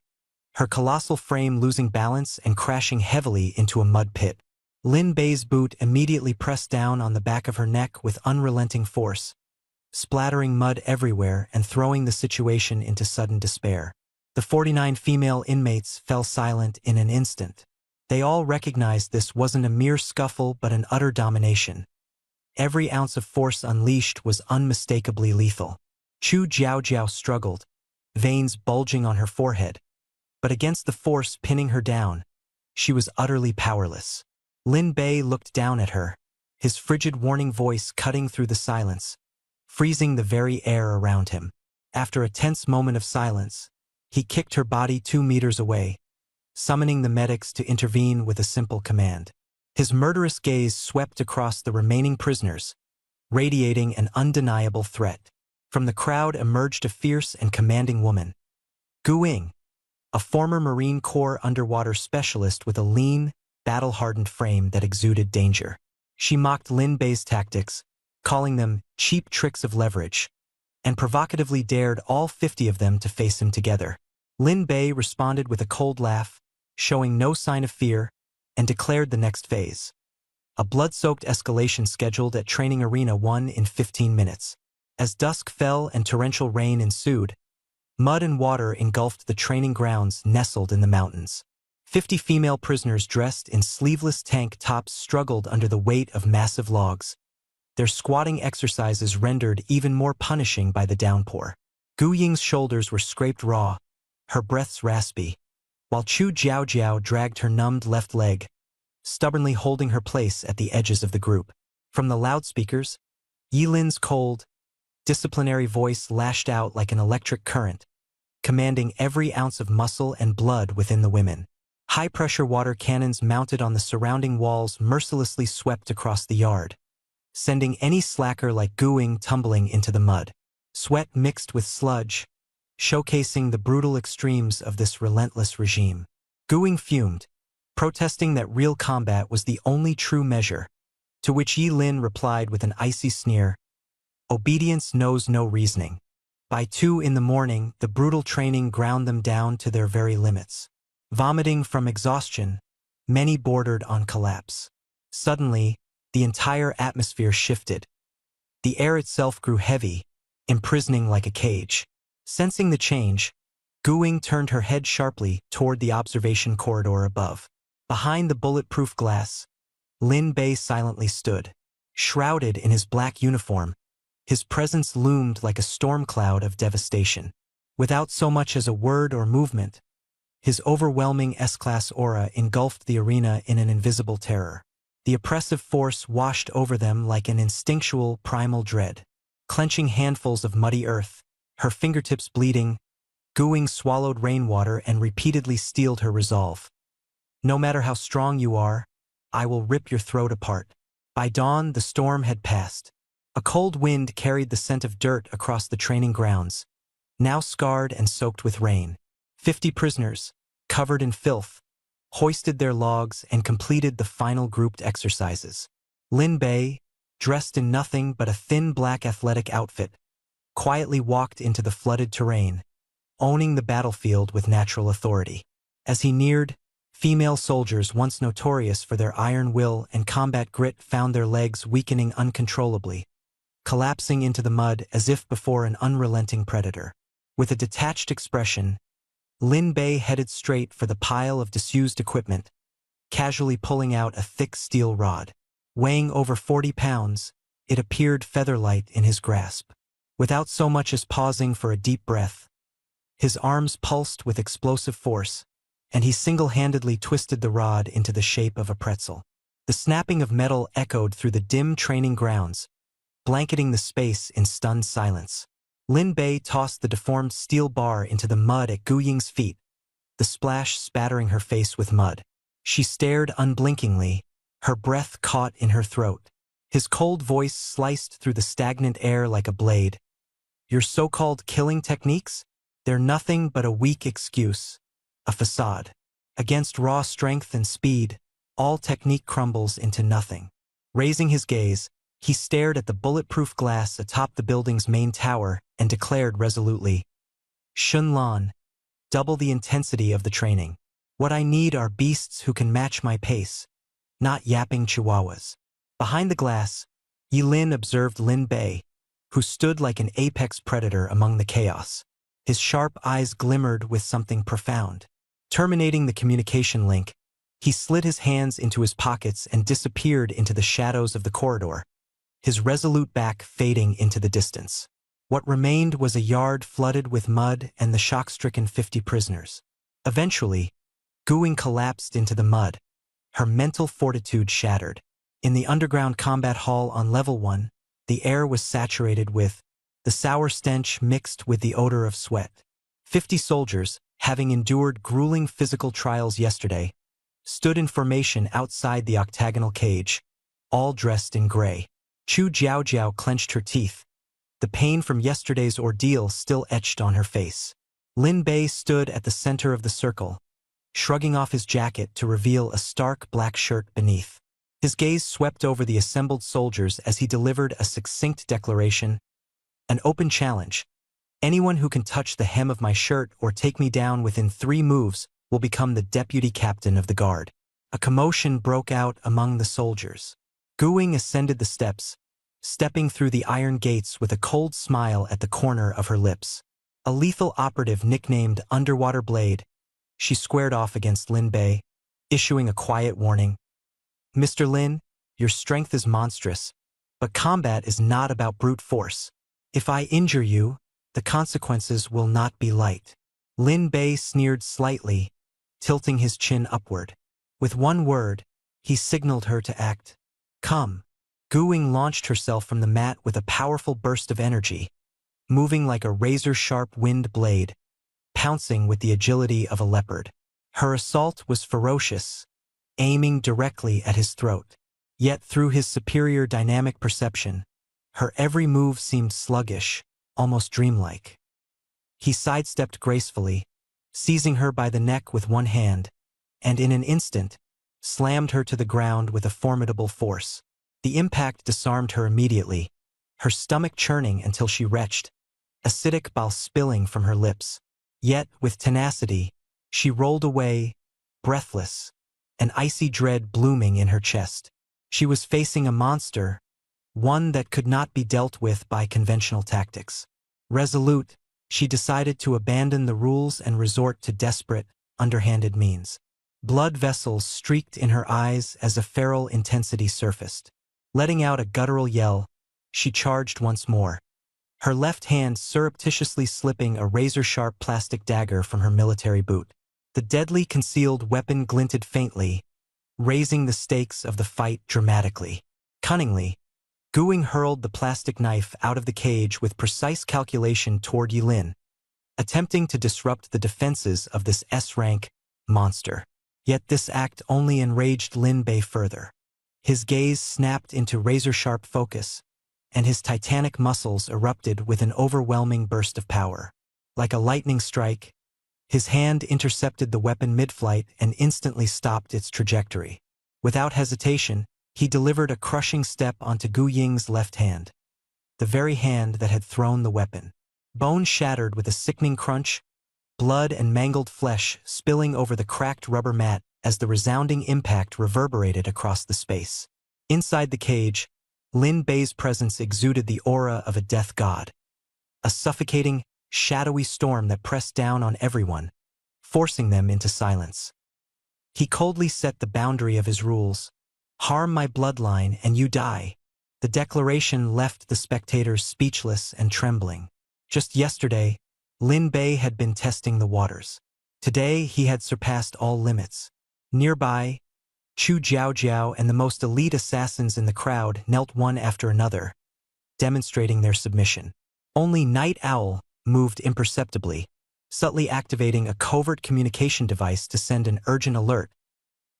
her colossal frame losing balance and crashing heavily into a mud pit. Lin Bei's boot immediately pressed down on the back of her neck with unrelenting force, splattering mud everywhere and throwing the situation into sudden despair. The 49 female inmates fell silent in an instant. They all recognized this wasn't a mere scuffle but an utter domination. Every ounce of force unleashed was unmistakably lethal. Chu Jiaojiao struggled, veins bulging on her forehead, but against the force pinning her down, she was utterly powerless. Lin Bei looked down at her, his frigid warning voice cutting through the silence, freezing the very air around him. After a tense moment of silence, he kicked her body 2 meters away, summoning the medics to intervene with a simple command. His murderous gaze swept across the remaining prisoners, radiating an undeniable threat. From the crowd emerged a fierce and commanding woman, Gu Ying, a former Marine Corps underwater specialist with a lean, battle-hardened frame that exuded danger. She mocked Lin Bei's tactics, calling them cheap tricks of leverage, and provocatively dared all 50 of them to face him together. Lin Bei responded with a cold laugh, showing no sign of fear, and declared the next phase. A blood-soaked escalation scheduled at Training Arena 1 in 15 minutes. As dusk fell and torrential rain ensued, mud and water engulfed the training grounds nestled in the mountains. 50 female prisoners dressed in sleeveless tank tops struggled under the weight of massive logs, their squatting exercises rendered even more punishing by the downpour. Gu Ying's shoulders were scraped raw, her breaths raspy, while Chu Jiaojiao dragged her numbed left leg, stubbornly holding her place at the edges of the group. From the loudspeakers, Yilin's cold, disciplinary voice lashed out like an electric current, commanding every ounce of muscle and blood within the women. High-pressure water cannons mounted on the surrounding walls mercilessly swept across the yard, sending any slacker like Guing tumbling into the mud. Sweat mixed with sludge, showcasing the brutal extremes of this relentless regime. Guing fumed, protesting that real combat was the only true measure, to which Yilin replied with an icy sneer, "Obedience knows no reasoning." By 2 in the morning, the brutal training ground them down to their very limits. Vomiting from exhaustion, many bordered on collapse. Suddenly, the entire atmosphere shifted. The air itself grew heavy, imprisoning like a cage. Sensing the change, Guing turned her head sharply toward the observation corridor above. Behind the bulletproof glass, Lin Bei silently stood. Shrouded in his black uniform, his presence loomed like a storm cloud of devastation. Without so much as a word or movement, his overwhelming S-class aura engulfed the arena in an invisible terror. The oppressive force washed over them like an instinctual, primal dread. Clenching handfuls of muddy earth, her fingertips bleeding, Guing swallowed rainwater and repeatedly steeled her resolve. "No matter how strong you are, I will rip your throat apart." By dawn, the storm had passed. A cold wind carried the scent of dirt across the training grounds, now scarred and soaked with rain. 50 prisoners, covered in filth, hoisted their logs and completed the final grouped exercises. Lin Bei, dressed in nothing but a thin black athletic outfit, quietly walked into the flooded terrain, owning the battlefield with natural authority. As he neared, female soldiers once notorious for their iron will and combat grit found their legs weakening uncontrollably, collapsing into the mud as if before an unrelenting predator. With a detached expression, Lin Bei headed straight for the pile of disused equipment, casually pulling out a thick steel rod. Weighing over 40 pounds, it appeared feather-light in his grasp. Without so much as pausing for a deep breath, his arms pulsed with explosive force, and he single-handedly twisted the rod into the shape of a pretzel. The snapping of metal echoed through the dim training grounds, blanketing the space in stunned silence. Lin Bei tossed the deformed steel bar into the mud at Gu Ying's feet, the splash spattering her face with mud. She stared unblinkingly, her breath caught in her throat. His cold voice sliced through the stagnant air like a blade. "Your so-called killing techniques? They're nothing but a weak excuse, a facade. Against raw strength and speed, all technique crumbles into nothing." Raising his gaze, he stared at the bulletproof glass atop the building's main tower and declared resolutely, "Shun Lan, double the intensity of the training. What I need are beasts who can match my pace, not yapping chihuahuas." Behind the glass, Yilin observed Lin Bei, who stood like an apex predator among the chaos. His sharp eyes glimmered with something profound. Terminating the communication link, he slid his hands into his pockets and disappeared into the shadows of the corridor, his resolute back fading into the distance. What remained was a yard flooded with mud and the shock-stricken 50 prisoners. Eventually, Guing collapsed into the mud, her mental fortitude shattered. In the underground combat hall on level 1, the air was saturated with the sour stench mixed with the odor of sweat. 50 soldiers, having endured grueling physical trials yesterday, stood in formation outside the octagonal cage, all dressed in gray. Chu Jiaojiao clenched her teeth, the pain from yesterday's ordeal still etched on her face. Lin Bei stood at the center of the circle, shrugging off his jacket to reveal a stark black shirt beneath. His gaze swept over the assembled soldiers as he delivered a succinct declaration, an open challenge. "Anyone who can touch the hem of my shirt or take me down within 3 moves will become the deputy captain of the guard." A commotion broke out among the soldiers. Guing ascended the steps, stepping through the iron gates with a cold smile at the corner of her lips. A lethal operative nicknamed Underwater Blade, she squared off against Lin Bei, issuing a quiet warning. "Mr. Lin, your strength is monstrous, but combat is not about brute force. If I injure you, the consequences will not be light." Lin Bei sneered slightly, tilting his chin upward. With one word, he signaled her to act. "Come." Guing launched herself from the mat with a powerful burst of energy, moving like a razor-sharp wind blade, pouncing with the agility of a leopard. Her assault was ferocious, aiming directly at his throat. Yet through his superior dynamic perception, her every move seemed sluggish, almost dreamlike. He sidestepped gracefully, seizing her by the neck with one hand, and in an instant, slammed her to the ground with a formidable force. The impact disarmed her immediately, her stomach churning until she retched, acidic bile spilling from her lips. Yet, with tenacity, she rolled away, breathless, an icy dread blooming in her chest. She was facing a monster, one that could not be dealt with by conventional tactics. Resolute, she decided to abandon the rules and resort to desperate, underhanded means. Blood vessels streaked in her eyes as a feral intensity surfaced. Letting out a guttural yell, she charged once more, her left hand surreptitiously slipping a razor-sharp plastic dagger from her military boot. The deadly concealed weapon glinted faintly, raising the stakes of the fight dramatically. Cunningly, Guing hurled the plastic knife out of the cage with precise calculation toward Yilin, attempting to disrupt the defenses of this S-rank monster. Yet this act only enraged Lin Bei further. His gaze snapped into razor-sharp focus, and his titanic muscles erupted with an overwhelming burst of power. Like a lightning strike, his hand intercepted the weapon mid-flight and instantly stopped its trajectory. Without hesitation, he delivered a crushing step onto Gu Ying's left hand, the very hand that had thrown the weapon. Bone shattered with a sickening crunch, blood and mangled flesh spilling over the cracked rubber mat as the resounding impact reverberated across the space. Inside the cage, Lin Bei's presence exuded the aura of a death god, a suffocating, shadowy storm that pressed down on everyone, forcing them into silence. He coldly set the boundary of his rules: harm my bloodline and you die. The declaration left the spectators speechless and trembling. Just yesterday, Lin Bei had been testing the waters. Today he had surpassed all limits. Nearby, Chu Jiaojiao and the most elite assassins in the crowd knelt one after another, demonstrating their submission. Only Night Owl moved imperceptibly, subtly activating a covert communication device to send an urgent alert.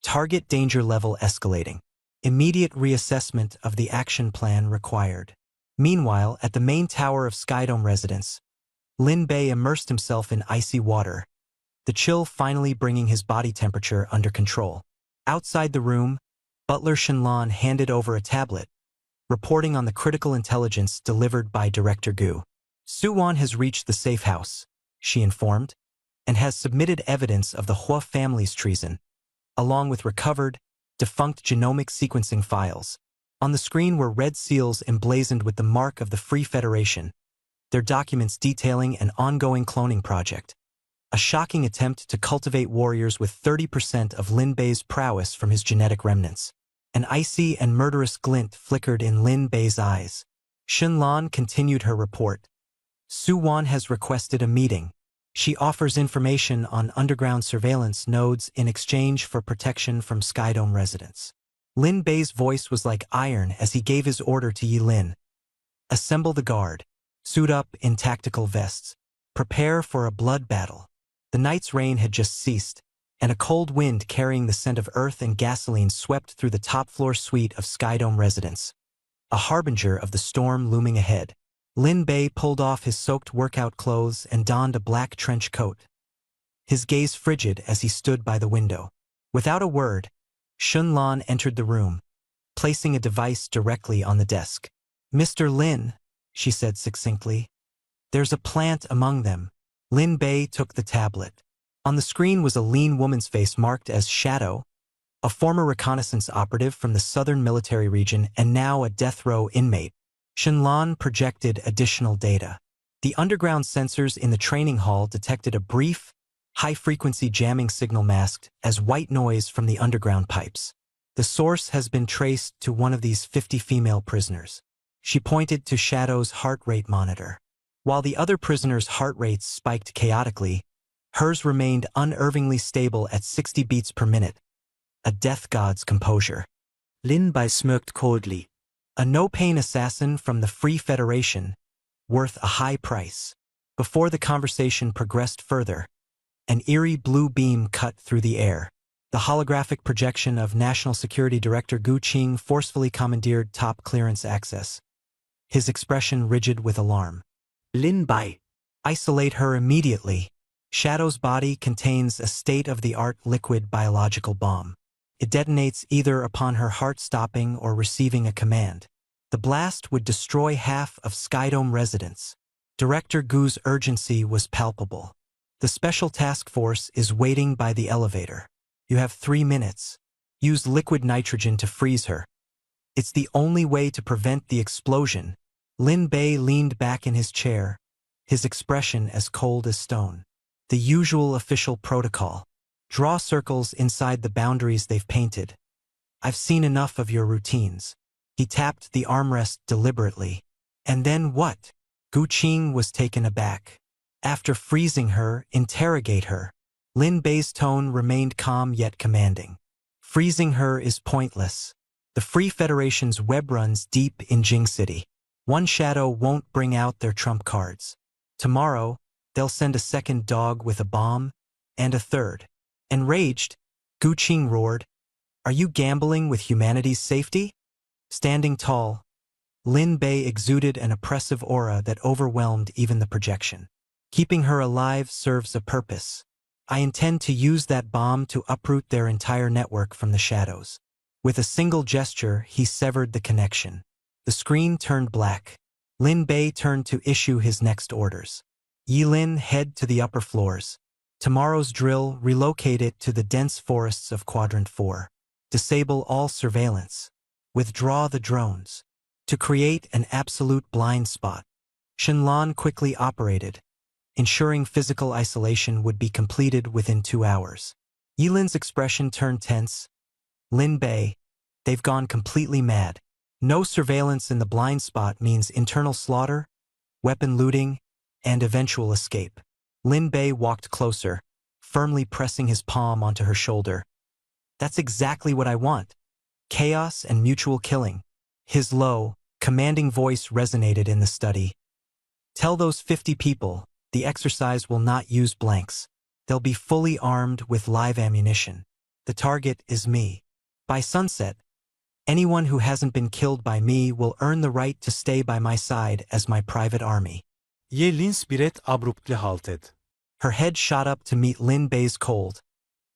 Target danger level escalating. Immediate reassessment of the action plan required. Meanwhile, at the main tower of Skydome residence, Lin Bei immersed himself in icy water, the chill finally bringing his body temperature under control. Outside the room, Butler Shenlan handed over a tablet, reporting on the critical intelligence delivered by Director Gu. Suwan has reached the safe house, she informed, and has submitted evidence of the Hua family's treason, along with recovered, defunct genomic sequencing files. On the screen were red seals emblazoned with the mark of the Free Federation, their documents detailing an ongoing cloning project, a shocking attempt to cultivate warriors with 30% of Lin Bei's prowess from his genetic remnants. An icy and murderous glint flickered in Lin Bei's eyes. Shenlan continued her report. Suwan has requested a meeting. She offers information on underground surveillance nodes in exchange for protection from Skydome residents. Lin Bei's voice was like iron as he gave his order to Yilin. Assemble the guard. Suit up in tactical vests. Prepare for a blood battle. The night's rain had just ceased, and a cold wind carrying the scent of earth and gasoline swept through the top-floor suite of Skydome residence, a harbinger of the storm looming ahead. Lin Bei pulled off his soaked workout clothes and donned a black trench coat, his gaze frigid as he stood by the window. Without a word, Shenlan entered the room, placing a device directly on the desk. "Mr. Lin," she said succinctly, "there's a plant among them." Lin Bei took the tablet. On the screen was a lean woman's face marked as Shadow, a former reconnaissance operative from the southern military region and now a death row inmate. Shenlan projected additional data. The underground sensors in the training hall detected a brief, high-frequency jamming signal masked as white noise from the underground pipes. The source has been traced to one of these 50 female prisoners. She pointed to Shadow's heart rate monitor. While the other prisoners' heart rates spiked chaotically, hers remained unervingly stable at 60 beats per minute, a death god's composure. Lin Bei smirked coldly. A no-pain assassin from the Free Federation, worth a high price. Before the conversation progressed further, an eerie blue beam cut through the air. The holographic projection of National Security Director Gu Qing forcefully commandeered top clearance access, his expression rigid with alarm. Lin Bai. Isolate her immediately. Shadow's body contains a state-of-the-art liquid biological bomb. It detonates either upon her heart stopping or receiving a command. The blast would destroy half of Skydome residents. Director Gu's urgency was palpable. The Special Task Force is waiting by the elevator. You have 3 minutes. Use liquid nitrogen to freeze her. It's the only way to prevent the explosion. Lin Bei leaned back in his chair, his expression as cold as stone. The usual official protocol. Draw circles inside the boundaries they've painted. I've seen enough of your routines. He tapped the armrest deliberately. And then what? Gu Qing was taken aback. After freezing her, interrogate her. Lin Bei's tone remained calm yet commanding. Freezing her is pointless. The Free Federation's web runs deep in Jing City. One shadow won't bring out their trump cards. Tomorrow, they'll send a second dog with a bomb, and a third. Enraged, Gu Qing roared, "Are you gambling with humanity's safety?" Standing tall, Lin Bei exuded an oppressive aura that overwhelmed even the projection. Keeping her alive serves a purpose. I intend to use that bomb to uproot their entire network from the shadows. With a single gesture, he severed the connection. The screen turned black. Lin Bei turned to issue his next orders. Yilin, head to the upper floors. Tomorrow's drill, relocate it to the dense forests of Quadrant 4. Disable all surveillance. Withdraw the drones. To create an absolute blind spot. Shenlan quickly operated, ensuring physical isolation would be completed within 2 hours. Yilin's expression turned tense. Lin Bei, they've gone completely mad. No surveillance in the blind spot means internal slaughter, weapon looting, and eventual escape. Lin Bei walked closer, firmly pressing his palm onto her shoulder. That's exactly what I want. Chaos and mutual killing. His low, commanding voice resonated in the study. Tell those 50 people, the exercise will not use blanks. They'll be fully armed with live ammunition. The target is me. By sunset, anyone who hasn't been killed by me will earn the right to stay by my side as my private army. Yelin's spirit abruptly halted. Her head shot up to meet Lin Bei's cold,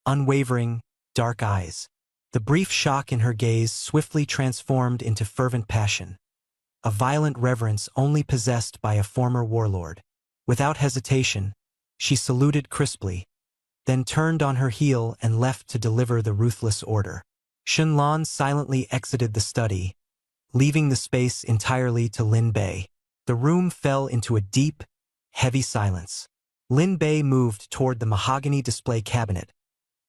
unwavering, dark eyes. The brief shock in her gaze swiftly transformed into fervent passion, a violent reverence only possessed by a former warlord. Without hesitation, she saluted crisply, then turned on her heel and left to deliver the ruthless order. Shenlan silently exited the study, leaving the space entirely to Lin Bei. The room fell into a deep, heavy silence. Lin Bei moved toward the mahogany display cabinet,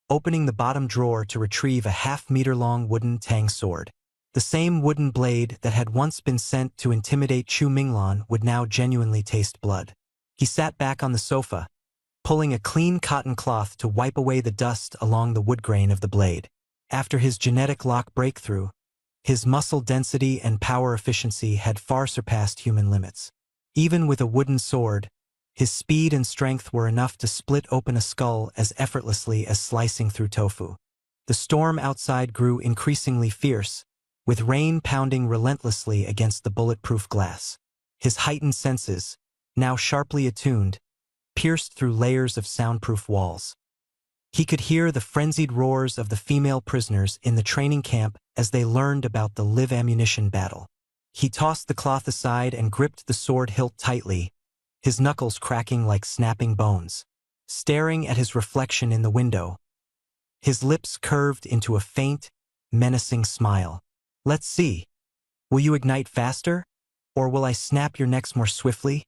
opening the bottom drawer to retrieve a half-meter-long wooden tang sword. The same wooden blade that had once been sent to intimidate Chu Minglan would now genuinely taste blood. He sat back on the sofa, pulling a clean cotton cloth to wipe away the dust along the wood grain of the blade. After his genetic lock breakthrough, his muscle density and power efficiency had far surpassed human limits. Even with a wooden sword, his speed and strength were enough to split open a skull as effortlessly as slicing through tofu. The storm outside grew increasingly fierce, with rain pounding relentlessly against the bulletproof glass. His heightened senses, now sharply attuned, pierced through layers of soundproof walls. He could hear the frenzied roars of the female prisoners in the training camp as they learned about the live ammunition battle. He tossed the cloth aside and gripped the sword hilt tightly, his knuckles cracking like snapping bones. Staring at his reflection in the window, his lips curved into a faint, menacing smile. Let's see. Will you ignite faster, or will I snap your necks more swiftly?